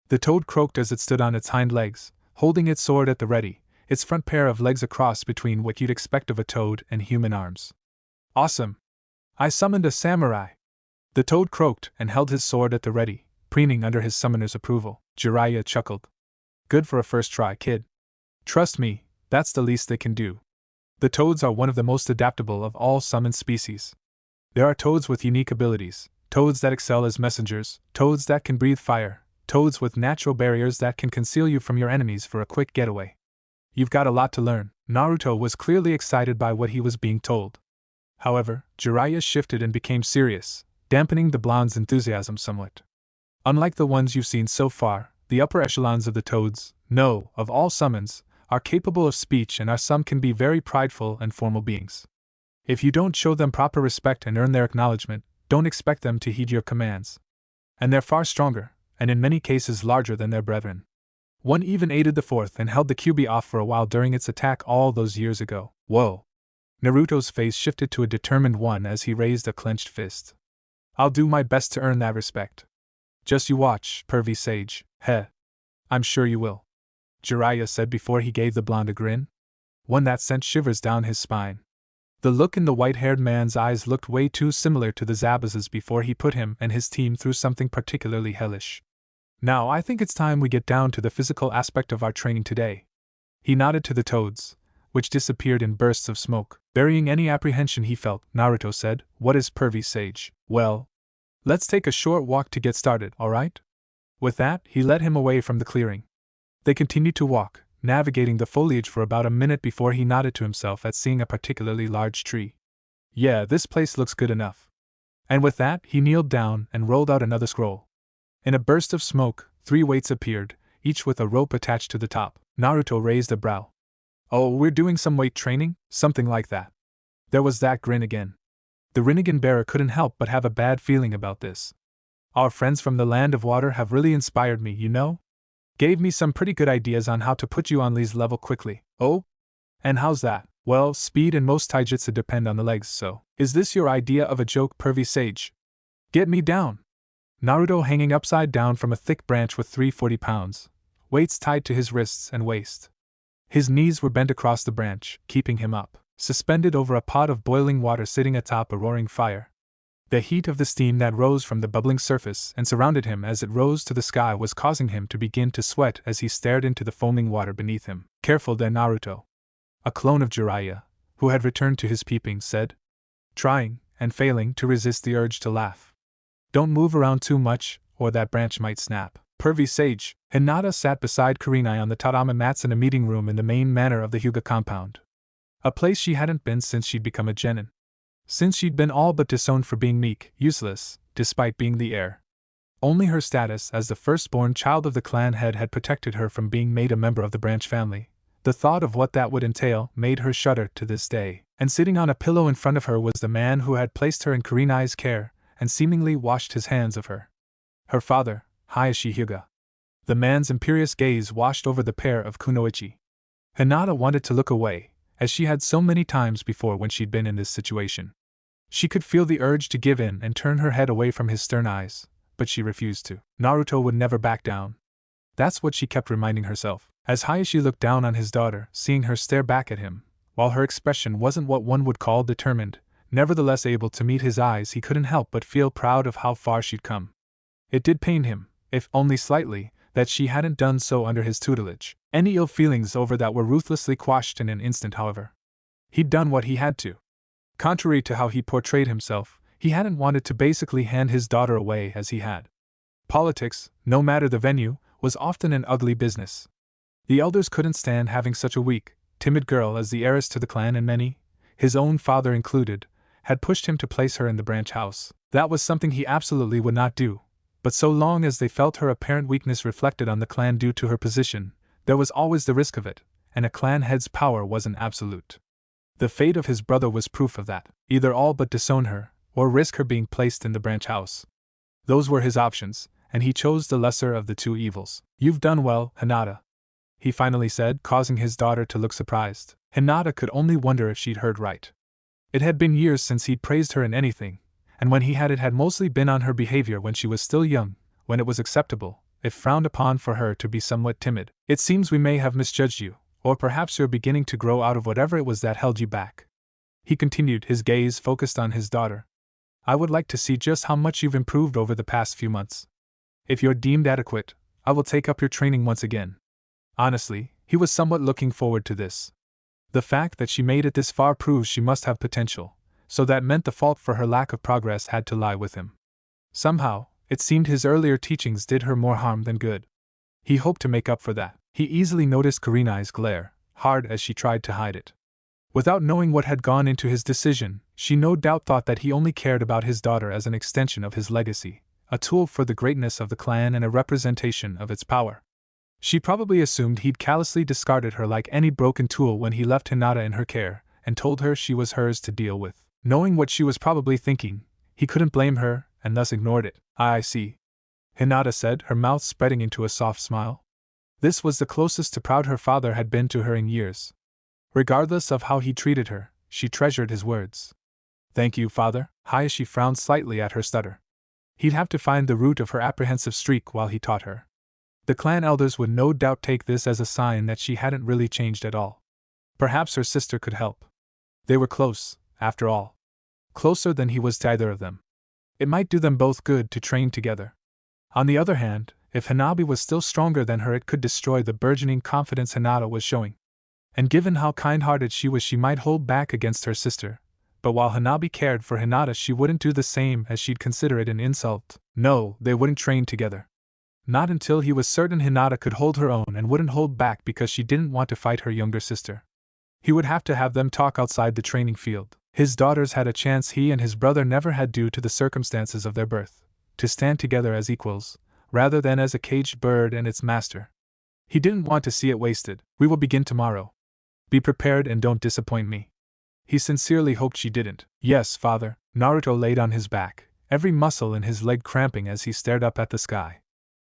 The toad croaked as it stood on its hind legs, holding its sword at the ready, its front pair of legs a cross between what you'd expect of a toad and human arms. Awesome! I summoned a samurai! The toad croaked and held his sword at the ready, preening under his summoner's approval. Jiraiya chuckled. Good for a first try, kid. Trust me, that's the least they can do. The toads are one of the most adaptable of all summoned species. There are toads with unique abilities, toads that excel as messengers, toads that can breathe fire, toads with natural barriers that can conceal you from your enemies for a quick getaway. You've got a lot to learn. Naruto was clearly excited by what he was being told. However, Jiraiya shifted and became serious, dampening the blonde's enthusiasm somewhat. Unlike the ones you've seen so far, the upper echelons of the toads, no, of all summons, are capable of speech and some can be very prideful and formal beings. If you don't show them proper respect and earn their acknowledgement, don't expect them to heed your commands. And they're far stronger, and in many cases larger than their brethren. One even aided the 4th and held the Kyuubi off for a while during its attack all those years ago. Whoa! Naruto's face shifted to a determined one as he raised a clenched fist. I'll do my best to earn that respect. Just you watch, pervy sage, heh. I'm sure you will. Jiraiya said before he gave the blonde a grin. One that sent shivers down his spine. The look in the white-haired man's eyes looked way too similar to the Zabaz's before he put him and his team through something particularly hellish. Now I think it's time we get down to the physical aspect of our training today. He nodded to the toads, which disappeared in bursts of smoke. Burying any apprehension he felt, Naruto said, What is pervy sage? Well, let's take a short walk to get started, alright? With that, he led him away from the clearing. They continued to walk, navigating the foliage for about a minute before he nodded to himself at seeing a particularly large tree. Yeah, this place looks good enough. And with that, he kneeled down and rolled out another scroll. In a burst of smoke, 3 weights appeared, each with a rope attached to the top. Naruto raised a brow. Oh, we're doing some weight training? Something like that. There was that grin again. The Rinnegan bearer couldn't help but have a bad feeling about this. Our friends from the Land of Water have really inspired me, you know? Gave me some pretty good ideas on how to put you on Lee's level quickly. Oh? And how's that? Well, speed and most taijutsu depend on the legs, so. Is this your idea of a joke, pervy sage? Get me down! Naruto hanging upside down from a thick branch with 340 pounds, weights tied to his wrists and waist. His knees were bent across the branch, keeping him up, suspended over a pot of boiling water sitting atop a roaring fire. The heat of the steam that rose from the bubbling surface and surrounded him as it rose to the sky was causing him to begin to sweat as he stared into the foaming water beneath him. Careful there, Naruto. A clone of Jiraiya, who had returned to his peeping, said, trying, and failing, to resist the urge to laugh. Don't move around too much, or that branch might snap. Pervy sage. Hinata sat beside Kurenai on the tatami mats in a meeting room in the main manor of the Hyuga compound. A place she hadn't been since she'd become a genin. Since she'd been all but disowned for being meek, useless, despite being the heir. Only her status as the firstborn child of the clan head had protected her from being made a member of the branch family. The thought of what that would entail made her shudder to this day, and sitting on a pillow in front of her was the man who had placed her in Kurenai's care, and seemingly washed his hands of her. Her father, Hiashi Hyuga. The man's imperious gaze washed over the pair of kunoichi. Hinata wanted to look away, as she had so many times before when she'd been in this situation. She could feel the urge to give in and turn her head away from his stern eyes, but she refused to. Naruto would never back down. That's what she kept reminding herself. As Hiashi looked down on his daughter, seeing her stare back at him, while her expression wasn't what one would call determined, nevertheless able to meet his eyes, he couldn't help but feel proud of how far she'd come. It did pain him, if only slightly, that she hadn't done so under his tutelage. Any ill feelings over that were ruthlessly quashed in an instant, however. He'd done what he had to. Contrary to how he portrayed himself, he hadn't wanted to basically hand his daughter away as he had. Politics, no matter the venue, was often an ugly business. The elders couldn't stand having such a weak, timid girl as the heiress to the clan, and many, his own father included, had pushed him to place her in the branch house. That was something he absolutely would not do, but so long as they felt her apparent weakness reflected on the clan due to her position, there was always the risk of it, and a clan head's power wasn't absolute. The fate of his brother was proof of that. Either all but disown her, or risk her being placed in the branch house. Those were his options, and he chose the lesser of the two evils. You've done well, Hinata, he finally said, causing his daughter to look surprised. Hinata could only wonder if she'd heard right. It had been years since he'd praised her in anything, and when he had mostly been on her behavior when she was still young, when it was acceptable, if frowned upon, for her to be somewhat timid. It seems we may have misjudged you, or perhaps you're beginning to grow out of whatever it was that held you back. He continued, his gaze focused on his daughter. I would like to see just how much you've improved over the past few months. If you're deemed adequate, I will take up your training once again. Honestly, he was somewhat looking forward to this. The fact that she made it this far proves she must have potential, so that meant the fault for her lack of progress had to lie with him. Somehow, it seemed his earlier teachings did her more harm than good. He hoped to make up for that. He easily noticed Kurenai's glare, hard as she tried to hide it. Without knowing what had gone into his decision, she no doubt thought that he only cared about his daughter as an extension of his legacy, a tool for the greatness of the clan and a representation of its power. She probably assumed he'd callously discarded her like any broken tool when he left Hinata in her care, and told her she was hers to deal with. Knowing what she was probably thinking, he couldn't blame her, and thus ignored it. I see, Hinata said, her mouth spreading into a soft smile. This was the closest to proud her father had been to her in years. Regardless of how he treated her, she treasured his words. Thank you, father. Hiashi frowned slightly at her stutter. He'd have to find the root of her apprehensive streak while he taught her. The clan elders would no doubt take this as a sign that she hadn't really changed at all. Perhaps her sister could help. They were close, after all. Closer than he was to either of them. It might do them both good to train together. On the other hand, if Hanabi was still stronger than her, it could destroy the burgeoning confidence Hinata was showing. And given how kind-hearted she was, she might hold back against her sister. But while Hanabi cared for Hinata, she wouldn't do the same, as she'd consider it an insult. No, they wouldn't train together. Not until he was certain Hinata could hold her own and wouldn't hold back because she didn't want to fight her younger sister. He would have to have them talk outside the training field. His daughters had a chance he and his brother never had due to the circumstances of their birth, to stand together as equals, rather than as a caged bird and its master. He didn't want to see it wasted. We will begin tomorrow. Be prepared and don't disappoint me. He sincerely hoped she didn't. Yes, father. Naruto laid on his back, every muscle in his leg cramping as he stared up at the sky.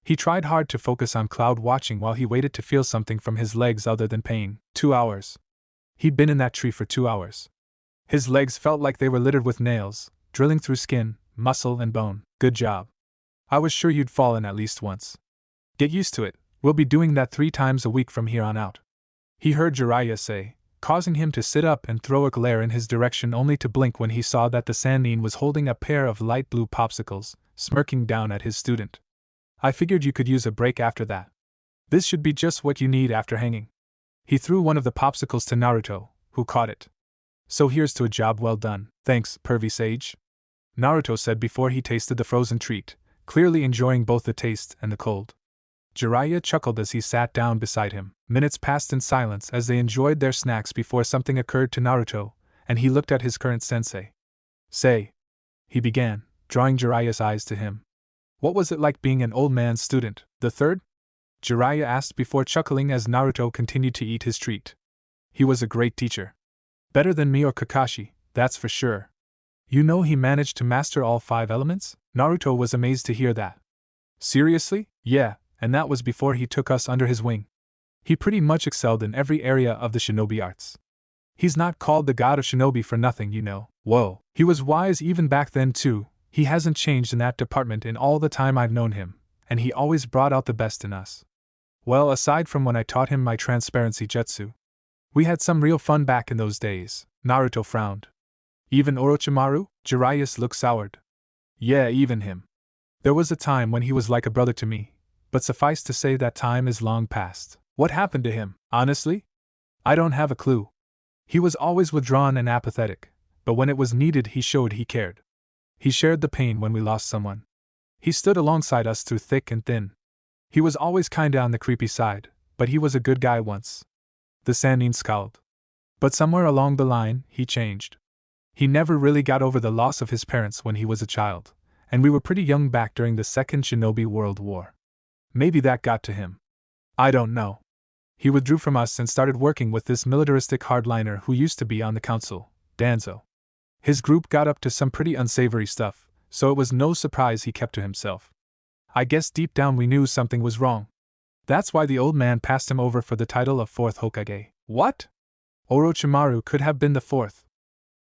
He tried hard to focus on cloud watching while he waited to feel something from his legs other than pain. 2 hours. He'd been in that tree for 2 hours. His legs felt like they were littered with nails, drilling through skin, muscle, and bone. Good job. I was sure you'd fallen at least once. Get used to it. We'll be doing that 3 times a week from here on out," he heard Jiraiya say, causing him to sit up and throw a glare in his direction only to blink when he saw that the Sannin was holding a pair of light blue popsicles, smirking down at his student. "I figured you could use a break after that. This should be just what you need after hanging." He threw one of the popsicles to Naruto, who caught it. "So here's to a job well done." "Thanks, pervy sage," Naruto said before he tasted the frozen treat, clearly enjoying both the taste and the cold. Jiraiya chuckled as he sat down beside him. Minutes passed in silence as they enjoyed their snacks before something occurred to Naruto, and he looked at his current sensei. "Say," he began, drawing Jiraiya's eyes to him. "What was it like being an old man's student, the third?" Jiraiya asked before chuckling as Naruto continued to eat his treat. "He was a great teacher. Better than me or Kakashi, that's for sure." "You know he managed to master all 5 elements?" Naruto was amazed to hear that. "Seriously?" "Yeah, and that was before he took us under his wing. He pretty much excelled in every area of the shinobi arts. He's not called the god of shinobi for nothing, you know." "Whoa, he was wise even back then too. He hasn't changed in that department in all the time I've known him, and he always brought out the best in us. Well, aside from when I taught him my transparency jutsu. We had some real fun back in those days." Naruto frowned. "Even Orochimaru?" Jiraiya looked soured. "Yeah, even him. There was a time when he was like a brother to me, but suffice to say that time is long past." "What happened to him?" "Honestly? I don't have a clue. He was always withdrawn and apathetic, but when it was needed he showed he cared. He shared the pain when we lost someone. He stood alongside us through thick and thin. He was always kinda on the creepy side, but he was a good guy once." The Sannin scowled. "But somewhere along the line, he changed. He never really got over the loss of his parents when he was a child, and we were pretty young back during the Second Shinobi World War. Maybe that got to him. I don't know. He withdrew from us and started working with this militaristic hardliner who used to be on the council, Danzo. His group got up to some pretty unsavory stuff, so it was no surprise he kept to himself. I guess deep down we knew something was wrong. That's why the old man passed him over for the title of 4th Hokage." "What?" "Orochimaru could have been the 4th.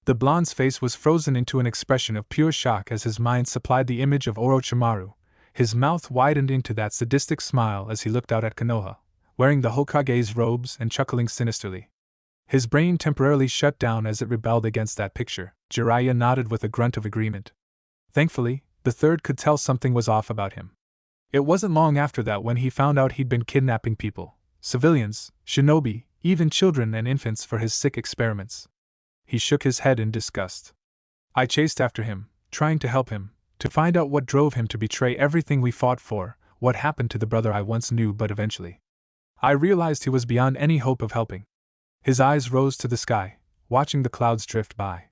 The blonde's face was frozen into an expression of pure shock as his mind supplied the image of Orochimaru. His mouth widened into that sadistic smile as he looked out at Konoha, wearing the Hokage's robes and chuckling sinisterly. His brain temporarily shut down as it rebelled against that picture. Jiraiya nodded with a grunt of agreement. Thankfully, the third could tell something was off about him. It wasn't long after that when he found out he'd been kidnapping people, civilians, shinobi, even children and infants for his sick experiments. He shook his head in disgust. "I chased after him, trying to help him, to find out what drove him to betray everything we fought for, what happened to the brother I once knew, but eventually I realized he was beyond any hope of helping." His eyes rose to the sky, watching the clouds drift by.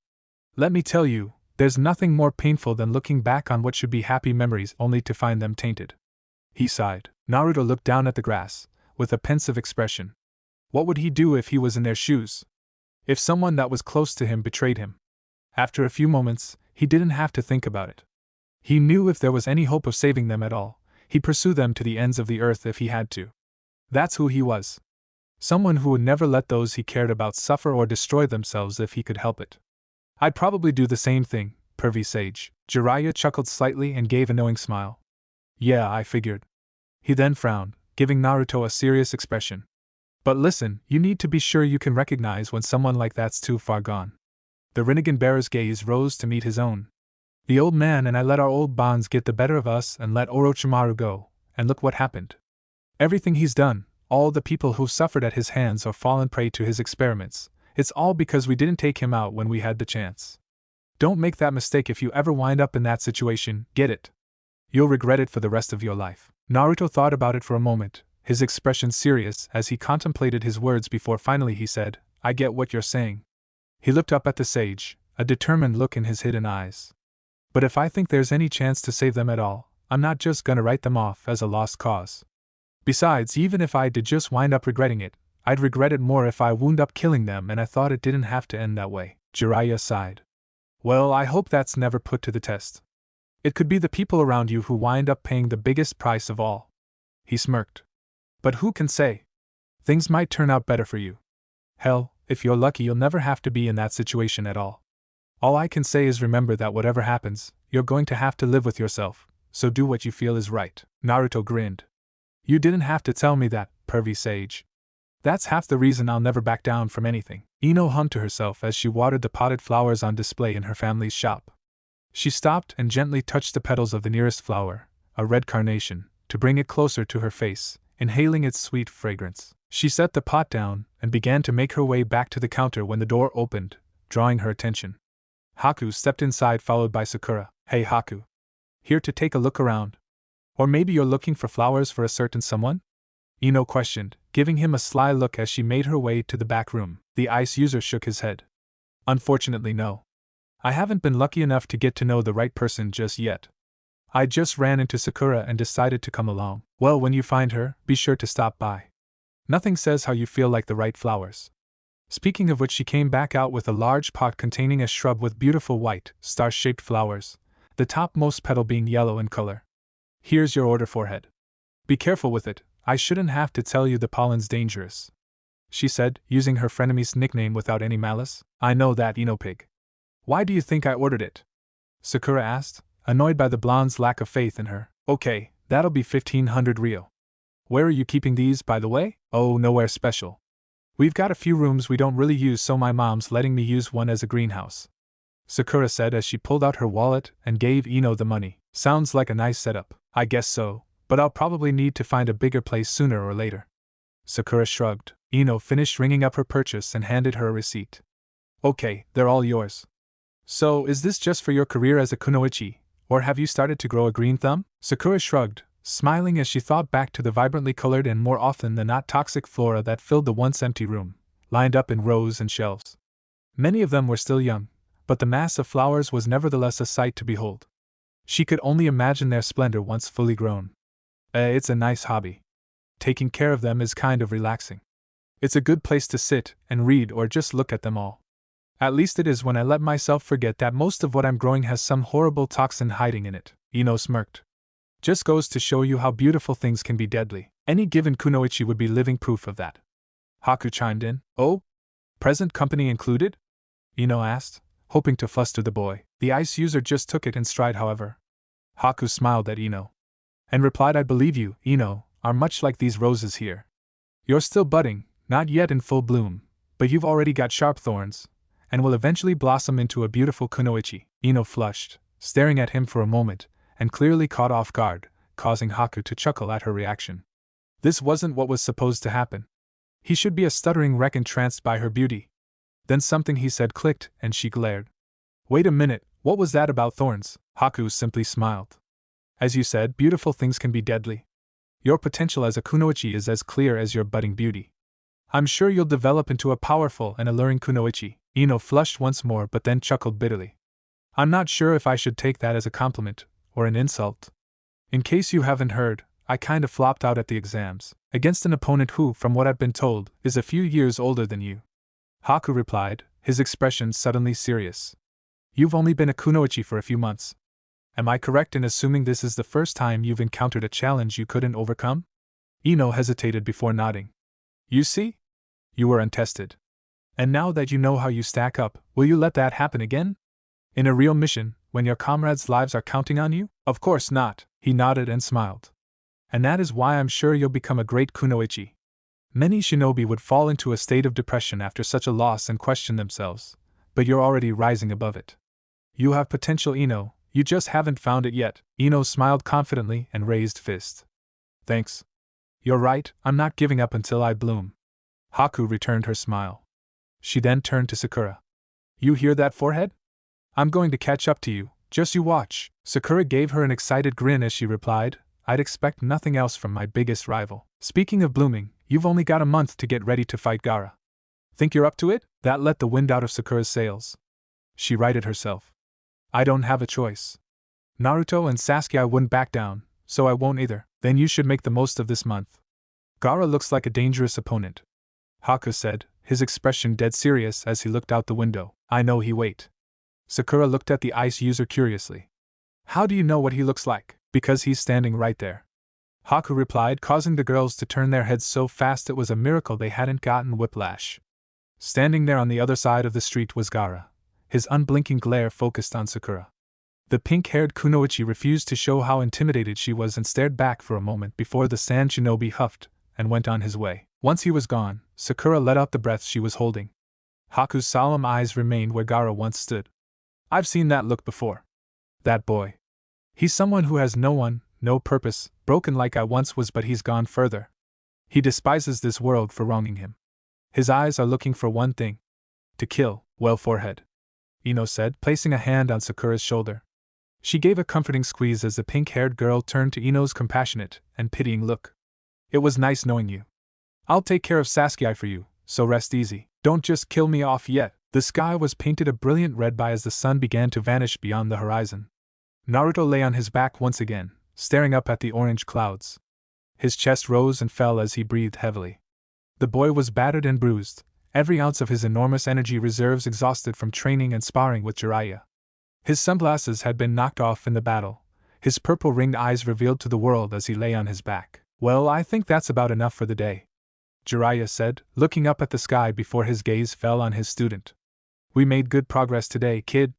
"Let me tell you, there's nothing more painful than looking back on what should be happy memories only to find them tainted." He sighed. Naruto looked down at the grass, with a pensive expression. What would he do if he was in their shoes? If someone that was close to him betrayed him? After a few moments, he didn't have to think about it. He knew if there was any hope of saving them at all, he'd pursue them to the ends of the earth if he had to. That's who he was. Someone who would never let those he cared about suffer or destroy themselves if he could help it. "I'd probably do the same thing, pervy sage." Jiraiya chuckled slightly and gave a knowing smile. "Yeah, I figured." He then frowned, giving Naruto a serious expression. "But listen, you need to be sure you can recognize when someone like that's too far gone." The Rinnegan bearer's gaze rose to meet his own. "The old man and I let our old bonds get the better of us and let Orochimaru go, and look what happened. Everything he's done, all the people who've suffered at his hands or fallen prey to his experiments, it's all because we didn't take him out when we had the chance. Don't make that mistake if you ever wind up in that situation, get it? You'll regret it for the rest of your life." Naruto thought about it for a moment, his expression serious as he contemplated his words before finally he said, "I get what you're saying." He looked up at the sage, a determined look in his hidden eyes. "But if I think there's any chance to save them at all, I'm not just gonna write them off as a lost cause. Besides, even if I did just wind up regretting it, I'd regret it more if I wound up killing them, and I thought it didn't have to end that way." Jiraiya sighed. "Well, I hope that's never put to the test. It could be the people around you who wind up paying the biggest price of all." He smirked. "But who can say? Things might turn out better for you. Hell, if you're lucky you'll never have to be in that situation at all. All I can say is remember that whatever happens, you're going to have to live with yourself, so do what you feel is right." Naruto grinned. You didn't have to tell me that, pervy sage. That's half the reason I'll never back down from anything. Ino hummed to herself as she watered the potted flowers on display in her family's shop. She stopped and gently touched the petals of the nearest flower, a red carnation, to bring it closer to her face, inhaling its sweet fragrance. She set the pot down and began to make her way back to the counter when the door opened, drawing her attention. Haku stepped inside, followed by Sakura. Hey Haku. Here to take a look around. Or maybe you're looking for flowers for a certain someone? Ino questioned, giving him a sly look as she made her way to the back room. The ice user shook his head. Unfortunately, no. I haven't been lucky enough to get to know the right person just yet. I just ran into Sakura and decided to come along. Well, when you find her, be sure to stop by. Nothing says how you feel like the right flowers. Speaking of which, she came back out with a large pot containing a shrub with beautiful white, star-shaped flowers, the topmost petal being yellow in color. Here's your order, forehead. Be careful with it, I shouldn't have to tell you the pollen's dangerous, she said, using her frenemy's nickname without any malice. I know that, Ino pig. Why do you think I ordered it? Sakura asked, annoyed by the blonde's lack of faith in her. Okay, that'll be 1500 Rio. Where are you keeping these, by the way? Oh, nowhere special. We've got a few rooms we don't really use, so my mom's letting me use one as a greenhouse, Sakura said as she pulled out her wallet and gave Ino the money. Sounds like a nice setup. I guess so, but I'll probably need to find a bigger place sooner or later. Sakura shrugged. Ino finished ringing up her purchase and handed her a receipt. Okay, they're all yours. So, is this just for your career as a kunoichi, or have you started to grow a green thumb? Sakura shrugged, smiling as she thought back to the vibrantly colored and more often than not toxic flora that filled the once empty room, lined up in rows and shelves. Many of them were still young, but the mass of flowers was nevertheless a sight to behold. She could only imagine their splendor once fully grown. It's a nice hobby. Taking care of them is kind of relaxing. It's a good place to sit and read or just look at them all. At least it is when I let myself forget that most of what I'm growing has some horrible toxin hiding in it, Ino smirked. Just goes to show you how beautiful things can be deadly. Any given kunoichi would be living proof of that. Haku chimed in. Oh? Present company included? Ino asked, hoping to fluster the boy. The ice user just took it in stride, however. Haku smiled at Ino and replied, I believe you, Ino, are much like these roses here. You're still budding, not yet in full bloom, but you've already got sharp thorns, and will eventually blossom into a beautiful kunoichi. Ino flushed, staring at him for a moment, and clearly caught off guard, causing Haku to chuckle at her reaction. This wasn't what was supposed to happen. He should be a stuttering wreck entranced by her beauty. Then something he said clicked, and she glared. Wait a minute, what was that about thorns? Haku simply smiled. As you said, beautiful things can be deadly. Your potential as a kunoichi is as clear as your budding beauty. I'm sure you'll develop into a powerful and alluring kunoichi. Ino flushed once more but then chuckled bitterly. I'm not sure if I should take that as a compliment or an insult. In case you haven't heard, I kind of flopped out at the exams, against an opponent who, from what I've been told, is a few years older than you. Haku replied, his expression suddenly serious. You've only been a kunoichi for a few months. Am I correct in assuming this is the first time you've encountered a challenge you couldn't overcome? Ino hesitated before nodding. You see? You were untested. And now that you know how you stack up, will you let that happen again? In a real mission, when your comrades' lives are counting on you? Of course not, he nodded and smiled. And that is why I'm sure you'll become a great kunoichi. Many shinobi would fall into a state of depression after such a loss and question themselves, but you're already rising above it. You have potential, Ino, you just haven't found it yet. Ino smiled confidently and raised fist. Thanks. You're right, I'm not giving up until I bloom. Haku returned her smile. She then turned to Sakura. You hear that, forehead? I'm going to catch up to you, just you watch. Sakura gave her an excited grin as she replied, I'd expect nothing else from my biggest rival. Speaking of blooming, you've only got a month to get ready to fight Gaara. Think you're up to it? That let the wind out of Sakura's sails. She righted herself. I don't have a choice. Naruto and Sasuke wouldn't back down, so I won't either. Then you should make the most of this month. Gaara looks like a dangerous opponent, Haku said, his expression dead serious as he looked out the window. I know he wait. Sakura looked at the ice user curiously. How do you know what he looks like? Because he's standing right there. Haku replied, causing the girls to turn their heads so fast it was a miracle they hadn't gotten whiplash. Standing there on the other side of the street was Gaara, his unblinking glare focused on Sakura. The pink-haired kunoichi refused to show how intimidated she was and stared back for a moment before the sand shinobi huffed and went on his way. Once he was gone, Sakura let out the breath she was holding. Haku's solemn eyes remained where Gaara once stood. I've seen that look before. That boy. He's someone who has no one, no purpose, broken like I once was, but he's gone further. He despises this world for wronging him. His eyes are looking for one thing. To kill, well, forehead. Ino said, placing a hand on Sakura's shoulder. She gave a comforting squeeze as the pink-haired girl turned to Ino's compassionate and pitying look. It was nice knowing you. I'll take care of Sasuke for you, so rest easy. Don't just kill me off yet. The sky was painted a brilliant red as the sun began to vanish beyond the horizon. Naruto lay on his back once again, staring up at the orange clouds. His chest rose and fell as he breathed heavily. The boy was battered and bruised, every ounce of his enormous energy reserves exhausted from training and sparring with Jiraiya. His sunglasses had been knocked off in the battle, his purple-ringed eyes revealed to the world as he lay on his back. Well, I think that's about enough for the day, Jiraiya said, looking up at the sky before his gaze fell on his student. We made good progress today, kid.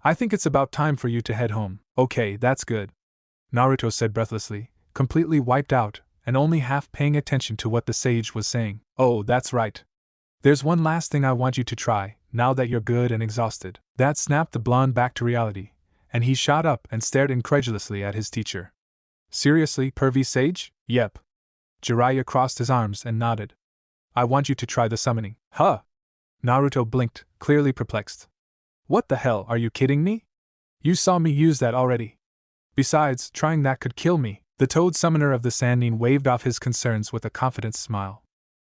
I think it's about time for you to head home. Okay, that's good, Naruto said breathlessly, completely wiped out, and only half paying attention to what the sage was saying. Oh, that's right. There's one last thing I want you to try, now that you're good and exhausted. That snapped the blonde back to reality, and he shot up and stared incredulously at his teacher. Seriously, pervy sage? Yep. Jiraiya crossed his arms and nodded. I want you to try the summoning. Huh? Naruto blinked, clearly perplexed. What the hell, are you kidding me? You saw me use that already. Besides, trying that could kill me. The Toad Summoner of the Sannin waved off his concerns with a confident smile.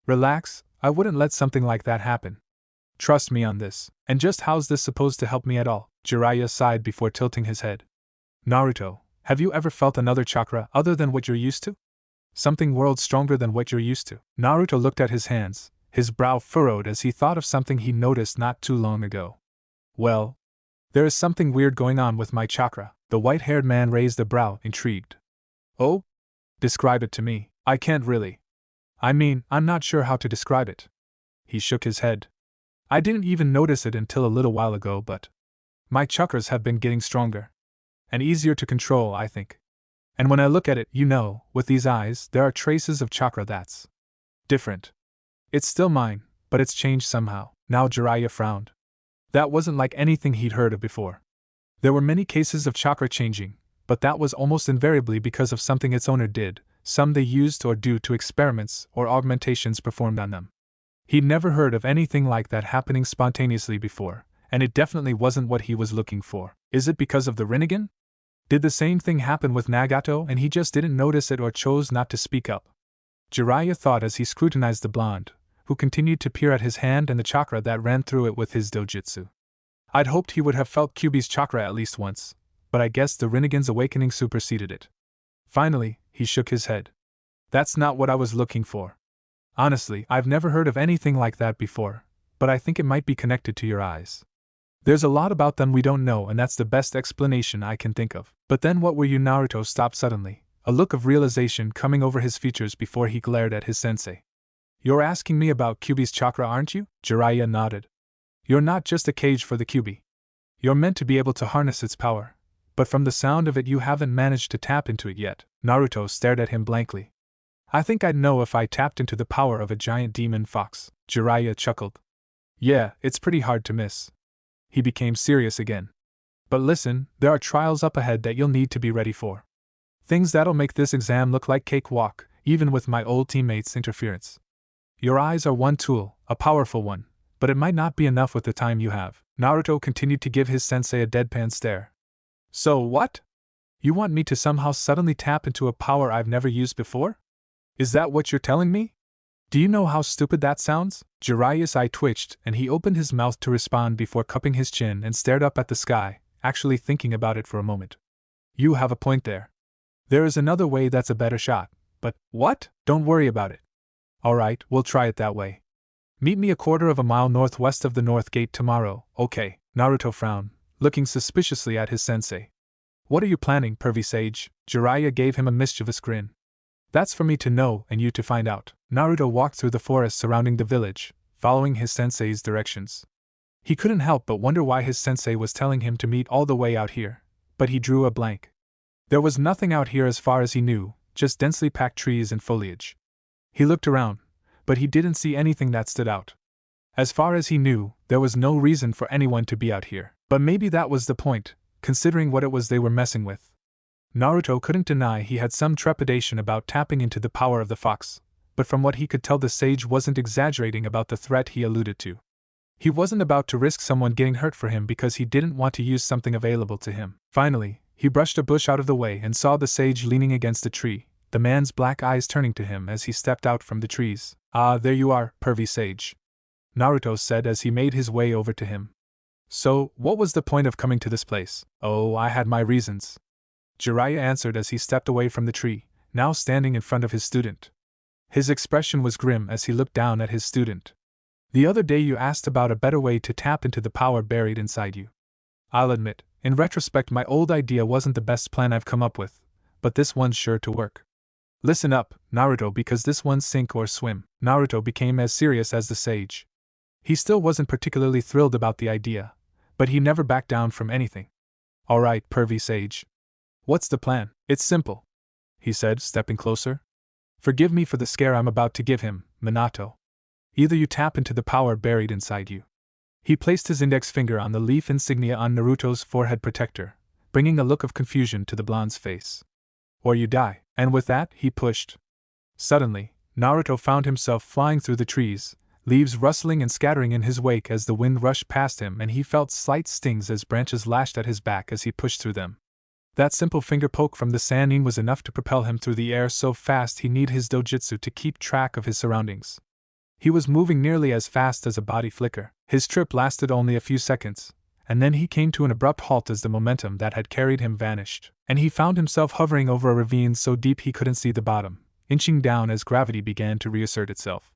Relax, I wouldn't let something like that happen. Trust me on this. And just how's this supposed to help me at all? Jiraiya sighed before tilting his head. Naruto, have you ever felt another chakra other than what you're used to? Something worlds stronger than what you're used to. Naruto looked at his hands, his brow furrowed as he thought of something he noticed not too long ago. Well, there is something weird going on with my chakra. The white-haired man raised a brow, intrigued. Oh? Describe it to me. I can't really. I mean, I'm not sure how to describe it. He shook his head. I didn't even notice it until a little while ago, but my chakras have been getting stronger. And easier to control, I think. And when I look at it, with these eyes, there are traces of chakra that's different. It's still mine, but it's changed somehow. Now Jiraiya frowned. That wasn't like anything he'd heard of before. There were many cases of chakra changing, but that was almost invariably because of something its owner did, some they used or due to experiments or augmentations performed on them. He'd never heard of anything like that happening spontaneously before, and it definitely wasn't what he was looking for. Is it because of the Rinnegan? Did the same thing happen with Nagato and he just didn't notice it or chose not to speak up? Jiraiya thought as he scrutinized the blonde, who continued to peer at his hand and the chakra that ran through it with his dojutsu. I'd hoped he would have felt Kyuubi's chakra at least once, but I guess the Rinnegan's awakening superseded it. Finally, he shook his head. That's not what I was looking for. Honestly, I've never heard of anything like that before, but I think it might be connected to your eyes. There's a lot about them we don't know, and that's the best explanation I can think of. But then what were you? Naruto stopped suddenly, a look of realization coming over his features before he glared at his sensei. You're asking me about Kyuubi's chakra, aren't you? Jiraiya nodded. You're not just a cage for the Kyuubi. You're meant to be able to harness its power, but from the sound of it you haven't managed to tap into it yet. Naruto stared at him blankly. I think I'd know if I tapped into the power of a giant demon fox. Jiraiya chuckled. Yeah, it's pretty hard to miss. He became serious again. But listen, there are trials up ahead that you'll need to be ready for. Things that'll make this exam look like cakewalk, even with my old teammates' interference. Your eyes are one tool, a powerful one, but it might not be enough with the time you have. Naruto continued to give his sensei a deadpan stare. So what? You want me to somehow suddenly tap into a power I've never used before? Is that what you're telling me? Do you know how stupid that sounds? Jiraiya's eye twitched and he opened his mouth to respond before cupping his chin and stared up at the sky, actually thinking about it for a moment. You have a point there. There is another way that's a better shot, but what? Don't worry about it. Alright, we'll try it that way. Meet me a quarter of a mile northwest of the North Gate tomorrow, okay? Naruto frowned, looking suspiciously at his sensei. What are you planning, pervy sage? Jiraiya gave him a mischievous grin. That's for me to know and you to find out. Naruto walked through the forest surrounding the village, following his sensei's directions. He couldn't help but wonder why his sensei was telling him to meet all the way out here, but he drew a blank. There was nothing out here as far as he knew, just densely packed trees and foliage. He looked around, but he didn't see anything that stood out. As far as he knew, there was no reason for anyone to be out here. But maybe that was the point, considering what it was they were messing with. Naruto couldn't deny he had some trepidation about tapping into the power of the fox, but from what he could tell the sage wasn't exaggerating about the threat he alluded to. He wasn't about to risk someone getting hurt for him because he didn't want to use something available to him. Finally, he brushed a bush out of the way and saw the sage leaning against a tree, the man's black eyes turning to him as he stepped out from the trees. "Ah, there you are, pervy sage," Naruto said as he made his way over to him. "So, what was the point of coming to this place?" "Oh, I had my reasons," Jiraiya answered as he stepped away from the tree, now standing in front of his student. His expression was grim as he looked down at his student. "The other day you asked about a better way to tap into the power buried inside you. I'll admit, in retrospect my old idea wasn't the best plan I've come up with, but this one's sure to work. Listen up, Naruto, because this one's sink or swim." Naruto became as serious as the sage. He still wasn't particularly thrilled about the idea, but he never backed down from anything. "Alright, pervy sage. What's the plan?" "It's simple," he said, stepping closer. "Forgive me for the scare I'm about to give him, Minato. Either you tap into the power buried inside you." He placed his index finger on the leaf insignia on Naruto's forehead protector, bringing a look of confusion to the blonde's face. "Or you die," and with that, he pushed. Suddenly, Naruto found himself flying through the trees, leaves rustling and scattering in his wake as the wind rushed past him, and he felt slight stings as branches lashed at his back as he pushed through them. That simple finger poke from the Sannin was enough to propel him through the air so fast he needed his dojutsu to keep track of his surroundings. He was moving nearly as fast as a body flicker. His trip lasted only a few seconds, and then he came to an abrupt halt as the momentum that had carried him vanished, and he found himself hovering over a ravine so deep he couldn't see the bottom, inching down as gravity began to reassert itself.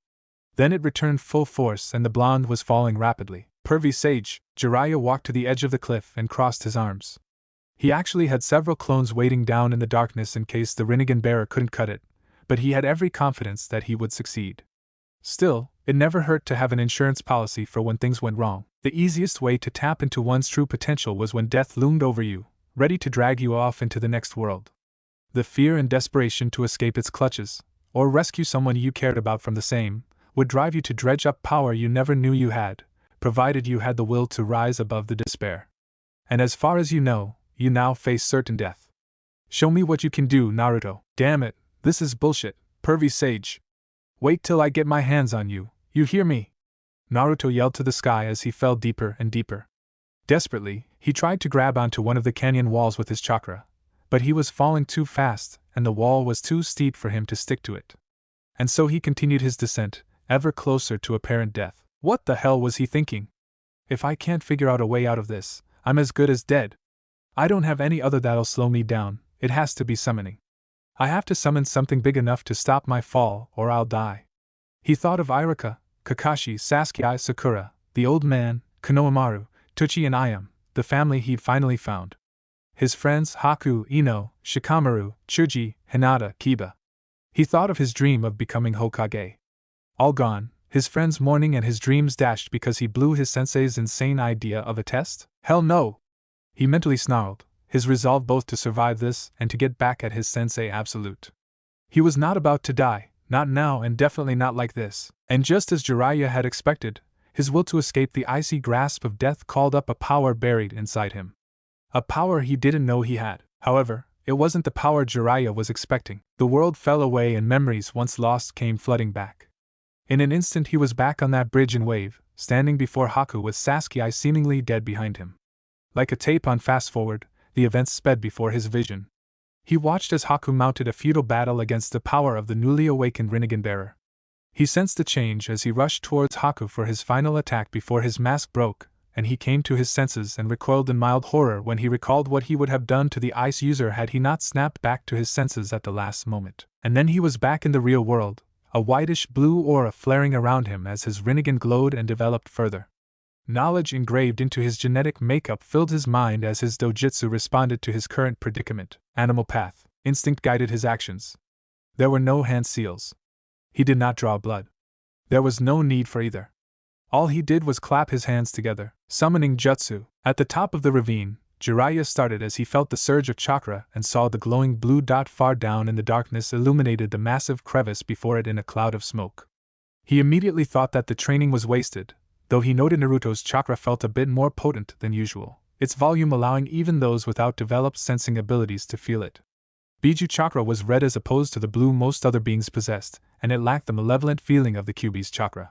Then it returned full force and the blonde was falling rapidly. "Pervy sage," Jiraiya walked to the edge of the cliff and crossed his arms. He actually had several clones waiting down in the darkness in case the Rinnegan bearer couldn't cut it, but he had every confidence that he would succeed. Still, it never hurt to have an insurance policy for when things went wrong. The easiest way to tap into one's true potential was when death loomed over you, ready to drag you off into the next world. The fear and desperation to escape its clutches, or rescue someone you cared about from the same, would drive you to dredge up power you never knew you had, provided you had the will to rise above the despair. And as far as you know, you now face certain death. "Show me what you can do, Naruto." "Damn it, this is bullshit, pervy sage. Wait till I get my hands on you, you hear me?" Naruto yelled to the sky as he fell deeper and deeper. Desperately, he tried to grab onto one of the canyon walls with his chakra, but he was falling too fast and the wall was too steep for him to stick to it. And so he continued his descent, ever closer to apparent death. What the hell was he thinking? "If I can't figure out a way out of this, I'm as good as dead. I don't have any other that'll slow me down, it has to be summoning. I have to summon something big enough to stop my fall, or I'll die." He thought of Iruka, Kakashi, Sasuke, Sakura, the old man, Konohamaru, Tochi and Ayam, the family he'd finally found. His friends Haku, Ino, Shikamaru, Chuji, Hinata, Kiba. He thought of his dream of becoming Hokage. All gone, his friends mourning and his dreams dashed because he blew his sensei's insane idea of a test? Hell no! He mentally snarled, his resolve both to survive this and to get back at his sensei absolute. He was not about to die, not now and definitely not like this. And just as Jiraiya had expected, his will to escape the icy grasp of death called up a power buried inside him. A power he didn't know he had. However, it wasn't the power Jiraiya was expecting. The world fell away and memories once lost came flooding back. In an instant he was back on that bridge in Wave, standing before Haku with Sasuke seemingly dead behind him. Like a tape on fast forward, the events sped before his vision. He watched as Haku mounted a futile battle against the power of the newly awakened Rinnegan bearer. He sensed the change as he rushed towards Haku for his final attack before his mask broke, and he came to his senses and recoiled in mild horror when he recalled what he would have done to the ice user had he not snapped back to his senses at the last moment. And then he was back in the real world, a whitish-blue aura flaring around him as his Rinnegan glowed and developed further. Knowledge engraved into his genetic makeup filled his mind as his dojutsu responded to his current predicament. Animal path, instinct guided his actions. There were no hand seals. He did not draw blood. There was no need for either. All he did was clap his hands together, summoning jutsu. At the top of the ravine, Jiraiya started as he felt the surge of chakra and saw the glowing blue dot far down in the darkness illuminated the massive crevice before it in a cloud of smoke. He immediately thought that the training was wasted, though he noted Naruto's chakra felt a bit more potent than usual, its volume allowing even those without developed sensing abilities to feel it. Biju chakra was red as opposed to the blue most other beings possessed, and it lacked the malevolent feeling of the Kyuubi's chakra.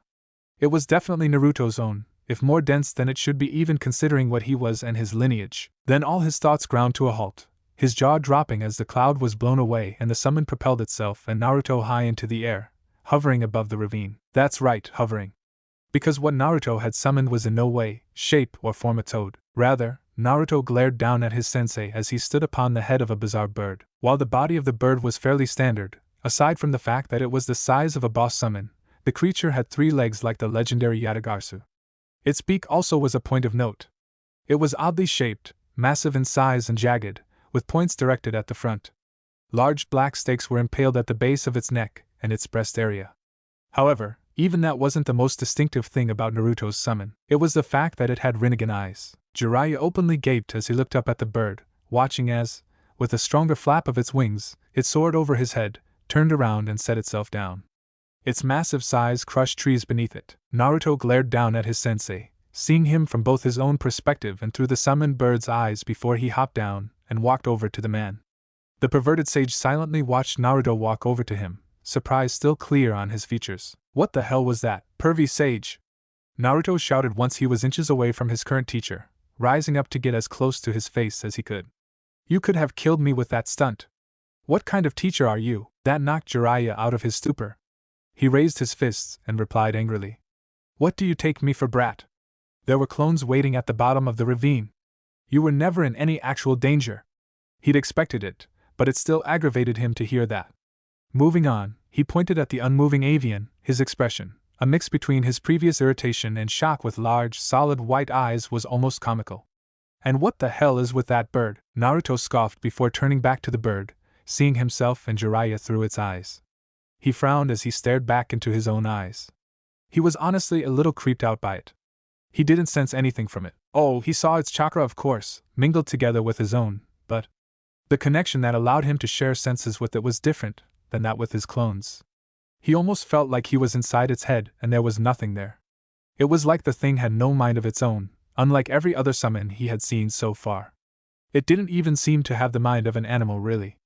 It was definitely Naruto's own, if more dense than it should be even considering what he was and his lineage. Then all his thoughts ground to a halt, his jaw dropping as the cloud was blown away and the summon propelled itself and Naruto high into the air, hovering above the ravine. That's right, hovering. Because what Naruto had summoned was in no way, shape, or form a toad. Rather, Naruto glared down at his sensei as he stood upon the head of a bizarre bird. While the body of the bird was fairly standard, aside from the fact that it was the size of a boss summon, the creature had 3 legs like the legendary Yatagarsu. Its beak also was a point of note. It was oddly shaped, massive in size and jagged, with points directed at the front. Large black stakes were impaled at the base of its neck and its breast area. However, even that wasn't the most distinctive thing about Naruto's summon. It was the fact that it had Rinnegan eyes. Jiraiya openly gaped as he looked up at the bird, watching as, with a stronger flap of its wings, it soared over his head, turned around and set itself down. Its massive size crushed trees beneath it. Naruto glared down at his sensei, seeing him from both his own perspective and through the summoned bird's eyes before he hopped down and walked over to the man. The perverted sage silently watched Naruto walk over to him, surprise still clear on his features. What the hell was that, pervy sage? Naruto shouted once he was inches away from his current teacher, rising up to get as close to his face as he could. You could have killed me with that stunt. What kind of teacher are you? That knocked Jiraiya out of his stupor. He raised his fists and replied angrily. What do you take me for, brat? There were clones waiting at the bottom of the ravine. You were never in any actual danger. He'd expected it, but it still aggravated him to hear that. Moving on, he pointed at the unmoving avian, his expression, a mix between his previous irritation and shock with large, solid white eyes, was almost comical. And what the hell is with that bird? Naruto scoffed before turning back to the bird, seeing himself and Jiraiya through its eyes. He frowned as he stared back into his own eyes. He was honestly a little creeped out by it. He didn't sense anything from it. Oh, he saw its chakra, of course, mingled together with his own, but the connection that allowed him to share senses with it was different than that with his clones. He almost felt like he was inside its head and there was nothing there. It was like the thing had no mind of its own, unlike every other summon he had seen so far. It didn't even seem to have the mind of an animal, really.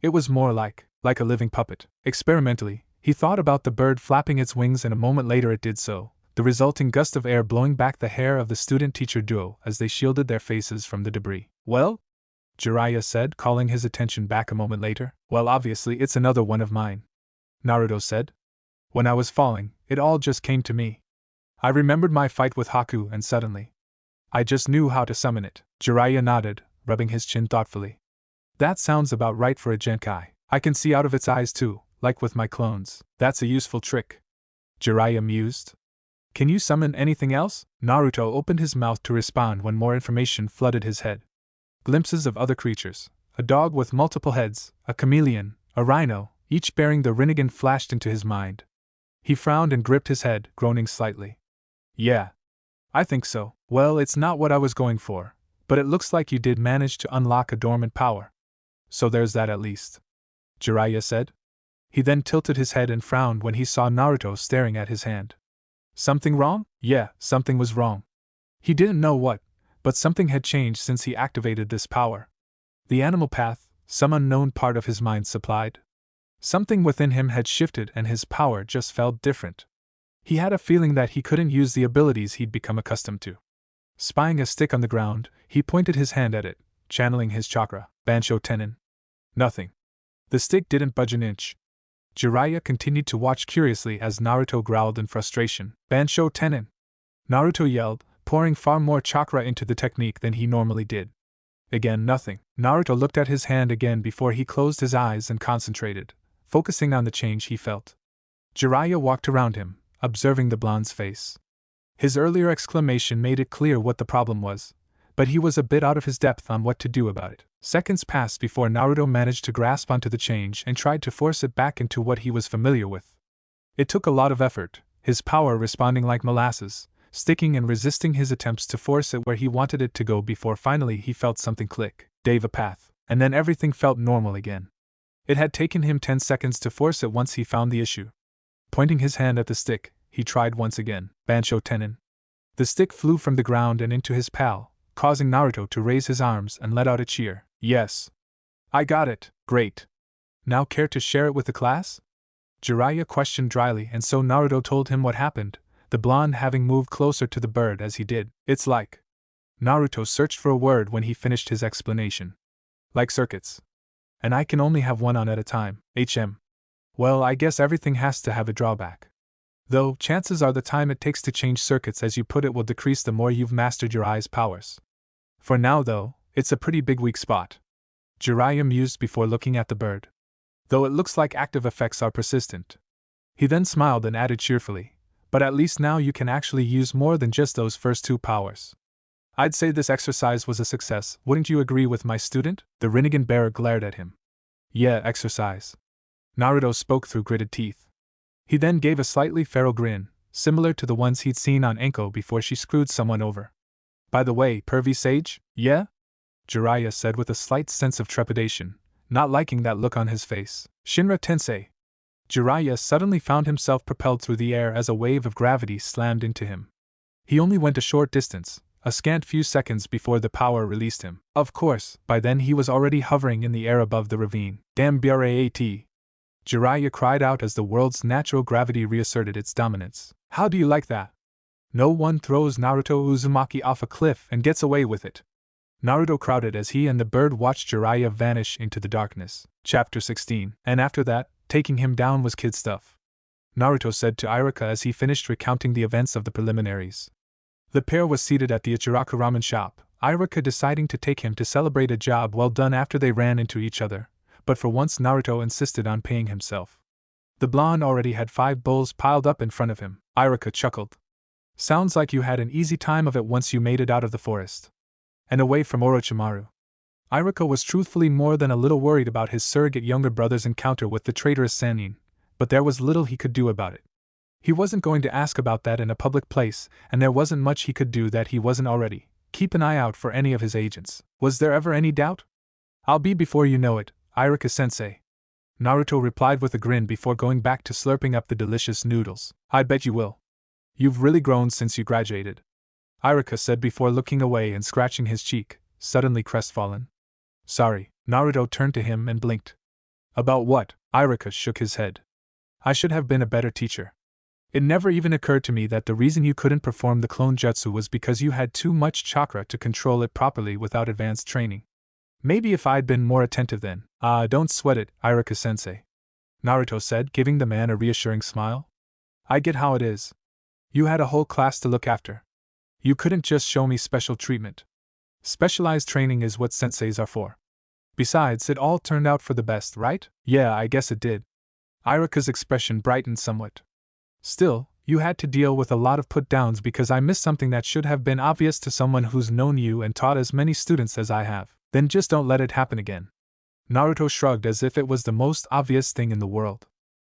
It was more like a living puppet. Experimentally, he thought about the bird flapping its wings, and a moment later it did so, the resulting gust of air blowing back the hair of the student-teacher duo as they shielded their faces from the debris. Well? Jiraiya said, calling his attention back a moment later. Well, obviously it's another one of mine. Naruto said. When I was falling, it all just came to me. I remembered my fight with Haku and suddenly, I just knew how to summon it. Jiraiya nodded, rubbing his chin thoughtfully. That sounds about right for a Genkai. I can see out of its eyes too, like with my clones. That's a useful trick. Jiraiya mused. Can you summon anything else? Naruto opened his mouth to respond when more information flooded his head. Glimpses of other creatures, a dog with multiple heads, a chameleon, a rhino, each bearing the Rinnegan flashed into his mind. He frowned and gripped his head, groaning slightly. Yeah. I think so. Well, it's not what I was going for, but it looks like you did manage to unlock a dormant power. So there's that at least. Jiraiya said. He then tilted his head and frowned when he saw Naruto staring at his hand. Something wrong? Yeah, something was wrong. He didn't know what, but something had changed since he activated this power. The animal path, some unknown part of his mind supplied. Something within him had shifted and his power just felt different. He had a feeling that he couldn't use the abilities he'd become accustomed to. Spying a stick on the ground, he pointed his hand at it, channeling his chakra. Bansho Tenin. Nothing. The stick didn't budge an inch. Jiraiya continued to watch curiously as Naruto growled in frustration. Bansho Tenin! Naruto yelled, pouring far more chakra into the technique than he normally did. Again nothing. Naruto looked at his hand again before he closed his eyes and concentrated, focusing on the change he felt. Jiraiya walked around him, observing the blonde's face. His earlier exclamation made it clear what the problem was, but he was a bit out of his depth on what to do about it. Seconds passed before Naruto managed to grasp onto the change and tried to force it back into what he was familiar with. It took a lot of effort, his power responding like molasses, sticking and resisting his attempts to force it where he wanted it to go before finally he felt something click, Dave a path, and then everything felt normal again. It had taken him 10 seconds to force it once he found the issue. Pointing his hand at the stick, he tried once again, Bansho Tenin. The stick flew from the ground and into his pal, causing Naruto to raise his arms and let out a cheer. Yes. I got it, great. Now care to share it with the class? Jiraiya questioned dryly, and so Naruto told him what happened, the blonde having moved closer to the bird as he did. It's like. Naruto searched for a word when he finished his explanation. Like circuits. And I can only have one on at a time, Well, I guess everything has to have a drawback. Though, chances are the time it takes to change circuits as you put it will decrease the more you've mastered your eye's powers. For now though, it's a pretty big weak spot. Jiraiya mused before looking at the bird. Though it looks like active effects are persistent. He then smiled and added cheerfully, but at least now you can actually use more than just those first 2 powers. I'd say this exercise was a success, wouldn't you agree with my student? The Rinnegan bearer glared at him. Yeah, exercise. Naruto spoke through gritted teeth. He then gave a slightly feral grin, similar to the ones he'd seen on Enko before she screwed someone over. By the way, pervy sage, yeah? Jiraiya said with a slight sense of trepidation, not liking that look on his face. Shinra Tensei. Jiraiya suddenly found himself propelled through the air as a wave of gravity slammed into him. He only went a short distance, a scant few seconds before the power released him. Of course, by then he was already hovering in the air above the ravine. Damn Brat! Jiraiya cried out as the world's natural gravity reasserted its dominance. How do you like that? No one throws Naruto Uzumaki off a cliff and gets away with it. Naruto crowded as he and the bird watched Jiraiya vanish into the darkness. Chapter 16. And after that, taking him down was kid stuff. Naruto said to Iruka as he finished recounting the events of the preliminaries. The pair was seated at the Ichiraku ramen shop, Iruka deciding to take him to celebrate a job well done after they ran into each other, but for once Naruto insisted on paying himself. The blonde already had 5 bowls piled up in front of him. Iruka chuckled. Sounds like you had an easy time of it once you made it out of the forest. And away from Orochimaru. Iruka was truthfully more than a little worried about his surrogate younger brother's encounter with the traitorous Sannin, but there was little he could do about it. He wasn't going to ask about that in a public place, and there wasn't much he could do that he wasn't already. Keep an eye out for any of his agents. Was there ever any doubt? I'll be before you know it, Iruka-sensei. Naruto replied with a grin before going back to slurping up the delicious noodles. I bet you will. You've really grown since you graduated. Iruka said before looking away and scratching his cheek, suddenly crestfallen. Sorry. Naruto turned to him and blinked. About what? Iruka shook his head. I should have been a better teacher. It never even occurred to me that the reason you couldn't perform the clone jutsu was because you had too much chakra to control it properly without advanced training. Maybe if I'd been more attentive then. Don't sweat it, Iruka-sensei. Naruto said, giving the man a reassuring smile. I get how it is. You had a whole class to look after. You couldn't just show me special treatment. Specialized training is what senseis are for. Besides, it all turned out for the best, right? Yeah, I guess it did. Iruka's expression brightened somewhat. Still, you had to deal with a lot of put-downs because I missed something that should have been obvious to someone who's known you and taught as many students as I have. Then just don't let it happen again. Naruto shrugged as if it was the most obvious thing in the world.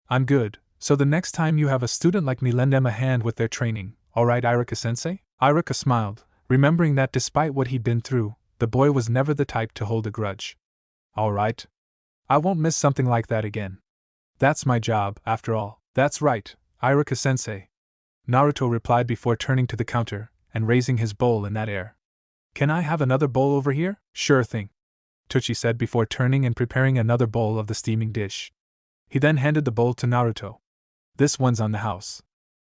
I'm good, so the next time you have a student like me, lend them a hand with their training, alright, Iruka-sensei? Iruka smiled, remembering that despite what he'd been through, the boy was never the type to hold a grudge. Alright. I won't miss something like that again. That's my job, after all. That's right, Iruka-sensei. Naruto replied before turning to the counter and raising his bowl in that air. Can I have another bowl over here? Sure thing. Tochi said before turning and preparing another bowl of the steaming dish. He then handed the bowl to Naruto. This one's on the house.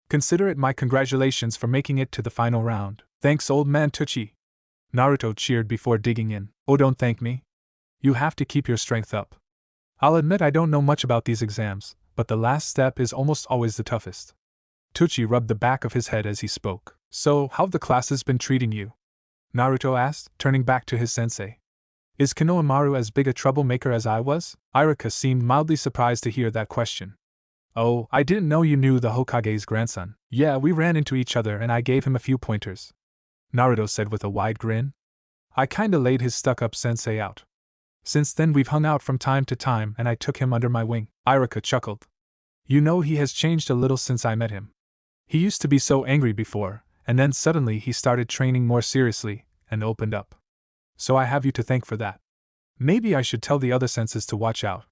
Consider it my congratulations for making it to the final round. Thanks, old man Tochi. Naruto cheered before digging in. Oh, don't thank me. You have to keep your strength up. I'll admit I don't know much about these exams, but the last step is almost always the toughest. Tochi rubbed the back of his head as he spoke. So, how've the classes been treating you? Naruto asked, turning back to his sensei. Is Konohamaru as big a troublemaker as I was? Iruka seemed mildly surprised to hear that question. Oh, I didn't know you knew the Hokage's grandson. Yeah, we ran into each other and I gave him a few pointers. Naruto said with a wide grin. I kinda laid his stuck-up sensei out. Since then we've hung out from time to time and I took him under my wing. Iruka chuckled. You know he has changed a little since I met him. He used to be so angry before, and then suddenly he started training more seriously, and opened up. So I have you to thank for that. Maybe I should tell the other senses to watch out.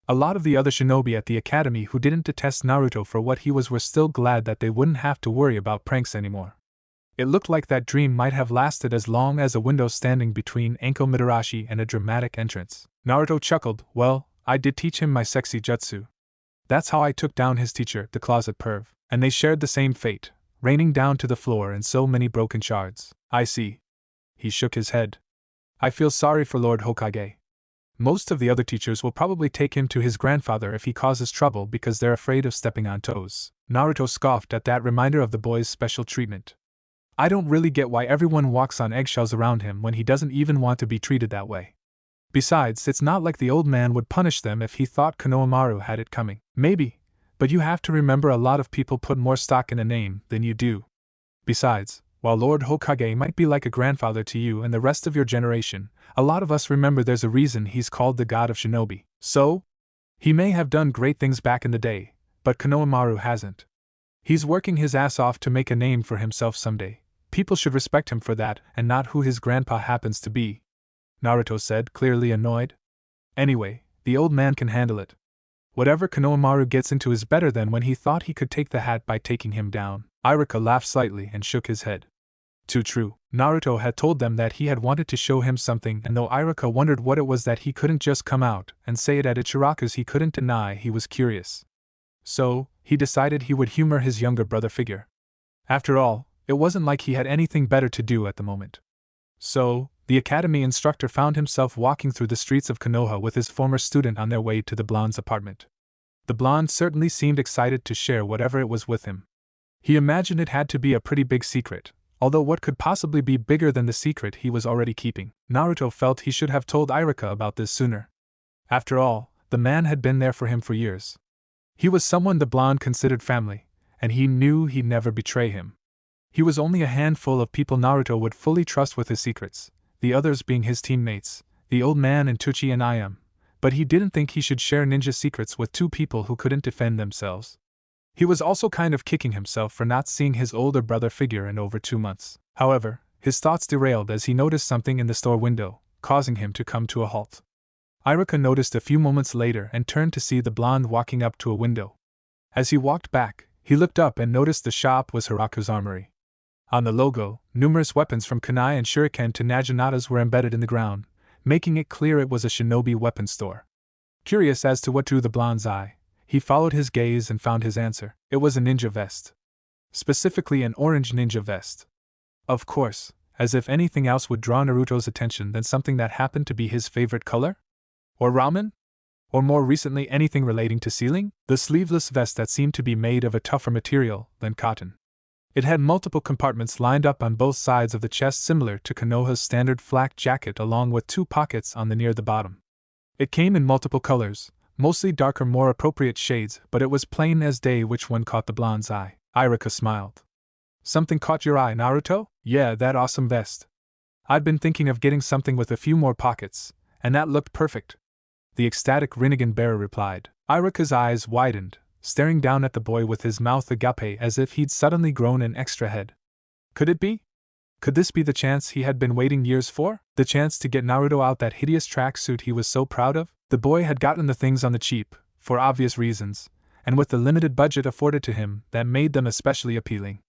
A lot of the other shinobi at the academy who didn't detest Naruto for what he was were still glad that they wouldn't have to worry about pranks anymore. It looked like that dream might have lasted as long as a window standing between Anko Mitarashi and a dramatic entrance. Naruto chuckled. Well, I did teach him my sexy jutsu. That's how I took down his teacher, the closet perv, and they shared the same fate, raining down to the floor in so many broken shards. I see. He shook his head. I feel sorry for Lord Hokage. Most of the other teachers will probably take him to his grandfather if he causes trouble because they're afraid of stepping on toes. Naruto scoffed at that reminder of the boy's special treatment. I don't really get why everyone walks on eggshells around him when he doesn't even want to be treated that way. Besides, it's not like the old man would punish them if he thought Konohamaru had it coming. Maybe, but you have to remember a lot of people put more stock in a name than you do. Besides, while Lord Hokage might be like a grandfather to you and the rest of your generation, a lot of us remember there's a reason he's called the god of shinobi. So? He may have done great things back in the day, but Konohamaru hasn't. He's working his ass off to make a name for himself someday. People should respect him for that and not who his grandpa happens to be. Naruto said, clearly annoyed. Anyway, the old man can handle it. Whatever Konohamaru gets into is better than when he thought he could take the hat by taking him down. Iruka laughed slightly and shook his head. Too true. Naruto had told them that he had wanted to show him something, and though Iruka wondered what it was that he couldn't just come out and say it at Ichiraku's, he couldn't deny he was curious. So, he decided he would humor his younger brother figure. After all, it wasn't like he had anything better to do at the moment. So, the academy instructor found himself walking through the streets of Konoha with his former student on their way to the blonde's apartment. The blonde certainly seemed excited to share whatever it was with him. He imagined it had to be a pretty big secret, although what could possibly be bigger than the secret he was already keeping? Naruto felt he should have told Iruka about this sooner. After all, the man had been there for him for years. He was someone the blonde considered family, and he knew he'd never betray him. He was only a handful of people Naruto would fully trust with his secrets, the others being his teammates, the old man and Tuchi and Ayam, but he didn't think he should share ninja secrets with two people who couldn't defend themselves. He was also kind of kicking himself for not seeing his older brother figure in over 2 months. However, his thoughts derailed as he noticed something in the store window, causing him to come to a halt. Iruka noticed a few moments later and turned to see the blonde walking up to a window. As he walked back, he looked up and noticed the shop was Hiraku's armory. On the logo, numerous weapons from kunai and shuriken to naginata's were embedded in the ground, making it clear it was a shinobi weapon store. Curious as to what drew the blonde's eye, he followed his gaze and found his answer. It was a ninja vest. Specifically an orange ninja vest. Of course, as if anything else would draw Naruto's attention than something that happened to be his favorite color? Or ramen? Or more recently anything relating to sealing? The sleeveless vest that seemed to be made of a tougher material than cotton. It had multiple compartments lined up on both sides of the chest similar to Konoha's standard flak jacket along with 2 pockets on the near the bottom. It came in multiple colors, mostly darker more appropriate shades, but it was plain as day which one caught the blonde's eye. Iruka smiled. Something caught your eye, Naruto? Yeah, that awesome vest. I'd been thinking of getting something with a few more pockets, and that looked perfect. The ecstatic Rinnegan bearer replied. Iruka's eyes widened, staring down at the boy with his mouth agape as if he'd suddenly grown an extra head. Could it be? Could this be the chance he had been waiting years for? The chance to get Naruto out that hideous tracksuit he was so proud of? The boy had gotten the things on the cheap, for obvious reasons, and with the limited budget afforded to him, that made them especially appealing.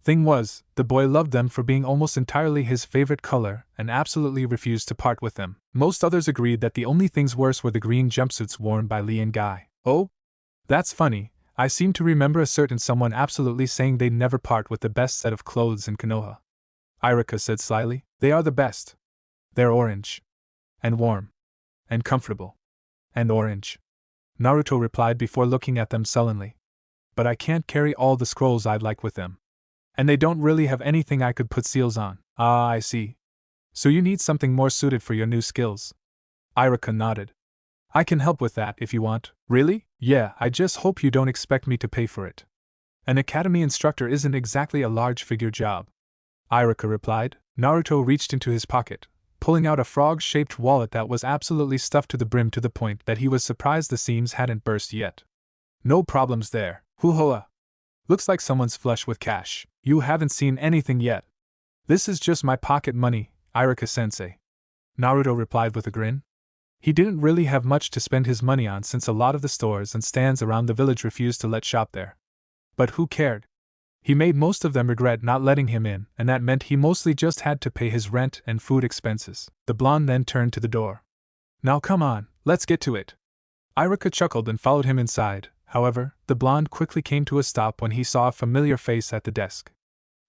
Thing was, the boy loved them for being almost entirely his favorite color and absolutely refused to part with them. Most others agreed that the only things worse were the green jumpsuits worn by Lee and Guy. Oh? That's funny, I seem to remember a certain someone absolutely saying they'd never part with the best set of clothes in Konoha. Iruka said slyly. They are the best. They're orange. And warm. And comfortable. And orange. Naruto replied before looking at them sullenly. But I can't carry all the scrolls I'd like with them. And they don't really have anything I could put seals on. Ah, I see. So you need something more suited for your new skills. Iruka nodded. I can help with that if you want. Really? Yeah, I just hope you don't expect me to pay for it. An academy instructor isn't exactly a large figure job. Iruka replied. Naruto reached into his pocket, pulling out a frog-shaped wallet that was absolutely stuffed to the brim to the point that he was surprised the seams hadn't burst yet. No problems there. Hoo-hoa. Looks like someone's flush with cash. You haven't seen anything yet. This is just my pocket money, Iruka-sensei. Naruto replied with a grin. He didn't really have much to spend his money on since a lot of the stores and stands around the village refused to let shop there. But who cared? He made most of them regret not letting him in, and that meant he mostly just had to pay his rent and food expenses. The blonde then turned to the door. Now come on, let's get to it. Iruka chuckled and followed him inside. However, the blonde quickly came to a stop when he saw a familiar face at the desk.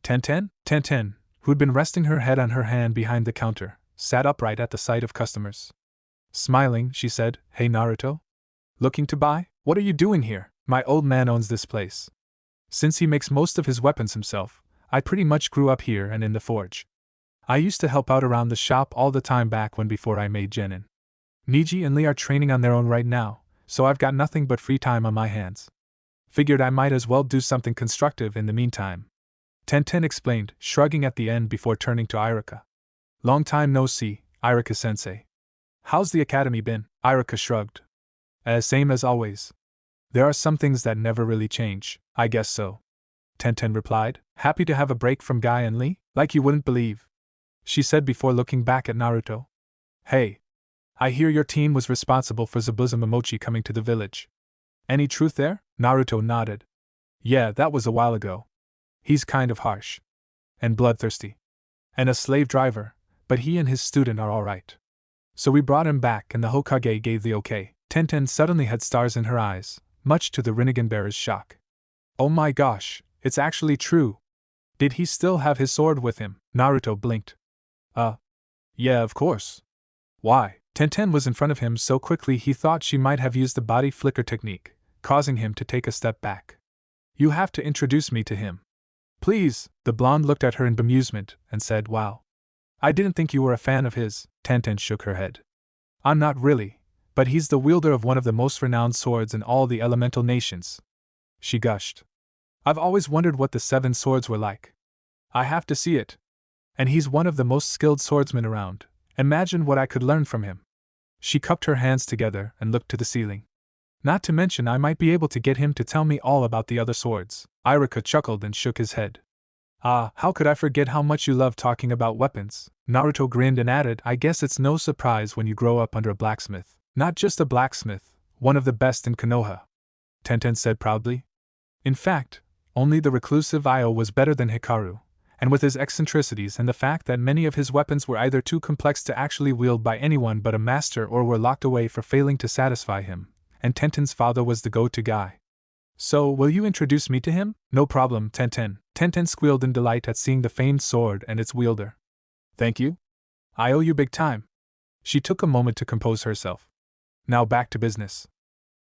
Tenten, who'd been resting her head on her hand behind the counter, sat upright at the sight of customers. Smiling, she said, "Hey Naruto? Looking to buy? What are you doing here? My old man owns this place. Since he makes most of his weapons himself, I pretty much grew up here and in the forge. I used to help out around the shop all the time back when before I made genin. Niji and Lee are training on their own right now, so I've got nothing but free time on my hands. Figured I might as well do something constructive in the meantime." Tenten explained, shrugging at the end before turning to Iruka. "Long time no see, Iruka-sensei. How's the academy been?" Iruka shrugged. Same as always. There are some things that never really change, I guess so." Tenten replied, happy to have a break from Guy and Lee, "like you wouldn't believe," she said before looking back at Naruto. "Hey. I hear your team was responsible for Zabuza Momochi coming to the village. Any truth there?" Naruto nodded. "Yeah, that was a while ago. He's kind of harsh. And bloodthirsty. And a slave driver, but he and his student are alright. So we brought him back and the Hokage gave the okay." Tenten suddenly had stars in her eyes, much to the Rinnegan bearer's shock. "Oh my gosh, it's actually true. Did he still have his sword with him?" Naruto blinked. Yeah, of course. Why?" Tenten was in front of him so quickly he thought she might have used the body flicker technique, causing him to take a step back. "You have to introduce me to him. Please." The blonde looked at her in bemusement and said, "Wow. I didn't think you were a fan of his." Tenten shook her head. "I'm not really, but he's the wielder of one of the most renowned swords in all the elemental nations," she gushed. "I've always wondered what the 7 swords were like. I have to see it. And he's one of the most skilled swordsmen around. Imagine what I could learn from him." She cupped her hands together and looked to the ceiling. "Not to mention I might be able to get him to tell me all about the other swords." Iruka chuckled and shook his head. How could I forget how much you love talking about weapons?" Naruto grinned and added, "I guess it's no surprise when you grow up under a blacksmith." "Not just a blacksmith, one of the best in Konoha," Tenten said proudly. In fact, only the reclusive Io was better than Hikaru, and with his eccentricities and the fact that many of his weapons were either too complex to actually wield by anyone but a master or were locked away for failing to satisfy him, and Tenten's father was the go-to guy. "So, will you introduce me to him?" "No problem, Tenten." Tenten squealed in delight at seeing the famed sword and its wielder. "Thank you. I owe you big time." She took a moment to compose herself. "Now back to business.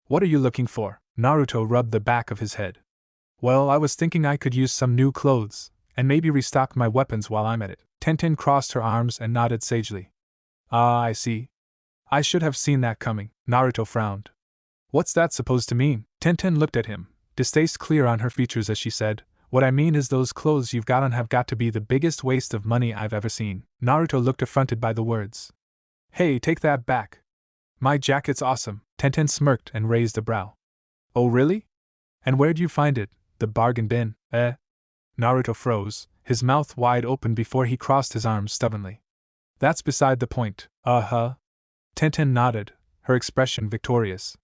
What are you looking for?" Naruto rubbed the back of his head. "Well, I was thinking I could use some new clothes, and maybe restock my weapons while I'm at it." Tenten crossed her arms and nodded sagely. I see. I should have seen that coming." Naruto frowned. "What's that supposed to mean?" Tenten looked at him, distaste clear on her features as she said, "What I mean is those clothes you've got on have got to be the biggest waste of money I've ever seen." Naruto looked affronted by the words. "Hey, take that back. My jacket's awesome." Tenten smirked and raised a brow. "Oh really? And where'd you find it? The bargain bin, eh?" Naruto froze, his mouth wide open before he crossed his arms stubbornly. "That's beside the point." Tenten nodded, her expression victorious.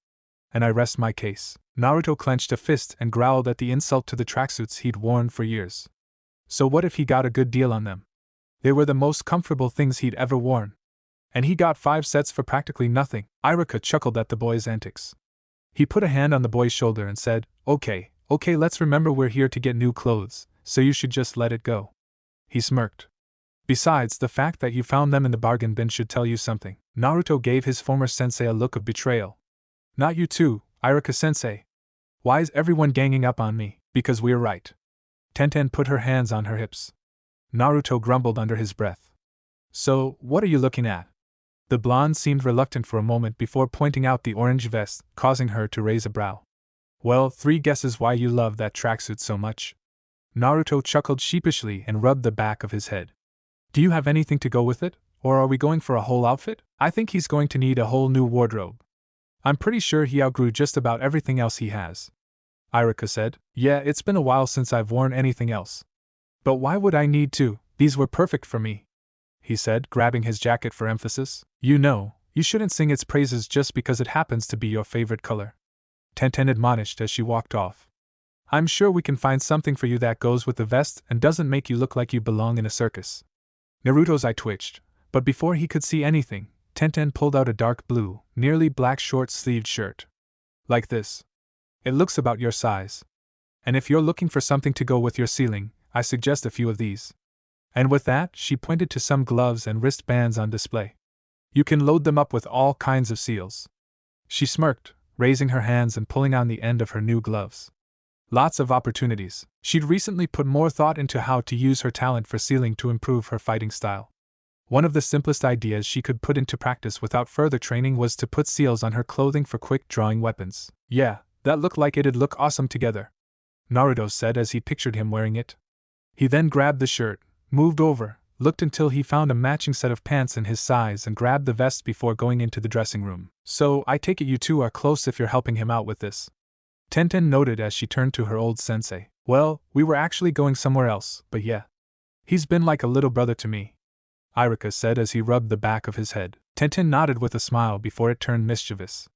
"And I rest my case." Naruto clenched a fist and growled at the insult to the tracksuits he'd worn for years. So what if he got a good deal on them? They were the most comfortable things he'd ever worn. And he got 5 sets for practically nothing. Iruka chuckled at the boy's antics. He put a hand on the boy's shoulder and said, Okay, let's remember we're here to get new clothes, so you should just let it go." He smirked. "Besides, the fact that you found them in the bargain bin should tell you something." Naruto gave his former sensei a look of betrayal. "Not you too, Iruka-sensei. Why is everyone ganging up on me?" "Because we're right." Tenten put her hands on her hips. Naruto grumbled under his breath. "So, what are you looking at?" The blonde seemed reluctant for a moment before pointing out the orange vest, causing her to raise a brow. "Well, 3 guesses why you love that tracksuit so much." Naruto chuckled sheepishly and rubbed the back of his head. "Do you have anything to go with it, or are we going for a whole outfit?" "I think he's going to need a whole new wardrobe. I'm pretty sure he outgrew just about everything else he has," Iruka said. "Yeah, it's been a while since I've worn anything else." But why would I need to? These were perfect for me, he said, grabbing his jacket for emphasis. You know, you shouldn't sing its praises just because it happens to be your favorite color, Tenten admonished as she walked off. I'm sure we can find something for you that goes with the vest and doesn't make you look like you belong in a circus. Naruto's eye twitched, but before he could see anything, Tenten pulled out a dark blue, nearly black short-sleeved shirt. Like this. It looks about your size. And if you're looking for something to go with your ceiling, I suggest a few of these. And with that, she pointed to some gloves and wristbands on display. You can load them up with all kinds of seals. She smirked, raising her hands and pulling on the end of her new gloves. Lots of opportunities. She'd recently put more thought into how to use her talent for sealing to improve her fighting style. One of the simplest ideas she could put into practice without further training was to put seals on her clothing for quick drawing weapons. Yeah, that looked like it'd look awesome together, Naruto said as he pictured him wearing it. He then grabbed the shirt, moved over, looked until he found a matching set of pants in his size and grabbed the vest before going into the dressing room. So, I take it you two are close if you're helping him out with this, Tenten noted as she turned to her old sensei. Well, we were actually going somewhere else, but yeah. He's been like a little brother to me, Iruka said as he rubbed the back of his head. Tenten nodded with a smile before it turned mischievous.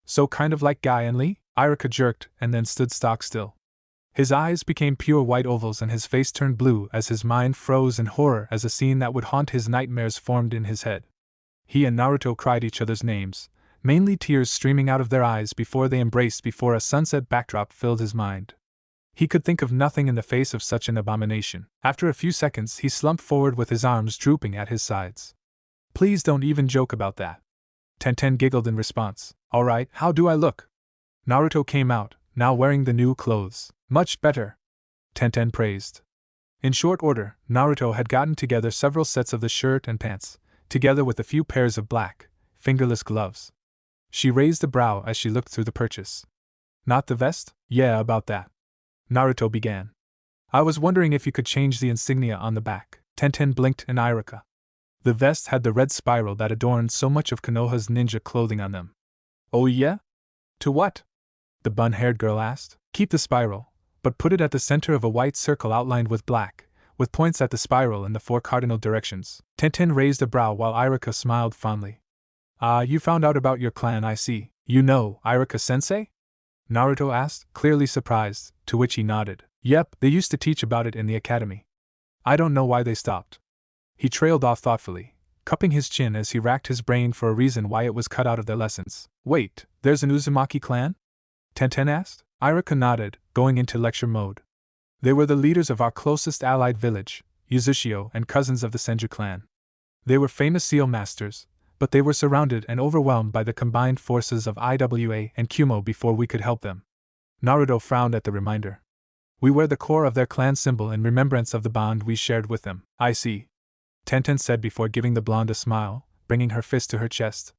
So kind of like Guy and Lee? Iruka jerked and then stood stock still. His eyes became pure white ovals and his face turned blue as his mind froze in horror as a scene that would haunt his nightmares formed in his head. He and Naruto cried each other's names, mainly tears streaming out of their eyes before they embraced before a sunset backdrop filled his mind. He could think of nothing in the face of such an abomination. After a few seconds, he slumped forward with his arms drooping at his sides. Please don't even joke about that, Tenten giggled in response. Alright, how do I look? Naruto came out, now wearing the new clothes. Much better, Tenten praised. In short order, Naruto had gotten together several sets of the shirt and pants, together with a few pairs of black, fingerless gloves. She raised a brow as she looked through the purchase. Not the vest? Yeah, about that, Naruto began. I was wondering if you could change the insignia on the back. Tenten blinked and Iruka. The vest had the red spiral that adorned so much of Konoha's ninja clothing on them. Oh yeah? To what? The bun-haired girl asked. Keep the spiral, but put it at the center of a white circle outlined with black, with points at the spiral in the 4 cardinal directions. Tenten raised a brow while Iruka smiled fondly. Ah, you found out about your clan, I see. You know, Iruka-sensei? Naruto asked, clearly surprised, to which he nodded. Yep, they used to teach about it in the academy. I don't know why they stopped. He trailed off thoughtfully, cupping his chin as he racked his brain for a reason why it was cut out of their lessons. Wait, there's an Uzumaki clan? Tenten asked. Iruka nodded, going into lecture mode. They were the leaders of our closest allied village, Uzushio, and cousins of the Senju clan. They were famous seal masters, but they were surrounded and overwhelmed by the combined forces of IWA and Kumo before we could help them. Naruto frowned at the reminder. We wear the core of their clan symbol in remembrance of the bond we shared with them. I see, Tenten said before giving the blonde a smile, bringing her fist to her chest.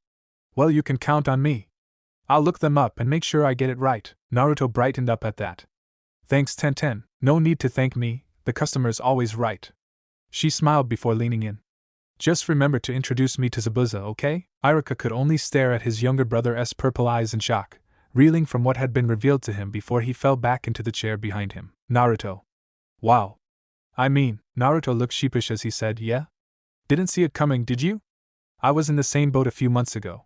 Well, you can count on me. I'll look them up and make sure I get it right. Naruto brightened up at that. Thanks, Tenten. No need to thank me, the customer's always right. She smiled before leaning in. Just remember to introduce me to Zabuza, okay? Iruka could only stare at his younger brother's purple eyes in shock, reeling from what had been revealed to him before he fell back into the chair behind him. Naruto. Wow. I mean, Naruto looked sheepish as he said, yeah? Didn't see it coming, did you? I was in the same boat a few months ago.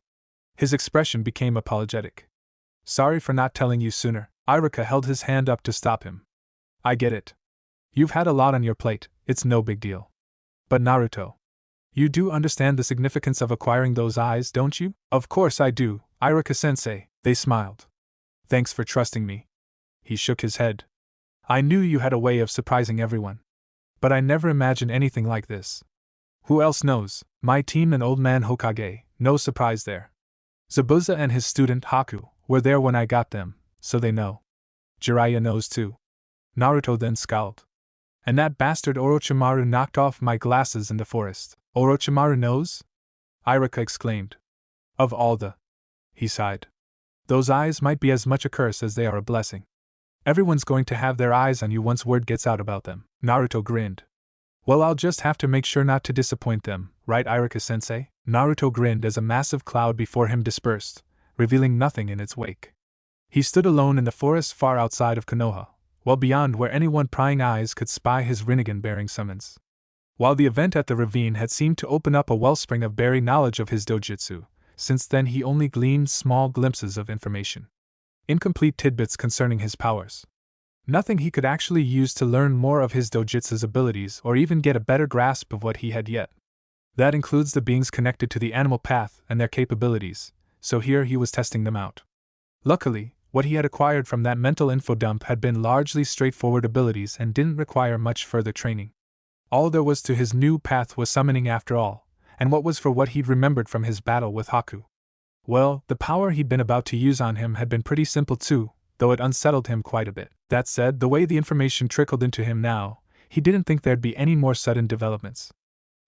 His expression became apologetic. Sorry for not telling you sooner. Iruka held his hand up to stop him. I get it. You've had a lot on your plate, it's no big deal. But Naruto, you do understand the significance of acquiring those eyes, don't you? Of course I do, Iruka-sensei, they smiled. Thanks for trusting me. He shook his head. I knew you had a way of surprising everyone. But I never imagined anything like this. Who else knows? My team and old man Hokage, no surprise there. Zabuza and his student Haku were there when I got them, so they know. Jiraiya knows too. Naruto then scowled. And that bastard Orochimaru knocked off my glasses in the forest. Orochimaru knows? Iruka exclaimed. Of all the... He sighed. Those eyes might be as much a curse as they are a blessing. Everyone's going to have their eyes on you once word gets out about them. Naruto grinned. Well, I'll just have to make sure not to disappoint them, right, Iruka-sensei? Naruto grinned as a massive cloud before him dispersed, revealing nothing in its wake. He stood alone in the forest far outside of Konoha, well beyond where anyone prying eyes could spy his Rinnegan-bearing summons. While the event at the ravine had seemed to open up a wellspring of berry knowledge of his dojutsu, since then he only gleaned small glimpses of information. Incomplete tidbits concerning his powers. Nothing he could actually use to learn more of his dojutsu's abilities or even get a better grasp of what he had yet. That includes the beings connected to the animal path and their capabilities, so here he was testing them out. Luckily, what he had acquired from that mental info dump had been largely straightforward abilities and didn't require much further training. All there was to his new path was summoning after all, and what was for what he'd remembered from his battle with Haku. Well, the power he'd been about to use on him had been pretty simple too, though it unsettled him quite a bit. That said, the way the information trickled into him now, he didn't think there'd be any more sudden developments.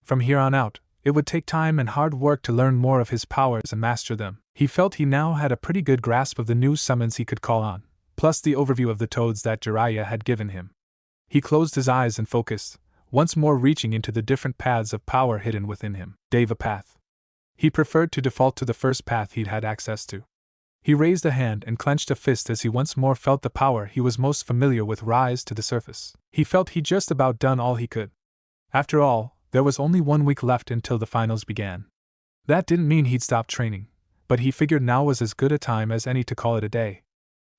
From here on out, it would take time and hard work to learn more of his powers and master them. He felt he now had a pretty good grasp of the new summons he could call on, plus the overview of the toads that Jiraiya had given him. He closed his eyes and focused, once more reaching into the different paths of power hidden within him. Deva path. He preferred to default to the first path he'd had access to. He raised a hand and clenched a fist as he once more felt the power he was most familiar with rise to the surface. He felt he'd just about done all he could. After all, there was only 1 week left until the finals began. That didn't mean he'd stop training, but he figured now was as good a time as any to call it a day.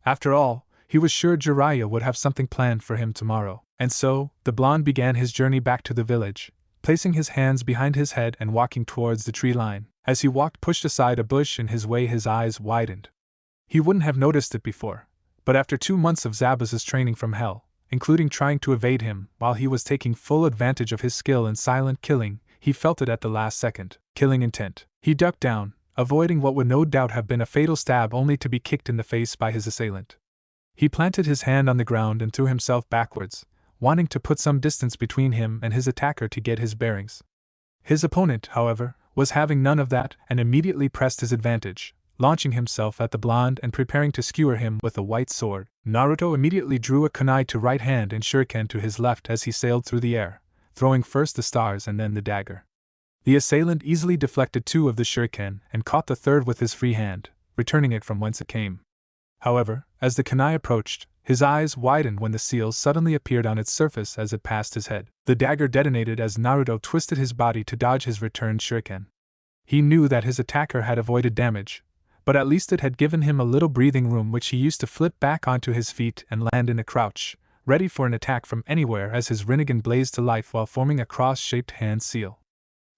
After all, he was sure Jiraiya would have something planned for him tomorrow. And so, the blonde began his journey back to the village, placing his hands behind his head and walking towards the tree line. As he walked, pushed aside a bush in his way, his eyes widened. He wouldn't have noticed it before, but after 2 months of Zabaz's training from hell, including trying to evade him while he was taking full advantage of his skill in silent killing, he felt it at the last second. Killing intent. He ducked down, avoiding what would no doubt have been a fatal stab only to be kicked in the face by his assailant. He planted his hand on the ground and threw himself backwards, wanting to put some distance between him and his attacker to get his bearings. His opponent, however, was having none of that and immediately pressed his advantage, launching himself at the blonde and preparing to skewer him with a white sword. Naruto immediately drew a kunai to right hand and shuriken to his left as he sailed through the air, throwing first the stars and then the dagger. The assailant easily deflected 2 of the shuriken and caught the third with his free hand, returning it from whence it came. However, as the kunai approached, his eyes widened when the seal suddenly appeared on its surface as it passed his head. The dagger detonated as Naruto twisted his body to dodge his returned shuriken. He knew that his attacker had avoided damage, but at least it had given him a little breathing room which he used to flip back onto his feet and land in a crouch, ready for an attack from anywhere as his Rinnegan blazed to life while forming a cross-shaped hand seal.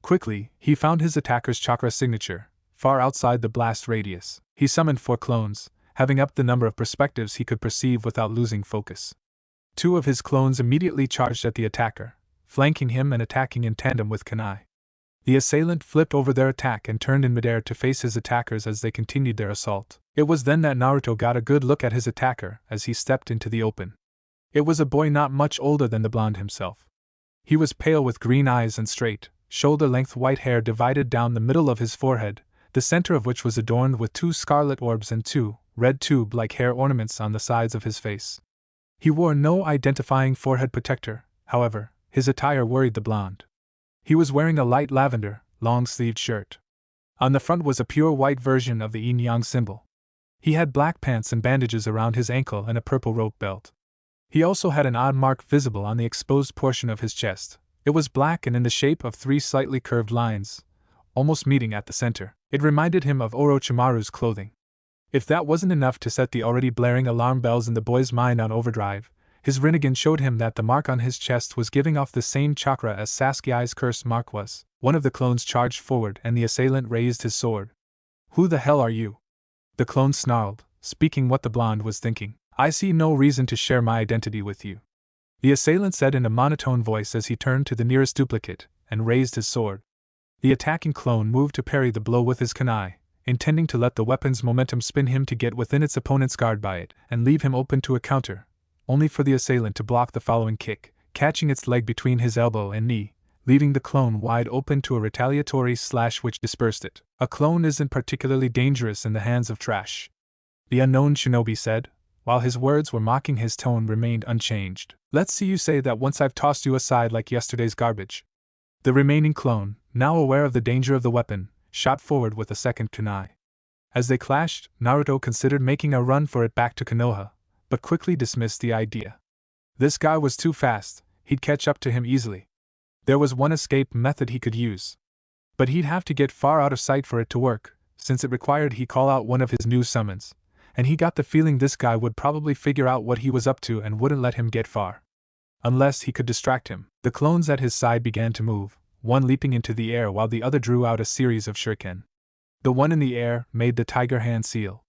Quickly, he found his attacker's chakra signature, far outside the blast radius. He summoned 4 clones, having upped the number of perspectives he could perceive without losing focus. 2 of his clones immediately charged at the attacker, flanking him and attacking in tandem with kunai. The assailant flipped over their attack and turned in midair to face his attackers as they continued their assault. It was then that Naruto got a good look at his attacker as he stepped into the open. It was a boy not much older than the blonde himself. He was pale with green eyes and straight, shoulder-length white hair divided down the middle of his forehead, the center of which was adorned with 2 scarlet orbs and 2 red tube-like hair ornaments on the sides of his face. He wore no identifying forehead protector, however, his attire worried the blonde. He was wearing a light lavender, long-sleeved shirt. On the front was a pure white version of the yin-yang symbol. He had black pants and bandages around his ankle and a purple rope belt. He also had an odd mark visible on the exposed portion of his chest. It was black and in the shape of 3 slightly curved lines, almost meeting at the center. It reminded him of Orochimaru's clothing. If that wasn't enough to set the already blaring alarm bells in the boy's mind on overdrive, his Rinnegan showed him that the mark on his chest was giving off the same chakra as Sasuke's curse mark was. One of the clones charged forward and the assailant raised his sword. "Who the hell are you?" The clone snarled, speaking what the blonde was thinking. "I see no reason to share my identity with you," the assailant said in a monotone voice as he turned to the nearest duplicate and raised his sword. The attacking clone moved to parry the blow with his kunai, intending to let the weapon's momentum spin him to get within its opponent's guard by it and leave him open to a counter, only for the assailant to block the following kick, catching its leg between his elbow and knee, leaving the clone wide open to a retaliatory slash which dispersed it. "A clone isn't particularly dangerous in the hands of trash," the unknown shinobi said, while his words were mocking. His tone remained unchanged. "Let's see you say that once I've tossed you aside like yesterday's garbage." The remaining clone, now aware of the danger of the weapon, shot forward with a second kunai. As they clashed, Naruto considered making a run for it back to Konoha, but quickly dismissed the idea. This guy was too fast, he'd catch up to him easily. There was one escape method he could use. But he'd have to get far out of sight for it to work, since it required he call out one of his new summons, and he got the feeling this guy would probably figure out what he was up to and wouldn't let him get far. Unless he could distract him. The clones at his side began to move, one leaping into the air while the other drew out a series of shuriken. The one in the air made the tiger hand seal.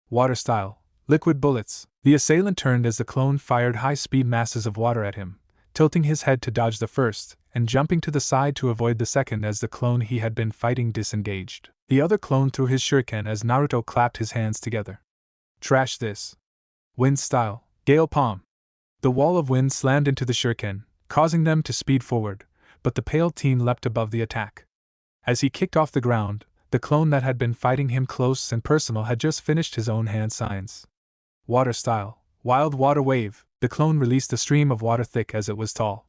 Water style, liquid bullets. The assailant turned as the clone fired high-speed masses of water at him, tilting his head to dodge the first, and jumping to the side to avoid the second as the clone he had been fighting disengaged. The other clone threw his shuriken as Naruto clapped his hands together. Trash this. Wind style, gale palm. The wall of wind slammed into the shuriken, causing them to speed forward, but the pale teen leapt above the attack. As he kicked off the ground, the clone that had been fighting him close and personal had just finished his own hand signs. Water style, wild water wave. The clone released a stream of water thick as it was tall.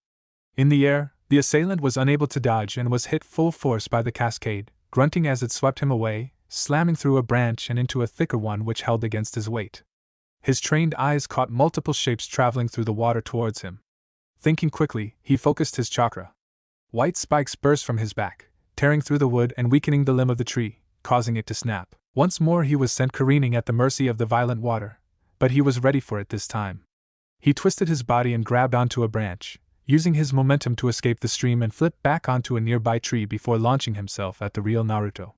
In the air, the assailant was unable to dodge and was hit full force by the cascade, grunting as it swept him away, slamming through a branch and into a thicker one which held against his weight. His trained eyes caught multiple shapes traveling through the water towards him. Thinking quickly, he focused his chakra. White spikes burst from his back, tearing through the wood and weakening the limb of the tree, causing it to snap. Once more he was sent careening at the mercy of the violent water, but he was ready for it this time. He twisted his body and grabbed onto a branch, using his momentum to escape the stream and flip back onto a nearby tree before launching himself at the real Naruto.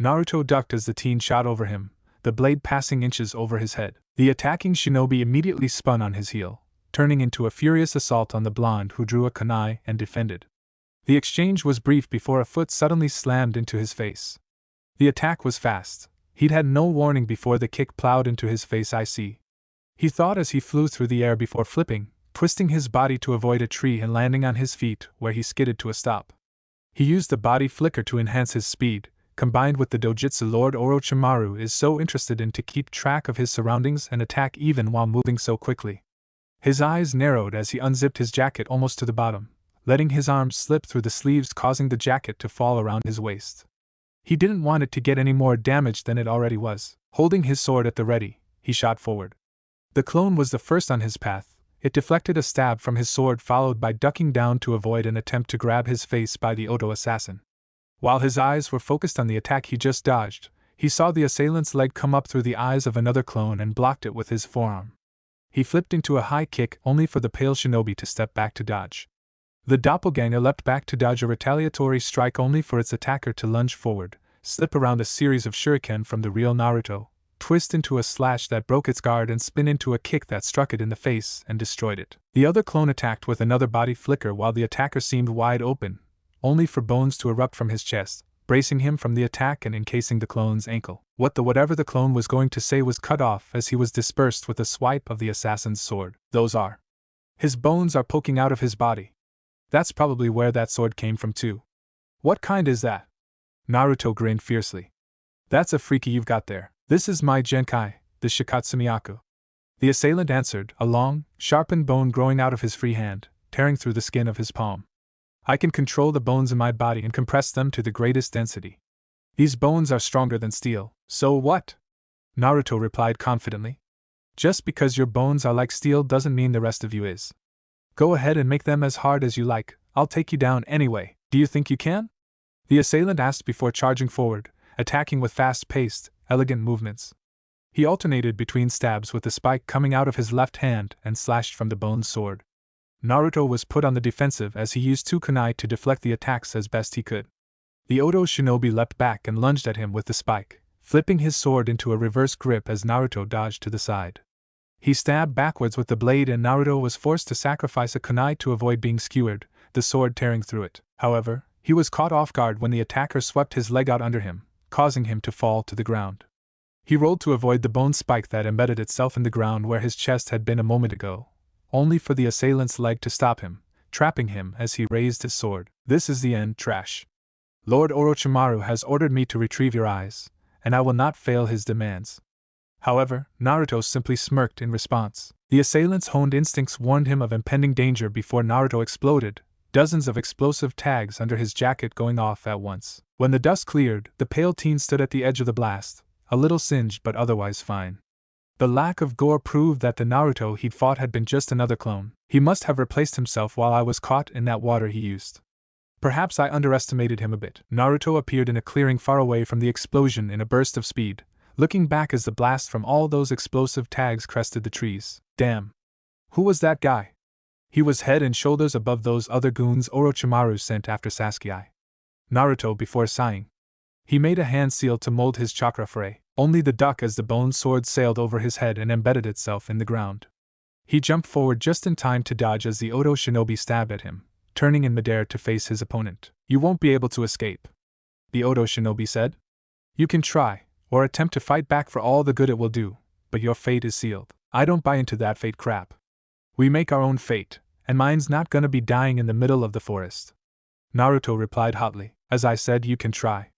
Naruto ducked as the teen shot over him, the blade passing inches over his head. The attacking shinobi immediately spun on his heel, turning into a furious assault on the blonde who drew a kunai and defended. The exchange was brief before a foot suddenly slammed into his face. The attack was fast. He'd had no warning before the kick plowed into his face. He thought as he flew through the air before flipping, twisting his body to avoid a tree and landing on his feet where he skidded to a stop. He used the body flicker to enhance his speed, combined with the dojutsu Lord Orochimaru is so interested in to keep track of his surroundings and attack even while moving so quickly. His eyes narrowed as he unzipped his jacket almost to the bottom, letting his arms slip through the sleeves causing the jacket to fall around his waist. He didn't want it to get any more damage than it already was. Holding his sword at the ready, he shot forward. The clone was the first on his path. It deflected a stab from his sword followed by ducking down to avoid an attempt to grab his face by the Oto assassin. While his eyes were focused on the attack he just dodged, he saw the assailant's leg come up through the eyes of another clone and blocked it with his forearm. He flipped into a high kick only for the pale shinobi to step back to dodge. The doppelganger leapt back to dodge a retaliatory strike only for its attacker to lunge forward, slip around a series of shuriken from the real Naruto, twist into a slash that broke its guard and spin into a kick that struck it in the face and destroyed it. The other clone attacked with another body flicker while the attacker seemed wide open, only for bones to erupt from his chest, bracing him from the attack and encasing the clone's ankle. Whatever the clone was going to say was cut off as he was dispersed with a swipe of the assassin's sword. His bones are poking out of his body. That's probably where that sword came from too. What kind is that? Naruto grinned fiercely. That's a freaky you've got there. This is my Genkai, the Shikatsumiyaku. The assailant answered, a long, sharpened bone growing out of his free hand, tearing through the skin of his palm. I can control the bones in my body and compress them to the greatest density. These bones are stronger than steel. So what? Naruto replied confidently. Just because your bones are like steel doesn't mean the rest of you is. Go ahead and make them as hard as you like, I'll take you down anyway. Do you think you can? The assailant asked before charging forward, attacking with fast-paced, elegant movements. He alternated between stabs with the spike coming out of his left hand and slashed from the bone's sword. Naruto was put on the defensive as he used two kunai to deflect the attacks as best he could. The Oto shinobi leapt back and lunged at him with the spike, flipping his sword into a reverse grip as Naruto dodged to the side. He stabbed backwards with the blade and Naruto was forced to sacrifice a kunai to avoid being skewered, the sword tearing through it. However, he was caught off guard when the attacker swept his leg out under him, causing him to fall to the ground. He rolled to avoid the bone spike that embedded itself in the ground where his chest had been a moment ago, only for the assailant's leg to stop him, trapping him as he raised his sword. This is the end, trash. Lord Orochimaru has ordered me to retrieve your eyes, and I will not fail his demands. However, Naruto simply smirked in response. The assailant's honed instincts warned him of impending danger before Naruto exploded, dozens of explosive tags under his jacket going off at once. When the dust cleared, the pale teen stood at the edge of the blast, a little singed but otherwise fine. The lack of gore proved that the Naruto he'd fought had been just another clone. He must have replaced himself while I was caught in that water he used. Perhaps I underestimated him a bit. Naruto appeared in a clearing far away from the explosion in a burst of speed, looking back as the blast from all those explosive tags crested the trees. Damn. Who was that guy? He was head and shoulders above those other goons Orochimaru sent after Sasuke. Naruto before sighing. He made a hand seal to mold his chakra fray, only the duck as the bone sword sailed over his head and embedded itself in the ground. He jumped forward just in time to dodge as the Odo shinobi stabbed at him, turning in midair to face his opponent. You won't be able to escape, the Odo shinobi said. You can try, or attempt to fight back for all the good it will do, but your fate is sealed. I don't buy into that fate crap. We make our own fate, and mine's not gonna be dying in the middle of the forest. Naruto replied hotly. As I said, you can try.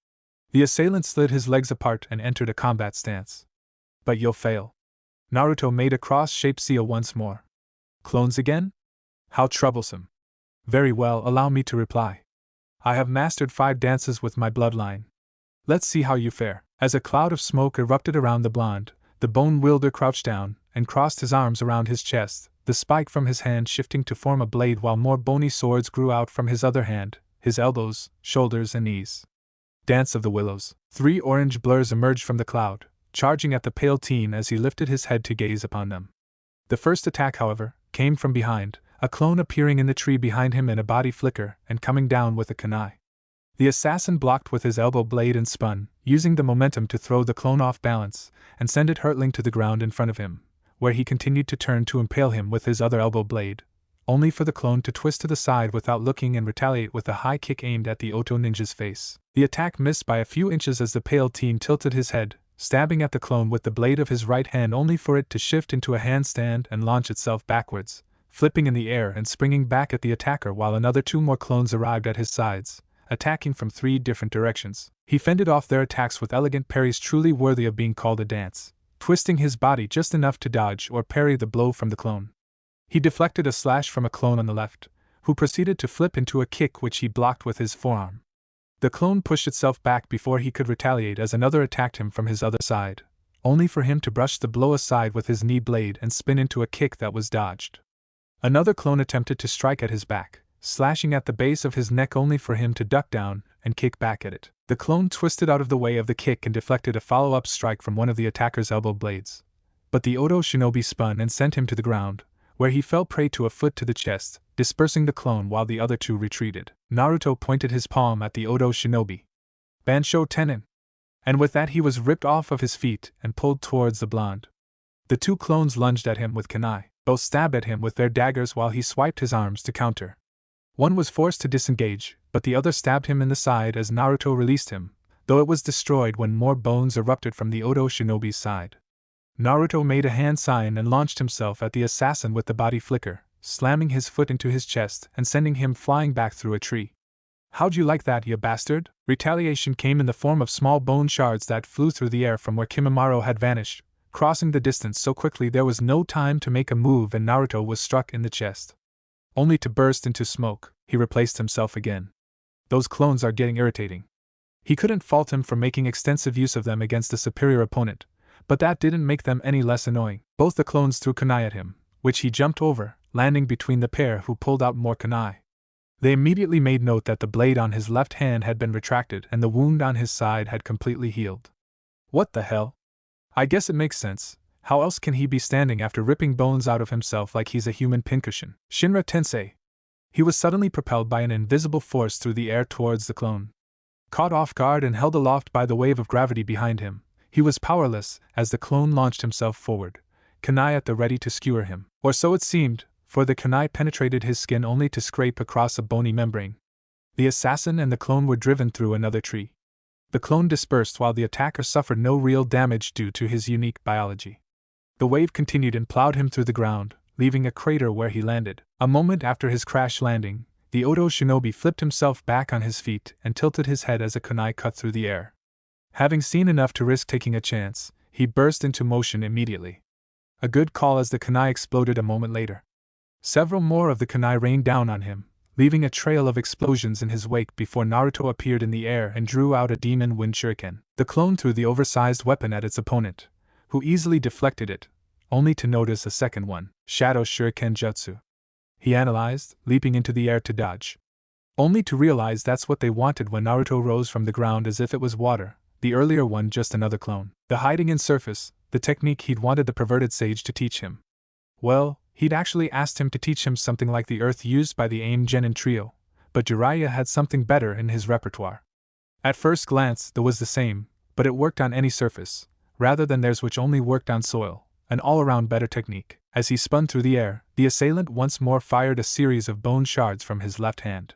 The assailant slid his legs apart and entered a combat stance. But you'll fail. Naruto made a cross-shaped seal once more. Clones again? How troublesome. Very well, allow me to reply. I have mastered 5 dances with my bloodline. Let's see how you fare. As a cloud of smoke erupted around the blonde, the bone wielder crouched down and crossed his arms around his chest, the spike from his hand shifting to form a blade while more bony swords grew out from his other hand, his elbows, shoulders and knees. Dance of the Willows. 3 orange blurs emerged from the cloud, charging at the pale teen as he lifted his head to gaze upon them. The first attack, however, came from behind, a clone appearing in the tree behind him in a body flicker and coming down with a kunai. The assassin blocked with his elbow blade and spun, using the momentum to throw the clone off balance and send it hurtling to the ground in front of him, where he continued to turn to impale him with his other elbow blade, only for the clone to twist to the side without looking and retaliate with a high kick aimed at the Oto ninja's face. The attack missed by a few inches as the pale teen tilted his head, stabbing at the clone with the blade of his right hand only for it to shift into a handstand and launch itself backwards, flipping in the air and springing back at the attacker while another 2 more clones arrived at his sides, attacking from 3 different directions. He fended off their attacks with elegant parries truly worthy of being called a dance, twisting his body just enough to dodge or parry the blow from the clone. He deflected a slash from a clone on the left, who proceeded to flip into a kick which he blocked with his forearm. The clone pushed itself back before he could retaliate as another attacked him from his other side, only for him to brush the blow aside with his knee blade and spin into a kick that was dodged. Another clone attempted to strike at his back, slashing at the base of his neck only for him to duck down and kick back at it. The clone twisted out of the way of the kick and deflected a follow-up strike from one of the attacker's elbow blades. But the Odo shinobi spun and sent him to the ground, where he fell prey to a foot to the chest, dispersing the clone while the other 2 retreated. Naruto pointed his palm at the Odo shinobi. Bansho Tenin. And with that he was ripped off of his feet and pulled towards the blonde. The 2 clones lunged at him with kunai. Both stabbed at him with their daggers while he swiped his arms to counter. One was forced to disengage, but the other stabbed him in the side as Naruto released him, though it was destroyed when more bones erupted from the Odo shinobi's side. Naruto made a hand sign and launched himself at the assassin with the body flicker, slamming his foot into his chest and sending him flying back through a tree. How'd you like that, you bastard? Retaliation came in the form of small bone shards that flew through the air from where Shikamaru had vanished, crossing the distance so quickly there was no time to make a move and Naruto was struck in the chest. Only to burst into smoke, he replaced himself again. Those clones are getting irritating. He couldn't fault him for making extensive use of them against a superior opponent, but that didn't make them any less annoying. Both the clones threw kunai at him, which he jumped over, landing between the pair who pulled out more kunai. They immediately made note that the blade on his left hand had been retracted and the wound on his side had completely healed. What the hell? I guess it makes sense. How else can he be standing after ripping bones out of himself like he's a human pincushion? Shinra Tensei. He was suddenly propelled by an invisible force through the air towards the clone. Caught off guard and held aloft by the wave of gravity behind him, he was powerless as the clone launched himself forward, kunai at the ready to skewer him. Or so it seemed, for the kunai penetrated his skin only to scrape across a bony membrane. The assassin and the clone were driven through another tree. The clone dispersed while the attacker suffered no real damage due to his unique biology. The wave continued and plowed him through the ground, leaving a crater where he landed. A moment after his crash landing, the Odo shinobi flipped himself back on his feet and tilted his head as a kunai cut through the air. Having seen enough to risk taking a chance, he burst into motion immediately. A good call as the kunai exploded a moment later. Several more of the kunai rained down on him, leaving a trail of explosions in his wake before Naruto appeared in the air and drew out a demon wind shuriken. The clone threw the oversized weapon at its opponent, who easily deflected it, only to notice a second one, Shadow Shuriken Jutsu. He analyzed, leaping into the air to dodge. Only to realize that's what they wanted when Naruto rose from the ground as if it was water, the earlier one just another clone. The hiding in surface, the technique he'd wanted the perverted sage to teach him. Well, he'd actually asked him to teach him something like the earth used by the AIM Genin trio, but Jiraiya had something better in his repertoire. At first glance, it was the same, but it worked on any surface, rather than theirs which only worked on soil, an all-around better technique. As he spun through the air, the assailant once more fired a series of bone shards from his left hand.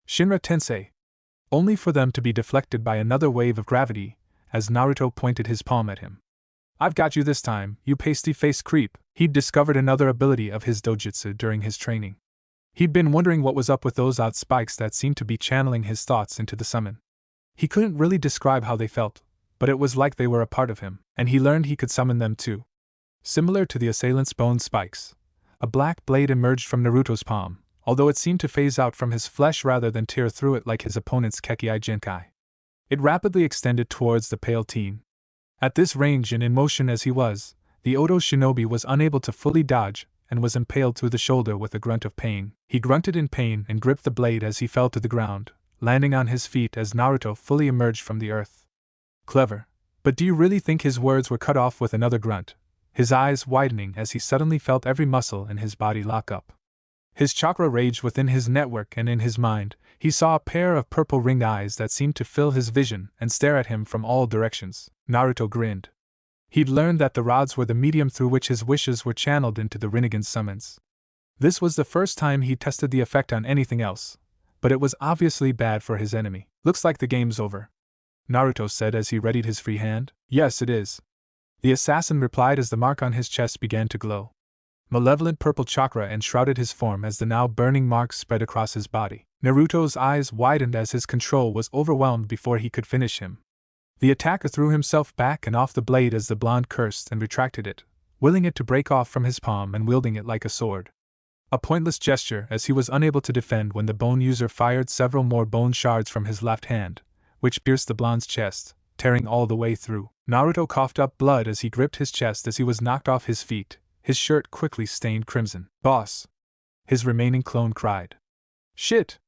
Shinra Tensei! Only for them to be deflected by another wave of gravity, as Naruto pointed his palm at him. I've got you this time, you pasty-faced creep. He'd discovered another ability of his dojutsu during his training. He'd been wondering what was up with those odd spikes that seemed to be channeling his thoughts into the summon. He couldn't really describe how they felt, but it was like they were a part of him, and he learned he could summon them too. Similar to the assailant's bone spikes, a black blade emerged from Naruto's palm, although it seemed to phase out from his flesh rather than tear through it like his opponent's Kekkai Jinkai. It rapidly extended towards the pale teen. At this range and in motion as he was, the Odo shinobi was unable to fully dodge and was impaled through the shoulder with a grunt of pain. He grunted in pain and gripped the blade as he fell to the ground, landing on his feet as Naruto fully emerged from the earth. Clever. But do you really think his words were cut off with another grunt, his eyes widening as he suddenly felt every muscle in his body lock up? His chakra raged within his network, and in his mind, he saw a pair of purple ringed eyes that seemed to fill his vision and stare at him from all directions. Naruto grinned. He'd learned that the rods were the medium through which his wishes were channeled into the Rinnegan's summons. This was the first time he tested the effect on anything else, but it was obviously bad for his enemy. Looks like the game's over, Naruto said as he readied his free hand. Yes, it is, the assassin replied as the mark on his chest began to glow. Malevolent purple chakra enshrouded his form as the now burning mark spread across his body. Naruto's eyes widened as his control was overwhelmed before he could finish him. The attacker threw himself back and off the blade as the blonde cursed and retracted it, willing it to break off from his palm and wielding it like a sword. A pointless gesture as he was unable to defend when the bone user fired several more bone shards from his left hand, which pierced the blonde's chest, tearing all the way through. Naruto coughed up blood as he gripped his chest as he was knocked off his feet, his shirt quickly stained crimson. Boss! His remaining clone cried. Shit!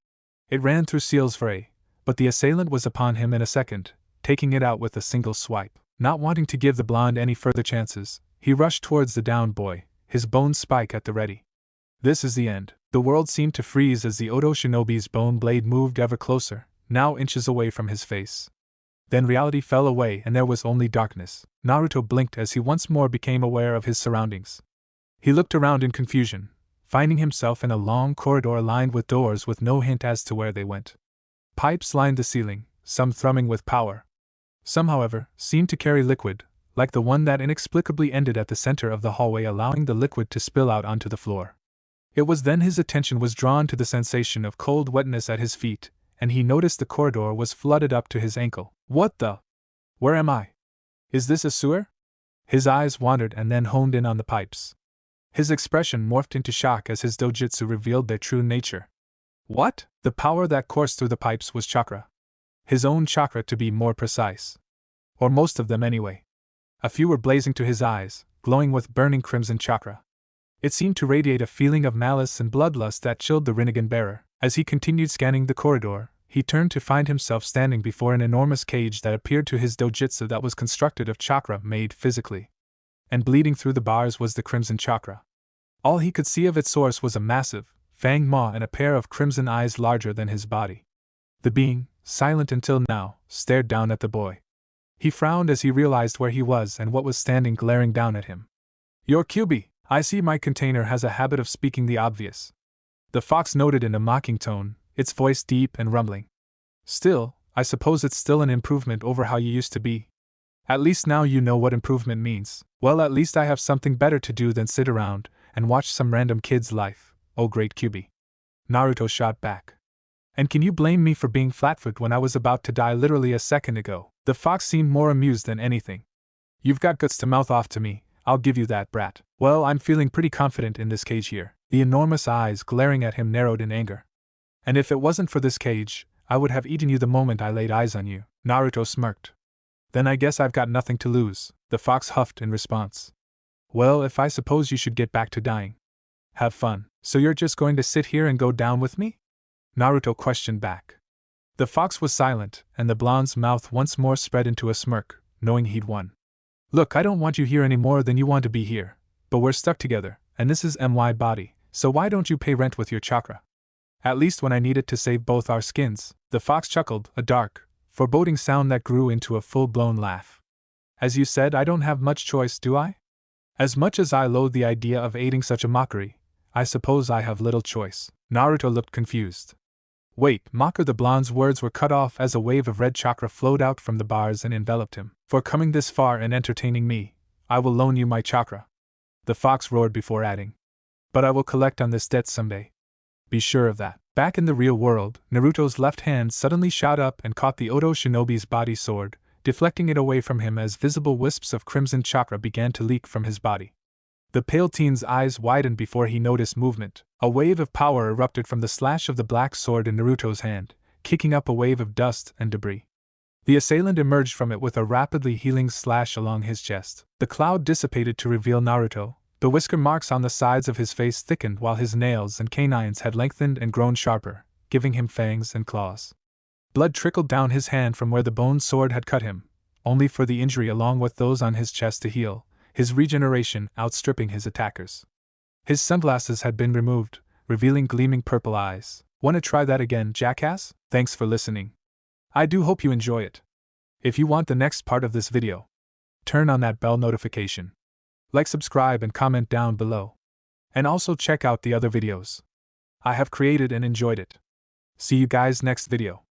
It ran through Seal's fray, but the assailant was upon him in a second, taking it out with a single swipe. Not wanting to give the blonde any further chances, he rushed towards the downed boy, his bone spike at the ready. This is the end. The world seemed to freeze as the Odo shinobi's bone blade moved ever closer, now inches away from his face. Then reality fell away and there was only darkness. Naruto blinked as he once more became aware of his surroundings. He looked around in confusion, finding himself in a long corridor lined with doors with no hint as to where they went. Pipes lined the ceiling, some thrumming with power. Some, however, seemed to carry liquid, like the one that inexplicably ended at the center of the hallway, allowing the liquid to spill out onto the floor. It was then his attention was drawn to the sensation of cold wetness at his feet, and he noticed the corridor was flooded up to his ankle. What the? Where am I? Is this a sewer? His eyes wandered and then honed in on the pipes. His expression morphed into shock as his dojutsu revealed their true nature. What? The power that coursed through the pipes was chakra. His own chakra, to be more precise. Or most of them anyway. A few were blazing to his eyes, glowing with burning crimson chakra. It seemed to radiate a feeling of malice and bloodlust that chilled the Rinnegan bearer. As he continued scanning the corridor, he turned to find himself standing before an enormous cage that appeared to his dojutsu that was constructed of chakra made physically. And bleeding through the bars was the crimson chakra. All he could see of its source was a massive, fanged maw and a pair of crimson eyes larger than his body. The being, silent until now, stared down at the boy. He frowned as he realized where he was and what was standing glaring down at him. You're Kyubi, I see my container has a habit of speaking the obvious. The fox noted in a mocking tone, its voice deep and rumbling. Still, I suppose it's still an improvement over how you used to be. At least now you know what improvement means. Well, at least I have something better to do than sit around and watch some random kid's life, oh great Kyubi. Naruto shot back. And can you blame me for being flatfoot when I was about to die literally a second ago? The fox seemed more amused than anything. You've got guts to mouth off to me, I'll give you that, brat. Well, I'm feeling pretty confident in this cage here. The enormous eyes glaring at him narrowed in anger. And if it wasn't for this cage, I would have eaten you the moment I laid eyes on you. Naruto smirked. Then I guess I've got nothing to lose. The fox huffed in response. Well, if I suppose you should get back to dying. Have fun. So you're just going to sit here and go down with me? Naruto questioned back. The fox was silent, and the blonde's mouth once more spread into a smirk, knowing he'd won. Look, I don't want you here any more than you want to be here, but we're stuck together, and this is my body, so why don't you pay rent with your chakra? At least when I need it to save both our skins. The fox chuckled, a dark, foreboding sound that grew into a full-blown laugh. As you said, I don't have much choice, do I? As much as I loathe the idea of aiding such a mockery, I suppose I have little choice. Naruto looked confused. Wait, mocker! The blonde's words were cut off as a wave of red chakra flowed out from the bars and enveloped him. For coming this far and entertaining me, I will loan you my chakra. The fox roared before adding. But I will collect on this debt someday. Be sure of that. Back in the real world, Naruto's left hand suddenly shot up and caught the Oto shinobi's body sword, deflecting it away from him as visible wisps of crimson chakra began to leak from his body. The pale teen's eyes widened before he noticed movement. A wave of power erupted from the slash of the black sword in Naruto's hand, kicking up a wave of dust and debris. The assailant emerged from it with a rapidly healing slash along his chest. The cloud dissipated to reveal Naruto. The whisker marks on the sides of his face thickened while his nails and canines had lengthened and grown sharper, giving him fangs and claws. Blood trickled down his hand from where the bone sword had cut him, only for the injury along with those on his chest to heal, his regeneration outstripping his attackers. His sunglasses had been removed, revealing gleaming purple eyes. Wanna try that again, jackass? Thanks for listening. I do hope you enjoy it. If you want the next part of this video, turn on that bell notification. Like, subscribe, and comment down below. And also check out the other videos I have created and enjoyed it. See you guys next video.